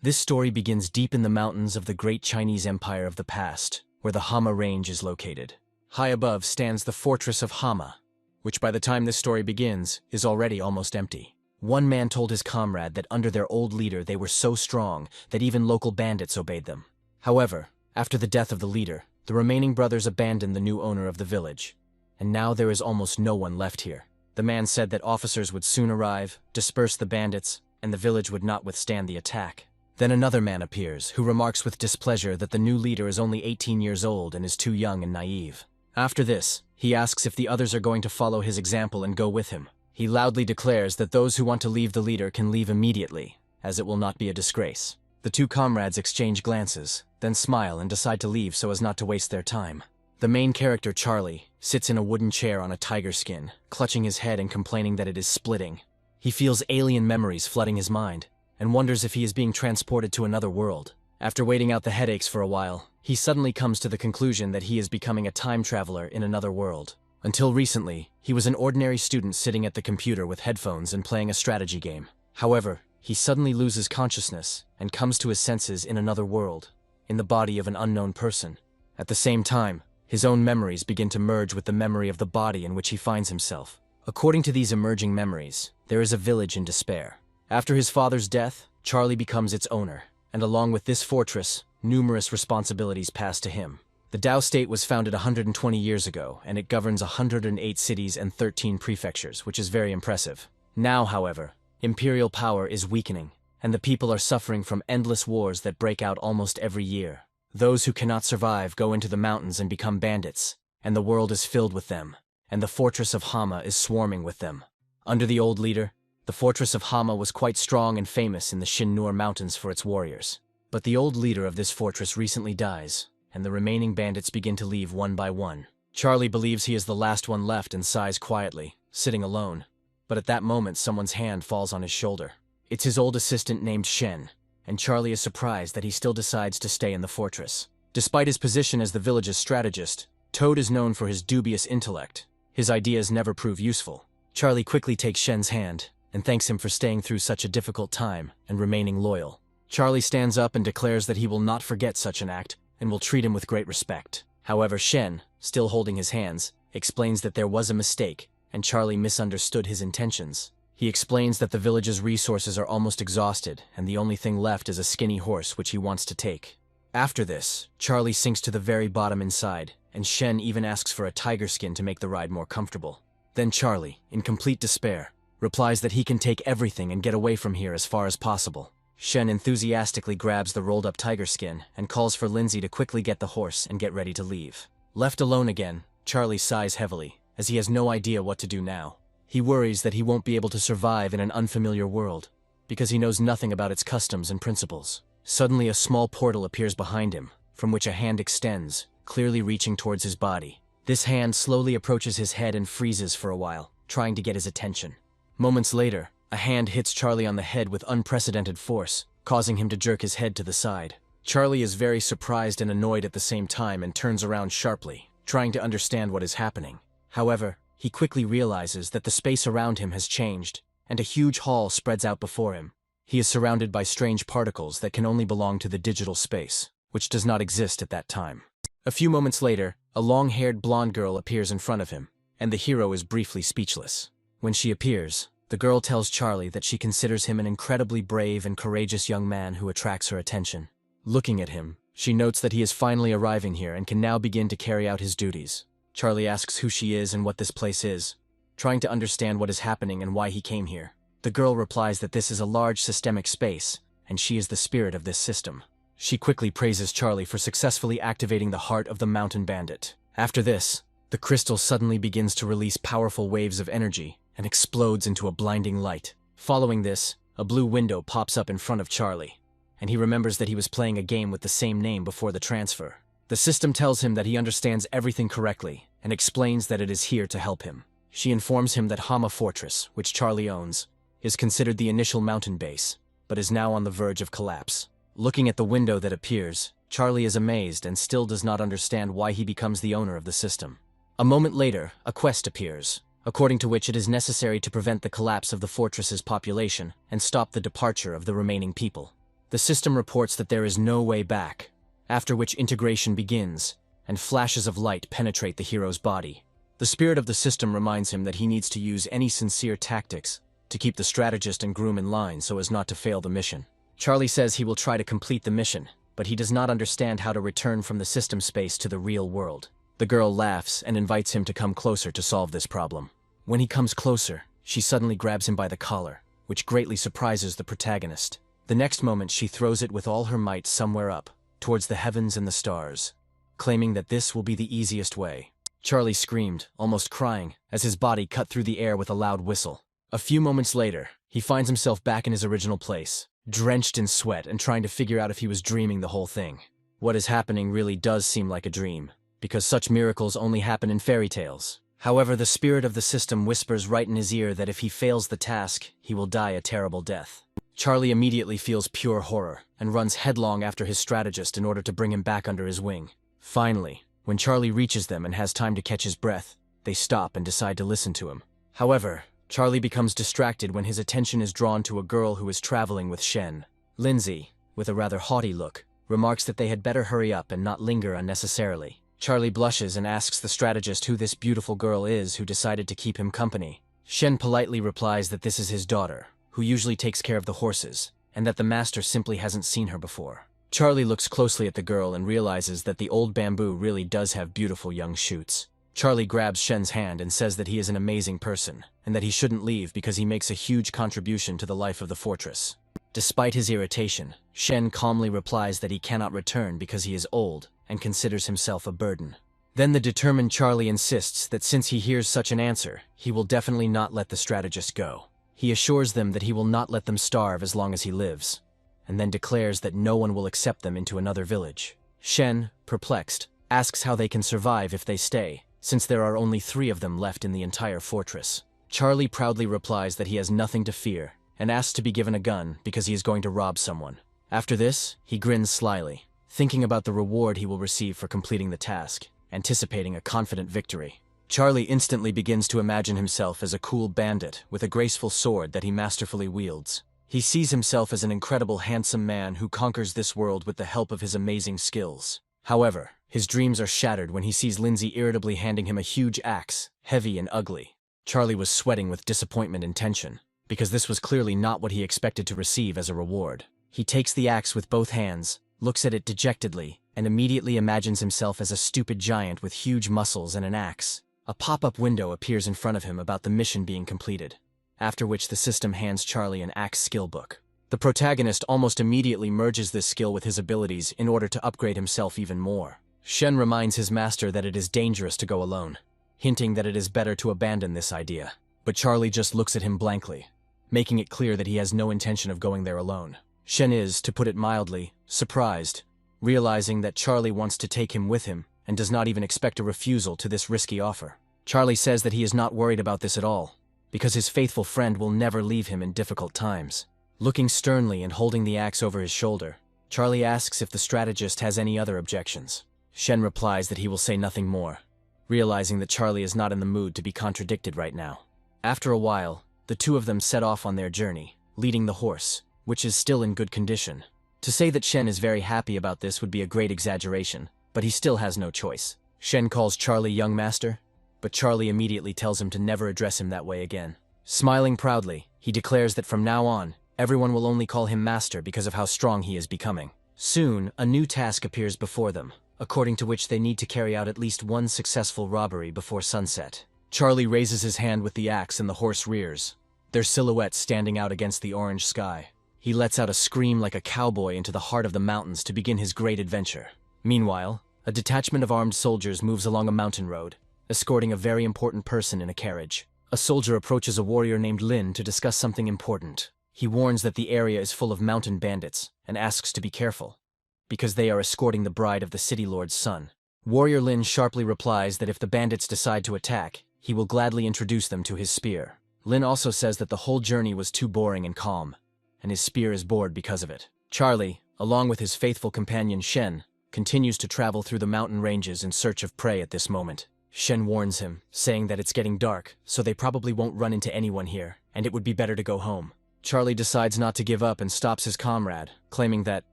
This story begins deep in the mountains of the great Chinese Empire of the past, where the Hama Range is located. High above stands the fortress of Hama, which by the time this story begins, is already almost empty. One man told his comrade that under their old leader they were so strong that even local bandits obeyed them. However, after the death of the leader, the remaining brothers abandoned the new owner of the village, and now there is almost no one left here. The man said that officers would soon arrive, disperse the bandits, and the village would not withstand the attack. Then another man appears, who remarks with displeasure that the new leader is only 18 years old and is too young and naive. After this, he asks if the others are going to follow his example and go with him. He loudly declares that those who want to leave the leader can leave immediately, as it will not be a disgrace. The two comrades exchange glances, then smile and decide to leave so as not to waste their time. The main character, Charlie, sits in a wooden chair on a tiger skin, clutching his head and complaining that it is splitting. He feels alien memories flooding his mind, and wonders if he is being transported to another world. After waiting out the headaches for a while, he suddenly comes to the conclusion that he is becoming a time traveler in another world. Until recently, he was an ordinary student sitting at the computer with headphones and playing a strategy game. However, he suddenly loses consciousness and comes to his senses in another world, in the body of an unknown person. At the same time, his own memories begin to merge with the memory of the body in which he finds himself. According to these emerging memories, there is a village in despair. After his father's death, Charlie becomes its owner, and along with this fortress, numerous responsibilities pass to him. The Dao state was founded 120 years ago, and it governs 108 cities and 13 prefectures, which is very impressive. Now, however, imperial power is weakening, and the people are suffering from endless wars that break out almost every year. Those who cannot survive go into the mountains and become bandits, and the world is filled with them, and the fortress of Hama is swarming with them. Under the old leader, the fortress of Hama was quite strong and famous in the Shin-Nur Mountains for its warriors. But the old leader of this fortress recently dies, and the remaining bandits begin to leave one by one. Charlie believes he is the last one left and sighs quietly, sitting alone. But at that moment someone's hand falls on his shoulder. It's his old assistant named Shen, and Charlie is surprised that he still decides to stay in the fortress. Despite his position as the village's strategist, Toad is known for his dubious intellect. His ideas never prove useful. Charlie quickly takes Shen's hand, and thanks him for staying through such a difficult time and remaining loyal. Charlie stands up and declares that he will not forget such an act and will treat him with great respect. However, Shen, still holding his hands, explains that there was a mistake, and Charlie misunderstood his intentions. He explains that the village's resources are almost exhausted, and the only thing left is a skinny horse which he wants to take. After this, Charlie sinks to the very bottom inside, and Shen even asks for a tiger skin to make the ride more comfortable. Then Charlie, in complete despair, replies that he can take everything and get away from here as far as possible. Shen enthusiastically grabs the rolled-up tiger skin and calls for Lindsay to quickly get the horse and get ready to leave. Left alone again, Charlie sighs heavily, as he has no idea what to do now. He worries that he won't be able to survive in an unfamiliar world, because he knows nothing about its customs and principles. Suddenly a small portal appears behind him, from which a hand extends, clearly reaching towards his body. This hand slowly approaches his head and freezes for a while, trying to get his attention. Moments later, a hand hits Charlie on the head with unprecedented force, causing him to jerk his head to the side. Charlie is very surprised and annoyed at the same time and turns around sharply, trying to understand what is happening. However, he quickly realizes that the space around him has changed, and a huge hall spreads out before him. He is surrounded by strange particles that can only belong to the digital space, which does not exist at that time. A few moments later, a long-haired blonde girl appears in front of him, and the hero is briefly speechless. When she appears, the girl tells Charlie that she considers him an incredibly brave and courageous young man who attracts her attention. Looking at him, she notes that he is finally arriving here and can now begin to carry out his duties. Charlie asks who she is and what this place is, trying to understand what is happening and why he came here. The girl replies that this is a large systemic space, and she is the spirit of this system. She quickly praises Charlie for successfully activating the heart of the mountain bandit. After this, the crystal suddenly begins to release powerful waves of energy and explodes into a blinding light. Following this, a blue window pops up in front of Charlie, and he remembers that he was playing a game with the same name before the transfer. The system tells him that he understands everything correctly and explains that it is here to help him. She informs him that Hama Fortress, which Charlie owns, is considered the initial mountain base, but is now on the verge of collapse. Looking at the window that appears, Charlie is amazed and still does not understand why he becomes the owner of the system. A moment later, a quest appears, according to which it is necessary to prevent the collapse of the fortress's population and stop the departure of the remaining people. The system reports that there is no way back, after which integration begins, and flashes of light penetrate the hero's body. The spirit of the system reminds him that he needs to use any sincere tactics to keep the strategist and groom in line so as not to fail the mission. Charlie says he will try to complete the mission, but he does not understand how to return from the system space to the real world. The girl laughs and invites him to come closer to solve this problem. When he comes closer, she suddenly grabs him by the collar, which greatly surprises the protagonist. The next moment she throws it with all her might somewhere up, towards the heavens and the stars, claiming that this will be the easiest way. Charlie screamed, almost crying, as his body cut through the air with a loud whistle. A few moments later, he finds himself back in his original place, drenched in sweat and trying to figure out if he was dreaming the whole thing. What is happening really does seem like a dream, because such miracles only happen in fairy tales. However, the spirit of the system whispers right in his ear that if he fails the task, he will die a terrible death. Charlie immediately feels pure horror and runs headlong after his strategist in order to bring him back under his wing. Finally, when Charlie reaches them and has time to catch his breath, they stop and decide to listen to him. However, Charlie becomes distracted when his attention is drawn to a girl who is traveling with Shen. Lindsay, with a rather haughty look, remarks that they had better hurry up and not linger unnecessarily. Charlie blushes and asks the strategist who this beautiful girl is who decided to keep him company. Shen politely replies that this is his daughter, who usually takes care of the horses, and that the master simply hasn't seen her before. Charlie looks closely at the girl and realizes that the old bamboo really does have beautiful young shoots. Charlie grabs Shen's hand and says that he is an amazing person, and that he shouldn't leave because he makes a huge contribution to the life of the fortress. Despite his irritation, Shen calmly replies that he cannot return because he is old and considers himself a burden. Then the determined Charlie insists that since he hears such an answer, he will definitely not let the strategist go. He assures them that he will not let them starve as long as he lives, and then declares that no one will accept them into another village. Shen, perplexed, asks how they can survive if they stay, since there are only 3 of them left in the entire fortress. Charlie proudly replies that he has nothing to fear, and asks to be given a gun because he is going to rob someone. After this, he grins slyly, thinking about the reward he will receive for completing the task, anticipating a confident victory. Charlie instantly begins to imagine himself as a cool bandit with a graceful sword that he masterfully wields. He sees himself as an incredible handsome man who conquers this world with the help of his amazing skills. However, his dreams are shattered when he sees Lindsay irritably handing him a huge axe, heavy and ugly. Charlie was sweating with disappointment and tension, because this was clearly not what he expected to receive as a reward. He takes the axe with both hands, looks at it dejectedly, and immediately imagines himself as a stupid giant with huge muscles and an axe. A pop-up window appears in front of him about the mission being completed, after which the system hands Charlie an axe skill book. The protagonist almost immediately merges this skill with his abilities in order to upgrade himself even more. Shen reminds his master that it is dangerous to go alone, hinting that it is better to abandon this idea. But Charlie just looks at him blankly, making it clear that he has no intention of going there alone. Shen is, to put it mildly, surprised, realizing that Charlie wants to take him with him and does not even expect a refusal to this risky offer. Charlie says that he is not worried about this at all, because his faithful friend will never leave him in difficult times. Looking sternly and holding the axe over his shoulder, Charlie asks if the strategist has any other objections. Shen replies that he will say nothing more, realizing that Charlie is not in the mood to be contradicted right now. After a while, the 2 of them set off on their journey, leading the horse, which is still in good condition. To say that Shen is very happy about this would be a great exaggeration, but he still has no choice. Shen calls Charlie young master, but Charlie immediately tells him to never address him that way again. Smiling proudly, he declares that from now on, everyone will only call him master because of how strong he is becoming. Soon, a new task appears before them, according to which they need to carry out at least 1 successful robbery before sunset. Charlie raises his hand with the axe and the horse rears, their silhouettes standing out against the orange sky. He lets out a scream like a cowboy into the heart of the mountains to begin his great adventure. Meanwhile, a detachment of armed soldiers moves along a mountain road, escorting a very important person in a carriage. A soldier approaches a warrior named Lynn to discuss something important. He warns that the area is full of mountain bandits and asks to be careful, because they are escorting the bride of the city lord's son. Warrior Lynn sharply replies that if the bandits decide to attack, he will gladly introduce them to his spear. Lynn also says that the whole journey was too boring and calm, and his spear is bored because of it. Charlie, along with his faithful companion Shen, continues to travel through the mountain ranges in search of prey at this moment. Shen warns him, saying that it's getting dark, so they probably won't run into anyone here, and it would be better to go home. Charlie decides not to give up and stops his comrade, claiming that,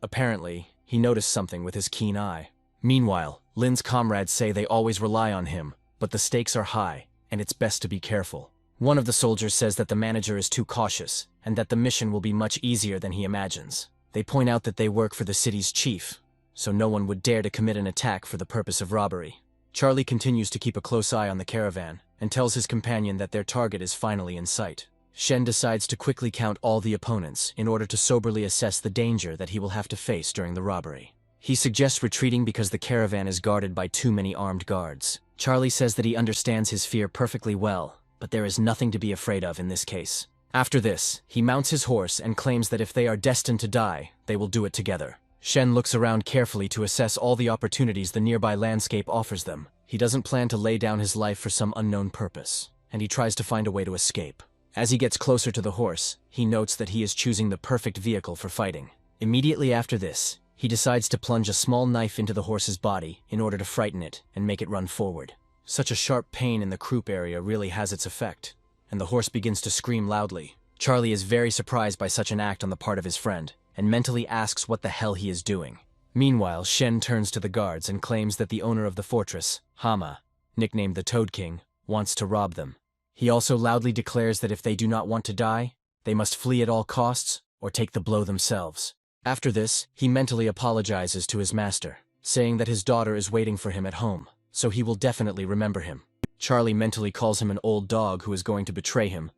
apparently, he noticed something with his keen eye. Meanwhile, Lynn's comrades say they always rely on him, but the stakes are high, and it's best to be careful. One of the soldiers says that the manager is too cautious, and that the mission will be much easier than he imagines. They point out that they work for the city's chief, so no one would dare to commit an attack for the purpose of robbery. Charlie continues to keep a close eye on the caravan, and tells his companion that their target is finally in sight. Shen decides to quickly count all the opponents in order to soberly assess the danger that he will have to face during the robbery. He suggests retreating because the caravan is guarded by too many armed guards. Charlie says that he understands his fear perfectly well, but there is nothing to be afraid of in this case. After this, he mounts his horse and claims that if they are destined to die, they will do it together. Shen looks around carefully to assess all the opportunities the nearby landscape offers them. He doesn't plan to lay down his life for some unknown purpose, and he tries to find a way to escape. As he gets closer to the horse, he notes that he is choosing the perfect vehicle for fighting. Immediately after this, he decides to plunge a small knife into the horse's body in order to frighten it and make it run forward. Such a sharp pain in the croup area really has its effect, and the horse begins to scream loudly. Charlie is very surprised by such an act on the part of his friend, and mentally asks what the hell he is doing. Meanwhile, Shen turns to the guards and claims that the owner of the fortress, Hama, nicknamed the Toad King, wants to rob them. He also loudly declares that if they do not want to die, they must flee at all costs or take the blow themselves. After this, he mentally apologizes to his master, saying that his daughter is waiting for him at home, so he will definitely remember him. Charlie mentally calls him an old dog who is going to betray him,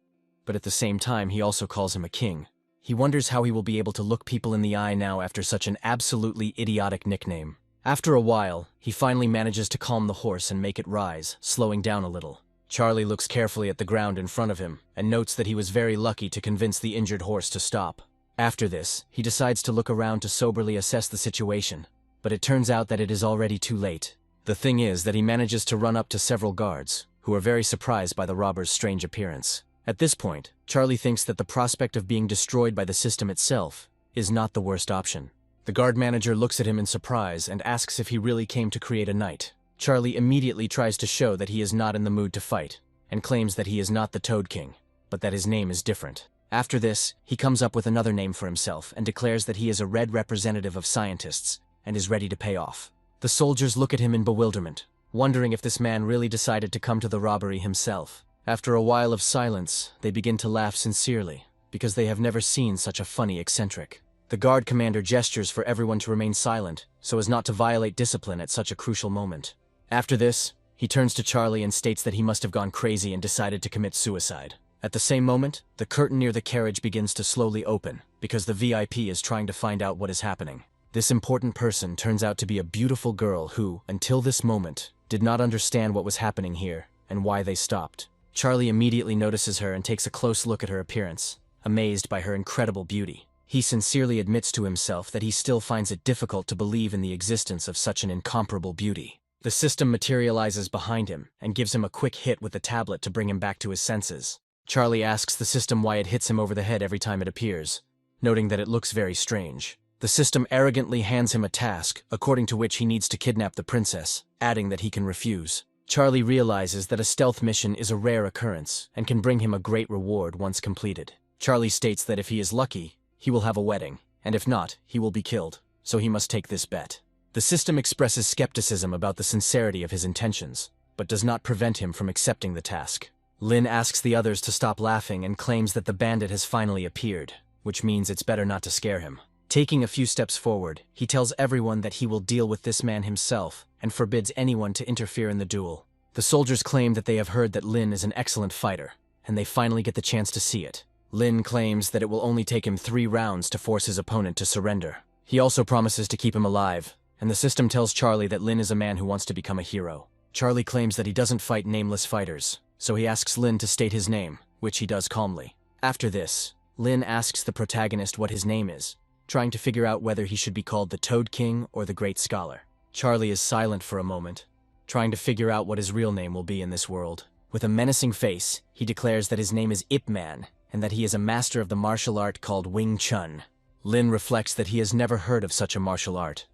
but at the same time he also calls him a king. He wonders how he will be able to look people in the eye now after such an absolutely idiotic nickname. After a while, he finally manages to calm the horse and make it rise, slowing down a little. Charlie looks carefully at the ground in front of him and notes that he was very lucky to convince the injured horse to stop. After this, he decides to look around to soberly assess the situation, but it turns out that it is already too late. The thing is that he manages to run up to several guards, who are very surprised by the robber's strange appearance. At this point, Charlie thinks that the prospect of being destroyed by the system itself is not the worst option. The guard manager looks at him in surprise and asks if he really came to create a night. Charlie immediately tries to show that he is not in the mood to fight, and claims that he is not the Toad King, but that his name is different. After this, he comes up with another name for himself and declares that he is a red representative of scientists and is ready to pay off. The soldiers look at him in bewilderment, wondering if this man really decided to come to the robbery himself. After a while of silence, they begin to laugh sincerely, because they have never seen such a funny eccentric. The guard commander gestures for everyone to remain silent, so as not to violate discipline at such a crucial moment. After this, he turns to Charlie and states that he must have gone crazy and decided to commit suicide. At the same moment, the curtain near the carriage begins to slowly open, because the VIP is trying to find out what is happening. This important person turns out to be a beautiful girl who, until this moment, did not understand what was happening here and why they stopped. Charlie immediately notices her and takes a close look at her appearance, amazed by her incredible beauty. He sincerely admits to himself that he still finds it difficult to believe in the existence of such an incomparable beauty. The system materializes behind him and gives him a quick hit with the tablet to bring him back to his senses. Charlie asks the system why it hits him over the head every time it appears, noting that it looks very strange. The system arrogantly hands him a task, according to which he needs to kidnap the princess, adding that he can refuse. Charlie realizes that a stealth mission is a rare occurrence and can bring him a great reward once completed. Charlie states that if he is lucky, he will have a wedding, and if not, he will be killed, so he must take this bet. The system expresses skepticism about the sincerity of his intentions, but does not prevent him from accepting the task. Lynn asks the others to stop laughing and claims that the bandit has finally appeared, which means it's better not to scare him. Taking a few steps forward, he tells everyone that he will deal with this man himself and forbids anyone to interfere in the duel. The soldiers claim that they have heard that Lynn is an excellent fighter, and they finally get the chance to see it. Lynn claims that it will only take him 3 rounds to force his opponent to surrender. He also promises to keep him alive, and the system tells Charlie that Lynn is a man who wants to become a hero. Charlie claims that he doesn't fight nameless fighters, so he asks Lynn to state his name, which he does calmly. After this, Lynn asks the protagonist what his name is, trying to figure out whether he should be called the Toad King or the Great Scholar. Charlie is silent for a moment, trying to figure out what his real name will be in this world. With a menacing face, he declares that his name is Ip Man, and that he is a master of the martial art called Wing Chun. Lynn reflects that he has never heard of such a martial art,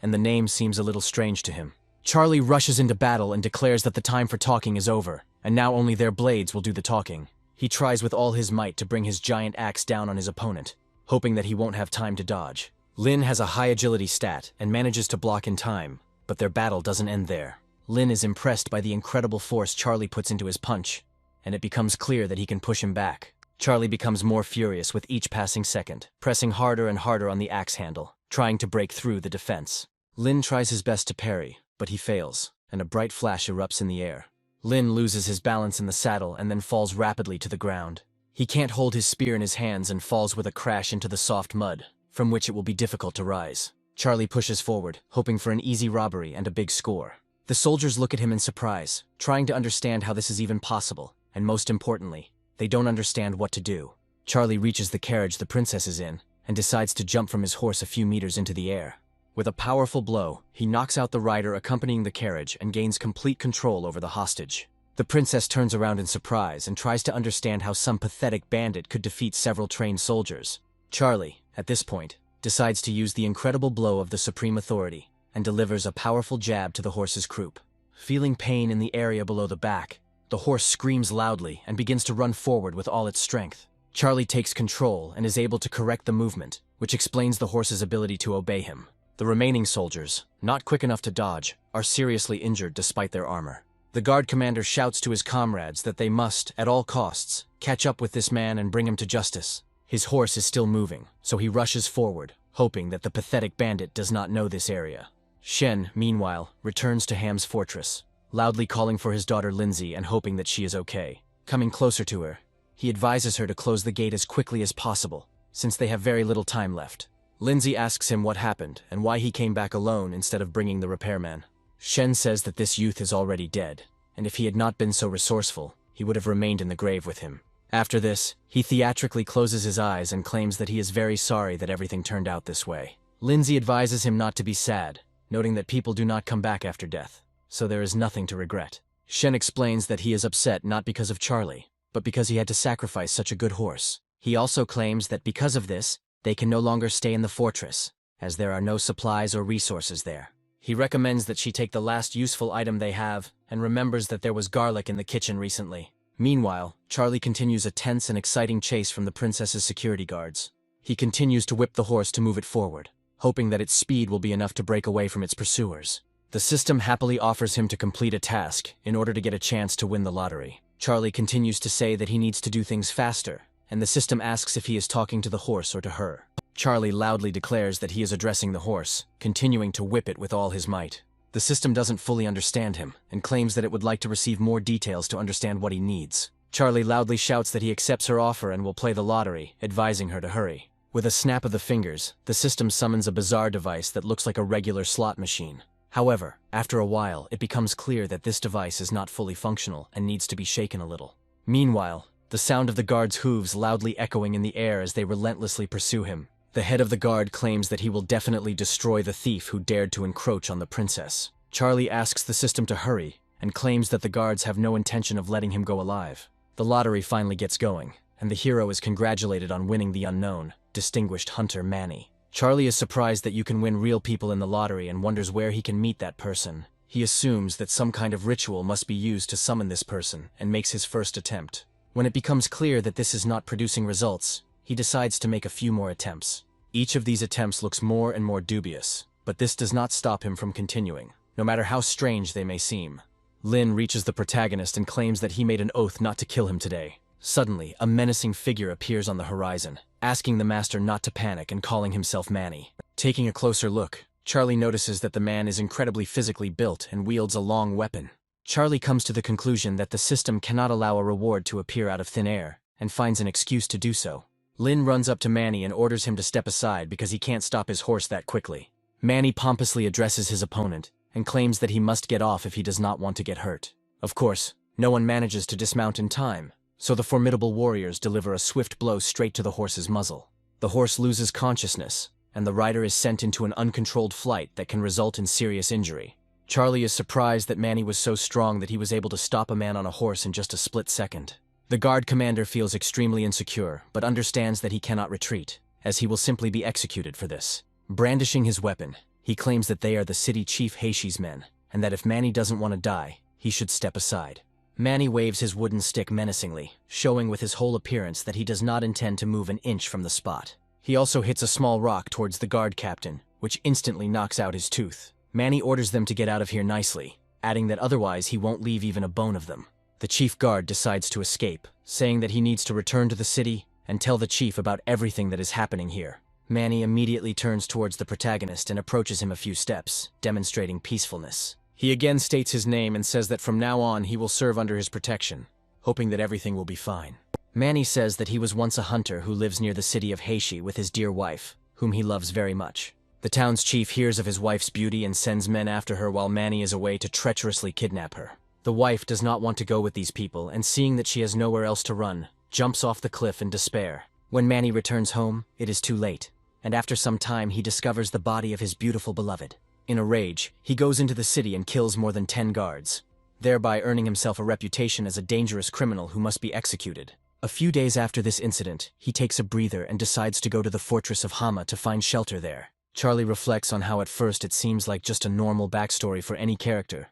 and the name seems a little strange to him. Charlie rushes into battle and declares that the time for talking is over, and now only their blades will do the talking. He tries with all his might to bring his giant axe down on his opponent, hoping that he won't have time to dodge. Lynn has a high agility stat and manages to block in time, but their battle doesn't end there. Lynn is impressed by the incredible force Charlie puts into his punch, and it becomes clear that he can push him back. Charlie becomes more furious with each passing second, pressing harder and harder on the axe handle, trying to break through the defense. Lynn tries his best to parry, but he fails, and a bright flash erupts in the air. Lynn loses his balance in the saddle and then falls rapidly to the ground. He can't hold his spear in his hands and falls with a crash into the soft mud, from which it will be difficult to rise. Charlie pushes forward, hoping for an easy robbery and a big score. The soldiers look at him in surprise, trying to understand how this is even possible, and most importantly, they don't understand what to do. Charlie reaches the carriage the princess is in, and decides to jump from his horse a few meters into the air. With a powerful blow, he knocks out the rider accompanying the carriage and gains complete control over the hostage. The princess turns around in surprise and tries to understand how some pathetic bandit could defeat several trained soldiers. Charlie, at this point, decides to use the incredible blow of the supreme authority and delivers a powerful jab to the horse's croup. Feeling pain in the area below the back, the horse screams loudly and begins to run forward with all its strength. Charlie takes control and is able to correct the movement, which explains the horse's ability to obey him. The remaining soldiers, not quick enough to dodge, are seriously injured despite their armor. The guard commander shouts to his comrades that they must, at all costs, catch up with this man and bring him to justice. His horse is still moving, so he rushes forward, hoping that the pathetic bandit does not know this area. Shen, meanwhile, returns to Hama Fortress, loudly calling for his daughter Lindsay and hoping that she is okay. Coming closer to her, he advises her to close the gate as quickly as possible, since they have very little time left. Lindsay asks him what happened and why he came back alone instead of bringing the repairman. Shen says that this youth is already dead, and if he had not been so resourceful, he would have remained in the grave with him. After this, he theatrically closes his eyes and claims that he is very sorry that everything turned out this way. Lindsay advises him not to be sad, noting that people do not come back after death, so there is nothing to regret. Shen explains that he is upset not because of Charlie, but because he had to sacrifice such a good horse. He also claims that because of this, they can no longer stay in the fortress, as there are no supplies or resources there. He recommends that she take the last useful item they have, and remembers that there was garlic in the kitchen recently. Meanwhile, Charlie continues a tense and exciting chase from the princess's security guards. He continues to whip the horse to move it forward, hoping that its speed will be enough to break away from its pursuers. The system happily offers him to complete a task in order to get a chance to win the lottery. Charlie continues to say that he needs to do things faster, and the system asks if he is talking to the horse or to her. Charlie loudly declares that he is addressing the horse, continuing to whip it with all his might. The system doesn't fully understand him, and claims that it would like to receive more details to understand what he needs. Charlie loudly shouts that he accepts her offer and will play the lottery, advising her to hurry. With a snap of the fingers, the system summons a bizarre device that looks like a regular slot machine. However, after a while, it becomes clear that this device is not fully functional and needs to be shaken a little. Meanwhile, the sound of the guard's hooves loudly echoing in the air as they relentlessly pursue him. The head of the guard claims that he will definitely destroy the thief who dared to encroach on the princess. Charlie asks the system to hurry, and claims that the guards have no intention of letting him go alive. The lottery finally gets going, and the hero is congratulated on winning the unknown, distinguished hunter Manny. Charlie is surprised that you can win real people in the lottery and wonders where he can meet that person. He assumes that some kind of ritual must be used to summon this person, and makes his first attempt. When it becomes clear that this is not producing results, he decides to make a few more attempts. Each of these attempts looks more and more dubious, but this does not stop him from continuing, no matter how strange they may seem. Lynn reaches the protagonist and claims that he made an oath not to kill him today. Suddenly, a menacing figure appears on the horizon, asking the master not to panic and calling himself Manny. Taking a closer look, Charlie notices that the man is incredibly physically built and wields a long weapon. Charlie comes to the conclusion that the system cannot allow a reward to appear out of thin air, and finds an excuse to do so. Lynn runs up to Manny and orders him to step aside because he can't stop his horse that quickly. Manny pompously addresses his opponent, and claims that he must get off if he does not want to get hurt. Of course, no one manages to dismount in time, so the formidable warriors deliver a swift blow straight to the horse's muzzle. The horse loses consciousness, and the rider is sent into an uncontrolled flight that can result in serious injury. Charlie is surprised that Manny was so strong that he was able to stop a man on a horse in just a split second. The guard commander feels extremely insecure, but understands that he cannot retreat, as he will simply be executed for this. Brandishing his weapon, he claims that they are the city chief Heishi's men, and that if Manny doesn't want to die, he should step aside. Manny waves his wooden stick menacingly, showing with his whole appearance that he does not intend to move an inch from the spot. He also hits a small rock towards the guard captain, which instantly knocks out his tooth. Manny orders them to get out of here nicely, adding that otherwise he won't leave even a bone of them. The chief guard decides to escape, saying that he needs to return to the city and tell the chief about everything that is happening here. Manny immediately turns towards the protagonist and approaches him a few steps, demonstrating peacefulness. He again states his name and says that from now on he will serve under his protection, hoping that everything will be fine. Manny says that he was once a hunter who lives near the city of Heishi with his dear wife, whom he loves very much. The town's chief hears of his wife's beauty and sends men after her while Manny is away to treacherously kidnap her. The wife does not want to go with these people, and seeing that she has nowhere else to run, jumps off the cliff in despair. When Manny returns home, it is too late, and after some time he discovers the body of his beautiful beloved. In a rage, he goes into the city and kills more than 10 guards, thereby earning himself a reputation as a dangerous criminal who must be executed. A few days after this incident, he takes a breather and decides to go to the fortress of Hama to find shelter there. Charlie reflects on how at first it seems like just a normal backstory for any character,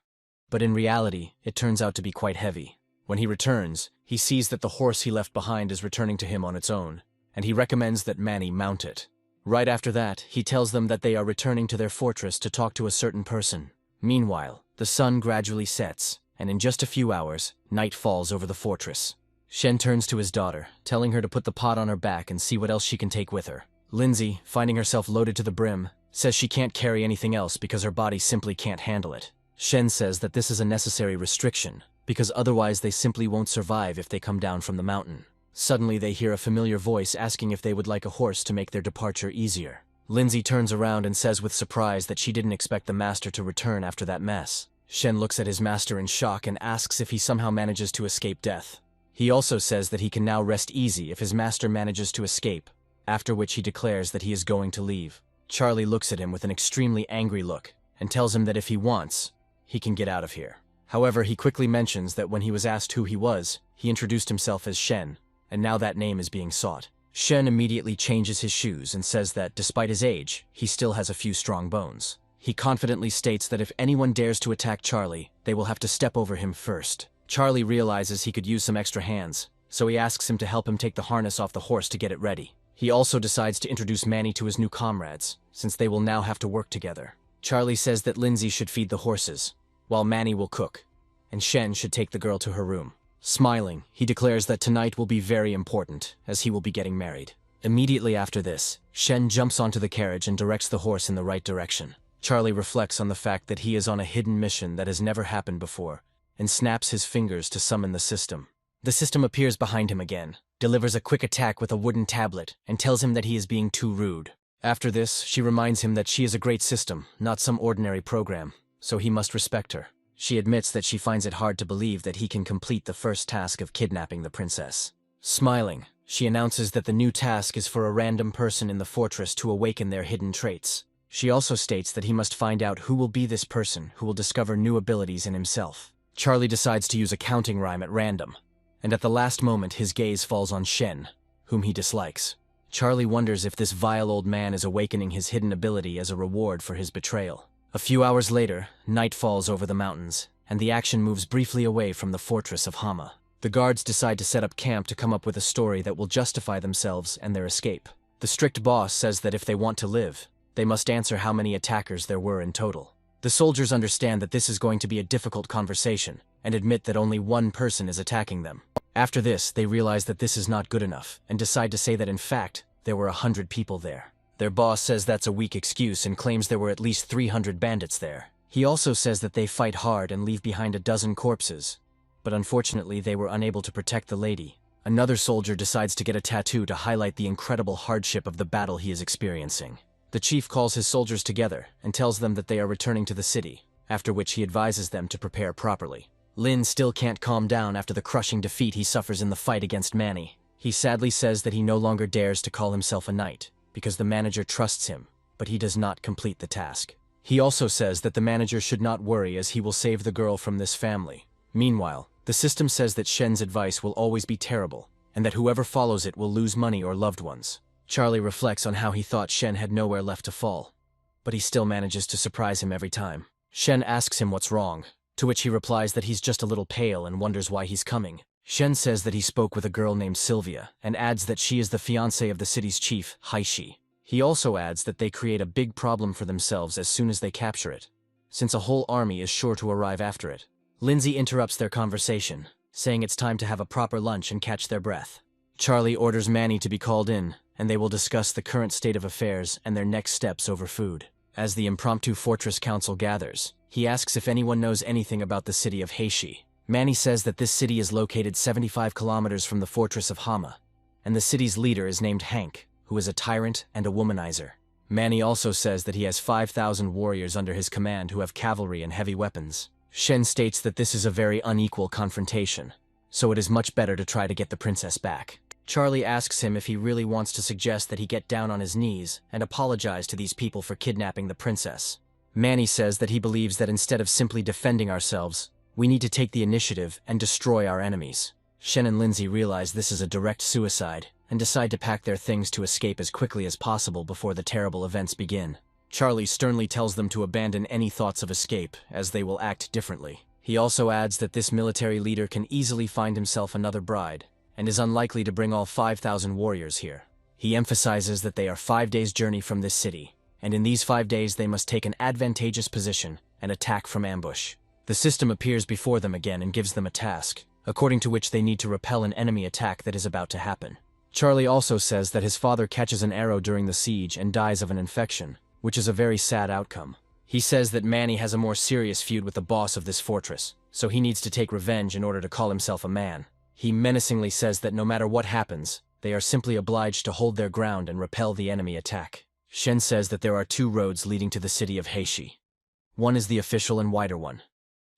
but in reality, it turns out to be quite heavy. When he returns, he sees that the horse he left behind is returning to him on its own, and he recommends that Manny mount it. Right after that, he tells them that they are returning to their fortress to talk to a certain person. Meanwhile, the sun gradually sets, and in just a few hours, night falls over the fortress. Shen turns to his daughter, telling her to put the pot on her back and see what else she can take with her. Lindsay, finding herself loaded to the brim, says she can't carry anything else because her body simply can't handle it. Shen says that this is a necessary restriction, because otherwise they simply won't survive if they come down from the mountain. Suddenly they hear a familiar voice asking if they would like a horse to make their departure easier. Lindsay turns around and says with surprise that she didn't expect the master to return after that mess. Shen looks at his master in shock and asks if he somehow manages to escape death. He also says that he can now rest easy if his master manages to escape, after which he declares that he is going to leave. Charlie looks at him with an extremely angry look and tells him that if he wants, he can get out of here. However, he quickly mentions that when he was asked who he was, he introduced himself as Shen, and now that name is being sought. Shen immediately changes his shoes and says that, despite his age, he still has a few strong bones. He confidently states that if anyone dares to attack Charlie, they will have to step over him first. Charlie realizes he could use some extra hands, so he asks him to help him take the harness off the horse to get it ready. He also decides to introduce Manny to his new comrades, since they will now have to work together. Charlie says that Lindsay should feed the horses, while Manny will cook, and Shen should take the girl to her room. Smiling, he declares that tonight will be very important, as he will be getting married. Immediately after this, Shen jumps onto the carriage and directs the horse in the right direction. Charlie reflects on the fact that he is on a hidden mission that has never happened before, and snaps his fingers to summon the system. The system appears behind him again, delivers a quick attack with a wooden tablet, and tells him that he is being too rude. After this, she reminds him that she is a great system, not some ordinary program, so he must respect her. She admits that she finds it hard to believe that he can complete the first task of kidnapping the princess. Smiling, she announces that the new task is for a random person in the fortress to awaken their hidden traits. She also states that he must find out who will be this person who will discover new abilities in himself. Charlie decides to use a counting rhyme at random, and at the last moment his gaze falls on Shen, whom he dislikes. Charlie wonders if this vile old man is awakening his hidden ability as a reward for his betrayal. A few hours later, night falls over the mountains, and the action moves briefly away from the fortress of Hama. The guards decide to set up camp to come up with a story that will justify themselves and their escape. The strict boss says that if they want to live, they must answer how many attackers there were in total. The soldiers understand that this is going to be a difficult conversation, and admit that only one person is attacking them. After this, they realize that this is not good enough, and decide to say that in fact, there were 100 people there. Their boss says that's a weak excuse and claims there were at least 300 bandits there. He also says that they fight hard and leave behind a dozen corpses, but unfortunately they were unable to protect the lady. Another soldier decides to get a tattoo to highlight the incredible hardship of the battle he is experiencing. The chief calls his soldiers together and tells them that they are returning to the city, after which he advises them to prepare properly. Lynn still can't calm down after the crushing defeat he suffers in the fight against Manny. He sadly says that he no longer dares to call himself a knight, because the manager trusts him, but he does not complete the task. He also says that the manager should not worry as he will save the girl from this family. Meanwhile, the system says that Shen's advice will always be terrible, and that whoever follows it will lose money or loved ones. Charlie reflects on how he thought Shen had nowhere left to fall, but he still manages to surprise him every time. Shen asks him what's wrong, to which he replies that he's just a little pale and wonders why he's coming. Shen says that he spoke with a girl named Sylvia, and adds that she is the fiancée of the city's chief, Haishi. He also adds that they create a big problem for themselves as soon as they capture it, since a whole army is sure to arrive after it. Lindsay interrupts their conversation, saying it's time to have a proper lunch and catch their breath. Charlie orders Manny to be called in, and they will discuss the current state of affairs and their next steps over food. As the impromptu fortress council gathers, he asks if anyone knows anything about the city of Heishi. Manny says that this city is located 75 kilometers from the fortress of Hama, and the city's leader is named Hank, who is a tyrant and a womanizer. Manny also says that he has 5,000 warriors under his command who have cavalry and heavy weapons. Shen states that this is a very unequal confrontation, so it is much better to try to get the princess back. Charlie asks him if he really wants to suggest that he get down on his knees and apologize to these people for kidnapping the princess. Manny says that he believes that instead of simply defending ourselves, we need to take the initiative and destroy our enemies. Shen and Lindsay realize this is a direct suicide and decide to pack their things to escape as quickly as possible before the terrible events begin. Charlie sternly tells them to abandon any thoughts of escape, as they will act differently. He also adds that this military leader can easily find himself another bride, and is unlikely to bring all 5,000 warriors here. He emphasizes that they are 5 days' journey from this city, and in these 5 days they must take an advantageous position and attack from ambush. The system appears before them again and gives them a task, according to which they need to repel an enemy attack that is about to happen. Charlie also says that his father catches an arrow during the siege and dies of an infection, which is a very sad outcome. He says that Manny has a more serious feud with the boss of this fortress, so he needs to take revenge in order to call himself a man. He menacingly says that no matter what happens, they are simply obliged to hold their ground and repel the enemy attack. Shen says that there are 2 roads leading to the city of Heishi. One is the official and wider one,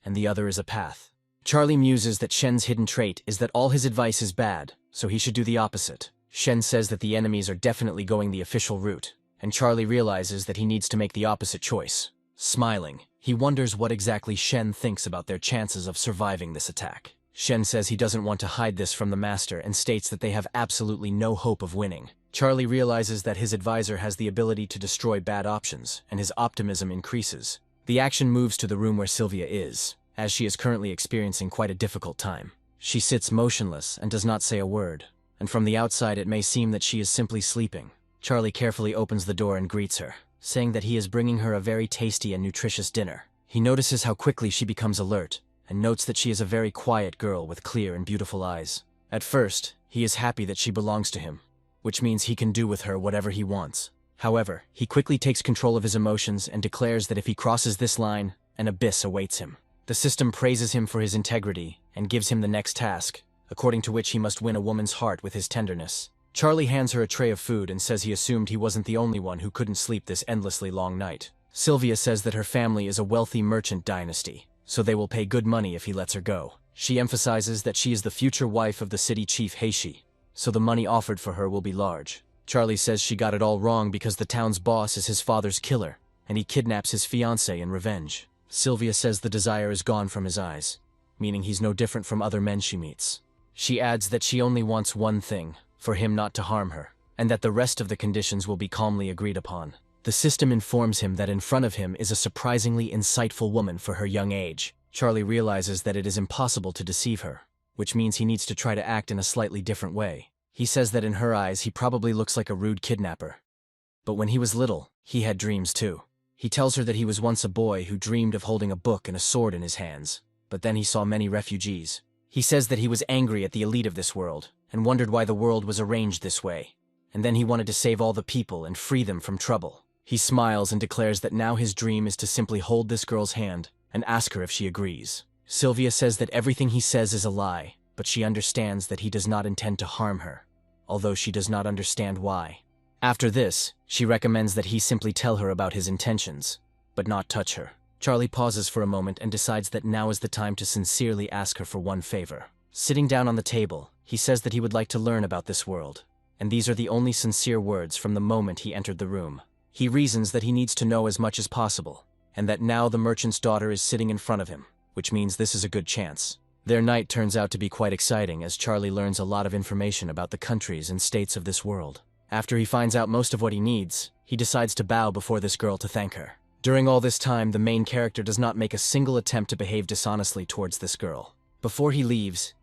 and the other is a path. Charlie muses that Shen's hidden trait is that all his advice is bad, so he should do the opposite. Shen says that the enemies are definitely going the official route, and Charlie realizes that he needs to make the opposite choice. Smiling, he wonders what exactly Shen thinks about their chances of surviving this attack. Shen says he doesn't want to hide this from the master and states that they have absolutely no hope of winning. Charlie realizes that his advisor has the ability to destroy bad options, and his optimism increases. The action moves to the room where Sylvia is, as she is currently experiencing quite a difficult time. She sits motionless and does not say a word, and from the outside it may seem that she is simply sleeping. Charlie carefully opens the door and greets her, saying that he is bringing her a very tasty and nutritious dinner. He notices how quickly she becomes alert, and notes that she is a very quiet girl with clear and beautiful eyes. At first, he is happy that she belongs to him, which means he can do with her whatever he wants. However, he quickly takes control of his emotions and declares that if he crosses this line, an abyss awaits him. The system praises him for his integrity and gives him the next task, according to which he must win a woman's heart with his tenderness. Charlie hands her a tray of food and says he assumed he wasn't the only one who couldn't sleep this endlessly long night. Sylvia says that her family is a wealthy merchant dynasty, so they will pay good money if he lets her go. She emphasizes that she is the future wife of the city chief Heishi, so the money offered for her will be large. Charlie says she got it all wrong because the town's boss is his father's killer, and he kidnaps his fiancée in revenge. Sylvia says the desire is gone from his eyes, meaning he's no different from other men she meets. She adds that she only wants one thing, for him not to harm her, and that the rest of the conditions will be calmly agreed upon. The system informs him that in front of him is a surprisingly insightful woman for her young age. Charlie realizes that it is impossible to deceive her, which means he needs to try to act in a slightly different way. He says that in her eyes he probably looks like a rude kidnapper. But when he was little, he had dreams too. He tells her that he was once a boy who dreamed of holding a book and a sword in his hands, but then he saw many refugees. He says that he was angry at the elite of this world, and wondered why the world was arranged this way, and then he wanted to save all the people and free them from trouble. He smiles and declares that now his dream is to simply hold this girl's hand and ask her if she agrees. Sylvia says that everything he says is a lie, but she understands that he does not intend to harm her, although she does not understand why. After this, she recommends that he simply tell her about his intentions, but not touch her. Charlie pauses for a moment and decides that now is the time to sincerely ask her for one favor. Sitting down on the table, he says that he would like to learn about this world, and these are the only sincere words from the moment he entered the room. He reasons that he needs to know as much as possible, and that now the merchant's daughter is sitting in front of him, which means this is a good chance. Their night turns out to be quite exciting as Charlie learns a lot of information about the countries and states of this world. After he finds out most of what he needs, he decides to bow before this girl to thank her. During all this time, the main character does not make a single attempt to behave dishonestly towards this girl. Before he leaves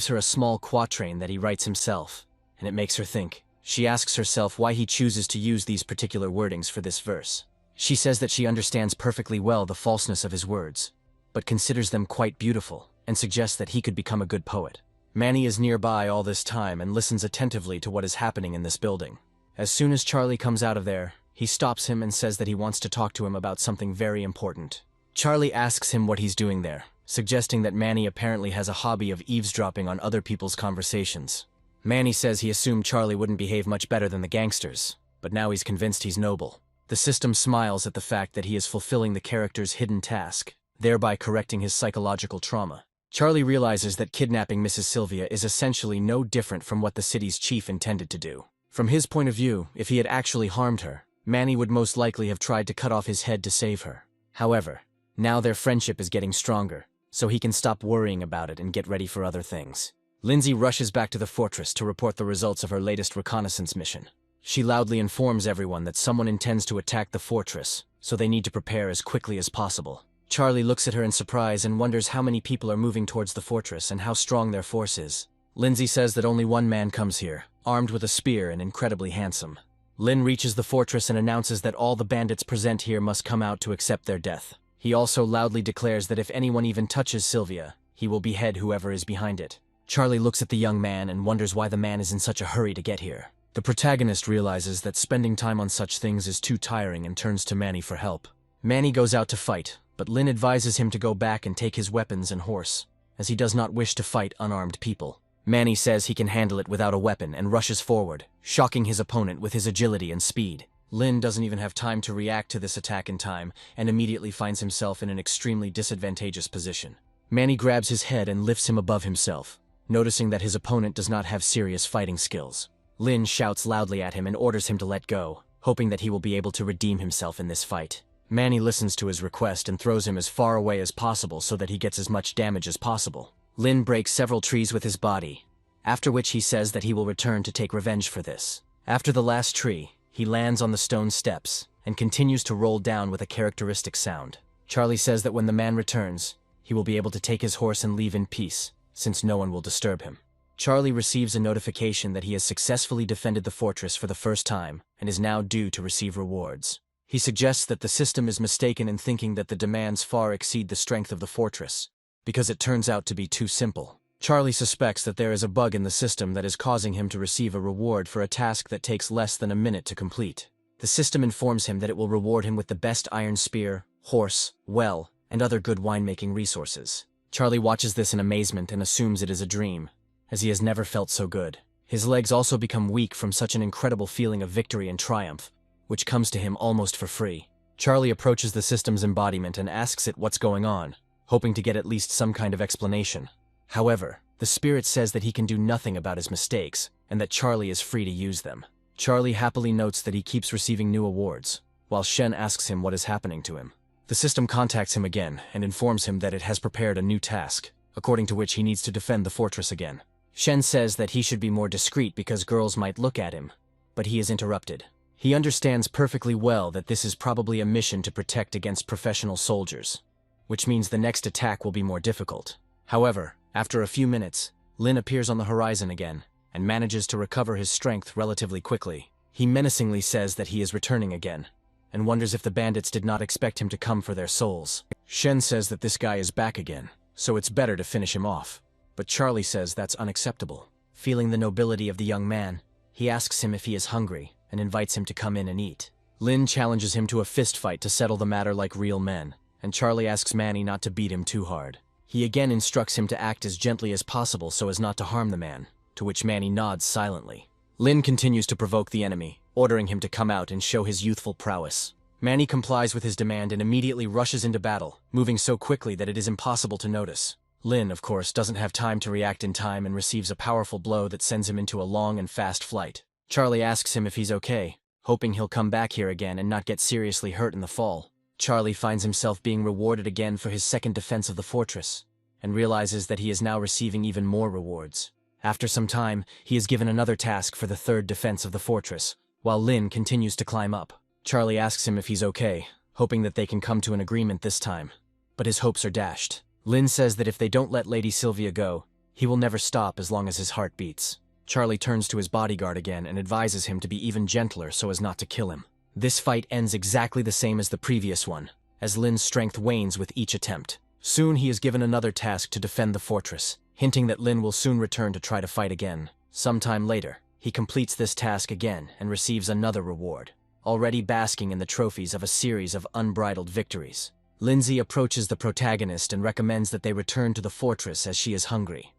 her a small quatrain that he writes himself, and it makes her think. She asks herself why he chooses to use these particular wordings for this verse. She says that she understands perfectly well the falseness of his words, but considers them quite beautiful, and suggests that he could become a good poet. Manny is nearby all this time and listens attentively to what is happening in this building. As soon as Charlie comes out of there, he stops him and says that he wants to talk to him about something very important. Charlie asks him what he's doing there, suggesting that Manny apparently has a hobby of eavesdropping on other people's conversations. Manny says he assumed Charlie wouldn't behave much better than the gangsters, but now he's convinced he's noble. The system smiles at the fact that he is fulfilling the character's hidden task, thereby correcting his psychological trauma. Charlie realizes that kidnapping Mrs. Sylvia is essentially no different from what the city's chief intended to do. From his point of view, if he had actually harmed her, Manny would most likely have tried to cut off his head to save her. However, now their friendship is getting stronger, so he can stop worrying about it and get ready for other things. Lindsay rushes back to the fortress to report the results of her latest reconnaissance mission. She loudly informs everyone that someone intends to attack the fortress, so they need to prepare as quickly as possible. Charlie looks at her in surprise and wonders how many people are moving towards the fortress and how strong their force is. Lindsay says that only one man comes here, armed with a spear and incredibly handsome. Lynn reaches the fortress and announces that all the bandits present here must come out to accept their death. He also loudly declares that if anyone even touches Sylvia, he will behead whoever is behind it. Charlie looks at the young man and wonders why the man is in such a hurry to get here. The protagonist realizes that spending time on such things is too tiring and turns to Manny for help. Manny goes out to fight, but Lynn advises him to go back and take his weapons and horse, as he does not wish to fight unarmed people. Manny says he can handle it without a weapon and rushes forward, shocking his opponent with his agility and speed. Lynn doesn't even have time to react to this attack in time and immediately finds himself in an extremely disadvantageous position. Manny grabs his head and lifts him above himself, noticing that his opponent does not have serious fighting skills. Lynn shouts loudly at him and orders him to let go, hoping that he will be able to redeem himself in this fight. Manny listens to his request and throws him as far away as possible so that he gets as much damage as possible. Lynn breaks several trees with his body, after which he says that he will return to take revenge for this. After the last tree, he lands on the stone steps and continues to roll down with a characteristic sound. Charlie says that when the man returns, he will be able to take his horse and leave in peace, since no one will disturb him. Charlie receives a notification that he has successfully defended the fortress for the first time and is now due to receive rewards. He suggests that the system is mistaken in thinking that the demands far exceed the strength of the fortress, because it turns out to be too simple. Charlie suspects that there is a bug in the system that is causing him to receive a reward for a task that takes less than a minute to complete. The system informs him that it will reward him with the best iron spear, horse, well, and other good winemaking resources. Charlie watches this in amazement and assumes it is a dream, as he has never felt so good. His legs also become weak from such an incredible feeling of victory and triumph, which comes to him almost for free. Charlie approaches the system's embodiment and asks it what's going on, hoping to get at least some kind of explanation. However, the spirit says that he can do nothing about his mistakes, and that Charlie is free to use them. Charlie happily notes that he keeps receiving new awards, while Shen asks him what is happening to him. The system contacts him again and informs him that it has prepared a new task, according to which he needs to defend the fortress again. Shen says that he should be more discreet because girls might look at him, but he is interrupted. He understands perfectly well that this is probably a mission to protect against professional soldiers, which means the next attack will be more difficult. However, after a few minutes, Lynn appears on the horizon again and manages to recover his strength relatively quickly. He menacingly says that he is returning again and wonders if the bandits did not expect him to come for their souls. Shen says that this guy is back again, so it's better to finish him off. But Charlie says that's unacceptable. Feeling the nobility of the young man, he asks him if he is hungry and invites him to come in and eat. Lynn challenges him to a fist fight to settle the matter like real men, and Charlie asks Manny not to beat him too hard. He again instructs him to act as gently as possible so as not to harm the man, to which Manny nods silently. Lynn continues to provoke the enemy, ordering him to come out and show his youthful prowess. Manny complies with his demand and immediately rushes into battle, moving so quickly that it is impossible to notice. Lynn, of course, doesn't have time to react in time and receives a powerful blow that sends him into a long and fast flight. Charlie asks him if he's okay, hoping he'll come back here again and not get seriously hurt in the fall. Charlie finds himself being rewarded again for his second defense of the fortress, and realizes that he is now receiving even more rewards. After some time, he is given another task for the third defense of the fortress, while Lynn continues to climb up. Charlie asks him if he's okay, hoping that they can come to an agreement this time. But his hopes are dashed. Lynn says that if they don't let Lady Sylvia go, he will never stop as long as his heart beats. Charlie turns to his bodyguard again and advises him to be even gentler so as not to kill him. This fight ends exactly the same as the previous one, as Lynn's strength wanes with each attempt. Soon he is given another task to defend the fortress, hinting that Lynn will soon return to try to fight again. Sometime later, he completes this task again and receives another reward, already basking in the trophies of a series of unbridled victories. Lindsay approaches the protagonist and recommends that they return to the fortress as she is hungry.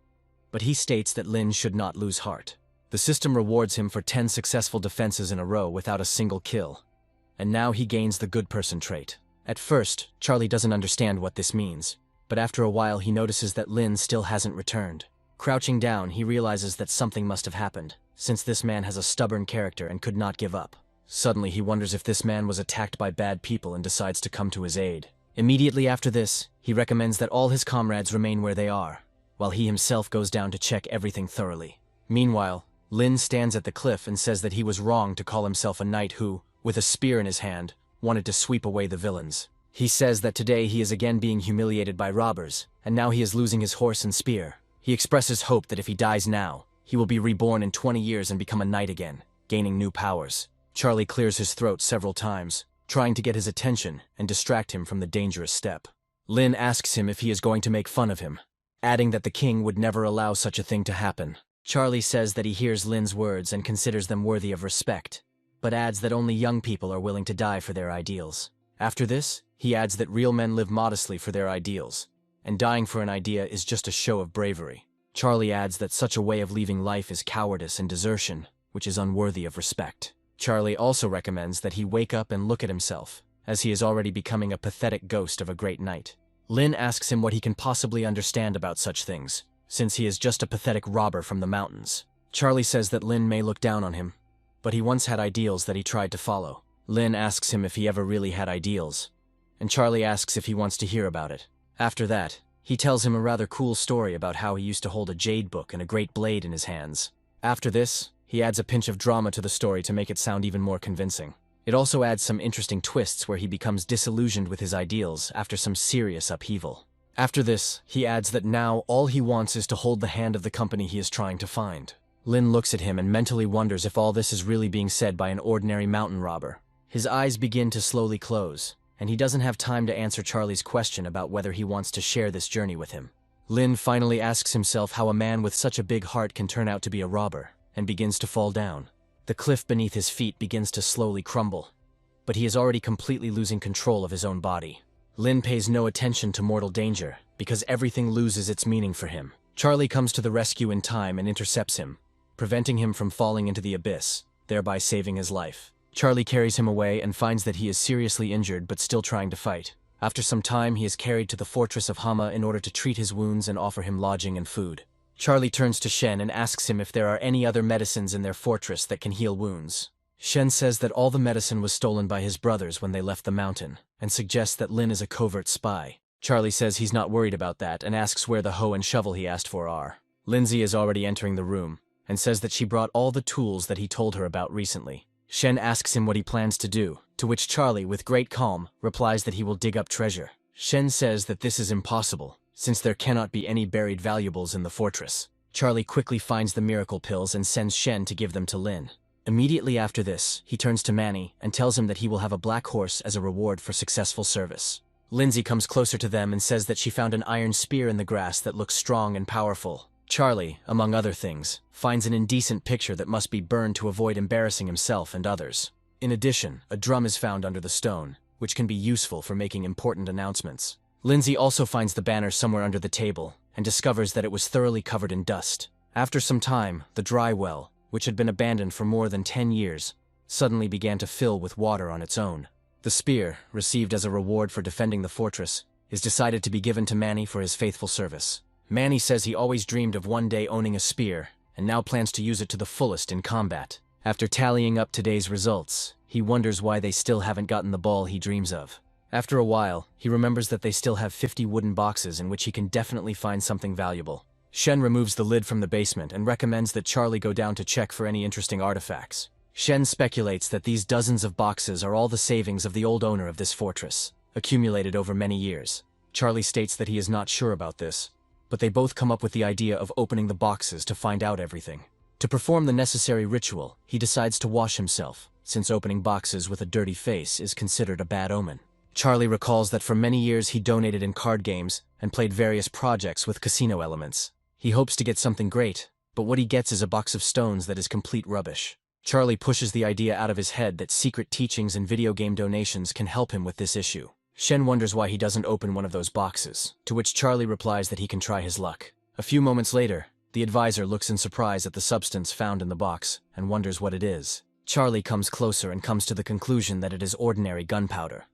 But he states that Lynn should not lose heart. The system rewards him for 10 successful defenses in a row without a single kill. And now he gains the good person trait. At first, Charlie doesn't understand what this means, but after a while he notices that Lynn still hasn't returned. Crouching down, he realizes that something must have happened, since this man has a stubborn character and could not give up. Suddenly he wonders if this man was attacked by bad people and decides to come to his aid. Immediately after this, he recommends that all his comrades remain where they are, while he himself goes down to check everything thoroughly. Meanwhile, Lynn stands at the cliff and says that he was wrong to call himself a knight who, with a spear in his hand, wanted to sweep away the villains. He says that today he is again being humiliated by robbers, and now he is losing his horse and spear. He expresses hope that if he dies now, he will be reborn in 20 years and become a knight again, gaining new powers. Charlie clears his throat several times, trying to get his attention and distract him from the dangerous step. Lynn asks him if he is going to make fun of him, adding that the king would never allow such a thing to happen. Charlie says that he hears Lynn's words and considers them worthy of respect, but adds that only young people are willing to die for their ideals. After this, he adds that real men live modestly for their ideals, and dying for an idea is just a show of bravery. Charlie adds that such a way of leaving life is cowardice and desertion, which is unworthy of respect. Charlie also recommends that he wake up and look at himself, as he is already becoming a pathetic ghost of a great knight. Lynn asks him what he can possibly understand about such things, since he is just a pathetic robber from the mountains. Charlie says that Lynn may look down on him, but he once had ideals that he tried to follow. Lynn asks him if he ever really had ideals, and Charlie asks if he wants to hear about it. After that, he tells him a rather cool story about how he used to hold a jade book and a great blade in his hands. After this, he adds a pinch of drama to the story to make it sound even more convincing. It also adds some interesting twists where he becomes disillusioned with his ideals after some serious upheaval. After this, he adds that now all he wants is to hold the hand of the company he is trying to find. Lynn looks at him and mentally wonders if all this is really being said by an ordinary mountain robber. His eyes begin to slowly close, and he doesn't have time to answer Charlie's question about whether he wants to share this journey with him. Lynn finally asks himself how a man with such a big heart can turn out to be a robber, and begins to fall down. The cliff beneath his feet begins to slowly crumble, but he is already completely losing control of his own body. Lynn pays no attention to mortal danger, because everything loses its meaning for him. Charlie comes to the rescue in time and intercepts him, preventing him from falling into the abyss, thereby saving his life. Charlie carries him away and finds that he is seriously injured but still trying to fight. After some time, he is carried to the fortress of Hama in order to treat his wounds and offer him lodging and food. Charlie turns to Shen and asks him if there are any other medicines in their fortress that can heal wounds. Shen says that all the medicine was stolen by his brothers when they left the mountain, and suggests that Lynn is a covert spy. Charlie says he's not worried about that and asks where the hoe and shovel he asked for are. Lindsay is already entering the room, and says that she brought all the tools that he told her about recently. Shen asks him what he plans to do, to which Charlie, with great calm, replies that he will dig up treasure. Shen says that this is impossible, since there cannot be any buried valuables in the fortress. Charlie quickly finds the miracle pills and sends Shen to give them to Lynn. Immediately after this, he turns to Manny and tells him that he will have a black horse as a reward for successful service. Lindsay comes closer to them and says that she found an iron spear in the grass that looks strong and powerful. Charlie, among other things, finds an indecent picture that must be burned to avoid embarrassing himself and others. In addition, a drum is found under the stone, which can be useful for making important announcements. Lindsay also finds the banner somewhere under the table, and discovers that it was thoroughly covered in dust. After some time, the dry well, which had been abandoned for more than 10 years, suddenly began to fill with water on its own. The spear, received as a reward for defending the fortress, is decided to be given to Manny for his faithful service. Manny says he always dreamed of one day owning a spear, and now plans to use it to the fullest in combat. After tallying up today's results, he wonders why they still haven't gotten the ball he dreams of. After a while, he remembers that they still have 50 wooden boxes in which he can definitely find something valuable. Shen removes the lid from the basement and recommends that Charlie go down to check for any interesting artifacts. Shen speculates that these dozens of boxes are all the savings of the old owner of this fortress, accumulated over many years. Charlie states that he is not sure about this, but they both come up with the idea of opening the boxes to find out everything. To perform the necessary ritual, he decides to wash himself, since opening boxes with a dirty face is considered a bad omen. Charlie recalls that for many years he donated in card games and played various projects with casino elements. He hopes to get something great, but what he gets is a box of stones that is complete rubbish. Charlie pushes the idea out of his head that secret teachings and video game donations can help him with this issue. Shen wonders why he doesn't open one of those boxes, to which Charlie replies that he can try his luck. A few moments later, the advisor looks in surprise at the substance found in the box and wonders what it is. Charlie comes closer and comes to the conclusion that it is ordinary gunpowder,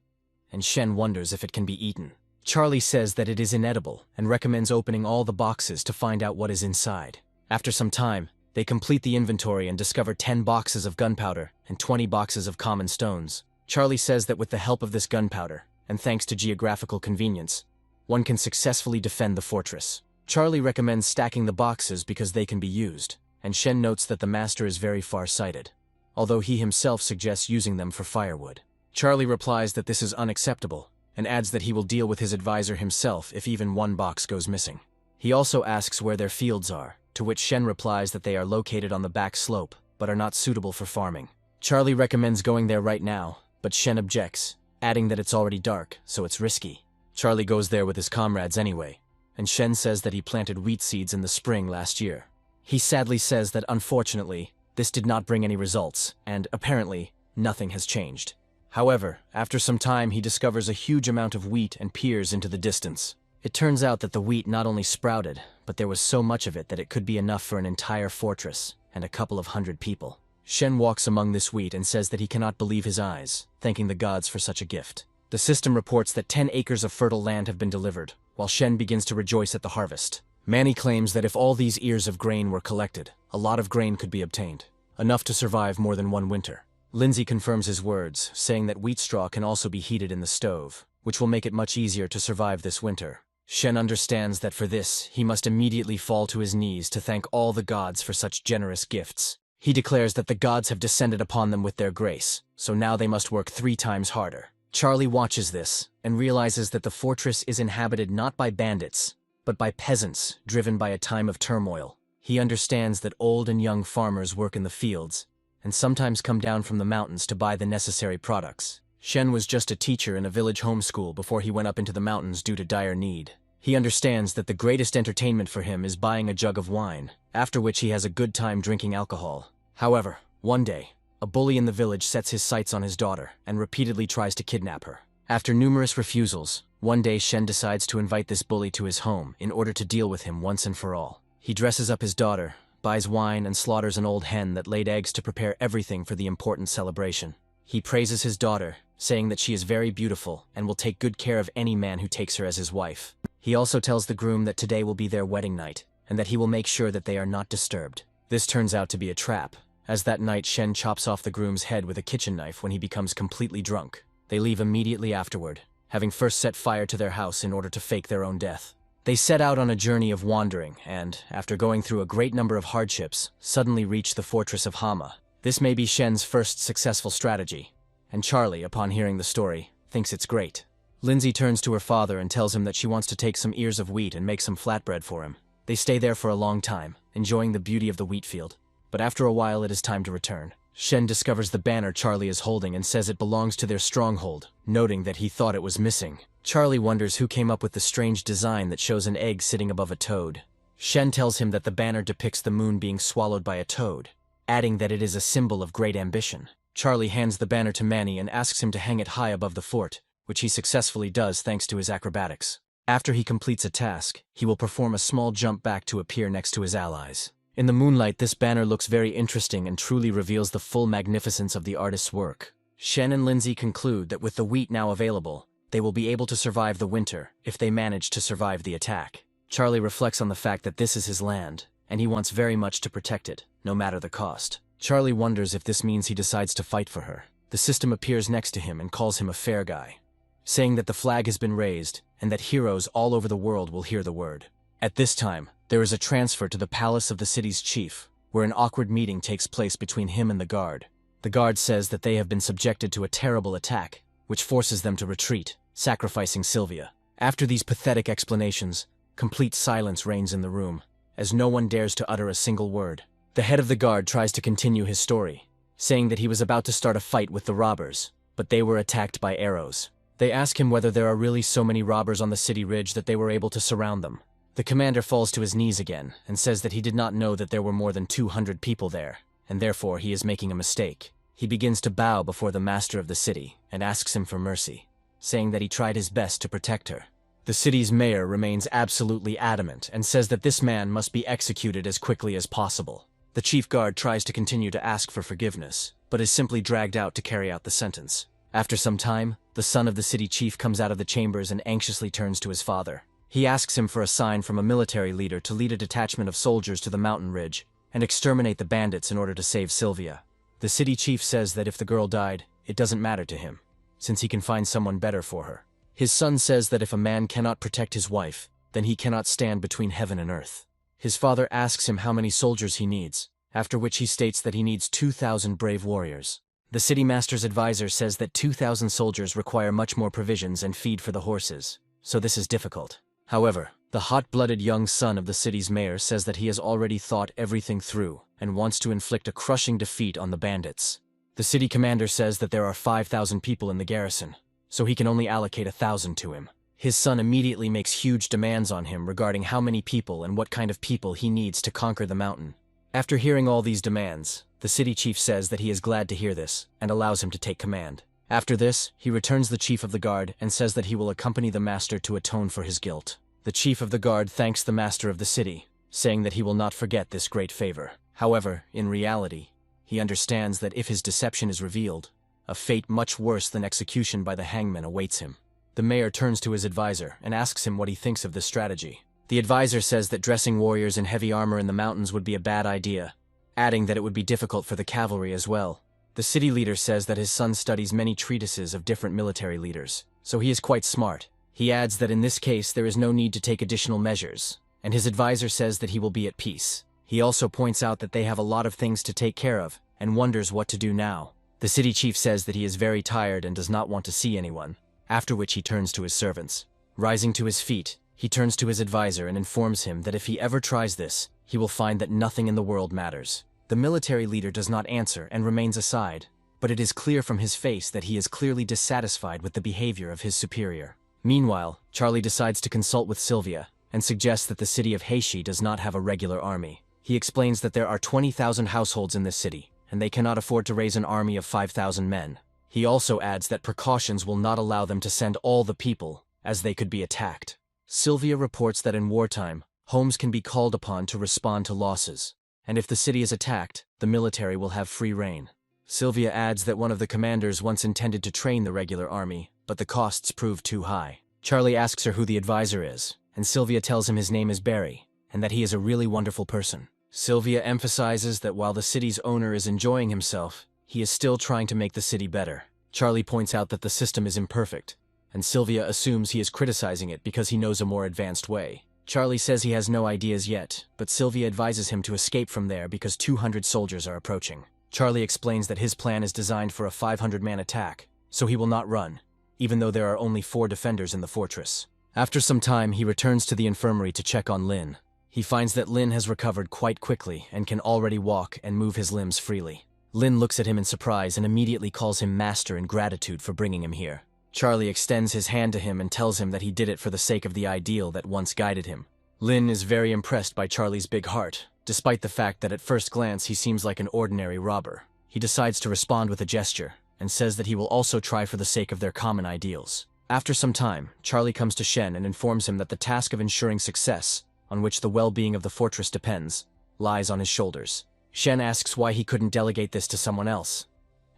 and Shen wonders if it can be eaten. Charlie says that it is inedible and recommends opening all the boxes to find out what is inside. After some time, they complete the inventory and discover 10 boxes of gunpowder and 20 boxes of common stones. Charlie says that with the help of this gunpowder, and thanks to geographical convenience, one can successfully defend the fortress. Charlie recommends stacking the boxes because they can be used, and Shen notes that the master is very far-sighted, although he himself suggests using them for firewood. Charlie replies that this is unacceptable, and adds that he will deal with his advisor himself if even one box goes missing. He also asks where their fields are, to which Shen replies that they are located on the back slope, but are not suitable for farming. Charlie recommends going there right now, but Shen objects, adding that it's already dark, so it's risky. Charlie goes there with his comrades anyway, and Shen says that he planted wheat seeds in the spring last year. He sadly says that unfortunately, this did not bring any results, and apparently, nothing has changed. However, after some time he discovers a huge amount of wheat and peers into the distance. It turns out that the wheat not only sprouted, but there was so much of it that it could be enough for an entire fortress and a couple of hundred people. Shen walks among this wheat and says that he cannot believe his eyes, thanking the gods for such a gift. The system reports that 10 acres of fertile land have been delivered, while Shen begins to rejoice at the harvest. Manny claims that if all these ears of grain were collected, a lot of grain could be obtained, enough to survive more than one winter. Lindsay confirms his words, saying that wheat straw can also be heated in the stove, which will make it much easier to survive this winter. Shen understands that for this, he must immediately fall to his knees to thank all the gods for such generous gifts. He declares that the gods have descended upon them with their grace, so now they must work 3 times harder. Charlie watches this, and realizes that the fortress is inhabited not by bandits, but by peasants driven by a time of turmoil. He understands that old and young farmers work in the fields, and sometimes come down from the mountains to buy the necessary products. Shen was just a teacher in a village homeschool before he went up into the mountains due to dire need. He understands that the greatest entertainment for him is buying a jug of wine, after which he has a good time drinking alcohol. However, one day, a bully in the village sets his sights on his daughter and repeatedly tries to kidnap her. After numerous refusals, one day Shen decides to invite this bully to his home in order to deal with him once and for all. He dresses up his daughter, buys wine, and slaughters an old hen that laid eggs to prepare everything for the important celebration. He praises his daughter, saying that she is very beautiful and will take good care of any man who takes her as his wife. He also tells the groom that today will be their wedding night, and that he will make sure that they are not disturbed. This turns out to be a trap, as that night Shen chops off the groom's head with a kitchen knife when he becomes completely drunk. They leave immediately afterward, having first set fire to their house in order to fake their own death. They set out on a journey of wandering and, after going through a great number of hardships, suddenly reach the fortress of Hama. This may be Shen's first successful strategy, and Charlie, upon hearing the story, thinks it's great. Lindsay turns to her father and tells him that she wants to take some ears of wheat and make some flatbread for him. They stay there for a long time, enjoying the beauty of the wheat field, but after a while it is time to return. Shen discovers the banner Charlie is holding and says it belongs to their stronghold, noting that he thought it was missing. Charlie wonders who came up with the strange design that shows an egg sitting above a toad. Shen tells him that the banner depicts the moon being swallowed by a toad, adding that it is a symbol of great ambition. Charlie hands the banner to Manny and asks him to hang it high above the fort, which he successfully does thanks to his acrobatics. After he completes a task, he will perform a small jump back to appear next to his allies. In the moonlight, this banner looks very interesting and truly reveals the full magnificence of the artist's work. Shen and Lindsay conclude that with the wheat now available, they will be able to survive the winter if they manage to survive the attack. Charlie reflects on the fact that this is his land, and he wants very much to protect it, no matter the cost. Charlie wonders if this means he decides to fight for her. The system appears next to him and calls him a fair guy, saying that the flag has been raised and that heroes all over the world will hear the word. At this time, there is a transfer to the palace of the city's chief, where an awkward meeting takes place between him and the guard. The guard says that they have been subjected to a terrible attack, which forces them to retreat, sacrificing Sylvia. After these pathetic explanations, complete silence reigns in the room, as no one dares to utter a single word. The head of the guard tries to continue his story, saying that he was about to start a fight with the robbers, but they were attacked by arrows. They ask him whether there are really so many robbers on the city ridge that they were able to surround them. The commander falls to his knees again and says that he did not know that there were more than 200 people there, and therefore he is making a mistake. He begins to bow before the master of the city and asks him for mercy, saying that he tried his best to protect her. The city's mayor remains absolutely adamant and says that this man must be executed as quickly as possible. The chief guard tries to continue to ask for forgiveness, but is simply dragged out to carry out the sentence. After some time, the son of the city chief comes out of the chambers and anxiously turns to his father. He asks him for a sign from a military leader to lead a detachment of soldiers to the mountain ridge and exterminate the bandits in order to save Sylvia. The city chief says that if the girl died, it doesn't matter to him, since he can find someone better for her. His son says that if a man cannot protect his wife, then he cannot stand between heaven and earth. His father asks him how many soldiers he needs, after which he states that he needs 2,000 brave warriors. The city master's advisor says that 2,000 soldiers require much more provisions and feed for the horses, so this is difficult. However, the hot-blooded young son of the city's mayor says that he has already thought everything through and wants to inflict a crushing defeat on the bandits. The city commander says that there are 5,000 people in the garrison, so he can only allocate 1,000 to him. His son immediately makes huge demands on him regarding how many people and what kind of people he needs to conquer the mountain. After hearing all these demands, the city chief says that he is glad to hear this and allows him to take command. After this, he returns the chief of the guard and says that he will accompany the master to atone for his guilt. The chief of the guard thanks the master of the city, saying that he will not forget this great favor. However, in reality, he understands that if his deception is revealed, a fate much worse than execution by the hangman awaits him. The mayor turns to his advisor and asks him what he thinks of this strategy. The advisor says that dressing warriors in heavy armor in the mountains would be a bad idea, adding that it would be difficult for the cavalry as well. The city leader says that his son studies many treatises of different military leaders, so he is quite smart. He adds that in this case there is no need to take additional measures, and his advisor says that he will be at peace. He also points out that they have a lot of things to take care of, and wonders what to do now. The city chief says that he is very tired and does not want to see anyone, after which he turns to his servants. Rising to his feet, he turns to his advisor and informs him that if he ever tries this, he will find that nothing in the world matters. The military leader does not answer and remains aside, but it is clear from his face that he is clearly dissatisfied with the behavior of his superior. Meanwhile, Charlie decides to consult with Sylvia and suggests that the city of Heishi does not have a regular army. He explains that there are 20,000 households in this city, and they cannot afford to raise an army of 5,000 men. He also adds that precautions will not allow them to send all the people, as they could be attacked. Sylvia reports that in wartime, homes can be called upon to respond to losses, and if the city is attacked, the military will have free rein. Sylvia adds that one of the commanders once intended to train the regular army, but the costs proved too high. Charlie asks her who the advisor is, and Sylvia tells him his name is Barry, and that he is a really wonderful person. Sylvia emphasizes that while the city's owner is enjoying himself, he is still trying to make the city better. Charlie points out that the system is imperfect, and Sylvia assumes he is criticizing it because he knows a more advanced way. Charlie says he has no ideas yet, but Sylvia advises him to escape from there because 200 soldiers are approaching. Charlie explains that his plan is designed for a 500-man attack, so he will not run, even though there are only 4 defenders in the fortress. After some time, he returns to the infirmary to check on Lynn. He finds that Lynn has recovered quite quickly and can already walk and move his limbs freely. Lynn looks at him in surprise and immediately calls him master in gratitude for bringing him here. Charlie extends his hand to him and tells him that he did it for the sake of the ideal that once guided him. Lynn is very impressed by Charlie's big heart, despite the fact that at first glance he seems like an ordinary robber. He decides to respond with a gesture, and says that he will also try for the sake of their common ideals. After some time, Charlie comes to Shen and informs him that the task of ensuring success, on which the well-being of the fortress depends, lies on his shoulders. Shen asks why he couldn't delegate this to someone else,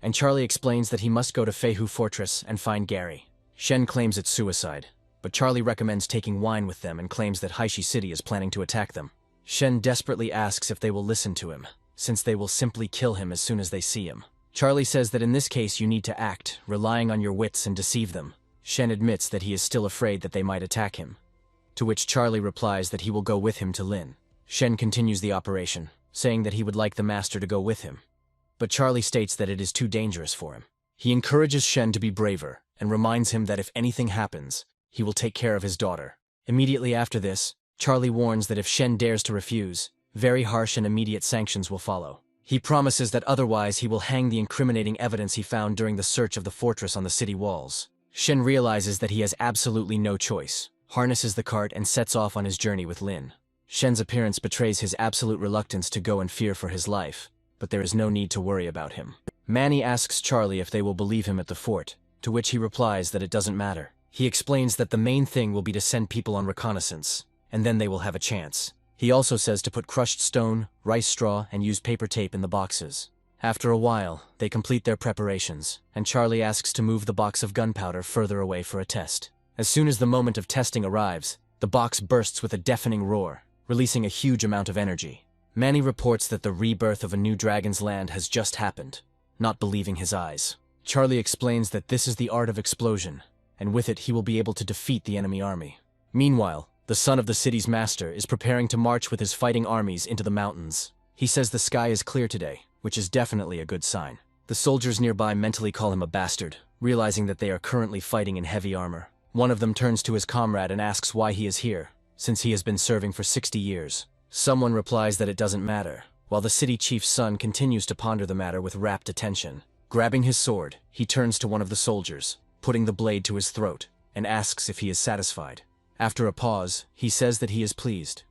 and Charlie explains that he must go to Feihu Fortress and find Gary. Shen claims it's suicide, but Charlie recommends taking wine with them and claims that Heishi City is planning to attack them. Shen desperately asks if they will listen to him, since they will simply kill him as soon as they see him. Charlie says that in this case you need to act, relying on your wits and deceive them. Shen admits that he is still afraid that they might attack him, to which Charlie replies that he will go with him to Lynn. Shen continues the operation, saying that he would like the master to go with him. but Charlie states that it is too dangerous for him. He encourages Shen to be braver and reminds him that if anything happens, he will take care of his daughter. Immediately after this, Charlie warns that if Shen dares to refuse, very harsh and immediate sanctions will follow. He promises that otherwise he will hang the incriminating evidence he found during the search of the fortress on the city walls. Shen realizes that he has absolutely no choice, harnesses the cart and sets off on his journey with Lynn. Shen's appearance betrays his absolute reluctance to go and fear for his life, but there is no need to worry about him. Manny asks Charlie if they will believe him at the fort, to which he replies that it doesn't matter. He explains that the main thing will be to send people on reconnaissance, and then they will have a chance. He also says to put crushed stone, rice straw, and use paper tape in the boxes. After a while, they complete their preparations, and Charlie asks to move the box of gunpowder further away for a test. As soon as the moment of testing arrives, the box bursts with a deafening roar, releasing a huge amount of energy. Manny reports that the rebirth of a new dragon's land has just happened, not believing his eyes. Charlie explains that this is the art of explosion, and with it he will be able to defeat the enemy army. Meanwhile, the son of the city's master is preparing to march with his fighting armies into the mountains. He says the sky is clear today, which is definitely a good sign. The soldiers nearby mentally call him a bastard, realizing that they are currently fighting in heavy armor. One of them turns to his comrade and asks why he is here, since he has been serving for 60 years. Someone replies that it doesn't matter, while the city chief's son continues to ponder the matter with rapt attention. Grabbing his sword, he turns to one of the soldiers, putting the blade to his throat, and asks if he is satisfied. After a pause, he says that he is pleased,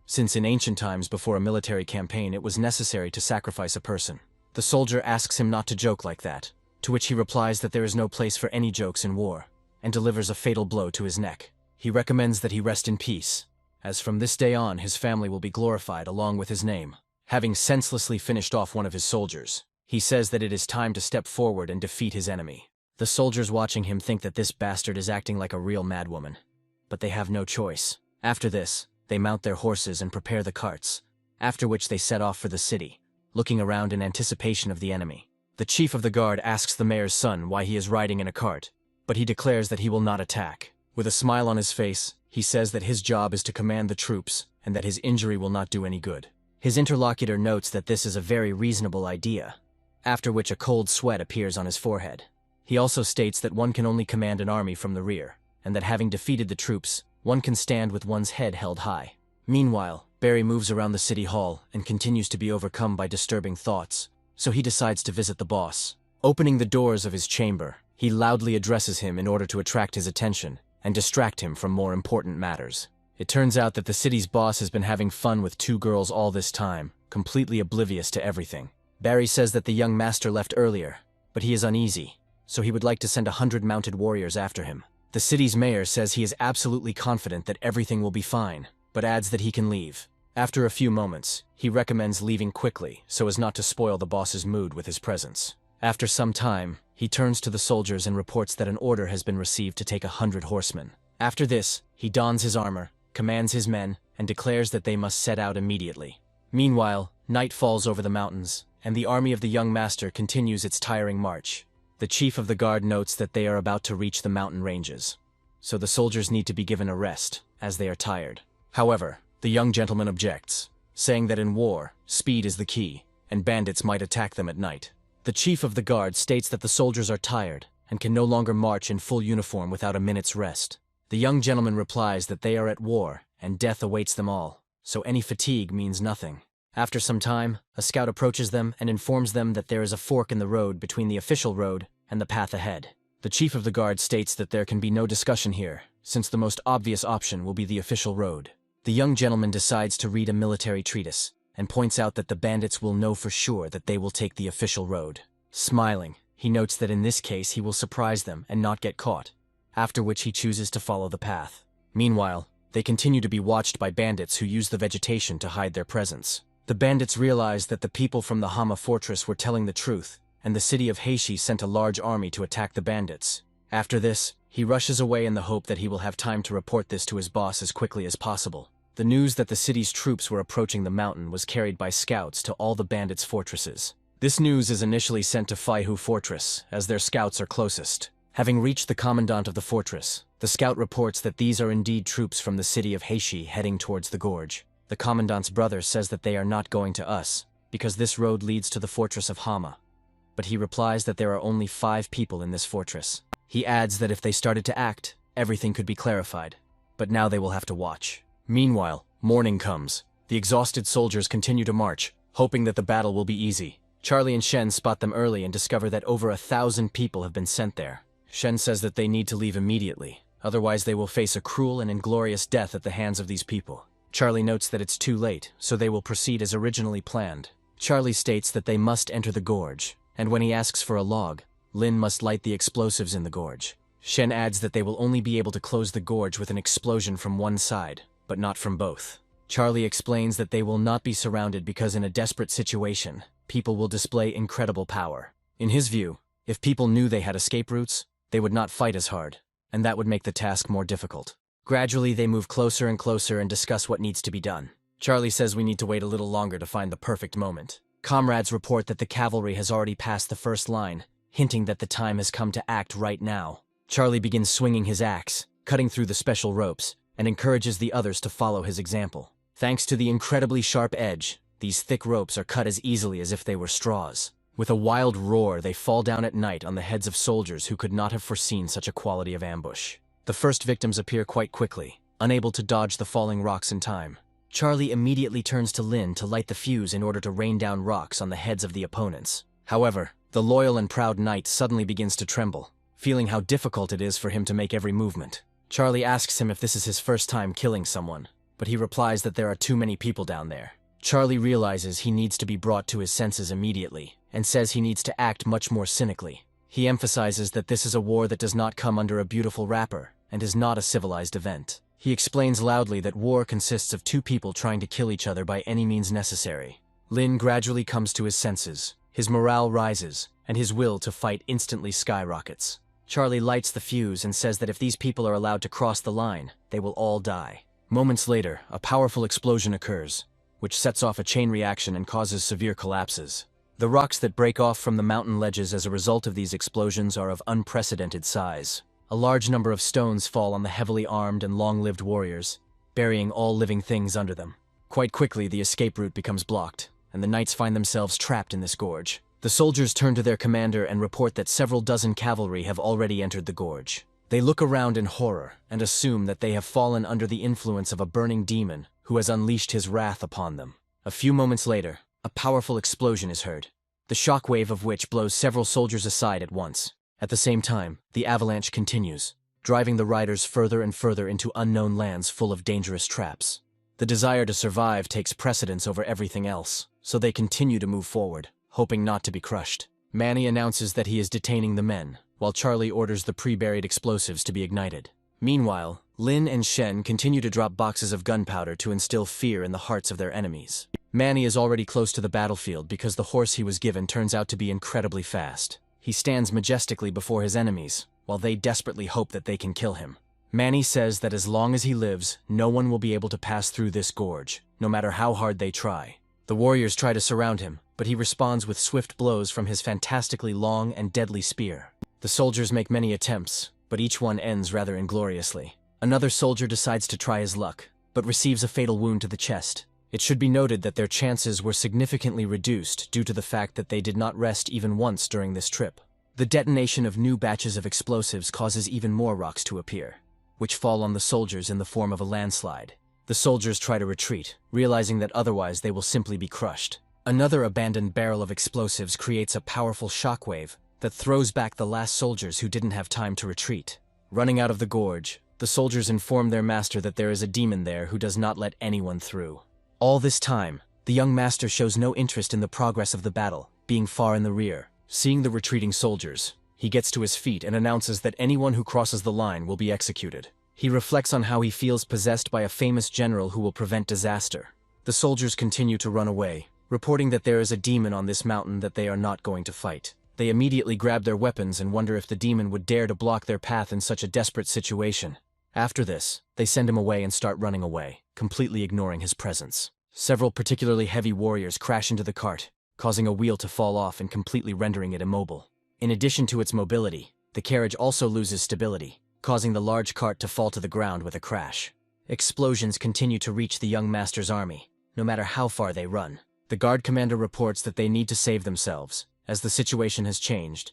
since in ancient times before a military campaign it was necessary to sacrifice a person. The soldier asks him not to joke like that, to which he replies that there is no place for any jokes in war, and delivers a fatal blow to his neck. He recommends that he rest in peace, as from this day on his family will be glorified along with his name. Having senselessly finished off one of his soldiers, he says that it is time to step forward and defeat his enemy. The soldiers watching him think that this bastard is acting like a real madwoman, but they have no choice. After this, they mount their horses and prepare the carts, after which they set off for the city, looking around in anticipation of the enemy. The chief of the guard asks the mayor's son why he is riding in a cart, but he declares that he will not attack. With a smile on his face, he says that his job is to command the troops and that his injury will not do any good. His interlocutor notes that this is a very reasonable idea, after which a cold sweat appears on his forehead. He also states that one can only command an army from the rear, and that having defeated the troops, one can stand with one's head held high. Meanwhile, Barry moves around the city hall and continues to be overcome by disturbing thoughts, so he decides to visit the boss. Opening the doors of his chamber, he loudly addresses him in order to attract his attention and distract him from more important matters. It turns out that the city's boss has been having fun with two girls all this time, completely oblivious to everything. Barry says that the young master left earlier, but he is uneasy, so he would like to send 100 mounted warriors after him. The city's mayor says he is absolutely confident that everything will be fine, but adds that he can leave. After a few moments, he recommends leaving quickly so as not to spoil the boss's mood with his presence. After some time, he turns to the soldiers and reports that an order has been received to take 100 horsemen. After this, he dons his armor, commands his men, and declares that they must set out immediately. Meanwhile, night falls over the mountains, and the army of the young master continues its tiring march. The chief of the guard notes that they are about to reach the mountain ranges, so the soldiers need to be given a rest, as they are tired. However, the young gentleman objects, saying that in war, speed is the key, and bandits might attack them at night. The chief of the guard states that the soldiers are tired, and can no longer march in full uniform without a minute's rest. The young gentleman replies that they are at war, and death awaits them all, so any fatigue means nothing. After some time, a scout approaches them and informs them that there is a fork in the road between the official road and the path ahead. The chief of the guard states that there can be no discussion here, since the most obvious option will be the official road. The young gentleman decides to read a military treatise, and points out that the bandits will know for sure that they will take the official road. Smiling, he notes that in this case he will surprise them and not get caught, after which he chooses to follow the path. Meanwhile, they continue to be watched by bandits who use the vegetation to hide their presence. The bandits realize that the people from the Hama Fortress were telling the truth, and the city of Heishi sent a large army to attack the bandits. After this, he rushes away in the hope that he will have time to report this to his boss as quickly as possible. The news that the city's troops were approaching the mountain was carried by scouts to all the bandits' fortresses. This news is initially sent to Faihu Fortress, as their scouts are closest. Having reached the commandant of the fortress, the scout reports that these are indeed troops from the city of Heishi heading towards the Gorge. The commandant's brother says that they are not going to us, because this road leads to the fortress of Hama. But he replies that there are only 5 people in this fortress. He adds that if they started to act, everything could be clarified. But now they will have to watch. Meanwhile, morning comes. The exhausted soldiers continue to march, hoping that the battle will be easy. Charlie and Shen spot them early and discover that over 1,000 people have been sent there. Shen says that they need to leave immediately, otherwise they will face a cruel and inglorious death at the hands of these people. Charlie notes that it's too late, so they will proceed as originally planned. Charlie states that they must enter the gorge, and when he asks for a log, Lynn must light the explosives in the gorge. Shen adds that they will only be able to close the gorge with an explosion from one side, but not from both. Charlie explains that they will not be surrounded because in a desperate situation, people will display incredible power. In his view, if people knew they had escape routes, they would not fight as hard, and that would make the task more difficult. Gradually, they move closer and closer and discuss what needs to be done. Charlie says we need to wait a little longer to find the perfect moment. Comrades report that the cavalry has already passed the first line, hinting that the time has come to act right now. Charlie begins swinging his axe, cutting through the special ropes, and encourages the others to follow his example. Thanks to the incredibly sharp edge, these thick ropes are cut as easily as if they were straws. With a wild roar, they fall down at night on the heads of soldiers who could not have foreseen such a quality of ambush. The first victims appear quite quickly, unable to dodge the falling rocks in time. Charlie immediately turns to Lynn to light the fuse in order to rain down rocks on the heads of the opponents. However, the loyal and proud knight suddenly begins to tremble, feeling how difficult it is for him to make every movement. Charlie asks him if this is his first time killing someone, but he replies that there are too many people down there. Charlie realizes he needs to be brought to his senses immediately, and says he needs to act much more cynically. He emphasizes that this is a war that does not come under a beautiful wrapper, and is not a civilized event. He explains loudly that war consists of 2 people trying to kill each other by any means necessary. Lynn gradually comes to his senses, his morale rises, and his will to fight instantly skyrockets. Charlie lights the fuse and says that if these people are allowed to cross the line, they will all die. Moments later, a powerful explosion occurs, which sets off a chain reaction and causes severe collapses. The rocks that break off from the mountain ledges as a result of these explosions are of unprecedented size. A large number of stones fall on the heavily armed and long-lived warriors, burying all living things under them. Quite quickly, the escape route becomes blocked, and the knights find themselves trapped in this gorge. The soldiers turn to their commander and report that several dozen cavalry have already entered the gorge. They look around in horror and assume that they have fallen under the influence of a burning demon who has unleashed his wrath upon them. A few moments later, a powerful explosion is heard, the shockwave of which blows several soldiers aside at once. At the same time, the avalanche continues, driving the riders further and further into unknown lands full of dangerous traps. The desire to survive takes precedence over everything else, so they continue to move forward, hoping not to be crushed. Manny announces that he is detaining the men, while Charlie orders the pre-buried explosives to be ignited. Meanwhile, Lynn and Shen continue to drop boxes of gunpowder to instill fear in the hearts of their enemies. Manny is already close to the battlefield because the horse he was given turns out to be incredibly fast. He stands majestically before his enemies, while they desperately hope that they can kill him. Manny says that as long as he lives, no one will be able to pass through this gorge, no matter how hard they try. The warriors try to surround him, but he responds with swift blows from his fantastically long and deadly spear. The soldiers make many attempts, but each one ends rather ingloriously. Another soldier decides to try his luck, but receives a fatal wound to the chest. It should be noted that their chances were significantly reduced due to the fact that they did not rest even once during this trip. The detonation of new batches of explosives causes even more rocks to appear, which fall on the soldiers in the form of a landslide. The soldiers try to retreat, realizing that otherwise they will simply be crushed. Another abandoned barrel of explosives creates a powerful shockwave that throws back the last soldiers who didn't have time to retreat. Running out of the gorge, the soldiers inform their master that there is a demon there who does not let anyone through. All this time, the young master shows no interest in the progress of the battle, being far in the rear. Seeing the retreating soldiers, he gets to his feet and announces that anyone who crosses the line will be executed. He reflects on how he feels possessed by a famous general who will prevent disaster. The soldiers continue to run away, reporting that there is a demon on this mountain that they are not going to fight. They immediately grab their weapons and wonder if the demon would dare to block their path in such a desperate situation. After this, they send him away and start running away, completely ignoring his presence. Several particularly heavy warriors crash into the cart, causing a wheel to fall off and completely rendering it immobile. In addition to its mobility, the carriage also loses stability, causing the large cart to fall to the ground with a crash. Explosions continue to reach the young master's army, no matter how far they run. The The guard commander reports that they need to save themselves, as the situation has changed,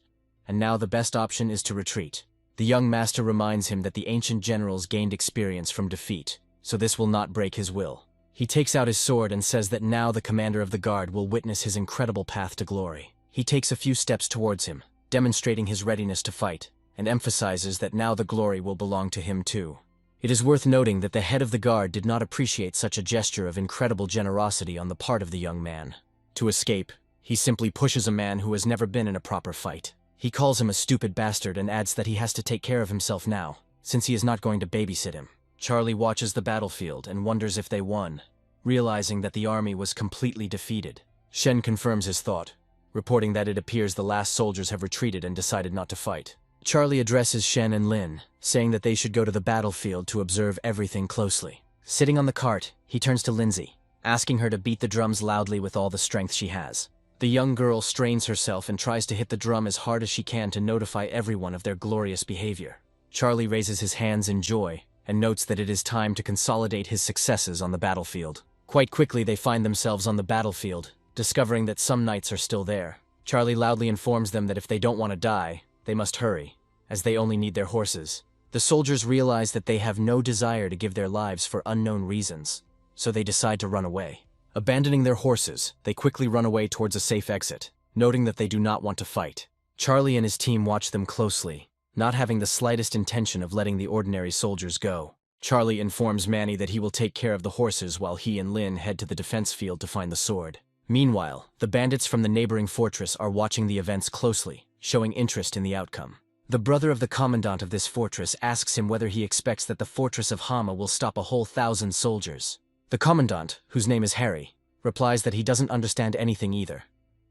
and now the best option is to retreat. The young master reminds him that the ancient generals gained experience from defeat, so this will not break his will. He takes out his sword and says that now the commander of the guard will witness his incredible path to glory. He takes a few steps towards him, demonstrating his readiness to fight, and emphasizes that now the glory will belong to him too. It is worth noting that the head of the guard did not appreciate such a gesture of incredible generosity on the part of the young man. To escape, he simply pushes a man who has never been in a proper fight. He calls him a stupid bastard and adds that he has to take care of himself now, since he is not going to babysit him. Charlie watches the battlefield and wonders if they won, realizing that the army was completely defeated. Shen confirms his thought, reporting that it appears the last soldiers have retreated and decided not to fight. Charlie addresses Shen and Lynn, saying that they should go to the battlefield to observe everything closely. Sitting on the cart, he turns to Lindsay, asking her to beat the drums loudly with all the strength she has. The young girl strains herself and tries to hit the drum as hard as she can to notify everyone of their glorious behavior. Charlie raises his hands in joy and notes that it is time to consolidate his successes on the battlefield. Quite quickly they find themselves on the battlefield, discovering that some knights are still there. Charlie loudly informs them that if they don't want to die, they must hurry, as they only need their horses. The soldiers realize that they have no desire to give their lives for unknown reasons, so they decide to run away. Abandoning their horses, they quickly run away towards a safe exit, noting that they do not want to fight. Charlie and his team watch them closely, not having the slightest intention of letting the ordinary soldiers go. Charlie informs Manny that he will take care of the horses while he and Lynn head to the defense field to find the sword. Meanwhile, the bandits from the neighboring fortress are watching the events closely, showing interest in the outcome. The brother of the commandant of this fortress asks him whether he expects that the fortress of Hama will stop a whole 1,000 soldiers. The commandant, whose name is Harry, replies that he doesn't understand anything either,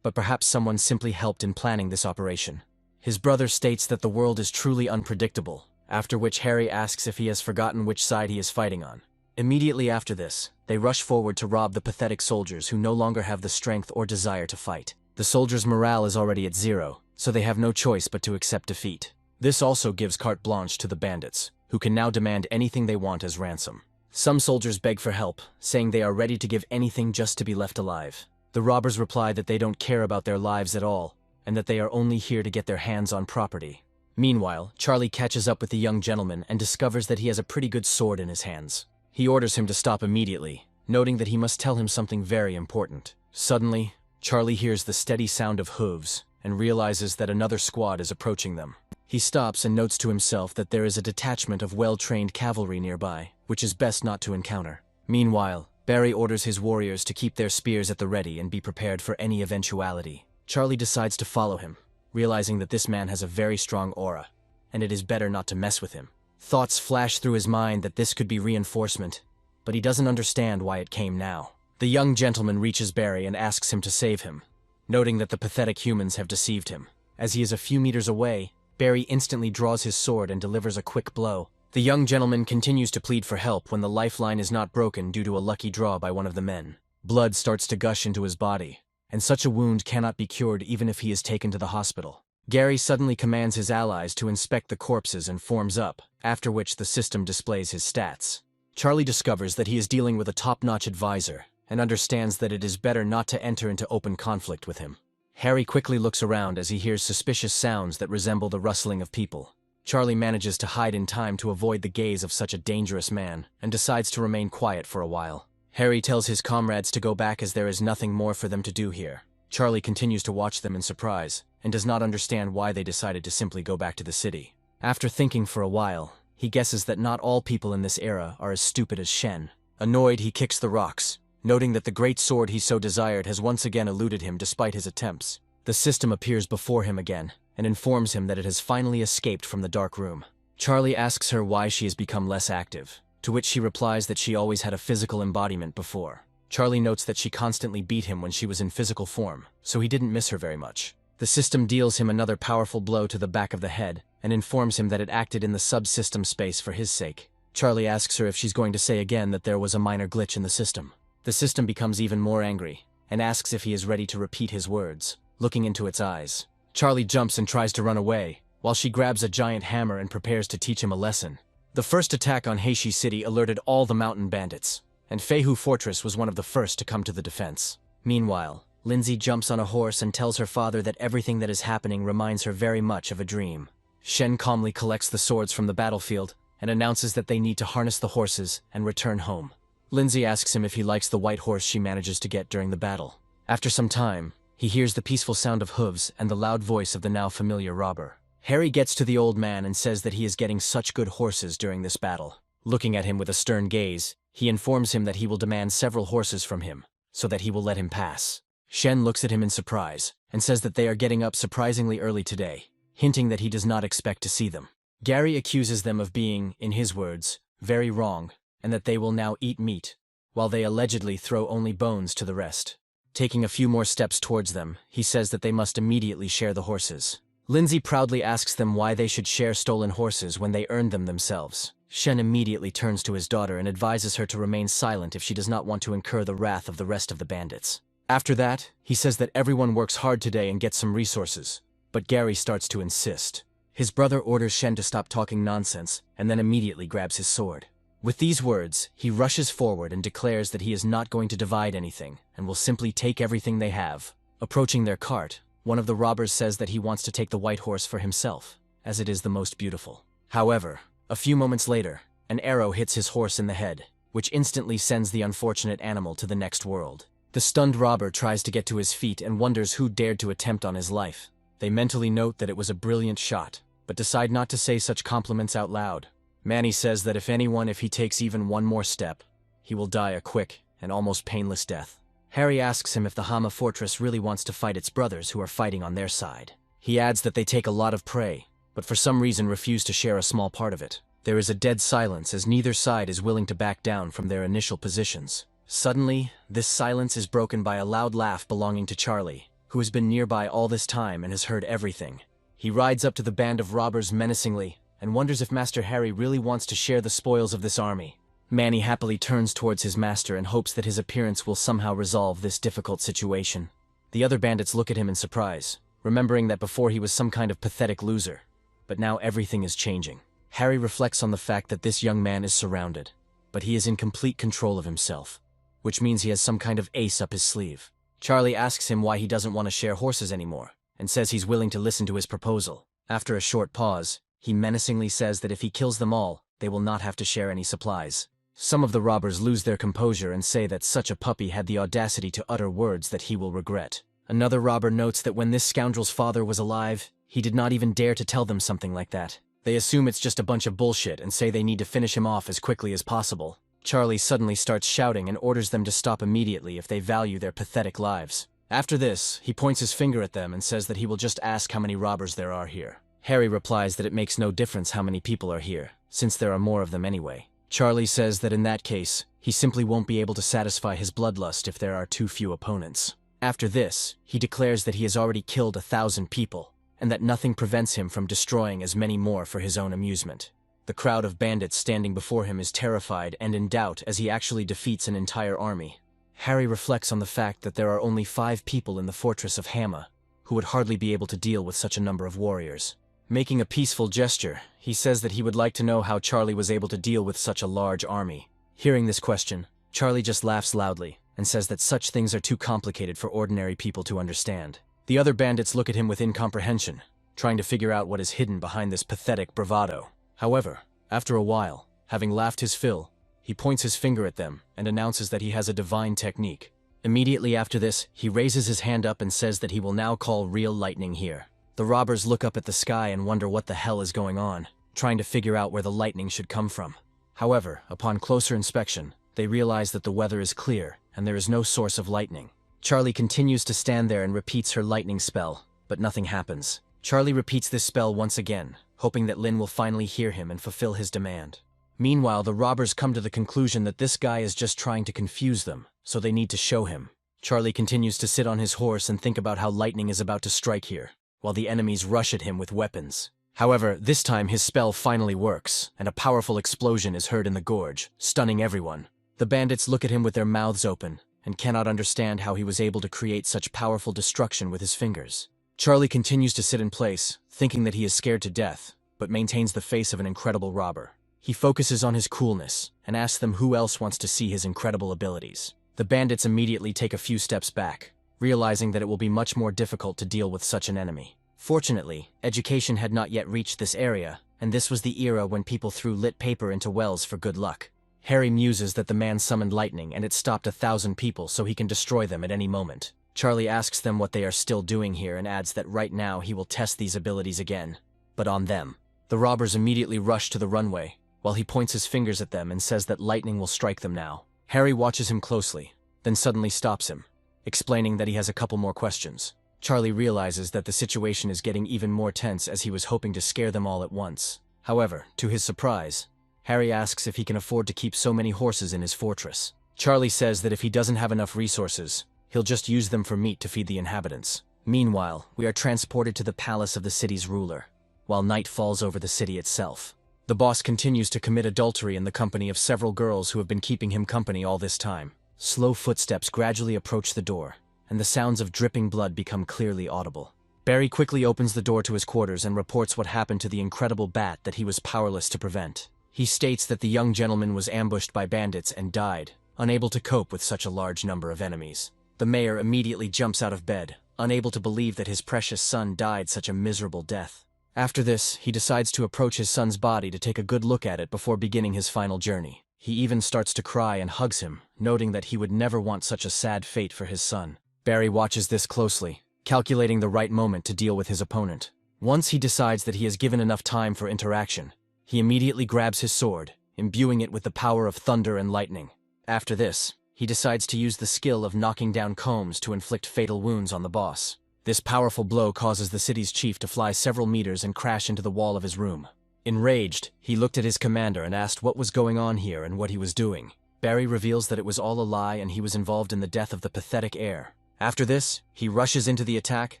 but perhaps someone simply helped in planning this operation. His brother states that the world is truly unpredictable, after which Harry asks if he has forgotten which side he is fighting on. Immediately after this, they rush forward to rob the pathetic soldiers who no longer have the strength or desire to fight. The soldiers' morale is already at zero, so they have no choice but to accept defeat. This also gives carte blanche to the bandits, who can now demand anything they want as ransom. Some soldiers beg for help, saying they are ready to give anything just to be left alive. The robbers reply that they don't care about their lives at all, and that they are only here to get their hands on property. Meanwhile, Charlie catches up with the young gentleman and discovers that he has a pretty good sword in his hands. He orders him to stop immediately, noting that he must tell him something very important. Suddenly, Charlie hears the steady sound of hooves and realizes that another squad is approaching them. He stops and notes to himself that there is a detachment of well-trained cavalry nearby, which is best not to encounter. Meanwhile, Barry orders his warriors to keep their spears at the ready and be prepared for any eventuality. Charlie decides to follow him, realizing that this man has a very strong aura, and it is better not to mess with him. Thoughts flash through his mind that this could be reinforcement, but he doesn't understand why it came now. The young gentleman reaches Barry and asks him to save him, noting that the pathetic humans have deceived him. As he is a few meters away, Barry instantly draws his sword and delivers a quick blow. The young gentleman continues to plead for help when the lifeline is not broken due to a lucky draw by one of the men. Blood starts to gush into his body, and such a wound cannot be cured even if he is taken to the hospital. Gary suddenly commands his allies to inspect the corpses and forms up, after which the system displays his stats. Charlie discovers that he is dealing with a top-notch advisor, and understands that it is better not to enter into open conflict with him. Harry quickly looks around as he hears suspicious sounds that resemble the rustling of people. Charlie manages to hide in time to avoid the gaze of such a dangerous man, and decides to remain quiet for a while. Harry tells his comrades to go back as there is nothing more for them to do here. Charlie continues to watch them in surprise, and does not understand why they decided to simply go back to the city. After thinking for a while, he guesses that not all people in this era are as stupid as Shen. Annoyed, he kicks the rocks, noting that the great sword he so desired has once again eluded him despite his attempts. The system appears before him again, and informs him that it has finally escaped from the dark room. Charlie asks her why she has become less active, to which she replies that she always had a physical embodiment before. Charlie notes that she constantly beat him when she was in physical form, so he didn't miss her very much. The system deals him another powerful blow to the back of the head, and informs him that it acted in the subsystem space for his sake. Charlie asks her if she's going to say again that there was a minor glitch in the system. The system becomes even more angry, and asks if he is ready to repeat his words, looking into its eyes. Charlie jumps and tries to run away, while she grabs a giant hammer and prepares to teach him a lesson. The first attack on Heishi City alerted all the mountain bandits, and Hama Fortress was one of the first to come to the defense. Meanwhile, Lindsay jumps on a horse and tells her father that everything that is happening reminds her very much of a dream. Shen calmly collects the swords from the battlefield and announces that they need to harness the horses and return home. Lindsay asks him if he likes the white horse she manages to get during the battle. After some time, he hears the peaceful sound of hooves and the loud voice of the now familiar robber. Harry gets to the old man and says that he is getting such good horses during this battle. Looking at him with a stern gaze, he informs him that he will demand several horses from him, so that he will let him pass. Shen looks at him in surprise and says that they are getting up surprisingly early today, hinting that he does not expect to see them. Gary accuses them of being, in his words, very wrong, and that they will now eat meat, while they allegedly throw only bones to the rest. Taking a few more steps towards them, he says that they must immediately share the horses. Lindsay proudly asks them why they should share stolen horses when they earned them themselves. Shen immediately turns to his daughter and advises her to remain silent if she does not want to incur the wrath of the rest of the bandits. After that, he says that everyone works hard today and gets some resources, but Gary starts to insist. His brother orders Shen to stop talking nonsense and then immediately grabs his sword. With these words, he rushes forward and declares that he is not going to divide anything and will simply take everything they have. Approaching their cart, one of the robbers says that he wants to take the white horse for himself, as it is the most beautiful. However, a few moments later, an arrow hits his horse in the head, which instantly sends the unfortunate animal to the next world. The stunned robber tries to get to his feet and wonders who dared to attempt on his life. They mentally note that it was a brilliant shot, but decide not to say such compliments out loud. Manny says that if he takes even one more step, he will die a quick and almost painless death. Harry asks him if the Hama Fortress really wants to fight its brothers who are fighting on their side. He adds that they take a lot of prey, but for some reason refuse to share a small part of it. There is a dead silence as neither side is willing to back down from their initial positions. Suddenly, this silence is broken by a loud laugh belonging to Charlie, who has been nearby all this time and has heard everything. He rides up to the band of robbers menacingly and wonders if Master Harry really wants to share the spoils of this army. Manny happily turns towards his master and hopes that his appearance will somehow resolve this difficult situation. The other bandits look at him in surprise, remembering that before he was some kind of pathetic loser. But now everything is changing. Harry reflects on the fact that this young man is surrounded, but he is in complete control of himself, which means he has some kind of ace up his sleeve. Charlie asks him why he doesn't want to share horses anymore, and says he's willing to listen to his proposal. After a short pause, he menacingly says that if he kills them all, they will not have to share any supplies. Some of the robbers lose their composure and say that such a puppy had the audacity to utter words that he will regret. Another robber notes that when this scoundrel's father was alive, he did not even dare to tell them something like that. They assume it's just a bunch of bullshit and say they need to finish him off as quickly as possible. Charlie suddenly starts shouting and orders them to stop immediately if they value their pathetic lives. After this, he points his finger at them and says that he will just ask how many robbers there are here. Harry replies that it makes no difference how many people are here, since there are more of them anyway. Charlie says that in that case, he simply won't be able to satisfy his bloodlust if there are too few opponents. After this, he declares that he has already killed 1,000 people, and that nothing prevents him from destroying as many more for his own amusement. The crowd of bandits standing before him is terrified and in doubt as he actually defeats an entire army. Harry reflects on the fact that there are only 5 people in the fortress of Hama, who would hardly be able to deal with such a number of warriors. Making a peaceful gesture, he says that he would like to know how Charlie was able to deal with such a large army. Hearing this question, Charlie just laughs loudly and says that such things are too complicated for ordinary people to understand. The other bandits look at him with incomprehension, trying to figure out what is hidden behind this pathetic bravado. However, after a while, having laughed his fill, he points his finger at them and announces that he has a divine technique. Immediately after this, he raises his hand up and says that he will now call real lightning here. The robbers look up at the sky and wonder what the hell is going on, trying to figure out where the lightning should come from. However, upon closer inspection, they realize that the weather is clear and there is no source of lightning. Charlie continues to stand there and repeats her lightning spell, but nothing happens. Charlie repeats this spell once again, hoping that Lynn will finally hear him and fulfill his demand. Meanwhile, the robbers come to the conclusion that this guy is just trying to confuse them, so they need to show him. Charlie continues to sit on his horse and think about how lightning is about to strike here, while the enemies rush at him with weapons. However, this time his spell finally works, and a powerful explosion is heard in the gorge, stunning everyone. The bandits look at him with their mouths open, and cannot understand how he was able to create such powerful destruction with his fingers. Charlie continues to sit in place, thinking that he is scared to death, but maintains the face of an incredible robber. He focuses on his coolness, and asks them who else wants to see his incredible abilities. The bandits immediately take a few steps back, realizing that it will be much more difficult to deal with such an enemy. Fortunately, education had not yet reached this area, and this was the era when people threw lit paper into wells for good luck. Harry muses that the man summoned lightning and it stopped 1,000 people so he can destroy them at any moment. Charlie asks them what they are still doing here and adds that right now he will test these abilities again, but on them. The robbers immediately rush to the runway, while he points his fingers at them and says that lightning will strike them now. Harry watches him closely, then suddenly stops him, explaining that he has a couple more questions. Charlie realizes that the situation is getting even more tense as he was hoping to scare them all at once. However, to his surprise, Harry asks if he can afford to keep so many horses in his fortress. Charlie says that if he doesn't have enough resources, he'll just use them for meat to feed the inhabitants. Meanwhile, we are transported to the palace of the city's ruler, while night falls over the city itself. The boss continues to commit adultery in the company of several girls who have been keeping him company all this time. Slow footsteps gradually approach the door, and the sounds of dripping blood become clearly audible. Barry quickly opens the door to his quarters and reports what happened to the incredible bat that he was powerless to prevent. He states that the young gentleman was ambushed by bandits and died, unable to cope with such a large number of enemies. The mayor immediately jumps out of bed, unable to believe that his precious son died such a miserable death. After this, he decides to approach his son's body to take a good look at it before beginning his final journey. He even starts to cry and hugs him, noting that he would never want such a sad fate for his son. Barry watches this closely, calculating the right moment to deal with his opponent. Once he decides that he has given enough time for interaction, he immediately grabs his sword, imbuing it with the power of thunder and lightning. After this, he decides to use the skill of knocking down combs to inflict fatal wounds on the boss. This powerful blow causes the city's chief to fly several meters and crash into the wall of his room. Enraged, he looked at his commander and asked what was going on here and what he was doing. Barry reveals that it was all a lie and he was involved in the death of the pathetic heir. After this, he rushes into the attack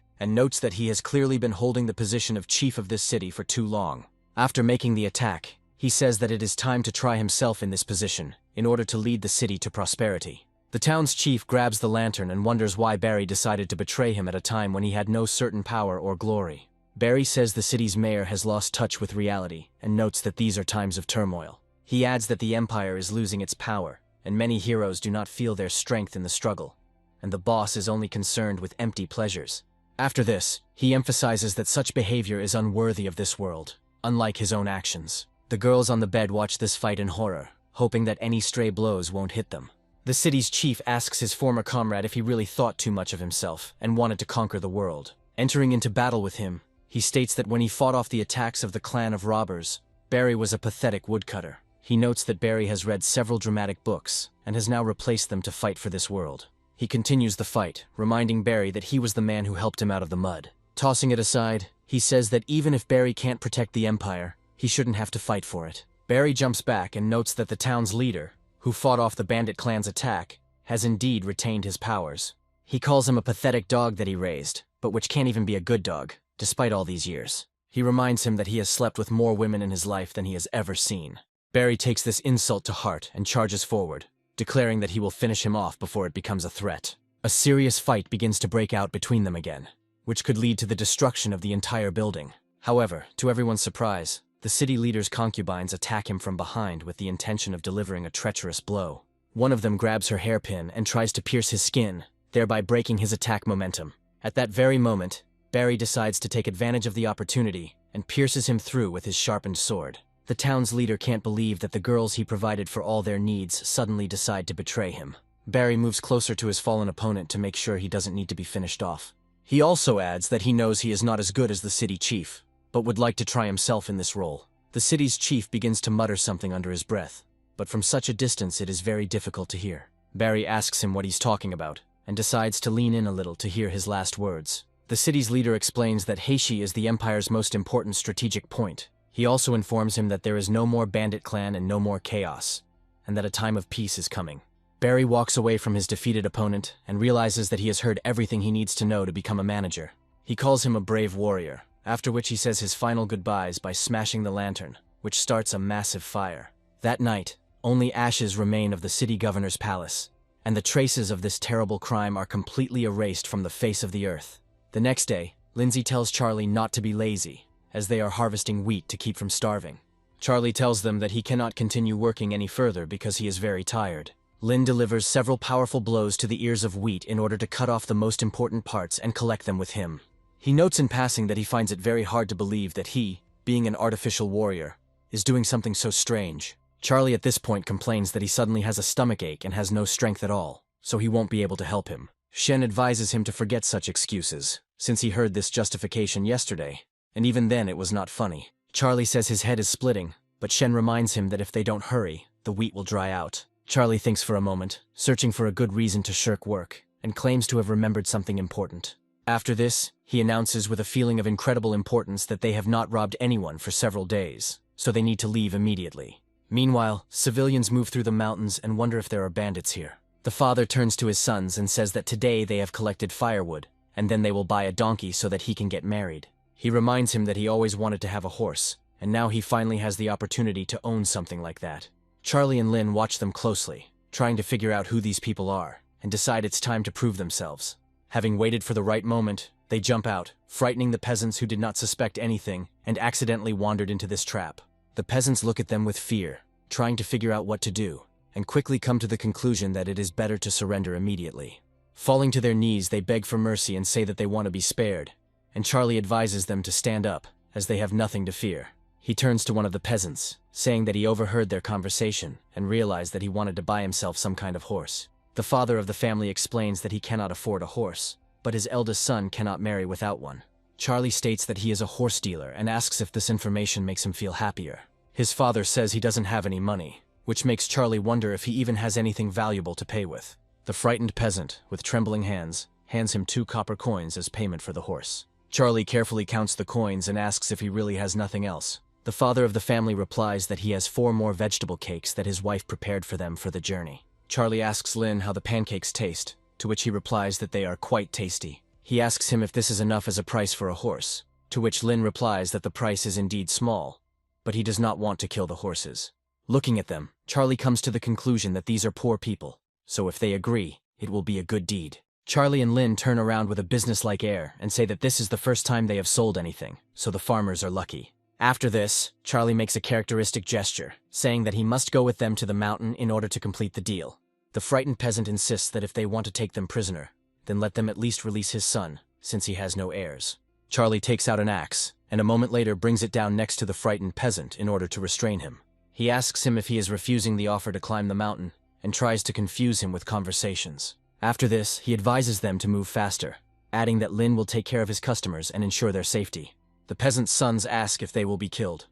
and notes that he has clearly been holding the position of chief of this city for too long. After making the attack, he says that it is time to try himself in this position, in order to lead the city to prosperity. The town's chief grabs the lantern and wonders why Barry decided to betray him at a time when he had no certain power or glory. Barry says the city's mayor has lost touch with reality and notes that these are times of turmoil. He adds that the empire is losing its power, and many heroes do not feel their strength in the struggle, and the boss is only concerned with empty pleasures. After this, he emphasizes that such behavior is unworthy of this world, unlike his own actions. The girls on the bed watch this fight in horror, hoping that any stray blows won't hit them. The city's chief asks his former comrade if he really thought too much of himself and wanted to conquer the world. Entering into battle with him, he states that when he fought off the attacks of the clan of robbers, Barry was a pathetic woodcutter. He notes that Barry has read several dramatic books and has now replaced them to fight for this world. He continues the fight, reminding Barry that he was the man who helped him out of the mud. Tossing it aside, he says that even if Barry can't protect the empire, he shouldn't have to fight for it. Barry jumps back and notes that the town's leader, who fought off the bandit clan's attack, has indeed retained his powers. He calls him a pathetic dog that he raised, but which can't even be a good dog, despite all these years. He reminds him that he has slept with more women in his life than he has ever seen. Barry takes this insult to heart and charges forward, declaring that he will finish him off before it becomes a threat. A serious fight begins to break out between them again, which could lead to the destruction of the entire building. However, to everyone's surprise, the city leader's concubines attack him from behind with the intention of delivering a treacherous blow. One of them grabs her hairpin and tries to pierce his skin, thereby breaking his attack momentum. At that very moment, Barry decides to take advantage of the opportunity and pierces him through with his sharpened sword. The town's leader can't believe that the girls he provided for all their needs suddenly decide to betray him. Barry moves closer to his fallen opponent to make sure he doesn't need to be finished off. He also adds that he knows he is not as good as the city chief, but would like to try himself in this role. The city's chief begins to mutter something under his breath, but from such a distance it is very difficult to hear. Barry asks him what he's talking about, and decides to lean in a little to hear his last words. The city's leader explains that Heishi is the empire's most important strategic point. He also informs him that there is no more bandit clan and no more chaos, and that a time of peace is coming. Barry walks away from his defeated opponent and realizes that he has heard everything he needs to know to become a manager. He calls him a brave warrior, after which he says his final goodbyes by smashing the lantern, which starts a massive fire. That night, only ashes remain of the city governor's palace, and the traces of this terrible crime are completely erased from the face of the earth. The next day, Lindsay tells Charlie not to be lazy, as they are harvesting wheat to keep from starving. Charlie tells them that he cannot continue working any further because he is very tired. Lynn delivers several powerful blows to the ears of Wheat in order to cut off the most important parts and collect them with him. He notes in passing that he finds it very hard to believe that he, being an artificial warrior, is doing something so strange. Charlie at this point complains that he suddenly has a stomachache and has no strength at all, so he won't be able to help him. Shen advises him to forget such excuses, since he heard this justification yesterday, and even then it was not funny. Charlie says his head is splitting, but Shen reminds him that if they don't hurry, the wheat will dry out. Charlie thinks for a moment, searching for a good reason to shirk work, and claims to have remembered something important. After this, he announces with a feeling of incredible importance that they have not robbed anyone for several days, so they need to leave immediately. Meanwhile, civilians move through the mountains and wonder if there are bandits here. The father turns to his sons and says that today they have collected firewood, and then they will buy a donkey so that he can get married. He reminds him that he always wanted to have a horse, and now he finally has the opportunity to own something like that. Charlie and Lynn watch them closely, trying to figure out who these people are, and decide it's time to prove themselves. Having waited for the right moment, they jump out, frightening the peasants who did not suspect anything and accidentally wandered into this trap. The peasants look at them with fear, trying to figure out what to do, and quickly come to the conclusion that it is better to surrender immediately. Falling to their knees, they beg for mercy and say that they want to be spared, and Charlie advises them to stand up, as they have nothing to fear. He turns to one of the peasants, saying that he overheard their conversation and realized that he wanted to buy himself some kind of horse. The father of the family explains that he cannot afford a horse, but his eldest son cannot marry without one. Charlie states that he is a horse dealer and asks if this information makes him feel happier. His father says he doesn't have any money, which makes Charlie wonder if he even has anything valuable to pay with. The frightened peasant, with trembling hands, hands him 2 copper coins as payment for the horse. Charlie carefully counts the coins and asks if he really has nothing else. The father of the family replies that he has 4 more vegetable cakes that his wife prepared for them for the journey. Charlie asks Lynn how the pancakes taste, to which he replies that they are quite tasty. He asks him if this is enough as a price for a horse, to which Lynn replies that the price is indeed small, but he does not want to kill the horses. Looking at them, Charlie comes to the conclusion that these are poor people, so if they agree, it will be a good deed. Charlie and Lynn turn around with a businesslike air and say that this is the first time they have sold anything, so the farmers are lucky. After this, Charlie makes a characteristic gesture, saying that he must go with them to the mountain in order to complete the deal. The frightened peasant insists that if they want to take them prisoner, then let them at least release his son, since he has no heirs. Charlie takes out an axe, and a moment later brings it down next to the frightened peasant in order to restrain him. He asks him if he is refusing the offer to climb the mountain, and tries to confuse him with conversations. After this, he advises them to move faster, adding that Lynn will take care of his customers and ensure their safety. The peasant's sons ask if they will be killed,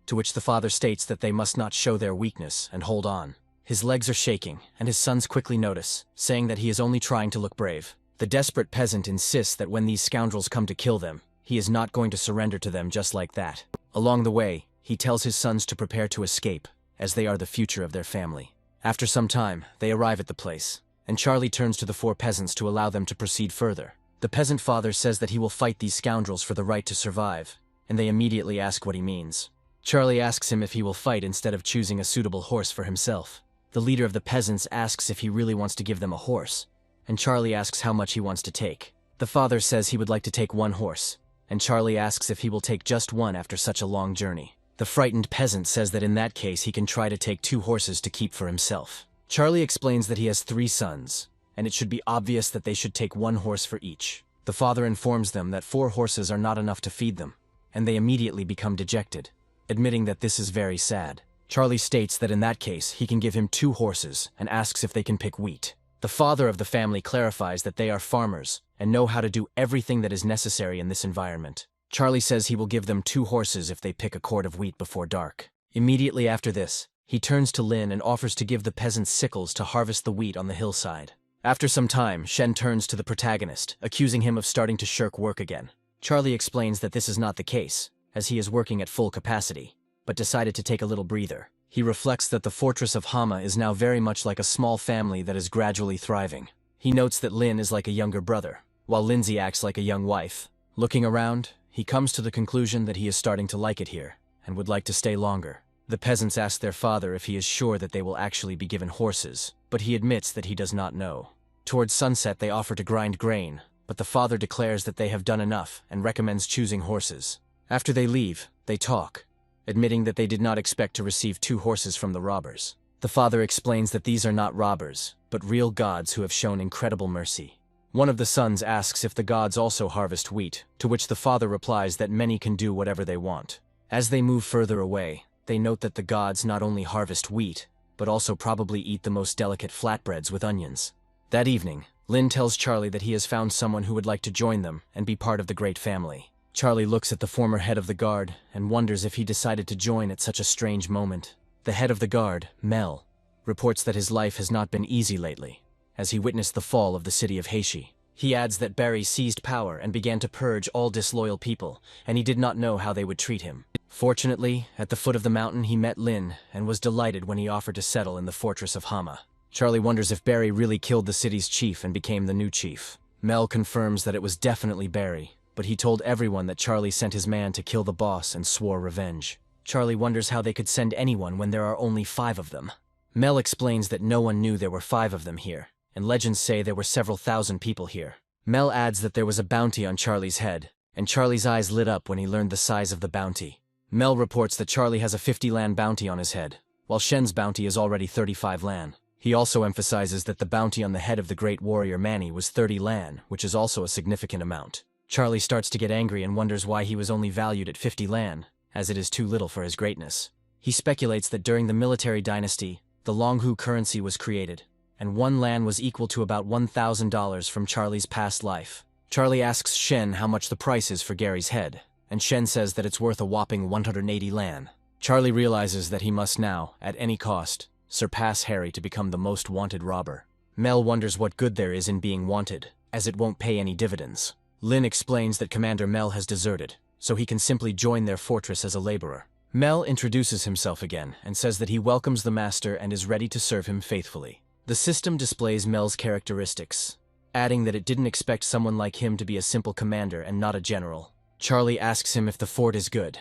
to which the father states that they must not show their weakness and hold on. His legs are shaking, and his sons quickly notice, saying that he is only trying to look brave. The desperate peasant insists that when these scoundrels come to kill them, he is not going to surrender to them just like that. Along the way, he tells his sons to prepare to escape, as they are the future of their family. After some time, they arrive at the place, and Charlie turns to the 4 peasants to allow them to proceed further. The peasant father says that he will fight these scoundrels for the right to survive, and they immediately ask what he means. Charlie asks him if he will fight instead of choosing a suitable horse for himself. The leader of the peasants asks if he really wants to give them a horse, and Charlie asks how much he wants to take. The father says he would like to take 1 horse, and Charlie asks if he will take just 1 after such a long journey. The frightened peasant says that in that case he can try to take 2 horses to keep for himself. Charlie explains that he has 3 sons, and it should be obvious that they should take 1 horse for each. The father informs them that 4 horses are not enough to feed them, and they immediately become dejected, admitting that this is very sad. Charlie states that in that case he can give him 2 horses and asks if they can pick wheat. The father of the family clarifies that they are farmers and know how to do everything that is necessary in this environment. Charlie says he will give them 2 horses if they pick a quart of wheat before dark. Immediately after this, he turns to Lynn and offers to give the peasants sickles to harvest the wheat on the hillside. After some time, Shen turns to the protagonist, accusing him of starting to shirk work again. Charlie explains that this is not the case, as he is working at full capacity, but decided to take a little breather. He reflects that the fortress of Hama is now very much like a small family that is gradually thriving. He notes that Lynn is like a younger brother, while Lindsay acts like a young wife. Looking around, he comes to the conclusion that he is starting to like it here, and would like to stay longer. The peasants ask their father if he is sure that they will actually be given horses, but he admits that he does not know. Towards sunset they offer to grind grain, but the father declares that they have done enough and recommends choosing horses. After they leave, they talk, admitting that they did not expect to receive 2 horses from the robbers. The father explains that these are not robbers, but real gods who have shown incredible mercy. One of the sons asks if the gods also harvest wheat, to which the father replies that many can do whatever they want. As they move further away, they note that the gods not only harvest wheat, but also probably eat the most delicate flatbreads with onions. That evening, Lynn tells Charlie that he has found someone who would like to join them and be part of the great family. Charlie looks at the former head of the guard and wonders if he decided to join at such a strange moment. The head of the guard, Mel, reports that his life has not been easy lately, as he witnessed the fall of the city of Heishi. He adds that Barry seized power and began to purge all disloyal people, and he did not know how they would treat him. Fortunately, at the foot of the mountain he met Lynn and was delighted when he offered to settle in the fortress of Hama. Charlie wonders if Barry really killed the city's chief and became the new chief. Mel confirms that it was definitely Barry, but he told everyone that Charlie sent his man to kill the boss and swore revenge. Charlie wonders how they could send anyone when there are only 5 of them. Mel explains that no one knew there were 5 of them here, and legends say there were several thousand people here. Mel adds that there was a bounty on Charlie's head, and Charlie's eyes lit up when he learned the size of the bounty. Mel reports that Charlie has a 50 lan bounty on his head, while Shen's bounty is already 35 lan. He also emphasizes that the bounty on the head of the great warrior Manny was 30 lan, which is also a significant amount. Charlie starts to get angry and wonders why he was only valued at 50 lan, as it is too little for his greatness. He speculates that during the military dynasty, the Longhu currency was created, and 1 lan was equal to about $1,000 from Charlie's past life. Charlie asks Shen how much the price is for Gary's head, and Shen says that it's worth a whopping 180 lan. Charlie realizes that he must now, at any cost, surpass Harry to become the most wanted robber. Mel wonders what good there is in being wanted, as it won't pay any dividends. Lynn explains that Commander Mel has deserted, so he can simply join their fortress as a laborer. Mel introduces himself again and says that he welcomes the master and is ready to serve him faithfully. The system displays Mel's characteristics, adding that it didn't expect someone like him to be a simple commander and not a general. Charlie asks him if the fort is good,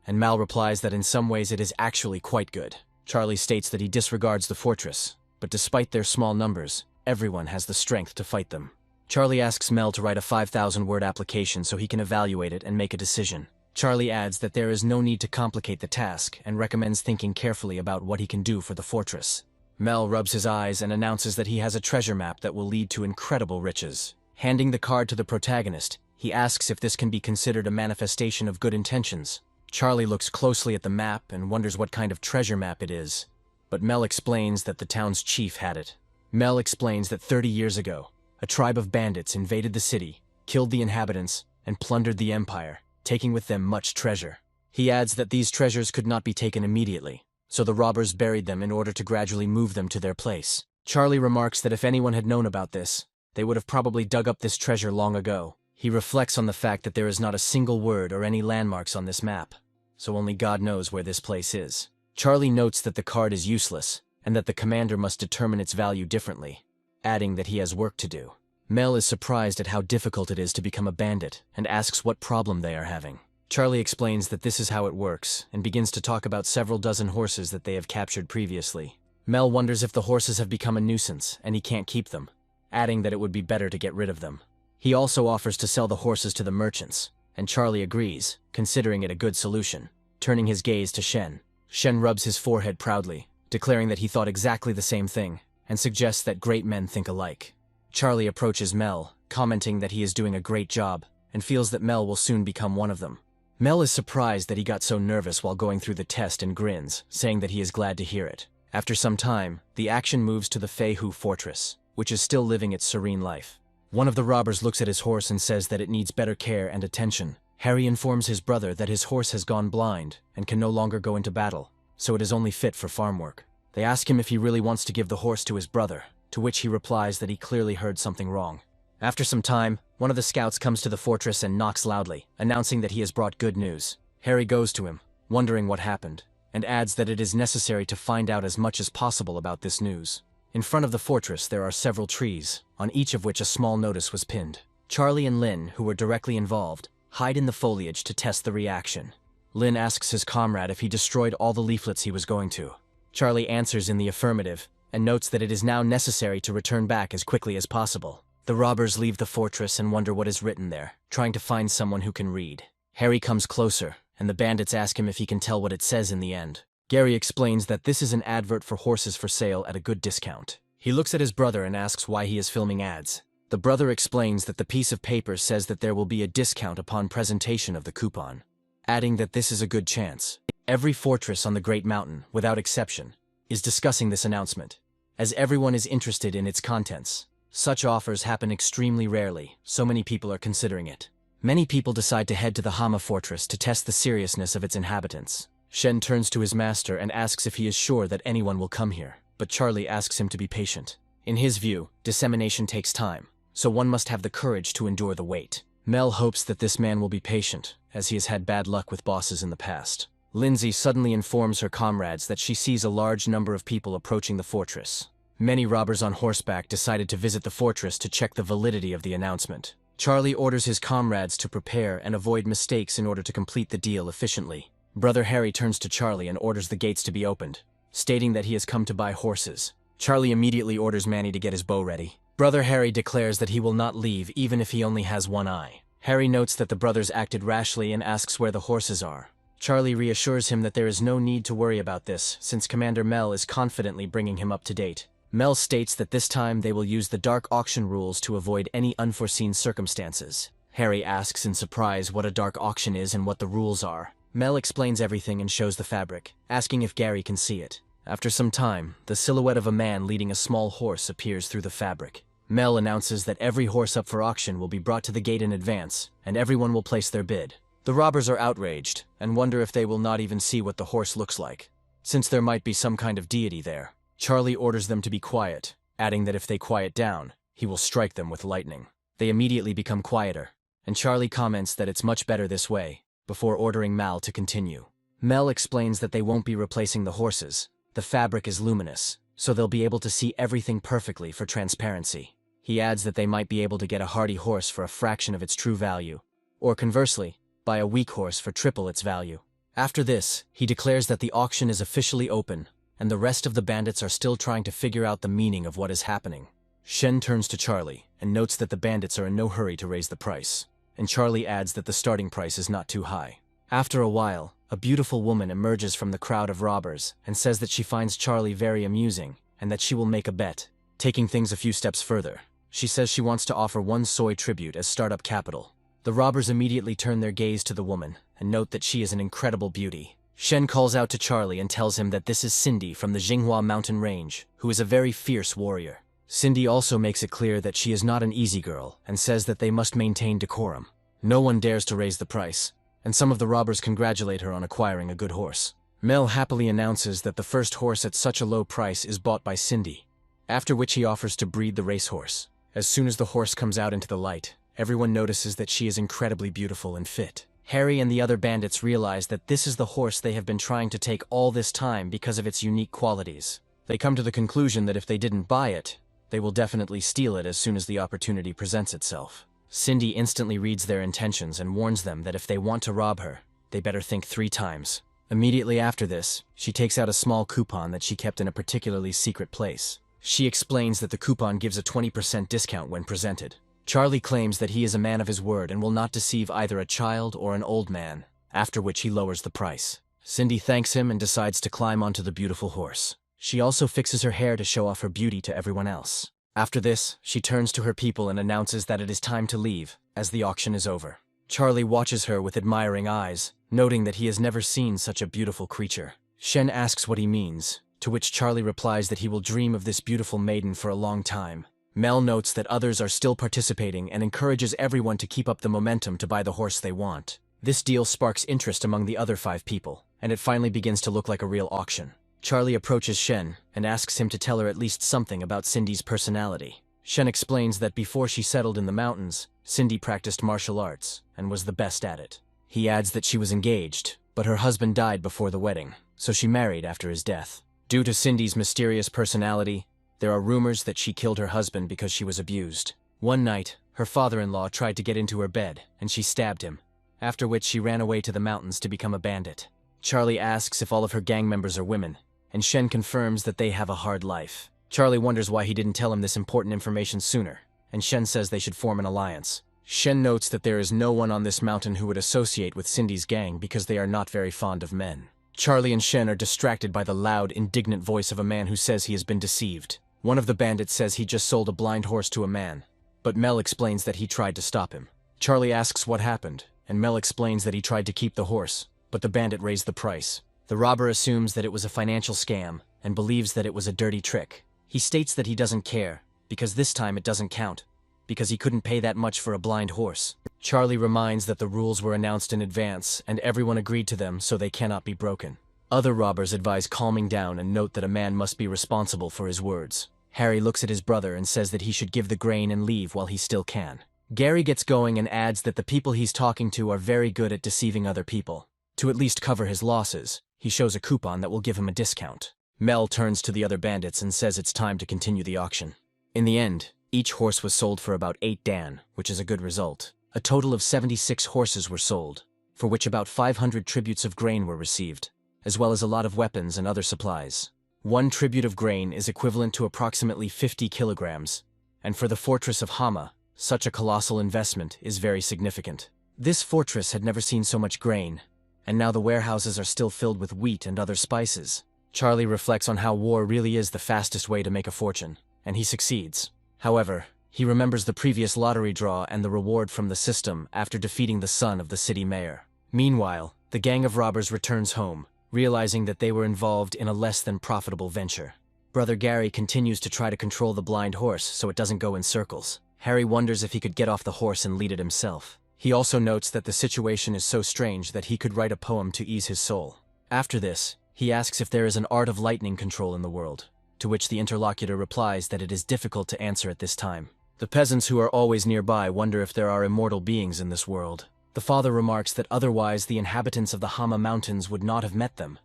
and Mal replies that in some ways it is actually quite good. Charlie states that he disregards the fortress, but despite their small numbers, everyone has the strength to fight them. Charlie asks Mel to write a 5,000-word application so he can evaluate it and make a decision. Charlie adds that there is no need to complicate the task and recommends thinking carefully about what he can do for the fortress. Mel rubs his eyes and announces that he has a treasure map that will lead to incredible riches. Handing the card to the protagonist, he asks if this can be considered a manifestation of good intentions. Charlie looks closely at the map and wonders what kind of treasure map it is, but Mel explains that the town's chief had it. Mel explains that 30 years ago, a tribe of bandits invaded the city, killed the inhabitants, and plundered the empire, taking with them much treasure. He adds that these treasures could not be taken immediately, so the robbers buried them in order to gradually move them to their place. Charlie remarks that if anyone had known about this, they would have probably dug up this treasure long ago. He reflects on the fact that there is not a single word or any landmarks on this map, so only God knows where this place is. Charlie notes that the card is useless, and that the commander must determine its value differently, adding that he has work to do. Mel is surprised at how difficult it is to become a bandit and asks what problem they are having. Charlie explains that this is how it works and begins to talk about several dozen horses that they have captured previously. Mel wonders if the horses have become a nuisance and he can't keep them, adding that it would be better to get rid of them. He also offers to sell the horses to the merchants, and Charlie agrees, considering it a good solution. Turning his gaze to Shen. Shen rubs his forehead proudly, declaring that he thought exactly the same thing, and suggests that great men think alike. Charlie approaches Mel, commenting that he is doing a great job, and feels that Mel will soon become one of them. Mel is surprised that he got so nervous while going through the test and grins, saying that he is glad to hear it. After some time, the action moves to the Hama Fortress, which is still living its serene life. One of the robbers looks at his horse and says that it needs better care and attention. Harry informs his brother that his horse has gone blind and can no longer go into battle, so it is only fit for farm work. They ask him if he really wants to give the horse to his brother, to which he replies that he clearly heard something wrong. After some time, one of the scouts comes to the fortress and knocks loudly, announcing that he has brought good news. Harry goes to him, wondering what happened, and adds that it is necessary to find out as much as possible about this news. In front of the fortress there are several trees, on each of which a small notice was pinned. Charlie and Lynn, who were directly involved, hide in the foliage to test the reaction. Lynn asks his comrade if he destroyed all the leaflets he was going to. Charlie answers in the affirmative, and notes that it is now necessary to return back as quickly as possible. The robbers leave the fortress and wonder what is written there, trying to find someone who can read. Harry comes closer, and the bandits ask him if he can tell what it says in the end. Gary explains that this is an advert for horses for sale at a good discount. He looks at his brother and asks why he is filming ads. The brother explains that the piece of paper says that there will be a discount upon presentation of the coupon, adding that this is a good chance. Every fortress on the Great Mountain, without exception, is discussing this announcement, as everyone is interested in its contents. Such offers happen extremely rarely, so many people are considering it. Many people decide to head to the Hama Fortress to test the seriousness of its inhabitants. Shen turns to his master and asks if he is sure that anyone will come here, but Charlie asks him to be patient. In his view, dissemination takes time, so one must have the courage to endure the wait. Mel hopes that this man will be patient, as he has had bad luck with bosses in the past. Lindsay suddenly informs her comrades that she sees a large number of people approaching the fortress. Many robbers on horseback decided to visit the fortress to check the validity of the announcement. Charlie orders his comrades to prepare and avoid mistakes in order to complete the deal efficiently. Brother Harry turns to Charlie and orders the gates to be opened, stating that he has come to buy horses. Charlie immediately orders Manny to get his bow ready. Brother Harry declares that he will not leave even if he only has one eye. Harry notes that the brothers acted rashly and asks where the horses are. Charlie reassures him that there is no need to worry about this, since Commander Mel is confidently bringing him up to date. Mel states that this time they will use the dark auction rules to avoid any unforeseen circumstances. Harry asks in surprise what a dark auction is and what the rules are. Mel explains everything and shows the fabric, asking if Gary can see it. After some time, the silhouette of a man leading a small horse appears through the fabric. Mel announces that every horse up for auction will be brought to the gate in advance, and everyone will place their bid. The robbers are outraged, and wonder if they will not even see what the horse looks like, since there might be some kind of deity there. Charlie orders them to be quiet, adding that if they quiet down, he will strike them with lightning. They immediately become quieter, and Charlie comments that it's much better this way, before ordering Mal to continue. Mel explains that they won't be replacing the horses. The fabric is luminous, so they'll be able to see everything perfectly for transparency. He adds that they might be able to get a hardy horse for a fraction of its true value, or conversely, buy a weak horse for triple its value. After this, he declares that the auction is officially open, and the rest of the bandits are still trying to figure out the meaning of what is happening. Shen turns to Charlie and notes that the bandits are in no hurry to raise the price, and Charlie adds that the starting price is not too high. After a while, a beautiful woman emerges from the crowd of robbers and says that she finds Charlie very amusing and that she will make a bet. Taking things a few steps further, she says she wants to offer one soy tribute as startup capital. The robbers immediately turn their gaze to the woman and note that she is an incredible beauty. Shen calls out to Charlie and tells him that this is Cindy from the Jinghua mountain range, who is a very fierce warrior. Cindy also makes it clear that she is not an easy girl and says that they must maintain decorum. No one dares to raise the price, and some of the robbers congratulate her on acquiring a good horse. Mel happily announces that the first horse at such a low price is bought by Cindy, after which he offers to breed the racehorse. As soon as the horse comes out into the light, everyone notices that she is incredibly beautiful and fit. Harry and the other bandits realize that this is the horse they have been trying to take all this time because of its unique qualities. They come to the conclusion that if they didn't buy it, they will definitely steal it as soon as the opportunity presents itself. Cindy instantly reads their intentions and warns them that if they want to rob her, they better think 3 times. Immediately after this, she takes out a small coupon that she kept in a particularly secret place. She explains that the coupon gives a 20% discount when presented. Charlie claims that he is a man of his word and will not deceive either a child or an old man, after which he lowers the price. Cindy thanks him and decides to climb onto the beautiful horse. She also fixes her hair to show off her beauty to everyone else. After this, she turns to her people and announces that it is time to leave, as the auction is over. Charlie watches her with admiring eyes, noting that he has never seen such a beautiful creature. Shen asks what he means, to which Charlie replies that he will dream of this beautiful maiden for a long time. Mel notes that others are still participating and encourages everyone to keep up the momentum to buy the horse they want. This deal sparks interest among the other 5 people, and it finally begins to look like a real auction. Charlie approaches Shen and asks him to tell her at least something about Cindy's personality. Shen explains that before she settled in the mountains, Cindy practiced martial arts and was the best at it. He adds that she was engaged, but her husband died before the wedding, so she married after his death. Due to Cindy's mysterious personality, there are rumors that she killed her husband because she was abused. One night, her father-in-law tried to get into her bed, and she stabbed him, after which she ran away to the mountains to become a bandit. Charlie asks if all of her gang members are women, and Shen confirms that they have a hard life. Charlie wonders why he didn't tell him this important information sooner, and Shen says they should form an alliance. Shen notes that there is no one on this mountain who would associate with Cindy's gang because they are not very fond of men. Charlie and Shen are distracted by the loud, indignant voice of a man who says he has been deceived. One of the bandits says he just sold a blind horse to a man, but Mel explains that he tried to stop him. Charlie asks what happened, and Mel explains that he tried to keep the horse, but the bandit raised the price. The robber assumes that it was a financial scam and believes that it was a dirty trick. He states that he doesn't care, because this time it doesn't count, because he couldn't pay that much for a blind horse. Charlie reminds that the rules were announced in advance and everyone agreed to them, so they cannot be broken. Other robbers advise calming down and note that a man must be responsible for his words. Harry looks at his brother and says that he should give the grain and leave while he still can. Gary gets going and adds that the people he's talking to are very good at deceiving other people. To at least cover his losses, he shows a coupon that will give him a discount. Mel turns to the other bandits and says it's time to continue the auction. In the end, each horse was sold for about 8 Dan, which is a good result. A total of 76 horses were sold, for which about 500 tributes of grain were received, as well as a lot of weapons and other supplies. 1 tribute of grain is equivalent to approximately 50 kilograms, and for the fortress of Hama, such a colossal investment is very significant. This fortress had never seen so much grain, and now the warehouses are still filled with wheat and other spices. Charlie reflects on how war really is the fastest way to make a fortune, and he succeeds. However, he remembers the previous lottery draw and the reward from the system after defeating the son of the city mayor. Meanwhile, the gang of robbers returns home, realizing that they were involved in a less than profitable venture. Brother Gary continues to try to control the blind horse so it doesn't go in circles. Harry wonders if he could get off the horse and lead it himself. He also notes that the situation is so strange that he could write a poem to ease his soul. After this, he asks if there is an art of lightning control in the world, to which the interlocutor replies that it is difficult to answer at this time. The peasants who are always nearby wonder if there are immortal beings in this world. The father remarks that otherwise the inhabitants of the Hama Mountains would not have met them.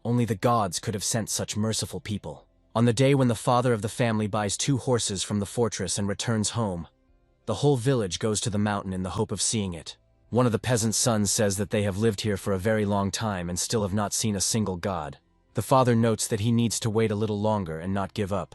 Only the gods could have sent such merciful people. On the day when the father of the family buys 2 horses from the fortress and returns home, the whole village goes to the mountain in the hope of seeing it. One of the peasant's sons says that they have lived here for a very long time and still have not seen a single god. The father notes that he needs to wait a little longer and not give up,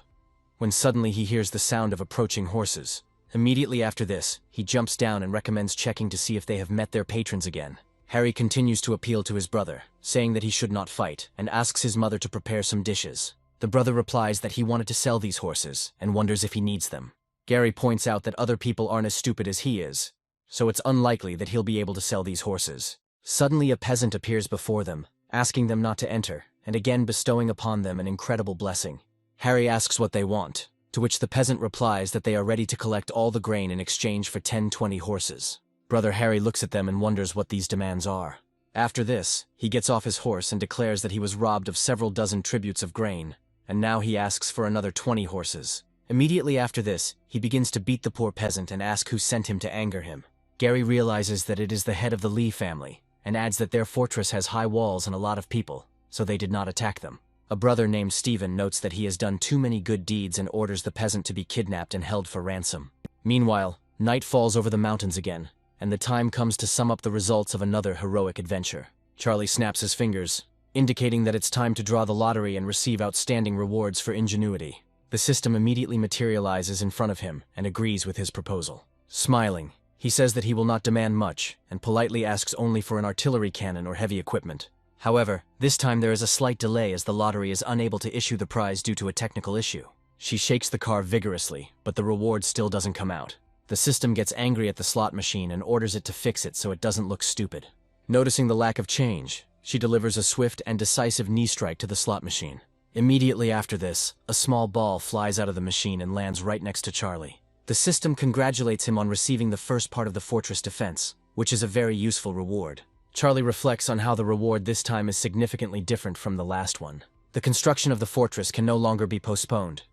when suddenly he hears the sound of approaching horses. Immediately after this, he jumps down and recommends checking to see if they have met their patrons again. Harry continues to appeal to his brother, saying that he should not fight, and asks his mother to prepare some dishes. The brother replies that he wanted to sell these horses, and wonders if he needs them. Gary points out that other people aren't as stupid as he is, so it's unlikely that he'll be able to sell these horses. Suddenly a peasant appears before them, asking them not to enter, and again bestowing upon them an incredible blessing. Harry asks what they want, to which the peasant replies that they are ready to collect all the grain in exchange for 20 horses. Brother Harry looks at them and wonders what these demands are. After this, he gets off his horse and declares that he was robbed of several dozen tributes of grain, and now he asks for another 20 horses. Immediately after this, he begins to beat the poor peasant and ask who sent him to anger him. Gary realizes that it is the head of the Lee family, and adds that their fortress has high walls and a lot of people, so they did not attack them. A brother named Stephen notes that he has done too many good deeds and orders the peasant to be kidnapped and held for ransom. Meanwhile, night falls over the mountains again, and the time comes to sum up the results of another heroic adventure. Charlie snaps his fingers, indicating that it's time to draw the lottery and receive outstanding rewards for ingenuity. The system immediately materializes in front of him and agrees with his proposal. Smiling, he says that he will not demand much and politely asks only for an artillery cannon or heavy equipment. However, this time there is a slight delay as the lottery is unable to issue the prize due to a technical issue. She shakes the car vigorously, but the reward still doesn't come out. The system gets angry at the slot machine and orders it to fix it so it doesn't look stupid. Noticing the lack of change, she delivers a swift and decisive knee strike to the slot machine. Immediately after this, a small ball flies out of the machine and lands right next to Charlie. The system congratulates him on receiving the first part of the fortress defense, which is a very useful reward. Charlie reflects on how the reward this time is significantly different from the last one. The construction of the fortress can no longer be postponed.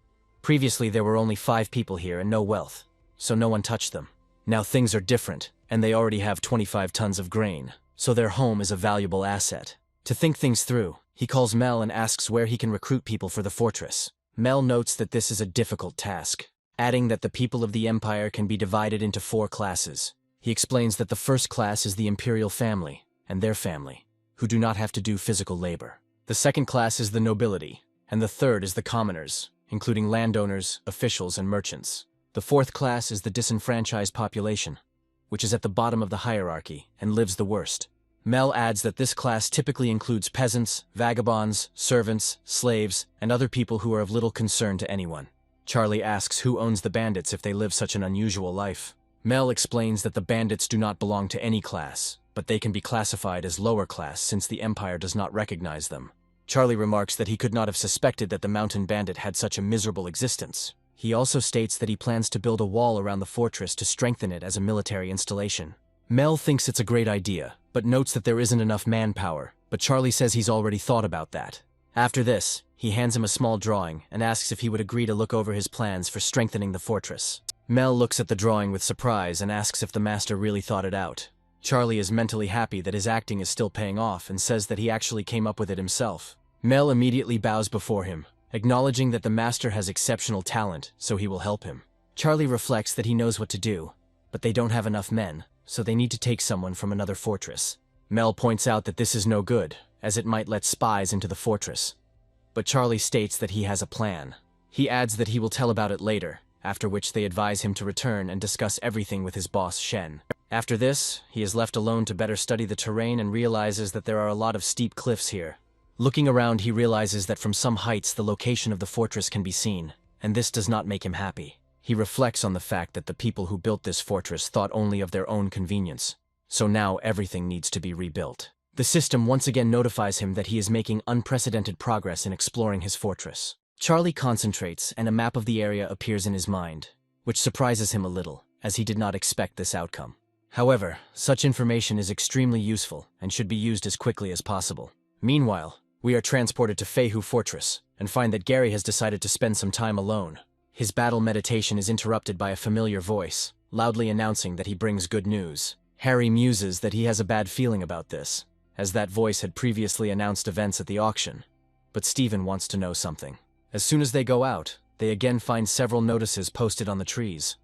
Previously there were only 5 people here and no wealth, so no one touched them. Now things are different, and they already have 25 tons of grain, so their home is a valuable asset. To think things through, he calls Mel and asks where he can recruit people for the fortress. Mel notes that this is a difficult task, adding that the people of the Empire can be divided into 4 classes. He explains that the first class is the imperial family, and their family, who do not have to do physical labor. The second class is the nobility, and the third is the commoners, including landowners, officials, and merchants. The fourth class is the disenfranchised population, which is at the bottom of the hierarchy and lives the worst. Mel adds that this class typically includes peasants, vagabonds, servants, slaves, and other people who are of little concern to anyone. Charlie asks who owns the bandits if they live such an unusual life. Mel explains that the bandits do not belong to any class, but they can be classified as lower class since the Empire does not recognize them. Charlie remarks that he could not have suspected that the mountain bandit had such a miserable existence. He also states that he plans to build a wall around the fortress to strengthen it as a military installation. Mel thinks it's a great idea, but notes that there isn't enough manpower, but Charlie says he's already thought about that. After this, he hands him a small drawing and asks if he would agree to look over his plans for strengthening the fortress. Mel looks at the drawing with surprise and asks if the master really thought it out. Charlie is mentally happy that his acting is still paying off and says that he actually came up with it himself. Mel immediately bows before him, acknowledging that the master has exceptional talent, so he will help him. Charlie reflects that he knows what to do, but they don't have enough men, so they need to take someone from another fortress. Mel points out that this is no good, as it might let spies into the fortress. But Charlie states that he has a plan. He adds that he will tell about it later, after which they advise him to return and discuss everything with his boss, Shen. After this, he is left alone to better study the terrain and realizes that there are a lot of steep cliffs here. Looking around, he realizes that from some heights the location of the fortress can be seen, and this does not make him happy. He reflects on the fact that the people who built this fortress thought only of their own convenience, so now everything needs to be rebuilt. The system once again notifies him that he is making unprecedented progress in exploring his fortress. Charlie concentrates, and a map of the area appears in his mind, which surprises him a little, as he did not expect this outcome. However, such information is extremely useful and should be used as quickly as possible. Meanwhile, we are transported to Feihu Fortress, and find that Gary has decided to spend some time alone. His battle meditation is interrupted by a familiar voice, loudly announcing that he brings good news. Harry muses that he has a bad feeling about this, as that voice had previously announced events at the auction. But Stephen wants to know something. As soon as they go out, they again find several notices posted on the trees,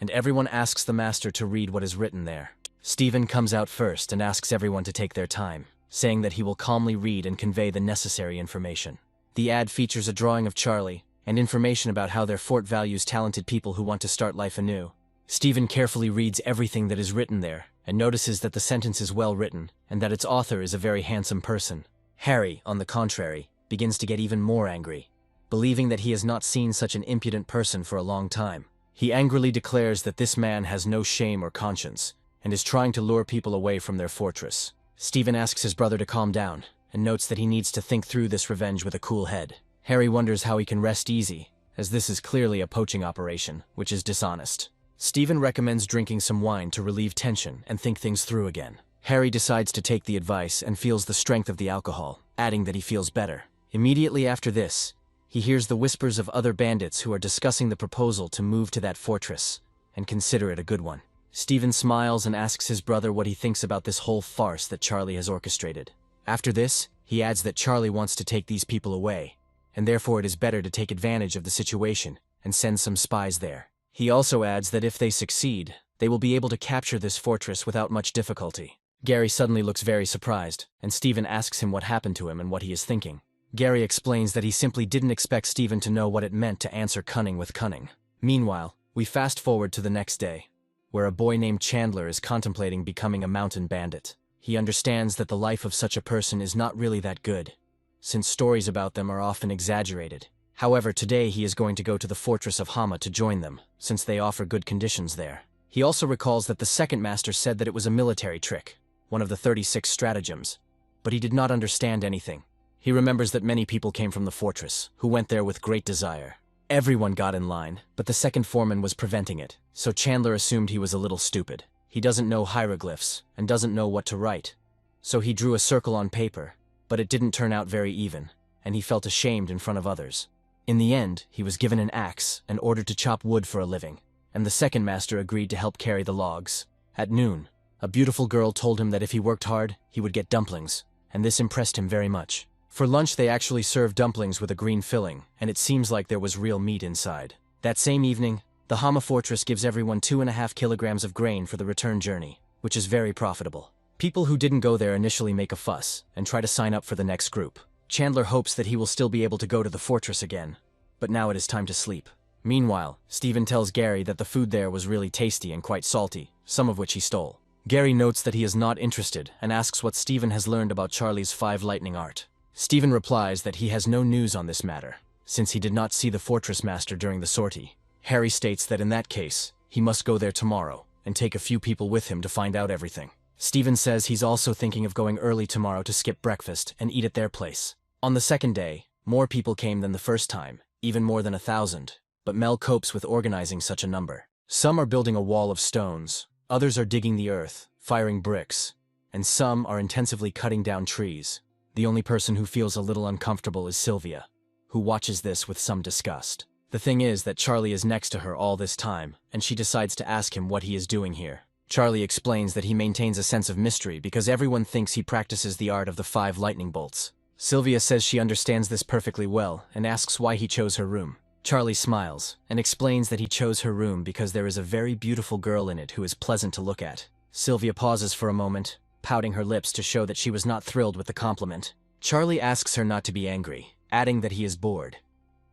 and everyone asks the master to read what is written there. Stephen comes out first and asks everyone to take their time, saying that he will calmly read and convey the necessary information. The ad features a drawing of Charlie, and information about how their fort values talented people who want to start life anew. Stephen carefully reads everything that is written there, and notices that the sentence is well written, and that its author is a very handsome person. Harry, on the contrary, begins to get even more angry, believing that he has not seen such an impudent person for a long time. He angrily declares that this man has no shame or conscience, and is trying to lure people away from their fortress. Stephen asks his brother to calm down, and notes that he needs to think through this revenge with a cool head. Harry wonders how he can rest easy, as this is clearly a poaching operation, which is dishonest. Stephen recommends drinking some wine to relieve tension and think things through again. Harry decides to take the advice and feels the strength of the alcohol, adding that he feels better. Immediately after this, he hears the whispers of other bandits who are discussing the proposal to move to that fortress, and consider it a good one. Stephen smiles and asks his brother what he thinks about this whole farce that Charlie has orchestrated. After this, he adds that Charlie wants to take these people away, and therefore it is better to take advantage of the situation and send some spies there. He also adds that if they succeed, they will be able to capture this fortress without much difficulty. Gary suddenly looks very surprised, and Stephen asks him what happened to him and what he is thinking. Gary explains that he simply didn't expect Stephen to know what it meant to answer cunning with cunning. Meanwhile, we fast forward to the next day, where a boy named Chandler is contemplating becoming a mountain bandit. He understands that the life of such a person is not really that good, since stories about them are often exaggerated. However, today he is going to go to the fortress of Hama to join them, since they offer good conditions there. He also recalls that the second master said that it was a military trick, one of the 36 stratagems, but he did not understand anything. He remembers that many people came from the fortress, who went there with great desire. Everyone got in line, but the second foreman was preventing it, so Chandler assumed he was a little stupid. He doesn't know hieroglyphs, and doesn't know what to write, so he drew a circle on paper, but it didn't turn out very even, and he felt ashamed in front of others. In the end, he was given an axe and ordered to chop wood for a living, and the second master agreed to help carry the logs. At noon, a beautiful girl told him that if he worked hard, he would get dumplings, and this impressed him very much. For lunch they actually served dumplings with a green filling, and it seems like there was real meat inside. That same evening, the Hama Fortress gives everyone 2.5 kilograms of grain for the return journey, which is very profitable. People who didn't go there initially make a fuss, and try to sign up for the next group. Chandler hopes that he will still be able to go to the fortress again, but now it is time to sleep. Meanwhile, Stephen tells Gary that the food there was really tasty and quite salty, some of which he stole. Gary notes that he is not interested and asks what Stephen has learned about Charlie's 5 lightning art. Stephen replies that he has no news on this matter, since he did not see the fortress master during the sortie. Harry states that in that case, he must go there tomorrow and take a few people with him to find out everything. Stephen says he's also thinking of going early tomorrow to skip breakfast and eat at their place. On the second day, more people came than the first time, even more than 1,000, but Mel copes with organizing such a number. Some are building a wall of stones, others are digging the earth, firing bricks, and some are intensively cutting down trees. The only person who feels a little uncomfortable is Sylvia, who watches this with some disgust. The thing is that Charlie is next to her all this time, and she decides to ask him what he is doing here. Charlie explains that he maintains a sense of mystery because everyone thinks he practices the art of the 5 lightning bolts. Sylvia says she understands this perfectly well and asks why he chose her room. Charlie smiles and explains that he chose her room because there is a very beautiful girl in it who is pleasant to look at. Sylvia pauses for a moment, pouting her lips to show that she was not thrilled with the compliment. Charlie asks her not to be angry, adding that he is bored.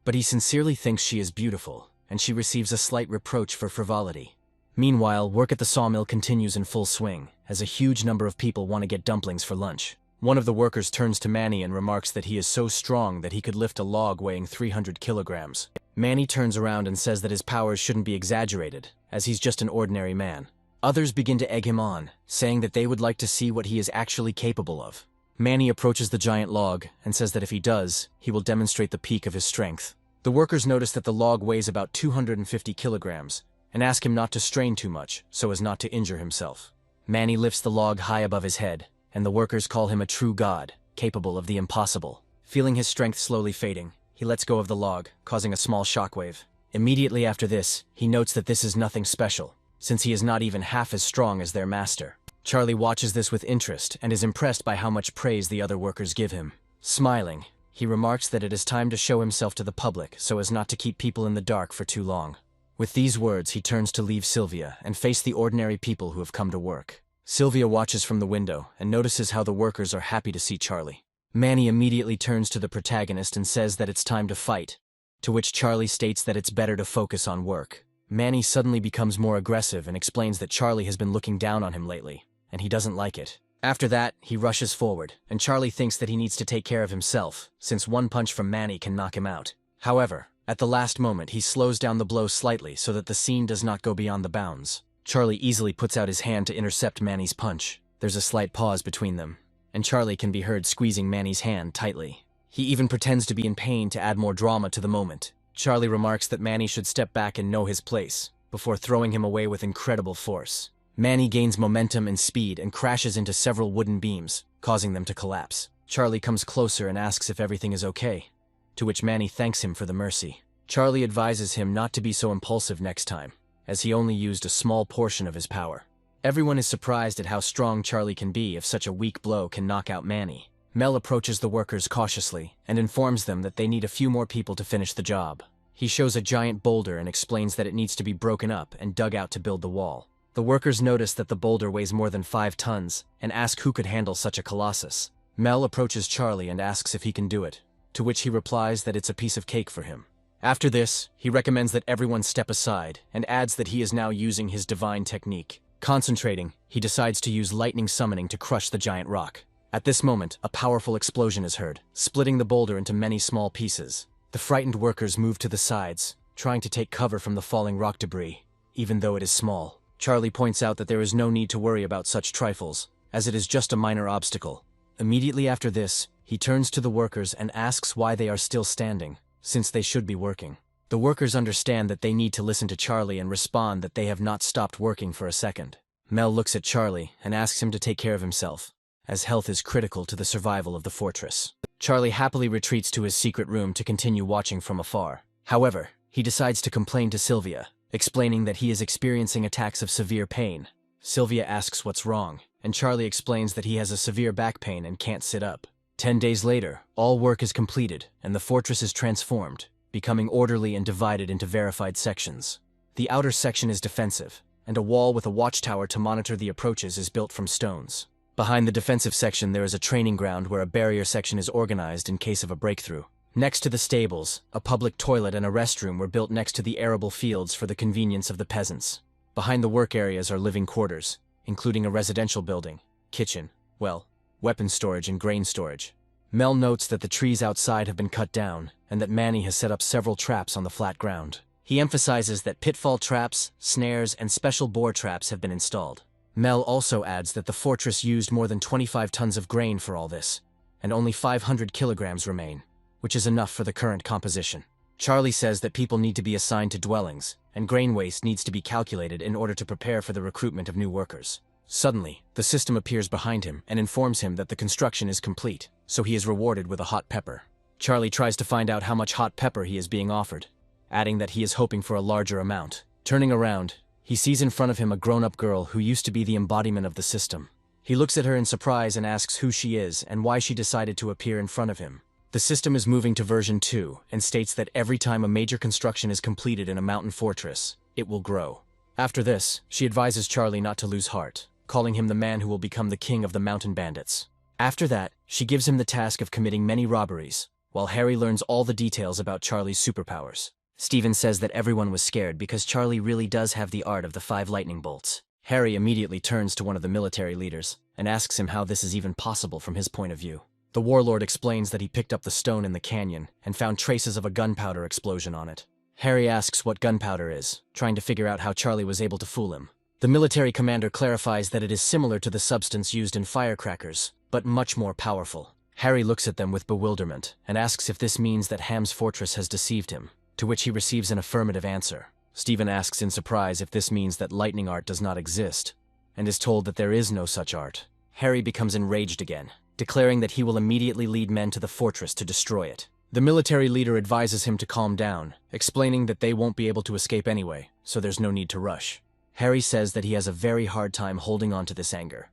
But he sincerely thinks she is beautiful, and she receives a slight reproach for frivolity. Meanwhile, work at the sawmill continues in full swing, as a huge number of people want to get dumplings for lunch. One of the workers turns to Manny and remarks that he is so strong that he could lift a log weighing 300 kilograms. Manny turns around and says that his powers shouldn't be exaggerated, as he's just an ordinary man. Others begin to egg him on, saying that they would like to see what he is actually capable of. Manny approaches the giant log and says that if he does, he will demonstrate the peak of his strength. The workers notice that the log weighs about 250 kilograms and ask him not to strain too much so as not to injure himself. Manny lifts the log high above his head, and the workers call him a true god, capable of the impossible. Feeling his strength slowly fading, he lets go of the log, causing a small shockwave. Immediately after this, he notes that this is nothing special, since he is not even half as strong as their master. Charlie watches this with interest and is impressed by how much praise the other workers give him. Smiling, he remarks that it is time to show himself to the public so as not to keep people in the dark for too long. With these words, he turns to leave Sylvia and face the ordinary people who have come to work. Sylvia watches from the window and notices how the workers are happy to see Charlie. Manny immediately turns to the protagonist and says that it's time to fight, to which Charlie states that it's better to focus on work. Manny suddenly becomes more aggressive and explains that Charlie has been looking down on him lately, and he doesn't like it. After that, he rushes forward, and Charlie thinks that he needs to take care of himself, since one punch from Manny can knock him out. However, at the last moment, he slows down the blow slightly so that the scene does not go beyond the bounds. Charlie easily puts out his hand to intercept Manny's punch. There's a slight pause between them, and Charlie can be heard squeezing Manny's hand tightly. He even pretends to be in pain to add more drama to the moment. Charlie remarks that Manny should step back and know his place, before throwing him away with incredible force. Manny gains momentum and speed and crashes into several wooden beams, causing them to collapse. Charlie comes closer and asks if everything is okay, to which Manny thanks him for the mercy. Charlie advises him not to be so impulsive next time, as he only used a small portion of his power. Everyone is surprised at how strong Charlie can be if such a weak blow can knock out Manny. Mel approaches the workers cautiously and informs them that they need a few more people to finish the job. He shows a giant boulder and explains that it needs to be broken up and dug out to build the wall. The workers notice that the boulder weighs more than 5 tons and ask who could handle such a colossus. Mel approaches Charlie and asks if he can do it, to which he replies that it's a piece of cake for him. After this, he recommends that everyone step aside and adds that he is now using his divine technique. Concentrating, he decides to use lightning summoning to crush the giant rock. At this moment, a powerful explosion is heard, splitting the boulder into many small pieces. The frightened workers move to the sides, trying to take cover from the falling rock debris, even though it is small. Charlie points out that there is no need to worry about such trifles, as it is just a minor obstacle. Immediately after this, he turns to the workers and asks why they are still standing, since they should be working. The workers understand that they need to listen to Charlie and respond that they have not stopped working for a second. Mel looks at Charlie and asks him to take care of himself, as health is critical to the survival of the fortress. Charlie happily retreats to his secret room to continue watching from afar. However, he decides to complain to Sylvia, explaining that he is experiencing attacks of severe pain. Sylvia asks what's wrong, and Charlie explains that he has a severe back pain and can't sit up. 10 days later, all work is completed, and the fortress is transformed, becoming orderly and divided into verified sections. The outer section is defensive, and a wall with a watchtower to monitor the approaches is built from stones. Behind the defensive section there is a training ground where a barrier section is organized in case of a breakthrough. Next to the stables, a public toilet and a restroom were built next to the arable fields for the convenience of the peasants. Behind the work areas are living quarters, including a residential building, kitchen, well, weapon storage and grain storage. Mel notes that the trees outside have been cut down and that Manny has set up several traps on the flat ground. He emphasizes that pitfall traps, snares, and special boar traps have been installed. Mel also adds that the fortress used more than 25 tons of grain for all this, and only 500 kilograms remain, which is enough for the current composition. Charlie says that people need to be assigned to dwellings, and grain waste needs to be calculated in order to prepare for the recruitment of new workers. Suddenly, the system appears behind him and informs him that the construction is complete, so he is rewarded with a hot pepper. Charlie tries to find out how much hot pepper he is being offered, adding that he is hoping for a larger amount. Turning around, he sees in front of him a grown-up girl who used to be the embodiment of the system. He looks at her in surprise and asks who she is and why she decided to appear in front of him. The system is moving to version 2 and states that every time a major construction is completed in a mountain fortress, it will grow. After this, she advises Charlie not to lose heart, calling him the man who will become the king of the mountain bandits. After that, she gives him the task of committing many robberies, while Harry learns all the details about Charlie's superpowers. Steven says that everyone was scared because Charlie really does have the art of the 5 lightning bolts. Harry immediately turns to one of the military leaders and asks him how this is even possible from his point of view. The warlord explains that he picked up the stone in the canyon and found traces of a gunpowder explosion on it. Harry asks what gunpowder is, trying to figure out how Charlie was able to fool him. The military commander clarifies that it is similar to the substance used in firecrackers, but much more powerful. Harry looks at them with bewilderment and asks if this means that Ham's fortress has deceived him, to which he receives an affirmative answer. Steven asks in surprise if this means that lightning art does not exist, and is told that there is no such art. Harry becomes enraged again, declaring that he will immediately lead men to the fortress to destroy it. The military leader advises him to calm down, explaining that they won't be able to escape anyway, so there's no need to rush. Harry says that he has a very hard time holding on to this anger,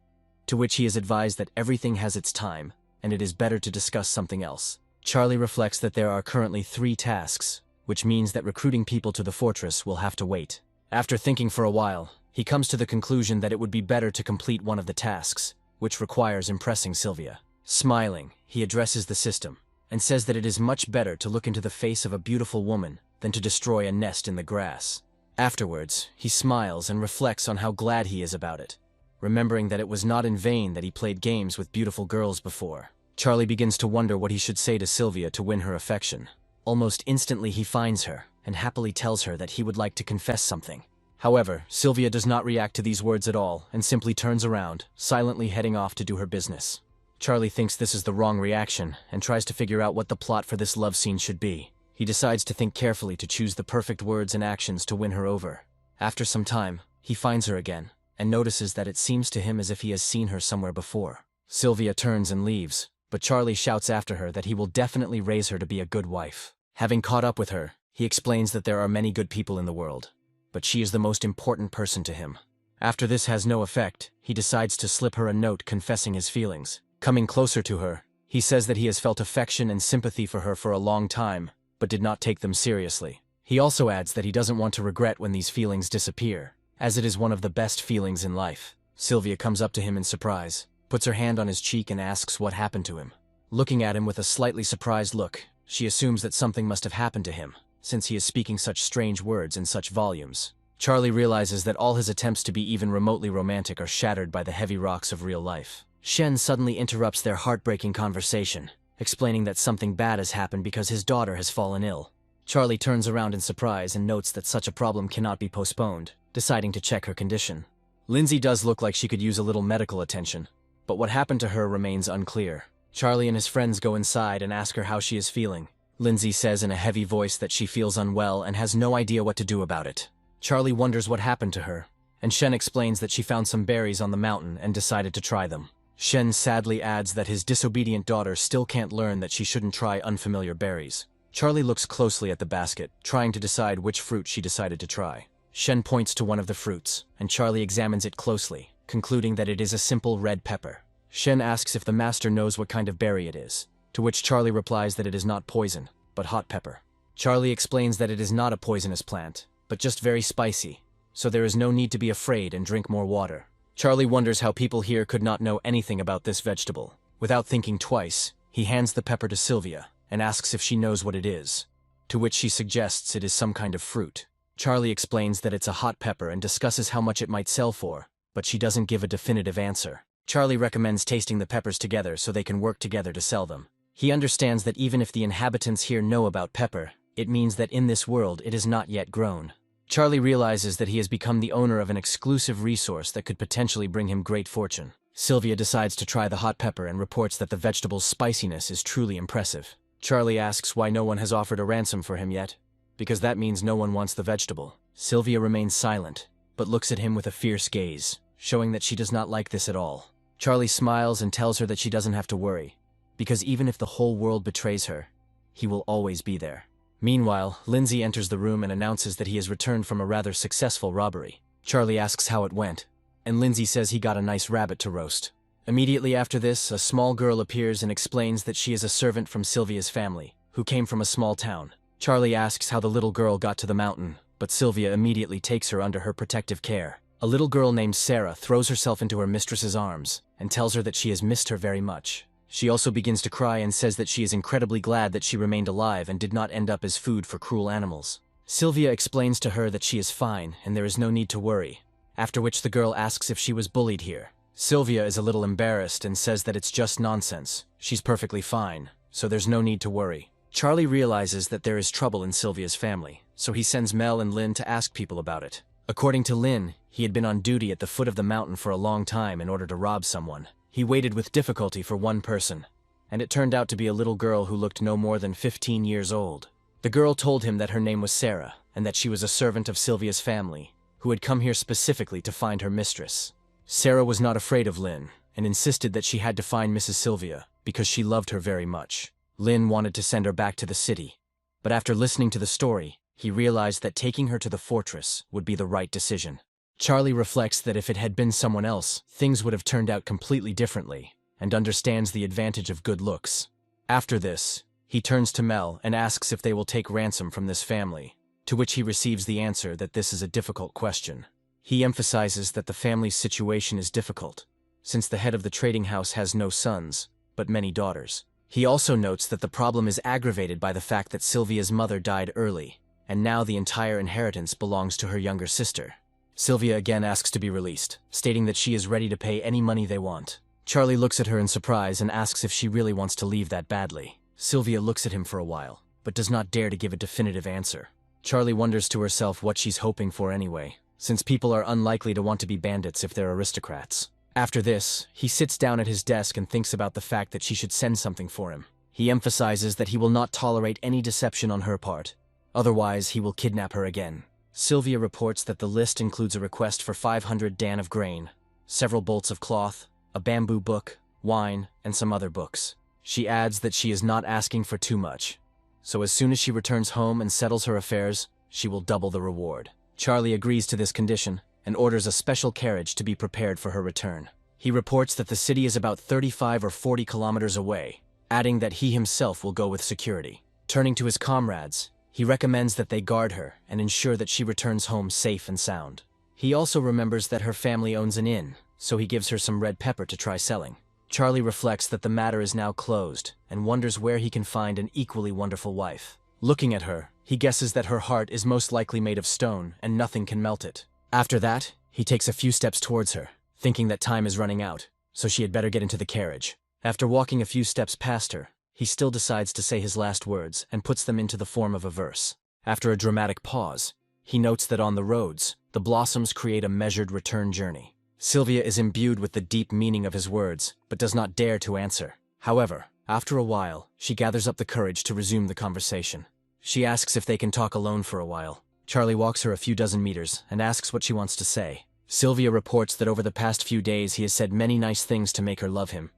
to which he is advised that everything has its time, and it is better to discuss something else. Charlie reflects that there are currently 3 tasks, which means that recruiting people to the fortress will have to wait. After thinking for a while, he comes to the conclusion that it would be better to complete one of the tasks, which requires impressing Sylvia. Smiling, he addresses the system, and says that it is much better to look into the face of a beautiful woman than to destroy a nest in the grass. Afterwards, he smiles and reflects on how glad he is about it, remembering that it was not in vain that he played games with beautiful girls before. Charlie begins to wonder what he should say to Sylvia to win her affection. Almost instantly he finds her, and happily tells her that he would like to confess something. However, Sylvia does not react to these words at all, and simply turns around, silently heading off to do her business. Charlie thinks this is the wrong reaction, and tries to figure out what the plot for this love scene should be. He decides to think carefully to choose the perfect words and actions to win her over. After some time, he finds her again, and notices that it seems to him as if he has seen her somewhere before. Sylvia turns and leaves, but Charlie shouts after her that he will definitely raise her to be a good wife. Having caught up with her, he explains that there are many good people in the world, but she is the most important person to him. After this has no effect, he decides to slip her a note confessing his feelings. Coming closer to her, he says that he has felt affection and sympathy for her for a long time, but did not take them seriously. He also adds that he doesn't want to regret when these feelings disappear, as it is one of the best feelings in life. Sylvia comes up to him in surprise, puts her hand on his cheek and asks what happened to him. Looking at him with a slightly surprised look, she assumes that something must have happened to him, since he is speaking such strange words in such volumes. Charlie realizes that all his attempts to be even remotely romantic are shattered by the heavy rocks of real life. Shen suddenly interrupts their heartbreaking conversation, explaining that something bad has happened because his daughter has fallen ill. Charlie turns around in surprise and notes that such a problem cannot be postponed, deciding to check her condition. Lindsay does look like she could use a little medical attention, but what happened to her remains unclear. Charlie and his friends go inside and ask her how she is feeling. Lindsay says in a heavy voice that she feels unwell and has no idea what to do about it. Charlie wonders what happened to her, and Shen explains that she found some berries on the mountain and decided to try them. Shen sadly adds that his disobedient daughter still can't learn that she shouldn't try unfamiliar berries. Charlie looks closely at the basket, trying to decide which fruit she decided to try. Shen points to one of the fruits, and Charlie examines it closely, concluding that it is a simple red pepper. Shen asks if the master knows what kind of berry it is, to which Charlie replies that it is not poison, but hot pepper. Charlie explains that it is not a poisonous plant, but just very spicy, so there is no need to be afraid and drink more water. Charlie wonders how people here could not know anything about this vegetable. Without thinking twice, he hands the pepper to Sylvia and asks if she knows what it is, to which she suggests it is some kind of fruit. Charlie explains that it's a hot pepper and discusses how much it might sell for, but she doesn't give a definitive answer. Charlie recommends tasting the peppers together so they can work together to sell them. He understands that even if the inhabitants here know about pepper, it means that in this world it is not yet grown. Charlie realizes that he has become the owner of an exclusive resource that could potentially bring him great fortune. Sylvia decides to try the hot pepper and reports that the vegetable's spiciness is truly impressive. Charlie asks why no one has offered a ransom for him yet, because that means no one wants the vegetable. Sylvia remains silent, but looks at him with a fierce gaze, showing that she does not like this at all. Charlie smiles and tells her that she doesn't have to worry, because even if the whole world betrays her, he will always be there. Meanwhile, Lindsay enters the room and announces that he has returned from a rather successful robbery. Charlie asks how it went, and Lindsay says he got a nice rabbit to roast. Immediately after this, a small girl appears and explains that she is a servant from Sylvia's family, who came from a small town. Charlie asks how the little girl got to the mountain, but Sylvia immediately takes her under her protective care. A little girl named Sarah throws herself into her mistress's arms and tells her that she has missed her very much. She also begins to cry and says that she is incredibly glad that she remained alive and did not end up as food for cruel animals. Sylvia explains to her that she is fine and there is no need to worry, after which the girl asks if she was bullied here. Sylvia is a little embarrassed and says that it's just nonsense. She's perfectly fine, so there's no need to worry. Charlie realizes that there is trouble in Sylvia's family, so he sends Mel and Lynn to ask people about it. According to Lynn, he had been on duty at the foot of the mountain for a long time in order to rob someone. He waited with difficulty for one person, and it turned out to be a little girl who looked no more than 15 years old. The girl told him that her name was Sarah, and that she was a servant of Sylvia's family, who had come here specifically to find her mistress. Sarah was not afraid of Lynn, and insisted that she had to find Mrs. Sylvia, because she loved her very much. Lynn wanted to send her back to the city, but after listening to the story, he realized that taking her to the fortress would be the right decision. Charlie reflects that if it had been someone else, things would have turned out completely differently, and understands the advantage of good looks. After this, he turns to Mel and asks if they will take ransom from this family, to which he receives the answer that this is a difficult question. He emphasizes that the family's situation is difficult, since the head of the trading house has no sons, but many daughters. He also notes that the problem is aggravated by the fact that Sylvia's mother died early, and now the entire inheritance belongs to her younger sister. Sylvia again asks to be released, stating that she is ready to pay any money they want. Charlie looks at her in surprise and asks if she really wants to leave that badly. Sylvia looks at him for a while, but does not dare to give a definitive answer. Charlie wonders to herself what she's hoping for anyway, since people are unlikely to want to be bandits if they're aristocrats. After this, he sits down at his desk and thinks about the fact that she should send something for him. He emphasizes that he will not tolerate any deception on her part, otherwise he will kidnap her again. Sylvia reports that the list includes a request for 500 dan of grain, several bolts of cloth, a bamboo book, wine, and some other books. She adds that she is not asking for too much, so as soon as she returns home and settles her affairs, she will double the reward. Charlie agrees to this condition and orders a special carriage to be prepared for her return. He reports that the city is about 35 or 40 kilometers away, adding that he himself will go with security. Turning to his comrades, he recommends that they guard her and ensure that she returns home safe and sound. He also remembers that her family owns an inn, so he gives her some red pepper to try selling. Charlie reflects that the matter is now closed and wonders where he can find an equally wonderful wife. Looking at her, he guesses that her heart is most likely made of stone and nothing can melt it. After that, he takes a few steps towards her, thinking that time is running out, so she had better get into the carriage. After walking a few steps past her, he still decides to say his last words and puts them into the form of a verse. After a dramatic pause, he notes that on the roads, the blossoms create a measured return journey. Sylvia is imbued with the deep meaning of his words, but does not dare to answer. However, after a while, she gathers up the courage to resume the conversation. She asks if they can talk alone for a while. Charlie walks her a few dozen meters and asks what she wants to say. Sylvia reports that over the past few days he has said many nice things to make her love him,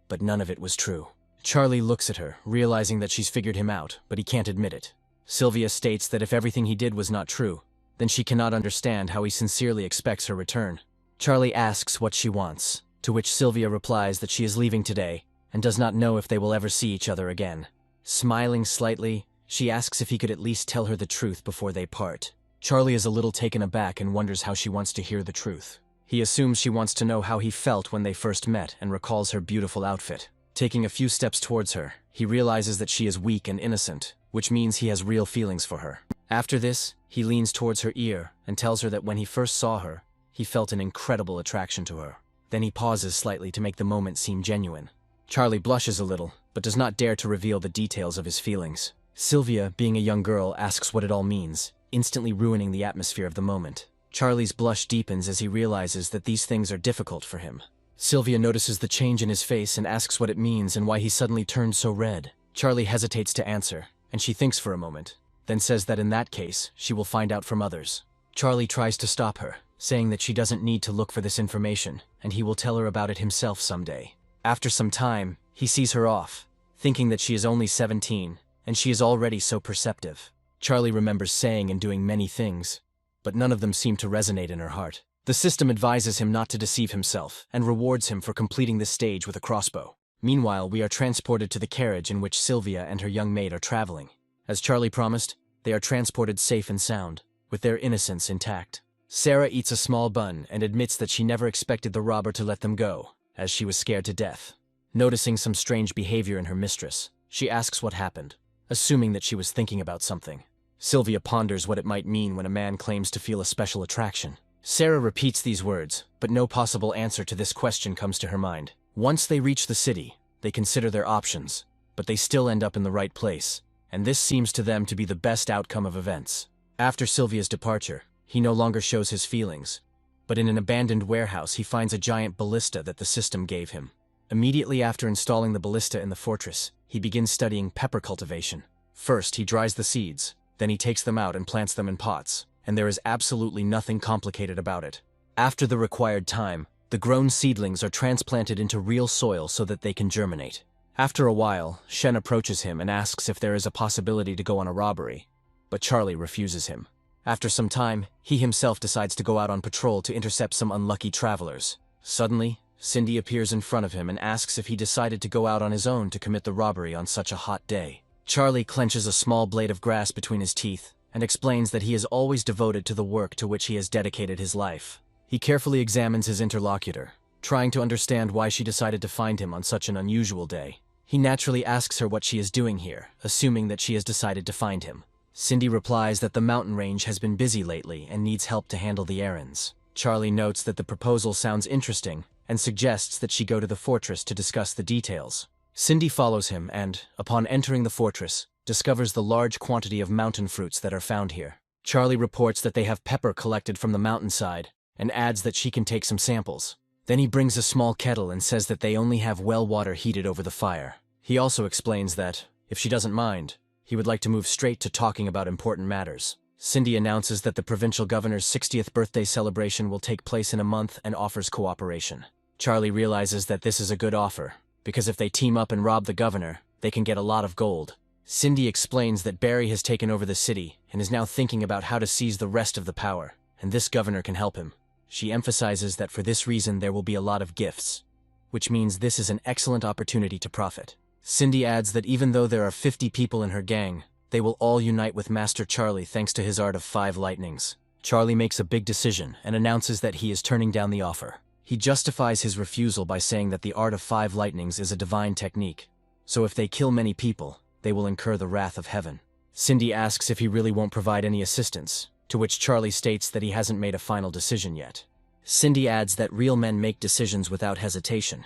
but none of it was true. Charlie looks at her, realizing that she's figured him out, but he can't admit it. Sylvia states that if everything he did was not true, then she cannot understand how he sincerely expects her return. Charlie asks what she wants, to which Sylvia replies that she is leaving today and does not know if they will ever see each other again. Smiling slightly, she asks if he could at least tell her the truth before they part. Charlie is a little taken aback and wonders how she wants to hear the truth. He assumes she wants to know how he felt when they first met and recalls her beautiful outfit. Taking a few steps towards her, he realizes that she is weak and innocent, which means he has real feelings for her. After this, he leans towards her ear and tells her that when he first saw her, he felt an incredible attraction to her. Then he pauses slightly to make the moment seem genuine. Charlie blushes a little, but does not dare to reveal the details of his feelings. Sylvia, being a young girl, asks what it all means, instantly ruining the atmosphere of the moment. Charlie's blush deepens as he realizes that these things are difficult for him. Sylvia notices the change in his face and asks what it means and why he suddenly turned so red. Charlie hesitates to answer, and she thinks for a moment, then says that in that case, she will find out from others. Charlie tries to stop her, saying that she doesn't need to look for this information, and he will tell her about it himself someday. After some time, he sees her off, thinking that she is only 17, and she is already so perceptive. Charlie remembers saying and doing many things, but none of them seem to resonate in her heart. The system advises him not to deceive himself, and rewards him for completing this stage with a crossbow. Meanwhile, we are transported to the carriage in which Sylvia and her young maid are traveling. As Charlie promised, they are transported safe and sound, with their innocence intact. Sarah eats a small bun and admits that she never expected the robber to let them go, as she was scared to death. Noticing some strange behavior in her mistress, she asks what happened, assuming that she was thinking about something. Sylvia ponders what it might mean when a man claims to feel a special attraction. Sarah repeats these words, but no possible answer to this question comes to her mind. Once they reach the city, they consider their options, but they still end up in the right place, and this seems to them to be the best outcome of events. After Sylvia's departure, he no longer shows his feelings, but in an abandoned warehouse he finds a giant ballista that the system gave him. Immediately after installing the ballista in the fortress, he begins studying pepper cultivation. First, he dries the seeds, then he takes them out and plants them in pots, and there is absolutely nothing complicated about it. After the required time, the grown seedlings are transplanted into real soil so that they can germinate. After a while, Shen approaches him and asks if there is a possibility to go on a robbery, but Charlie refuses him. After some time, he himself decides to go out on patrol to intercept some unlucky travelers. Suddenly, Cindy appears in front of him and asks if he decided to go out on his own to commit the robbery on such a hot day. Charlie clenches a small blade of grass between his teeth and explains that he is always devoted to the work to which he has dedicated his life. He carefully examines his interlocutor, trying to understand why she decided to find him on such an unusual day. He naturally asks her what she is doing here, assuming that she has decided to find him. Cindy replies that the mountain range has been busy lately and needs help to handle the errands. Charlie notes that the proposal sounds interesting and suggests that she go to the fortress to discuss the details. Cindy follows him and, upon entering the fortress, discovers the large quantity of mountain fruits that are found here. Charlie reports that they have pepper collected from the mountainside and adds that she can take some samples. Then he brings a small kettle and says that they only have well water heated over the fire. He also explains that, if she doesn't mind, he would like to move straight to talking about important matters. Cindy announces that the provincial governor's 60th birthday celebration will take place in a month and offers cooperation. Charlie realizes that this is a good offer, because if they team up and rob the governor, they can get a lot of gold. Cindy explains that Barry has taken over the city and is now thinking about how to seize the rest of the power, and this governor can help him. She emphasizes that for this reason there will be a lot of gifts, which means this is an excellent opportunity to profit. Cindy adds that even though there are 50 people in her gang, they will all unite with Master Charlie thanks to his art of 5 lightnings. Charlie makes a big decision and announces that he is turning down the offer. He justifies his refusal by saying that the art of 5 lightnings is a divine technique, so if they kill many people, they will incur the wrath of heaven. Cindy asks if he really won't provide any assistance, to which Charlie states that he hasn't made a final decision yet. Cindy adds that real men make decisions without hesitation,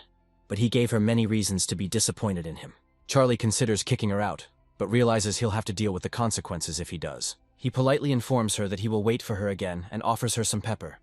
but he gave her many reasons to be disappointed in him. Charlie considers kicking her out, but realizes he'll have to deal with the consequences if he does. He politely informs her that he will wait for her again and offers her some pepper,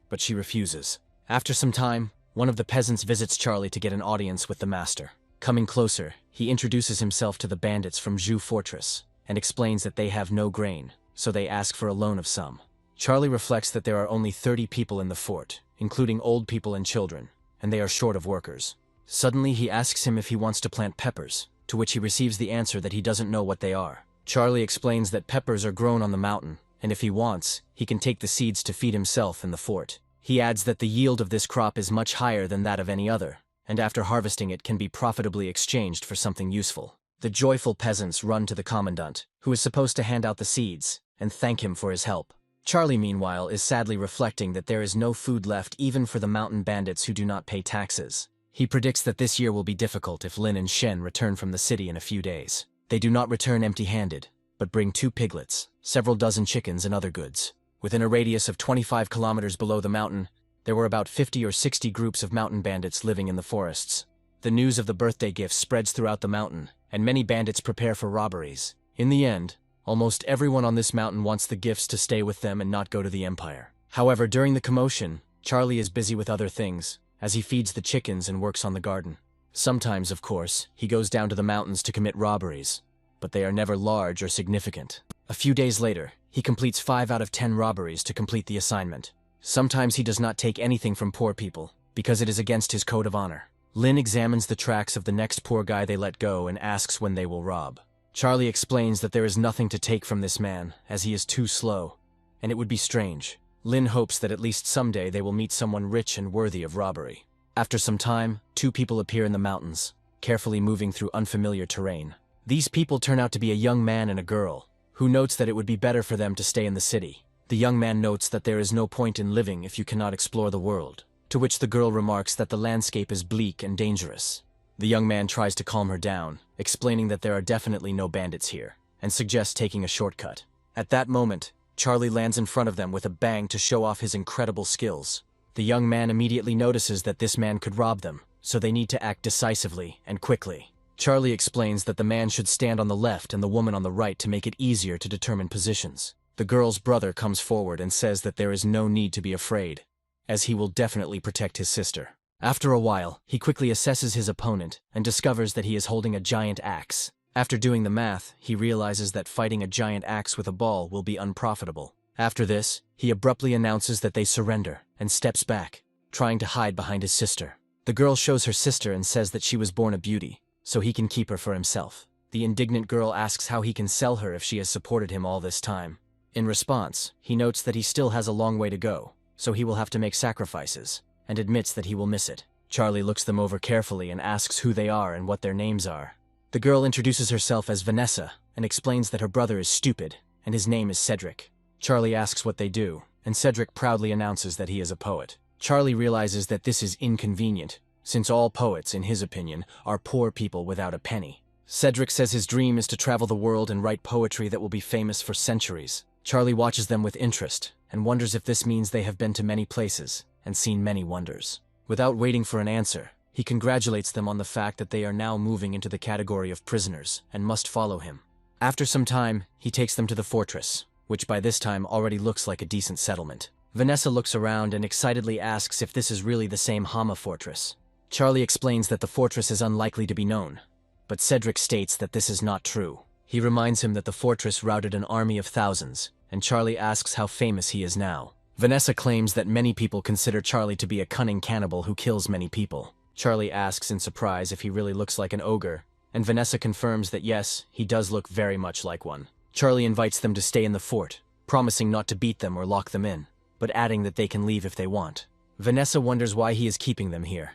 but she refuses. After some time, one of the peasants visits Charlie to get an audience with the master. Coming closer, he introduces himself to the bandits from Zhu Fortress and explains that they have no grain, so they ask for a loan of some. Charlie reflects that there are only 30 people in the fort, including old people and children, and they are short of workers. Suddenly he asks him if he wants to plant peppers, to which he receives the answer that he doesn't know what they are. Charlie explains that peppers are grown on the mountain, and if he wants, he can take the seeds to feed himself in the fort. He adds that the yield of this crop is much higher than that of any other, and after harvesting it can be profitably exchanged for something useful. The joyful peasants run to the commandant, who is supposed to hand out the seeds, and thank him for his help. Charlie, meanwhile, is sadly reflecting that there is no food left even for the mountain bandits who do not pay taxes. He predicts that this year will be difficult if Lynn and Shen return from the city in a few days. They do not return empty-handed, but bring 2 piglets, several dozen chickens and other goods. Within a radius of 25 kilometers below the mountain, There were about 50 or 60 groups of mountain bandits living in the forests. The news of the birthday gifts spreads throughout the mountain, and many bandits prepare for robberies. In the end, almost everyone on this mountain wants the gifts to stay with them and not go to the Empire. However, during the commotion, Charlie is busy with other things, as he feeds the chickens and works on the garden. Sometimes, of course, he goes down to the mountains to commit robberies, but they are never large or significant. A few days later, he completes 5 out of 10 robberies to complete the assignment. Sometimes he does not take anything from poor people, because it is against his code of honor. Lynn examines the tracks of the next poor guy they let go and asks when they will rob. Charlie explains that there is nothing to take from this man, as he is too slow, and it would be strange. Lynn hopes that at least someday they will meet someone rich and worthy of robbery. After some time, 2 people appear in the mountains, carefully moving through unfamiliar terrain. These people turn out to be a young man and a girl, who notes that it would be better for them to stay in the city. The young man notes that there is no point in living if you cannot explore the world, to which the girl remarks that the landscape is bleak and dangerous. The young man tries to calm her down, explaining that there are definitely no bandits here, and suggests taking a shortcut. At that moment, Charlie lands in front of them with a bang to show off his incredible skills. The young man immediately notices that this man could rob them, so they need to act decisively and quickly. Charlie explains that the man should stand on the left and the woman on the right to make it easier to determine positions. The girl's brother comes forward and says that there is no need to be afraid, as he will definitely protect his sister. After a while, he quickly assesses his opponent and discovers that he is holding a giant axe. After doing the math, he realizes that fighting a giant axe with a ball will be unprofitable. After this, he abruptly announces that they surrender and steps back, trying to hide behind his sister. The girl shows her sister and says that she was born a beauty, so he can keep her for himself. The indignant girl asks how he can sell her if she has supported him all this time. In response, he notes that he still has a long way to go, so he will have to make sacrifices, and admits that he will miss it. Charlie looks them over carefully and asks who they are and what their names are. The girl introduces herself as Vanessa and explains that her brother is stupid, and his name is Cedric. Charlie asks what they do, and Cedric proudly announces that he is a poet. Charlie realizes that this is inconvenient, since all poets, in his opinion, are poor people without a penny. Cedric says his dream is to travel the world and write poetry that will be famous for centuries. Charlie watches them with interest, and wonders if this means they have been to many places and seen many wonders. Without waiting for an answer, he congratulates them on the fact that they are now moving into the category of prisoners and must follow him. After some time, he takes them to the fortress, which by this time already looks like a decent settlement. Vanessa looks around and excitedly asks if this is really the same Hama Fortress. Charlie explains that the fortress is unlikely to be known, but Cedric states that this is not true. He reminds him that the fortress routed an army of thousands, and Charlie asks how famous he is now. Vanessa claims that many people consider Charlie to be a cunning cannibal who kills many people. Charlie asks in surprise if he really looks like an ogre, and Vanessa confirms that yes, he does look very much like one. Charlie invites them to stay in the fort, promising not to beat them or lock them in, but adding that they can leave if they want. Vanessa wonders why he is keeping them here,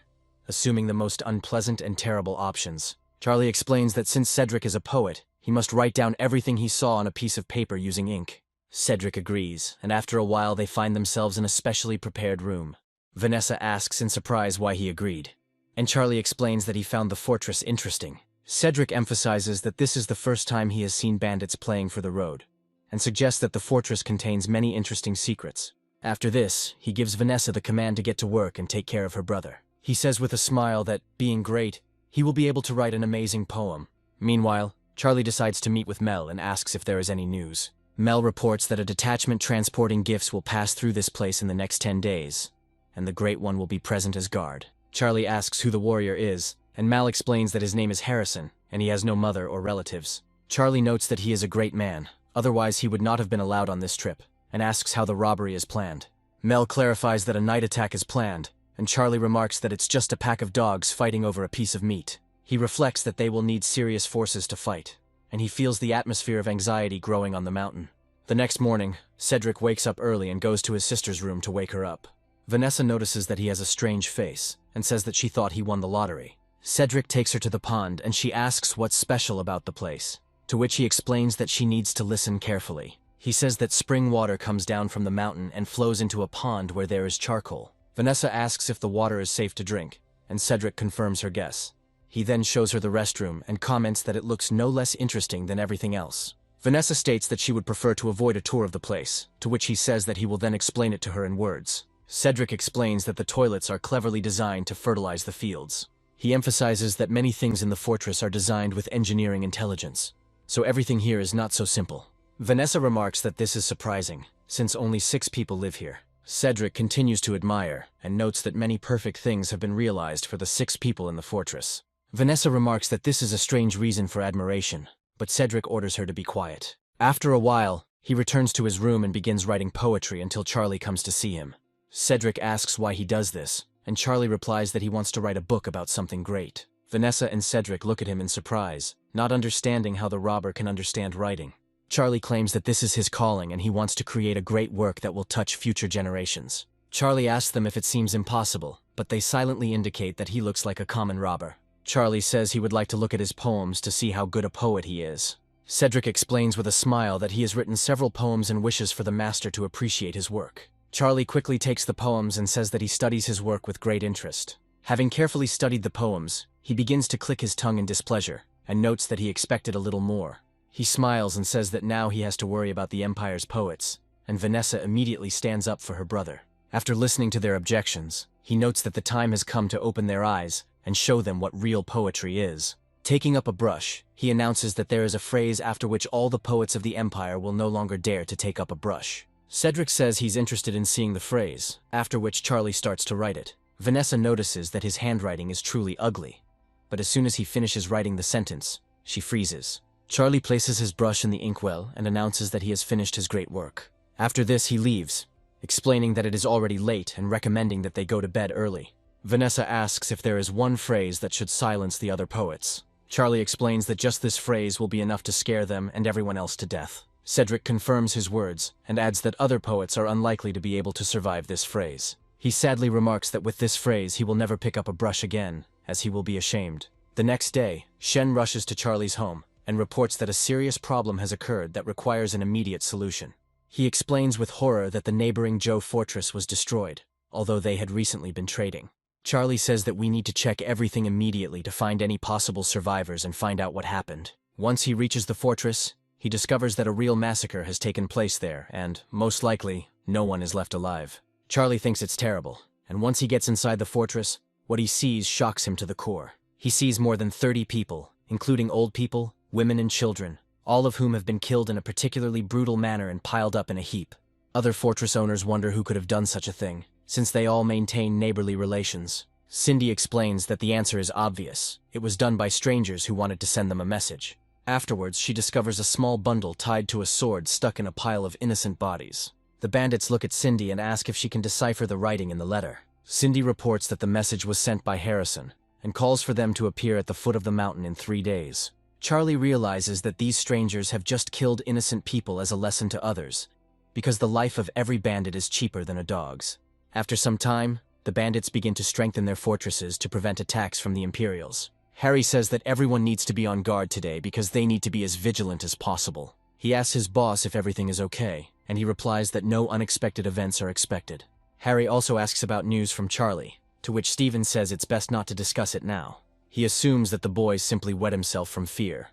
assuming the most unpleasant and terrible options. Charlie explains that since Cedric is a poet, he must write down everything he saw on a piece of paper using ink. Cedric agrees, and after a while they find themselves in a specially prepared room. Vanessa asks in surprise why he agreed, and Charlie explains that he found the fortress interesting. Cedric emphasizes that this is the first time he has seen bandits playing for the road, and suggests that the fortress contains many interesting secrets. After this, he gives Vanessa the command to get to work and take care of her brother. He says with a smile that, being great, he will be able to write an amazing poem. Meanwhile, Charlie decides to meet with Mel and asks if there is any news. Mel reports that a detachment transporting gifts will pass through this place in the next 10 days, and the Great One will be present as guard. Charlie asks who the warrior is, and Mal explains that his name is Harrison, and he has no mother or relatives. Charlie notes that he is a great man, otherwise he would not have been allowed on this trip, and asks how the robbery is planned. Mel clarifies that a night attack is planned, and Charlie remarks that it's just a pack of dogs fighting over a piece of meat. He reflects that they will need serious forces to fight, and he feels the atmosphere of anxiety growing on the mountain. The next morning, Cedric wakes up early and goes to his sister's room to wake her up. Vanessa notices that he has a strange face, and says that she thought he won the lottery. Cedric takes her to the pond and she asks what's special about the place, to which he explains that she needs to listen carefully. He says that spring water comes down from the mountain and flows into a pond where there is charcoal. Vanessa asks if the water is safe to drink, and Cedric confirms her guess. He then shows her the restroom and comments that it looks no less interesting than everything else. Vanessa states that she would prefer to avoid a tour of the place, to which he says that he will then explain it to her in words. Cedric explains that the toilets are cleverly designed to fertilize the fields. He emphasizes that many things in the fortress are designed with engineering intelligence, so everything here is not so simple. Vanessa remarks that this is surprising, since only 6 people live here. Cedric continues to admire, and notes that many perfect things have been realized for the 6 people in the fortress. Vanessa remarks that this is a strange reason for admiration, but Cedric orders her to be quiet. After a while, he returns to his room and begins writing poetry until Charlie comes to see him. Cedric asks why he does this, and Charlie replies that he wants to write a book about something great. Vanessa and Cedric look at him in surprise, not understanding how the robber can understand writing. Charlie claims that this is his calling and he wants to create a great work that will touch future generations. Charlie asks them if it seems impossible, but they silently indicate that he looks like a common robber. Charlie says he would like to look at his poems to see how good a poet he is. Cedric explains with a smile that he has written several poems and wishes for the master to appreciate his work. Charlie quickly takes the poems and says that he studies his work with great interest. Having carefully studied the poems, he begins to click his tongue in displeasure, and notes that he expected a little more. He smiles and says that now he has to worry about the Empire's poets, and Vanessa immediately stands up for her brother. After listening to their objections, he notes that the time has come to open their eyes and show them what real poetry is. Taking up a brush, he announces that there is a phrase after which all the poets of the Empire will no longer dare to take up a brush. Cedric says he's interested in seeing the phrase, after which Charlie starts to write it. Vanessa notices that his handwriting is truly ugly, but as soon as he finishes writing the sentence, she freezes. Charlie places his brush in the inkwell and announces that he has finished his great work. After this, he leaves, explaining that it is already late and recommending that they go to bed early. Vanessa asks if there is one phrase that should silence the other poets. Charlie explains that just this phrase will be enough to scare them and everyone else to death. Cedric confirms his words and adds that other poets are unlikely to be able to survive this phrase. He sadly remarks that with this phrase he will never pick up a brush again, as he will be ashamed. The next day, Shen rushes to Charlie's home and reports that a serious problem has occurred that requires an immediate solution. He explains with horror that the neighboring Zhou fortress was destroyed, although they had recently been trading. Charlie says that we need to check everything immediately to find any possible survivors and find out what happened. Once he reaches the fortress, he discovers that a real massacre has taken place there and, most likely, no one is left alive. Charlie thinks it's terrible, and once he gets inside the fortress, what he sees shocks him to the core. He sees more than 30 people, including old people, women and children, all of whom have been killed in a particularly brutal manner and piled up in a heap. Other fortress owners wonder who could have done such a thing, since they all maintain neighborly relations. Cindy explains that the answer is obvious. It was done by strangers who wanted to send them a message. Afterwards, she discovers a small bundle tied to a sword stuck in a pile of innocent bodies. The bandits look at Cindy and ask if she can decipher the writing in the letter. Cindy reports that the message was sent by Harrison, and calls for them to appear at the foot of the mountain in 3 days. Charlie realizes that these strangers have just killed innocent people as a lesson to others, because the life of every bandit is cheaper than a dog's. After some time, the bandits begin to strengthen their fortresses to prevent attacks from the Imperials. Harry says that everyone needs to be on guard today because they need to be as vigilant as possible. He asks his boss if everything is okay, and he replies that no unexpected events are expected. Harry also asks about news from Charlie, to which Steven says it's best not to discuss it now. He assumes that the boy simply wet himself from fear,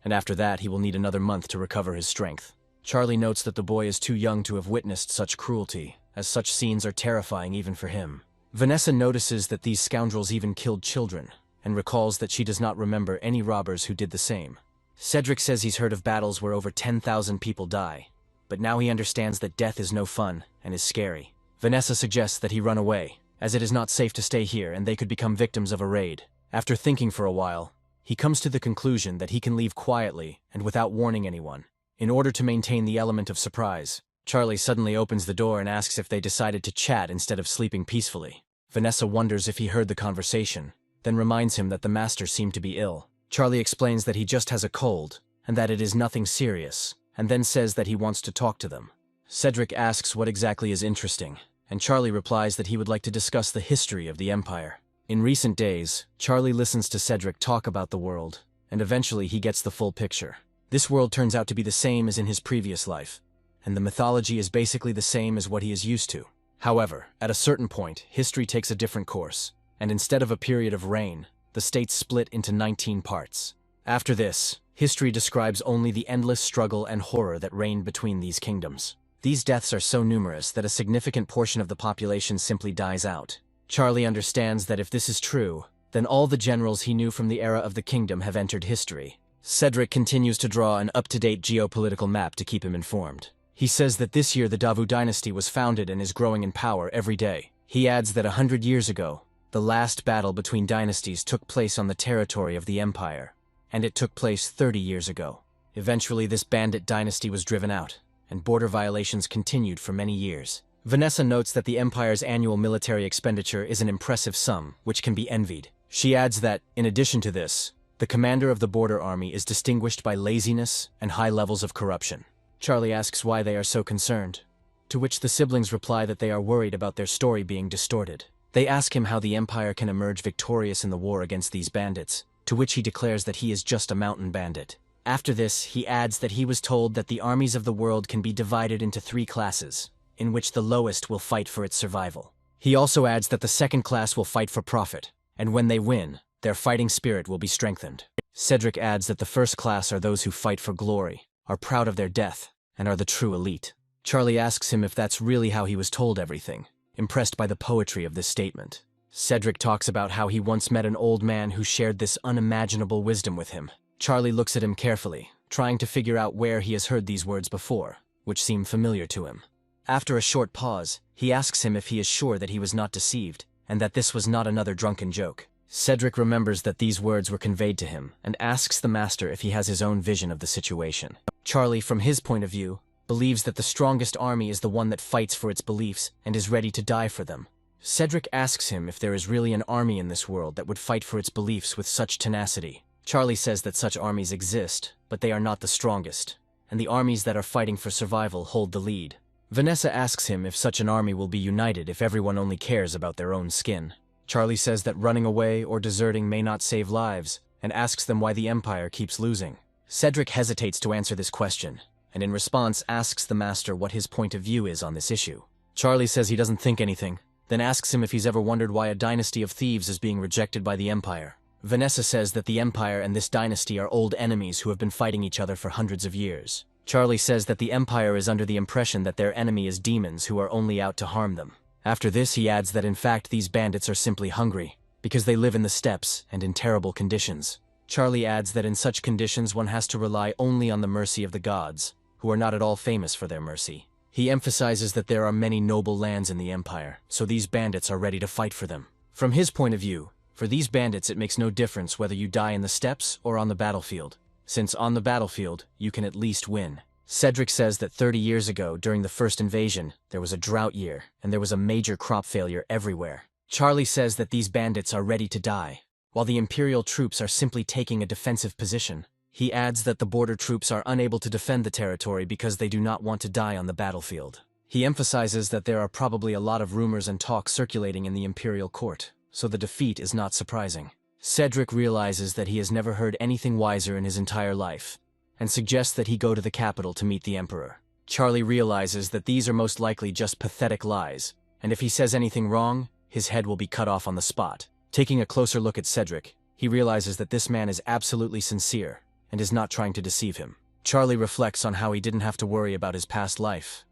and after that he will need another month to recover his strength. Charlie notes that the boy is too young to have witnessed such cruelty, as such scenes are terrifying even for him. Vanessa notices that these scoundrels even killed children, and recalls that she does not remember any robbers who did the same. Cedric says he's heard of battles where over 10,000 people die, but now he understands that death is no fun and is scary. Vanessa suggests that he run away, as it is not safe to stay here and they could become victims of a raid. After thinking for a while, he comes to the conclusion that he can leave quietly and without warning anyone. In order to maintain the element of surprise, Charlie suddenly opens the door and asks if they decided to chat instead of sleeping peacefully. Vanessa wonders if he heard the conversation, then reminds him that the master seemed to be ill. Charlie explains that he just has a cold, and that it is nothing serious, and then says that he wants to talk to them. Cedric asks what exactly is interesting, and Charlie replies that he would like to discuss the history of the Empire. In recent days, Charlie listens to Cedric talk about the world, and eventually he gets the full picture. This world turns out to be the same as in his previous life, and the mythology is basically the same as what he is used to. However, at a certain point, history takes a different course, and instead of a period of reign, the states split into 19 parts. After this, history describes only the endless struggle and horror that reigned between these kingdoms. These deaths are so numerous that a significant portion of the population simply dies out. Charlie understands that if this is true, then all the generals he knew from the era of the kingdom have entered history. Cedric continues to draw an up-to-date geopolitical map to keep him informed. He says that this year the Dawu dynasty was founded and is growing in power every day. He adds that 100 years ago, the last battle between dynasties took place on the territory of the empire, and it took place 30 years ago. Eventually this bandit dynasty was driven out, and border violations continued for many years. Vanessa notes that the empire's annual military expenditure is an impressive sum, which can be envied. She adds that, in addition to this, the commander of the border army is distinguished by laziness and high levels of corruption. Charlie asks why they are so concerned, to which the siblings reply that they are worried about their story being distorted. They ask him how the empire can emerge victorious in the war against these bandits, to which he declares that he is just a mountain bandit. After this, he adds that he was told that the armies of the world can be divided into 3 classes, in which the lowest will fight for its survival. He also adds that the second class will fight for profit, and when they win, their fighting spirit will be strengthened. Cedric adds that the first class are those who fight for glory, are proud of their death, and are the true elite. Charlie asks him if that's really how he was told everything, impressed by the poetry of this statement. Cedric talks about how he once met an old man who shared this unimaginable wisdom with him. Charlie looks at him carefully, trying to figure out where he has heard these words before, which seem familiar to him. After a short pause, he asks him if he is sure that he was not deceived, and that this was not another drunken joke. Cedric remembers that these words were conveyed to him, and asks the master if he has his own vision of the situation. Charlie, from his point of view, believes that the strongest army is the one that fights for its beliefs and is ready to die for them. Cedric asks him if there is really an army in this world that would fight for its beliefs with such tenacity. Charlie says that such armies exist, but they are not the strongest, and the armies that are fighting for survival hold the lead. Vanessa asks him if such an army will be united if everyone only cares about their own skin. Charlie says that running away or deserting may not save lives, and asks them why the Empire keeps losing. Cedric hesitates to answer this question, and in response asks the master what his point of view is on this issue. Charlie says he doesn't think anything, then asks him if he's ever wondered why a dynasty of thieves is being rejected by the Empire. Vanessa says that the Empire and this dynasty are old enemies who have been fighting each other for hundreds of years. Charlie says that the Empire is under the impression that their enemy is demons who are only out to harm them. After this, he adds that in fact these bandits are simply hungry, because they live in the steppes and in terrible conditions. Charlie adds that in such conditions one has to rely only on the mercy of the gods, who are not at all famous for their mercy. He emphasizes that there are many noble lands in the Empire, so these bandits are ready to fight for them. From his point of view, for these bandits it makes no difference whether you die in the steppes or on the battlefield, since on the battlefield you can at least win. Cedric says that 30 years ago, during the first invasion, there was a drought year, and there was a major crop failure everywhere. Charlie says that these bandits are ready to die, while the Imperial troops are simply taking a defensive position. He adds that the border troops are unable to defend the territory because they do not want to die on the battlefield. He emphasizes that there are probably a lot of rumors and talk circulating in the Imperial court, so the defeat is not surprising. Cedric realizes that he has never heard anything wiser in his entire life, and suggests that he go to the capital to meet the Emperor. Charlie realizes that these are most likely just pathetic lies, and if he says anything wrong, his head will be cut off on the spot. Taking a closer look at Cedric, he realizes that this man is absolutely sincere, and is not trying to deceive him. Charlie reflects on how he didn't have to worry about his past life,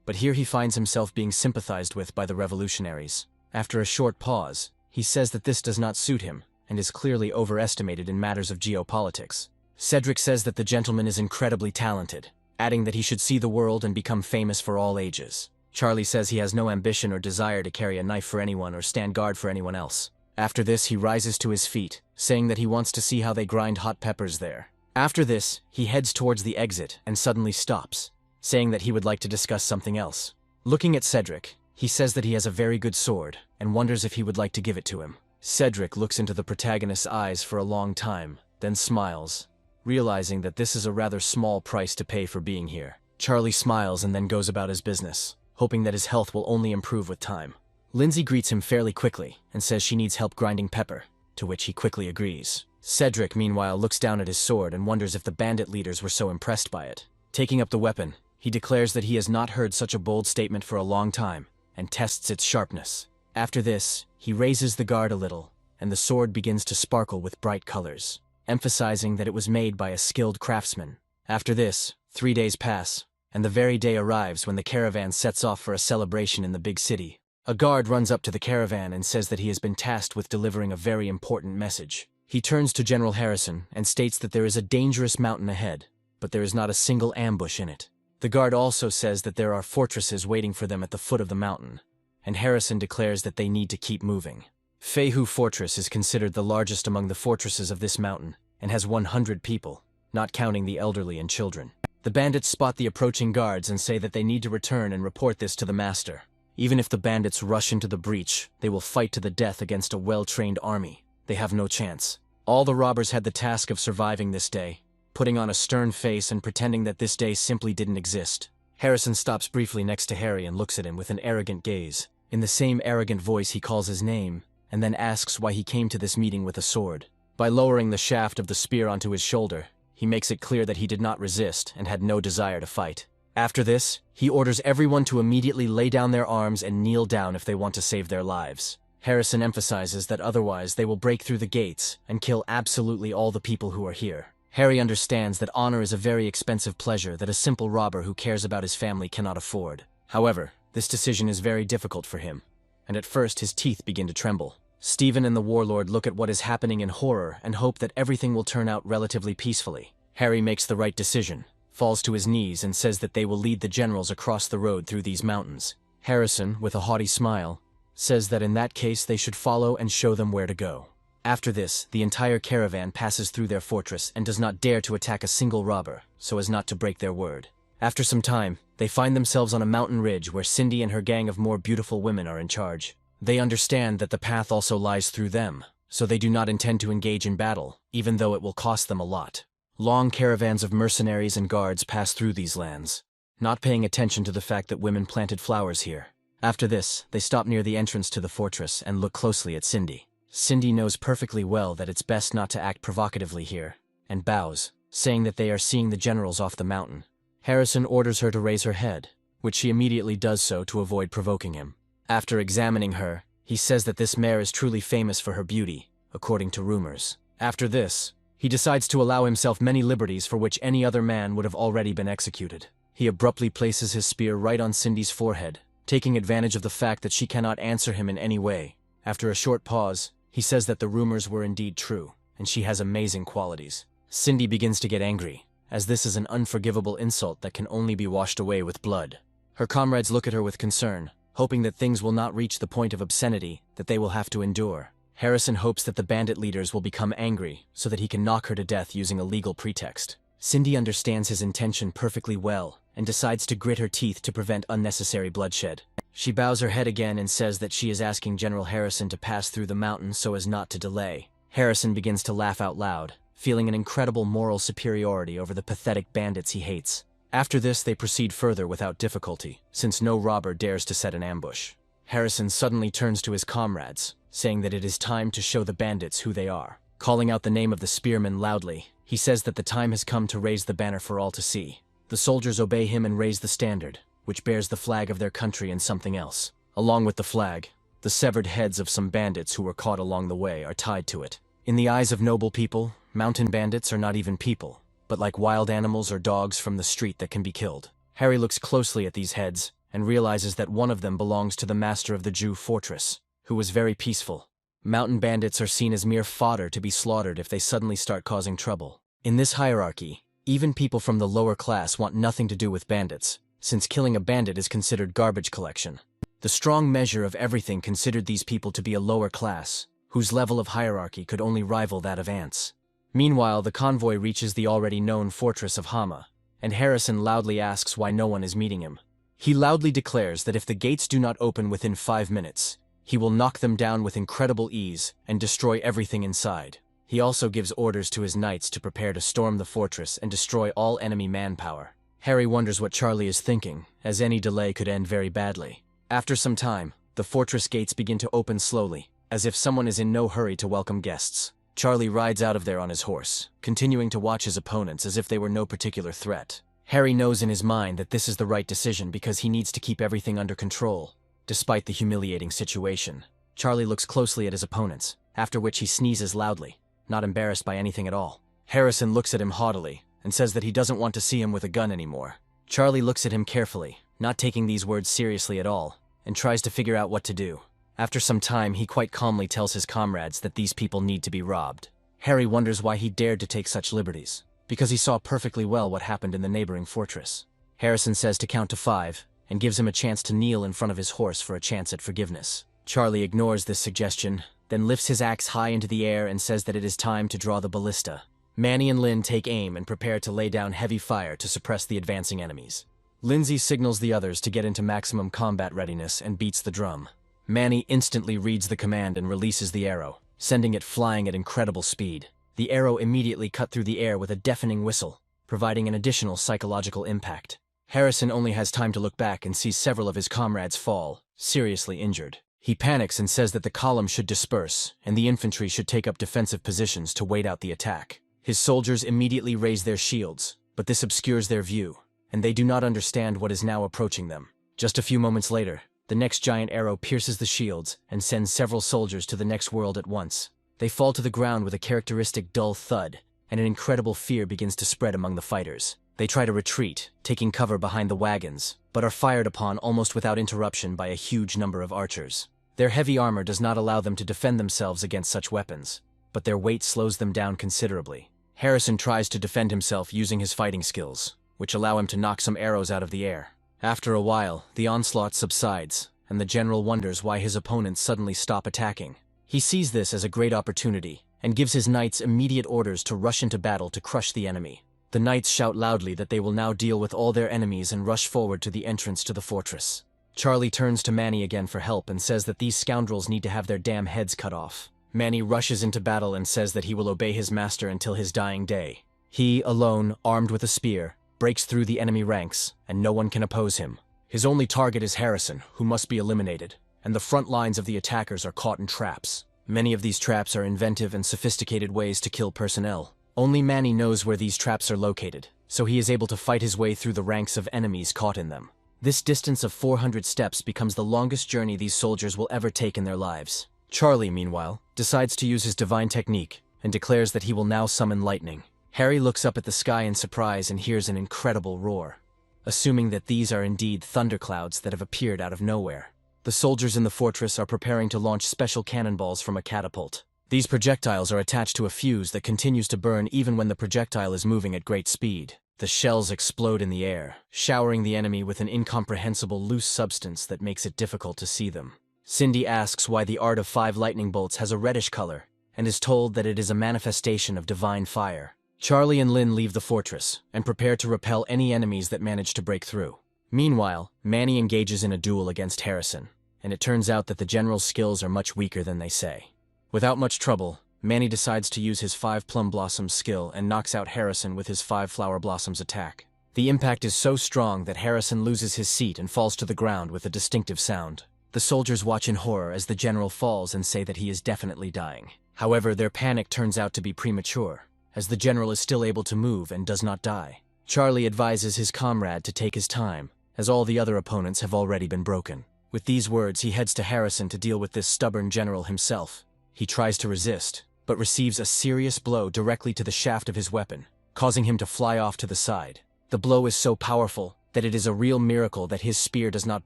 but here he finds himself being sympathized with by the revolutionaries. After a short pause, he says that this does not suit him, and is clearly overestimated in matters of geopolitics. Cedric says that the gentleman is incredibly talented, adding that he should see the world and become famous for all ages. Charlie says he has no ambition or desire to carry a knife for anyone or stand guard for anyone else. After this, he rises to his feet, saying that he wants to see how they grind hot peppers there. After this, he heads towards the exit and suddenly stops, saying that he would like to discuss something else. Looking at Cedric, he says that he has a very good sword, and wonders if he would like to give it to him. Cedric looks into the protagonist's eyes for a long time, then smiles, realizing that this is a rather small price to pay for being here. Charlie smiles and then goes about his business, hoping that his health will only improve with time. Lindsay greets him fairly quickly, and says she needs help grinding pepper, to which he quickly agrees. Cedric, meanwhile, looks down at his sword and wonders if the bandit leaders were so impressed by it. Taking up the weapon, he declares that he has not heard such a bold statement for a long time, and tests its sharpness. After this, he raises the guard a little, and the sword begins to sparkle with bright colors, emphasizing that it was made by a skilled craftsman. After this, 3 days pass, and the very day arrives when the caravan sets off for a celebration in the big city. A guard runs up to the caravan and says that he has been tasked with delivering a very important message. He turns to General Harrison and states that there is a dangerous mountain ahead, but there is not a single ambush in it. The guard also says that there are fortresses waiting for them at the foot of the mountain, and Harrison declares that they need to keep moving. Feihu Fortress is considered the largest among the fortresses of this mountain, and has 100 people, not counting the elderly and children. The bandits spot the approaching guards and say that they need to return and report this to the master. Even if the bandits rush into the breach, they will fight to the death against a well-trained army. They have no chance. All the robbers had the task of surviving this day, putting on a stern face and pretending that this day simply didn't exist. Harrison stops briefly next to Harry and looks at him with an arrogant gaze. In the same arrogant voice he calls his name, and then asks why he came to this meeting with a sword. By lowering the shaft of the spear onto his shoulder, he makes it clear that he did not resist and had no desire to fight. After this, he orders everyone to immediately lay down their arms and kneel down if they want to save their lives. Harrison emphasizes that otherwise they will break through the gates and kill absolutely all the people who are here. Harry understands that honor is a very expensive pleasure that a simple robber who cares about his family cannot afford. However, this decision is very difficult for him, and at first his teeth begin to tremble. Stephen and the warlord look at what is happening in horror and hope that everything will turn out relatively peacefully. Harry makes the right decision, falls to his knees and says that they will lead the generals across the road through these mountains. Harrison, with a haughty smile, says that in that case they should follow and show them where to go. After this, the entire caravan passes through their fortress and does not dare to attack a single robber, so as not to break their word. After some time, they find themselves on a mountain ridge where Cindy and her gang of more beautiful women are in charge. They understand that the path also lies through them, so they do not intend to engage in battle, even though it will cost them a lot. Long caravans of mercenaries and guards pass through these lands, not paying attention to the fact that women planted flowers here. After this, they stop near the entrance to the fortress and look closely at Cindy. Cindy knows perfectly well that it's best not to act provocatively here, and bows, saying that they are seeing the generals off the mountain. Harrison orders her to raise her head, which she immediately does so to avoid provoking him. After examining her, he says that this mare is truly famous for her beauty, according to rumors. After this, he decides to allow himself many liberties for which any other man would have already been executed. He abruptly places his spear right on Cindy's forehead, taking advantage of the fact that she cannot answer him in any way. After a short pause, he says that the rumors were indeed true, and she has amazing qualities. Cindy begins to get angry, as this is an unforgivable insult that can only be washed away with blood. Her comrades look at her with concern, hoping that things will not reach the point of obscenity that they will have to endure. Harrison hopes that the bandit leaders will become angry so that he can knock her to death using a legal pretext. Cindy understands his intention perfectly well and decides to grit her teeth to prevent unnecessary bloodshed. She bows her head again and says that she is asking General Harrison to pass through the mountain so as not to delay. Harrison begins to laugh out loud, feeling an incredible moral superiority over the pathetic bandits he hates. After this, they proceed further without difficulty, since no robber dares to set an ambush. Harrison suddenly turns to his comrades, saying that it is time to show the bandits who they are. Calling out the name of the spearman loudly, he says that the time has come to raise the banner for all to see. The soldiers obey him and raise the standard, which bears the flag of their country and something else. Along with the flag, the severed heads of some bandits who were caught along the way are tied to it. In the eyes of noble people, mountain bandits are not even people, but like wild animals or dogs from the street that can be killed. Harry looks closely at these heads and realizes that one of them belongs to the master of the Jew fortress, who was very peaceful. Mountain bandits are seen as mere fodder to be slaughtered if they suddenly start causing trouble. In this hierarchy, even people from the lower class want nothing to do with bandits, since killing a bandit is considered garbage collection. The strong measure of everything considered these people to be a lower class, whose level of hierarchy could only rival that of ants. Meanwhile, the convoy reaches the already known fortress of Hama, and Harrison loudly asks why no one is meeting him. He loudly declares that if the gates do not open within 5 minutes, he will knock them down with incredible ease and destroy everything inside. He also gives orders to his knights to prepare to storm the fortress and destroy all enemy manpower. Harry wonders what Charlie is thinking, as any delay could end very badly. After some time, the fortress gates begin to open slowly, as if someone is in no hurry to welcome guests. Charlie rides out of there on his horse, continuing to watch his opponents as if they were no particular threat. Harry knows in his mind that this is the right decision because he needs to keep everything under control, despite the humiliating situation. Charlie looks closely at his opponents, after which he sneezes loudly, not embarrassed by anything at all. Harrison looks at him haughtily and says that he doesn't want to see him with a gun anymore. Charlie looks at him carefully, not taking these words seriously at all, and tries to figure out what to do. After some time, he quite calmly tells his comrades that these people need to be robbed. Harry wonders why he dared to take such liberties, because he saw perfectly well what happened in the neighboring fortress. Harrison says to count to 5, and gives him a chance to kneel in front of his horse for a chance at forgiveness. Charlie ignores this suggestion, then lifts his axe high into the air and says that it is time to draw the ballista. Manny and Lynn take aim and prepare to lay down heavy fire to suppress the advancing enemies. Lindsay signals the others to get into maximum combat readiness and beats the drum. Manny instantly reads the command and releases the arrow, sending it flying at incredible speed. The arrow immediately cut through the air with a deafening whistle, providing an additional psychological impact. Harrison only has time to look back and sees several of his comrades fall, seriously injured. He panics and says that the column should disperse, and the infantry should take up defensive positions to wait out the attack. His soldiers immediately raise their shields, but this obscures their view, and they do not understand what is now approaching them. Just a few moments later, the next giant arrow pierces the shields and sends several soldiers to the next world at once. They fall to the ground with a characteristic dull thud, and an incredible fear begins to spread among the fighters. They try to retreat, taking cover behind the wagons, but are fired upon almost without interruption by a huge number of archers. Their heavy armor does not allow them to defend themselves against such weapons, but their weight slows them down considerably. Harrison tries to defend himself using his fighting skills, which allow him to knock some arrows out of the air. After a while, the onslaught subsides, and the general wonders why his opponents suddenly stop attacking. He sees this as a great opportunity, and gives his knights immediate orders to rush into battle to crush the enemy. The knights shout loudly that they will now deal with all their enemies and rush forward to the entrance to the fortress. Charlie turns to Manny again for help and says that these scoundrels need to have their damn heads cut off. Manny rushes into battle and says that he will obey his master until his dying day. He, alone, armed with a spear, breaks through the enemy ranks, and no one can oppose him. His only target is Harrison, who must be eliminated, and the front lines of the attackers are caught in traps. Many of these traps are inventive and sophisticated ways to kill personnel. Only Manny knows where these traps are located, so he is able to fight his way through the ranks of enemies caught in them. This distance of 400 steps becomes the longest journey these soldiers will ever take in their lives. Charlie, meanwhile, decides to use his divine technique and declares that he will now summon lightning. Harry looks up at the sky in surprise and hears an incredible roar, assuming that these are indeed thunderclouds that have appeared out of nowhere. The soldiers in the fortress are preparing to launch special cannonballs from a catapult. These projectiles are attached to a fuse that continues to burn even when the projectile is moving at great speed. The shells explode in the air, showering the enemy with an incomprehensible loose substance that makes it difficult to see them. Cindy asks why the art of 5 lightning bolts has a reddish color, and is told that it is a manifestation of divine fire. Charlie and Lynn leave the fortress, and prepare to repel any enemies that manage to break through. Meanwhile, Manny engages in a duel against Harrison, and it turns out that the general's skills are much weaker than they say. Without much trouble, Manny decides to use his 5 plum blossoms skill and knocks out Harrison with his 5 flower blossoms attack. The impact is so strong that Harrison loses his seat and falls to the ground with a distinctive sound. The soldiers watch in horror as the general falls and say that he is definitely dying. However, their panic turns out to be premature, as the general is still able to move and does not die. Charlie advises his comrade to take his time, as all the other opponents have already been broken. With these words, he heads to Harrison to deal with this stubborn general himself. He tries to resist, but receives a serious blow directly to the shaft of his weapon, causing him to fly off to the side. The blow is so powerful that it is a real miracle that his spear does not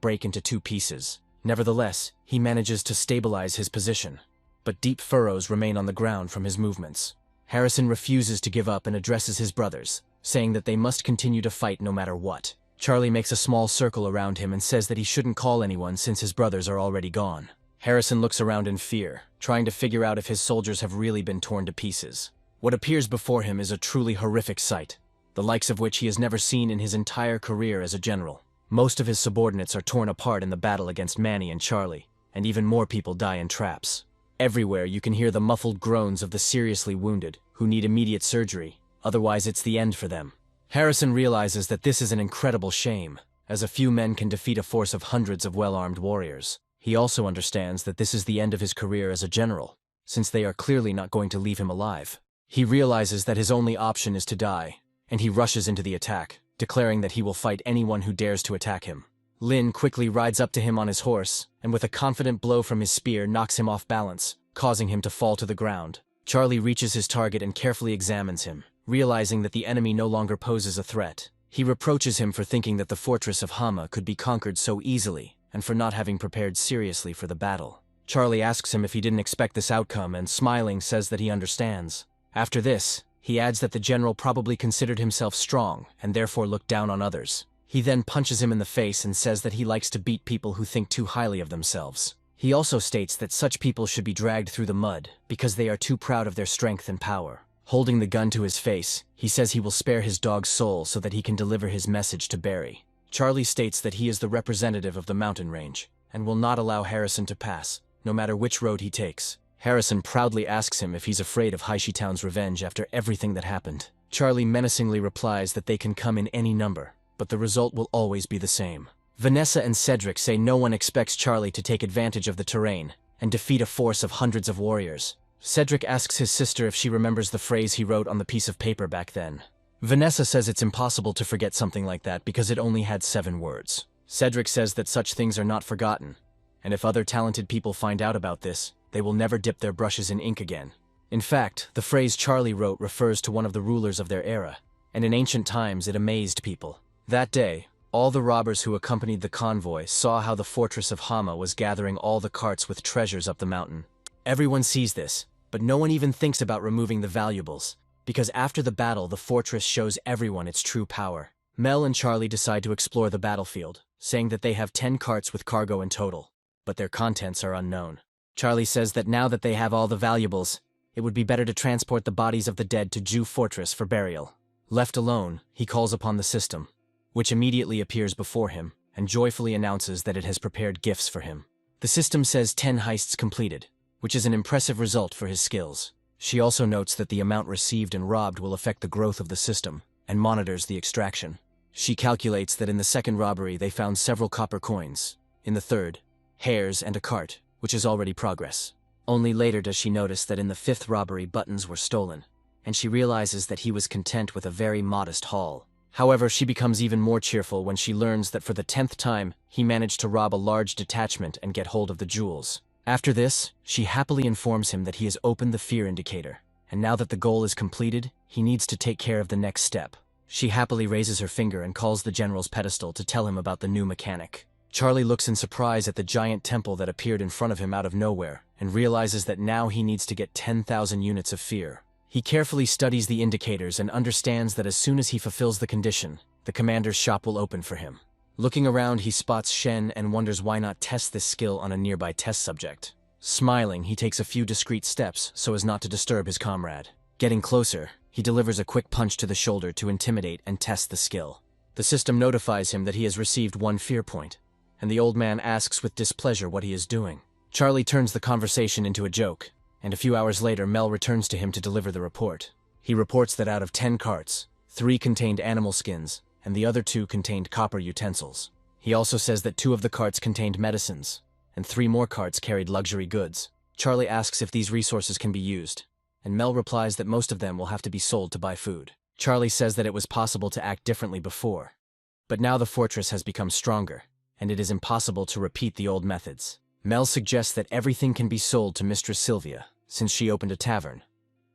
break into 2 pieces. Nevertheless, he manages to stabilize his position, but deep furrows remain on the ground from his movements. Harrison refuses to give up and addresses his brothers, saying that they must continue to fight no matter what. Charlie makes a small circle around him and says that he shouldn't call anyone since his brothers are already gone. Harrison looks around in fear, trying to figure out if his soldiers have really been torn to pieces. What appears before him is a truly horrific sight, the likes of which he has never seen in his entire career as a general. Most of his subordinates are torn apart in the battle against Manny and Charlie, and even more people die in traps. Everywhere you can hear the muffled groans of the seriously wounded, who need immediate surgery, otherwise it's the end for them. Harrison realizes that this is an incredible shame, as a few men can defeat a force of hundreds of well-armed warriors. He also understands that this is the end of his career as a general, since they are clearly not going to leave him alive. He realizes that his only option is to die, and he rushes into the attack, declaring that he will fight anyone who dares to attack him. Lynn quickly rides up to him on his horse, and with a confident blow from his spear knocks him off balance, causing him to fall to the ground. Charlie reaches his target and carefully examines him, realizing that the enemy no longer poses a threat. He reproaches him for thinking that the fortress of Hama could be conquered so easily, and for not having prepared seriously for the battle. Charlie asks him if he didn't expect this outcome and, smiling, says that he understands. After this, he adds that the general probably considered himself strong and therefore looked down on others. He then punches him in the face and says that he likes to beat people who think too highly of themselves. He also states that such people should be dragged through the mud because they are too proud of their strength and power. Holding the gun to his face, he says he will spare his dog's soul so that he can deliver his message to Barry. Charlie states that he is the representative of the mountain range and will not allow Harrison to pass, no matter which road he takes. Harrison proudly asks him if he's afraid of Haishitown's revenge after everything that happened. Charlie menacingly replies that they can come in any number, but the result will always be the same. Vanessa and Cedric say no one expects Charlie to take advantage of the terrain and defeat a force of hundreds of warriors. Cedric asks his sister if she remembers the phrase he wrote on the piece of paper back then. Vanessa says it's impossible to forget something like that because it only had 7 words. Cedric says that such things are not forgotten, and if other talented people find out about this, they will never dip their brushes in ink again. In fact, the phrase Charlie wrote refers to one of the rulers of their era, and in ancient times it amazed people. That day, all the robbers who accompanied the convoy saw how the fortress of Hama was gathering all the carts with treasures up the mountain. Everyone sees this, but no one even thinks about removing the valuables, because after the battle the fortress shows everyone its true power. Mel and Charlie decide to explore the battlefield, saying that they have 10 carts with cargo in total, but their contents are unknown. Charlie says that now that they have all the valuables, it would be better to transport the bodies of the dead to Jew Fortress for burial. Left alone, he calls upon the system, which immediately appears before him and joyfully announces that it has prepared gifts for him. The system says 10 heists completed, which is an impressive result for his skills. She also notes that the amount received and robbed will affect the growth of the system and monitors the extraction. She calculates that in the second robbery they found several copper coins, in the third, hares and a cart, which is already progress. Only later does she notice that in the 5th robbery buttons were stolen, and she realizes that he was content with a very modest haul. However, she becomes even more cheerful when she learns that for the 10th time, he managed to rob a large detachment and get hold of the jewels. After this, she happily informs him that he has opened the fear indicator, and now that the goal is completed, he needs to take care of the next step. She happily raises her finger and calls the general's pedestal to tell him about the new mechanic. Charlie looks in surprise at the giant temple that appeared in front of him out of nowhere, and realizes that now he needs to get 10,000 units of fear. He carefully studies the indicators and understands that as soon as he fulfills the condition, the commander's shop will open for him. Looking around, he spots Shen and wonders why not test this skill on a nearby test subject. Smiling, he takes a few discreet steps so as not to disturb his comrade. Getting closer, he delivers a quick punch to the shoulder to intimidate and test the skill. The system notifies him that he has received 1 fear point, and the old man asks with displeasure what he is doing. Charlie turns the conversation into a joke, and a few hours later Mel returns to him to deliver the report. He reports that out of 10 carts, 3 contained animal skins, and the other 2 contained copper utensils. He also says that 2 of the carts contained medicines, and 3 more carts carried luxury goods. Charlie asks if these resources can be used, and Mel replies that most of them will have to be sold to buy food. Charlie says that it was possible to act differently before, but now the fortress has become stronger, and it is impossible to repeat the old methods. Mel suggests that everything can be sold to Mistress Sylvia, since she opened a tavern,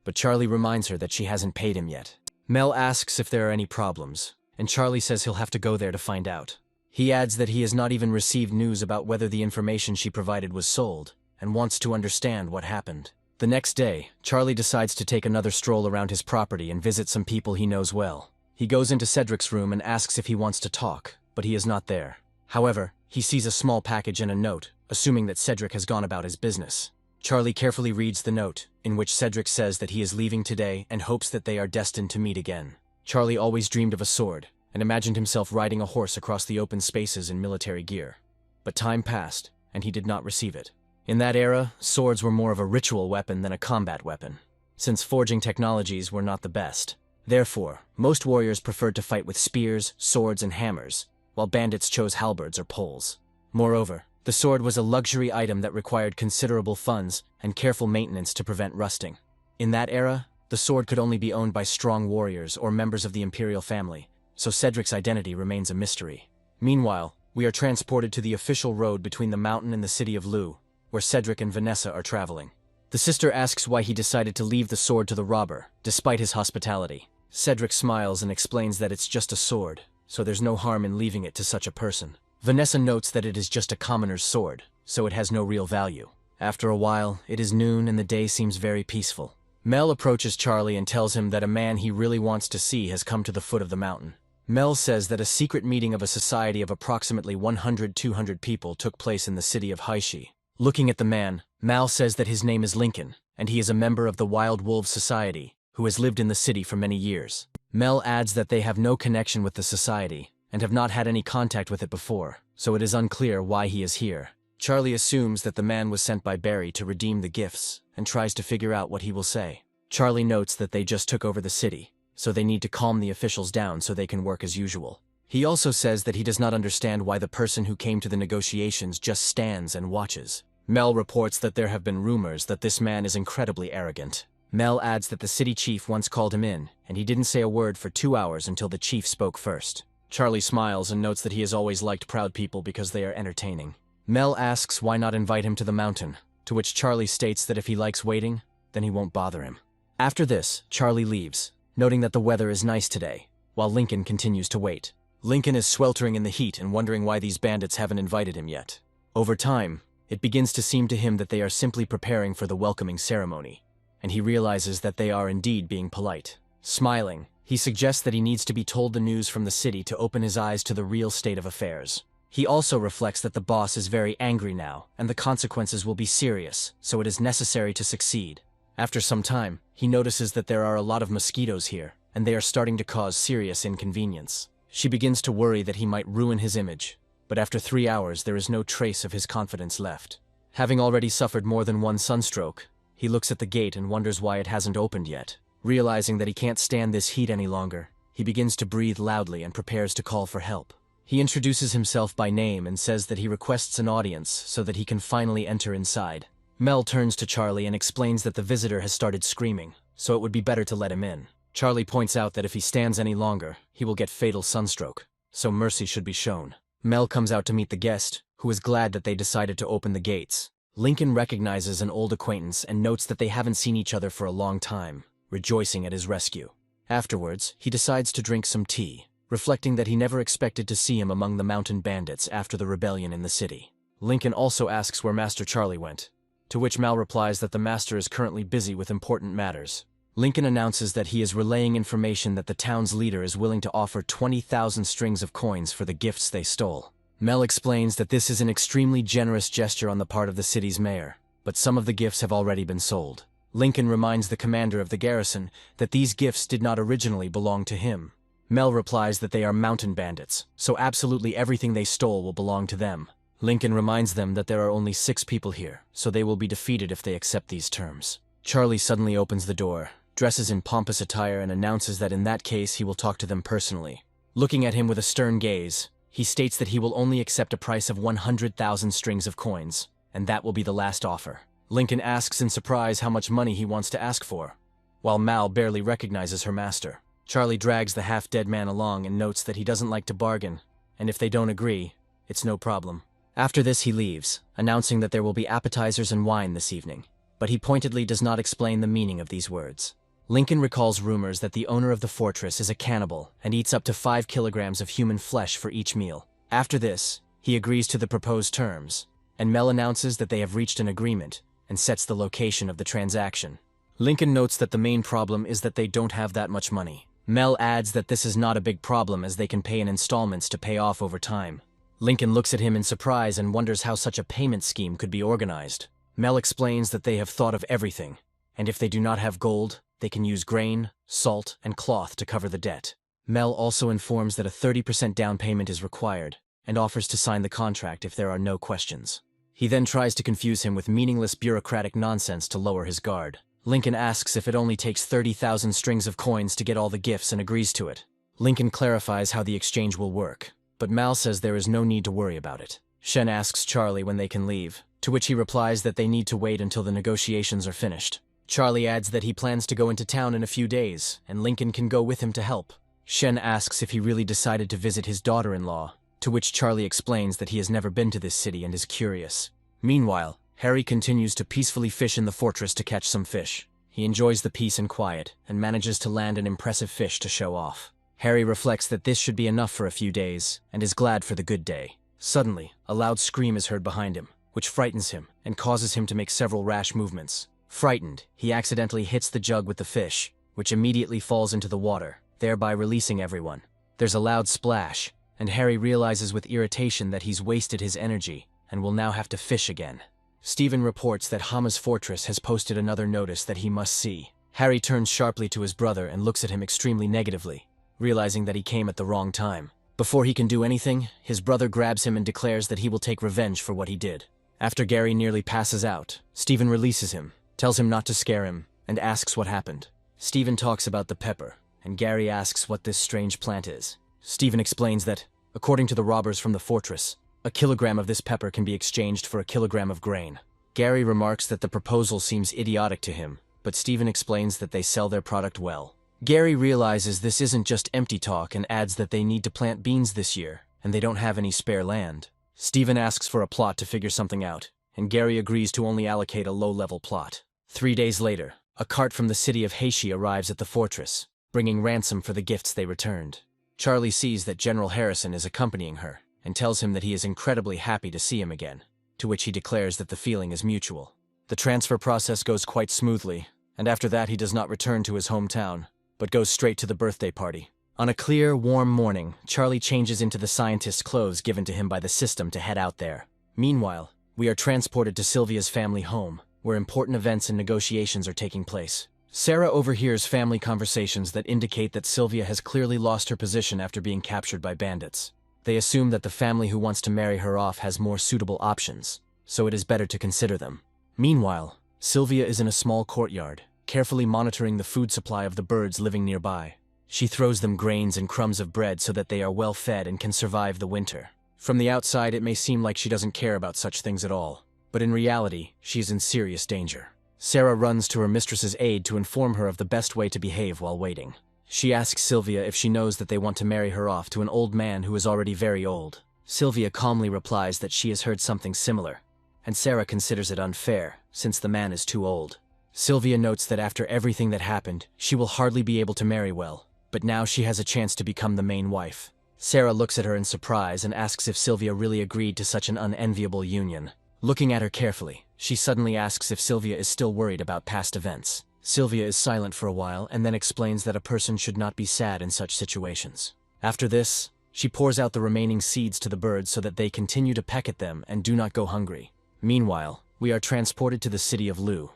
but Charlie reminds her that she hasn't paid him yet. Mel asks if there are any problems, and Charlie says he'll have to go there to find out. He adds that he has not even received news about whether the information she provided was sold, and wants to understand what happened. The next day, Charlie decides to take another stroll around his property and visit some people he knows well. He goes into Cedric's room and asks if he wants to talk, but he is not there. However, he sees a small package and a note, assuming that Cedric has gone about his business. Charlie carefully reads the note, in which Cedric says that he is leaving today and hopes that they are destined to meet again. Charlie always dreamed of a sword, and imagined himself riding a horse across the open spaces in military gear. But time passed, and he did not receive it. In that era, swords were more of a ritual weapon than a combat weapon, since forging technologies were not the best. Therefore, most warriors preferred to fight with spears, swords, and hammers, while bandits chose halberds or poles. Moreover, the sword was a luxury item that required considerable funds and careful maintenance to prevent rusting. In that era, the sword could only be owned by strong warriors or members of the imperial family, so Cedric's identity remains a mystery. Meanwhile, we are transported to the official road between the mountain and the city of Lu, where Cedric and Vanessa are traveling. The sister asks why he decided to leave the sword to the robber, despite his hospitality. Cedric smiles and explains that it's just a sword, so there's no harm in leaving it to such a person. Vanessa notes that it is just a commoner's sword, so it has no real value. After a while, it is noon and the day seems very peaceful. Mel approaches Charlie and tells him that a man he really wants to see has come to the foot of the mountain. Mel says that a secret meeting of a society of approximately 100-200 people took place in the city of Haishi. Looking at the man, Mal says that his name is Lincoln, and he is a member of the Wild Wolves Society, who has lived in the city for many years. Mel adds that they have no connection with the society, and have not had any contact with it before, so it is unclear why he is here. Charlie assumes that the man was sent by Barry to redeem the gifts, and tries to figure out what he will say. Charlie notes that they just took over the city, so they need to calm the officials down so they can work as usual. He also says that he does not understand why the person who came to the negotiations just stands and watches. Mel reports that there have been rumors that this man is incredibly arrogant. Mel adds that the city chief once called him in, and he didn't say a word for 2 hours until the chief spoke first. Charlie smiles and notes that he has always liked proud people because they are entertaining. Mel asks why not invite him to the mountain, to which Charlie states that if he likes waiting, then he won't bother him. After this, Charlie leaves, noting that the weather is nice today, while Lincoln continues to wait. Lincoln is sweltering in the heat and wondering why these bandits haven't invited him yet. Over time, it begins to seem to him that they are simply preparing for the welcoming ceremony, and he realizes that they are indeed being polite. Smiling, he suggests that he needs to be told the news from the city to open his eyes to the real state of affairs. He also reflects that the boss is very angry now, and the consequences will be serious, so it is necessary to succeed. After some time, he notices that there are a lot of mosquitoes here, and they are starting to cause serious inconvenience. She begins to worry that he might ruin his image, but after 3 hours there is no trace of his confidence left. Having already suffered more than one sunstroke, he looks at the gate and wonders why it hasn't opened yet. Realizing that he can't stand this heat any longer, he begins to breathe loudly and prepares to call for help. He introduces himself by name and says that he requests an audience so that he can finally enter inside. Mel turns to Charlie and explains that the visitor has started screaming, so it would be better to let him in. Charlie points out that if he stands any longer, he will get fatal sunstroke, so mercy should be shown. Mel comes out to meet the guest, who is glad that they decided to open the gates. Lincoln recognizes an old acquaintance and notes that they haven't seen each other for a long time, rejoicing at his rescue. Afterwards, he decides to drink some tea, reflecting that he never expected to see him among the mountain bandits after the rebellion in the city. Lincoln also asks where Master Charlie went, to which Mal replies that the master is currently busy with important matters. Lincoln announces that he is relaying information that the town's leader is willing to offer 20,000 strings of coins for the gifts they stole. Mel explains that this is an extremely generous gesture on the part of the city's mayor, but some of the gifts have already been sold. Lincoln reminds the commander of the garrison that these gifts did not originally belong to him. Mel replies that they are mountain bandits, so absolutely everything they stole will belong to them. Lincoln reminds them that there are only 6 people here, so they will be defeated if they accept these terms. Charlie suddenly opens the door, dresses in pompous attire and announces that in that case he will talk to them personally. Looking at him with a stern gaze, he states that he will only accept a price of 100,000 strings of coins, and that will be the last offer. Lincoln asks in surprise how much money he wants to ask for, while Mal barely recognizes her master. Charlie drags the half-dead man along and notes that he doesn't like to bargain, and if they don't agree, it's no problem. After this he leaves, announcing that there will be appetizers and wine this evening, but he pointedly does not explain the meaning of these words. Lincoln recalls rumors that the owner of the fortress is a cannibal and eats up to 5 kilograms of human flesh for each meal. After this, he agrees to the proposed terms, and Mel announces that they have reached an agreement and sets the location of the transaction. Lincoln notes that the main problem is that they don't have that much money. Mel adds that this is not a big problem as they can pay in installments to pay off over time. Lincoln looks at him in surprise and wonders how such a payment scheme could be organized. Mel explains that they have thought of everything, and if they do not have gold, they can use grain, salt, and cloth to cover the debt. Mel also informs that a 30% down payment is required, and offers to sign the contract if there are no questions. He then tries to confuse him with meaningless bureaucratic nonsense to lower his guard. Lincoln asks if it only takes 30,000 strings of coins to get all the gifts and agrees to it. Lincoln clarifies how the exchange will work, but Mal says there is no need to worry about it. Shen asks Charlie when they can leave, to which he replies that they need to wait until the negotiations are finished. Charlie adds that he plans to go into town in a few days, and Lincoln can go with him to help. Shen asks if he really decided to visit his daughter-in-law, to which Charlie explains that he has never been to this city and is curious. Meanwhile, Harry continues to peacefully fish in the fortress to catch some fish. He enjoys the peace and quiet, and manages to land an impressive fish to show off. Harry reflects that this should be enough for a few days, and is glad for the good day. Suddenly, a loud scream is heard behind him, which frightens him and causes him to make several rash movements. Frightened, he accidentally hits the jug with the fish, which immediately falls into the water, thereby releasing everyone. There's a loud splash, and Harry realizes with irritation that he's wasted his energy and will now have to fish again. Stephen reports that Hama's Fortress has posted another notice that he must see. Harry turns sharply to his brother and looks at him extremely negatively, realizing that he came at the wrong time. Before he can do anything, his brother grabs him and declares that he will take revenge for what he did. After Gary nearly passes out, Stephen releases him, tells him not to scare him, and asks what happened. Stephen talks about the pepper, and Gary asks what this strange plant is. Stephen explains that, according to the robbers from the fortress, a kilogram of this pepper can be exchanged for a kilogram of grain. Gary remarks that the proposal seems idiotic to him, but Stephen explains that they sell their product well. Gary realizes this isn't just empty talk and adds that they need to plant beans this year, and they don't have any spare land. Stephen asks for a plot to figure something out, and Gary agrees to only allocate a low-level plot. 3 days later, a cart from the city of Heishi arrives at the fortress, bringing ransom for the gifts they returned. Charlie sees that General Harrison is accompanying her, and tells him that he is incredibly happy to see him again, to which he declares that the feeling is mutual. The transfer process goes quite smoothly, and after that he does not return to his hometown, but goes straight to the birthday party. On a clear, warm morning, Charlie changes into the scientist's clothes given to him by the system to head out there. Meanwhile, we are transported to Sylvia's family home, where important events and negotiations are taking place. Sarah overhears family conversations that indicate that Sylvia has clearly lost her position after being captured by bandits. They assume that the family who wants to marry her off has more suitable options, so it is better to consider them. Meanwhile, Sylvia is in a small courtyard, carefully monitoring the food supply of the birds living nearby. She throws them grains and crumbs of bread so that they are well fed and can survive the winter. From the outside, it may seem like she doesn't care about such things at all, but in reality, she is in serious danger. Sarah runs to her mistress's aid to inform her of the best way to behave while waiting. She asks Sylvia if she knows that they want to marry her off to an old man who is already very old. Sylvia calmly replies that she has heard something similar, and Sarah considers it unfair, since the man is too old. Sylvia notes that after everything that happened, she will hardly be able to marry well, but now she has a chance to become the main wife. Sarah looks at her in surprise and asks if Sylvia really agreed to such an unenviable union. Looking at her carefully, she suddenly asks if Sylvia is still worried about past events. Sylvia is silent for a while and then explains that a person should not be sad in such situations. After this, she pours out the remaining seeds to the birds so that they continue to peck at them and do not go hungry. Meanwhile, we are transported to the city of Lu,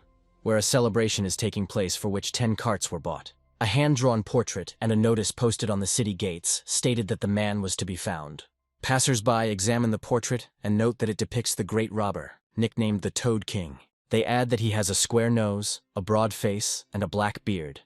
where a celebration is taking place for which 10 carts were bought. A hand-drawn portrait and a notice posted on the city gates stated that the man was to be found. Passers-by examine the portrait and note that it depicts the great robber, nicknamed the Toad King. They add that he has a square nose, a broad face, and a black beard,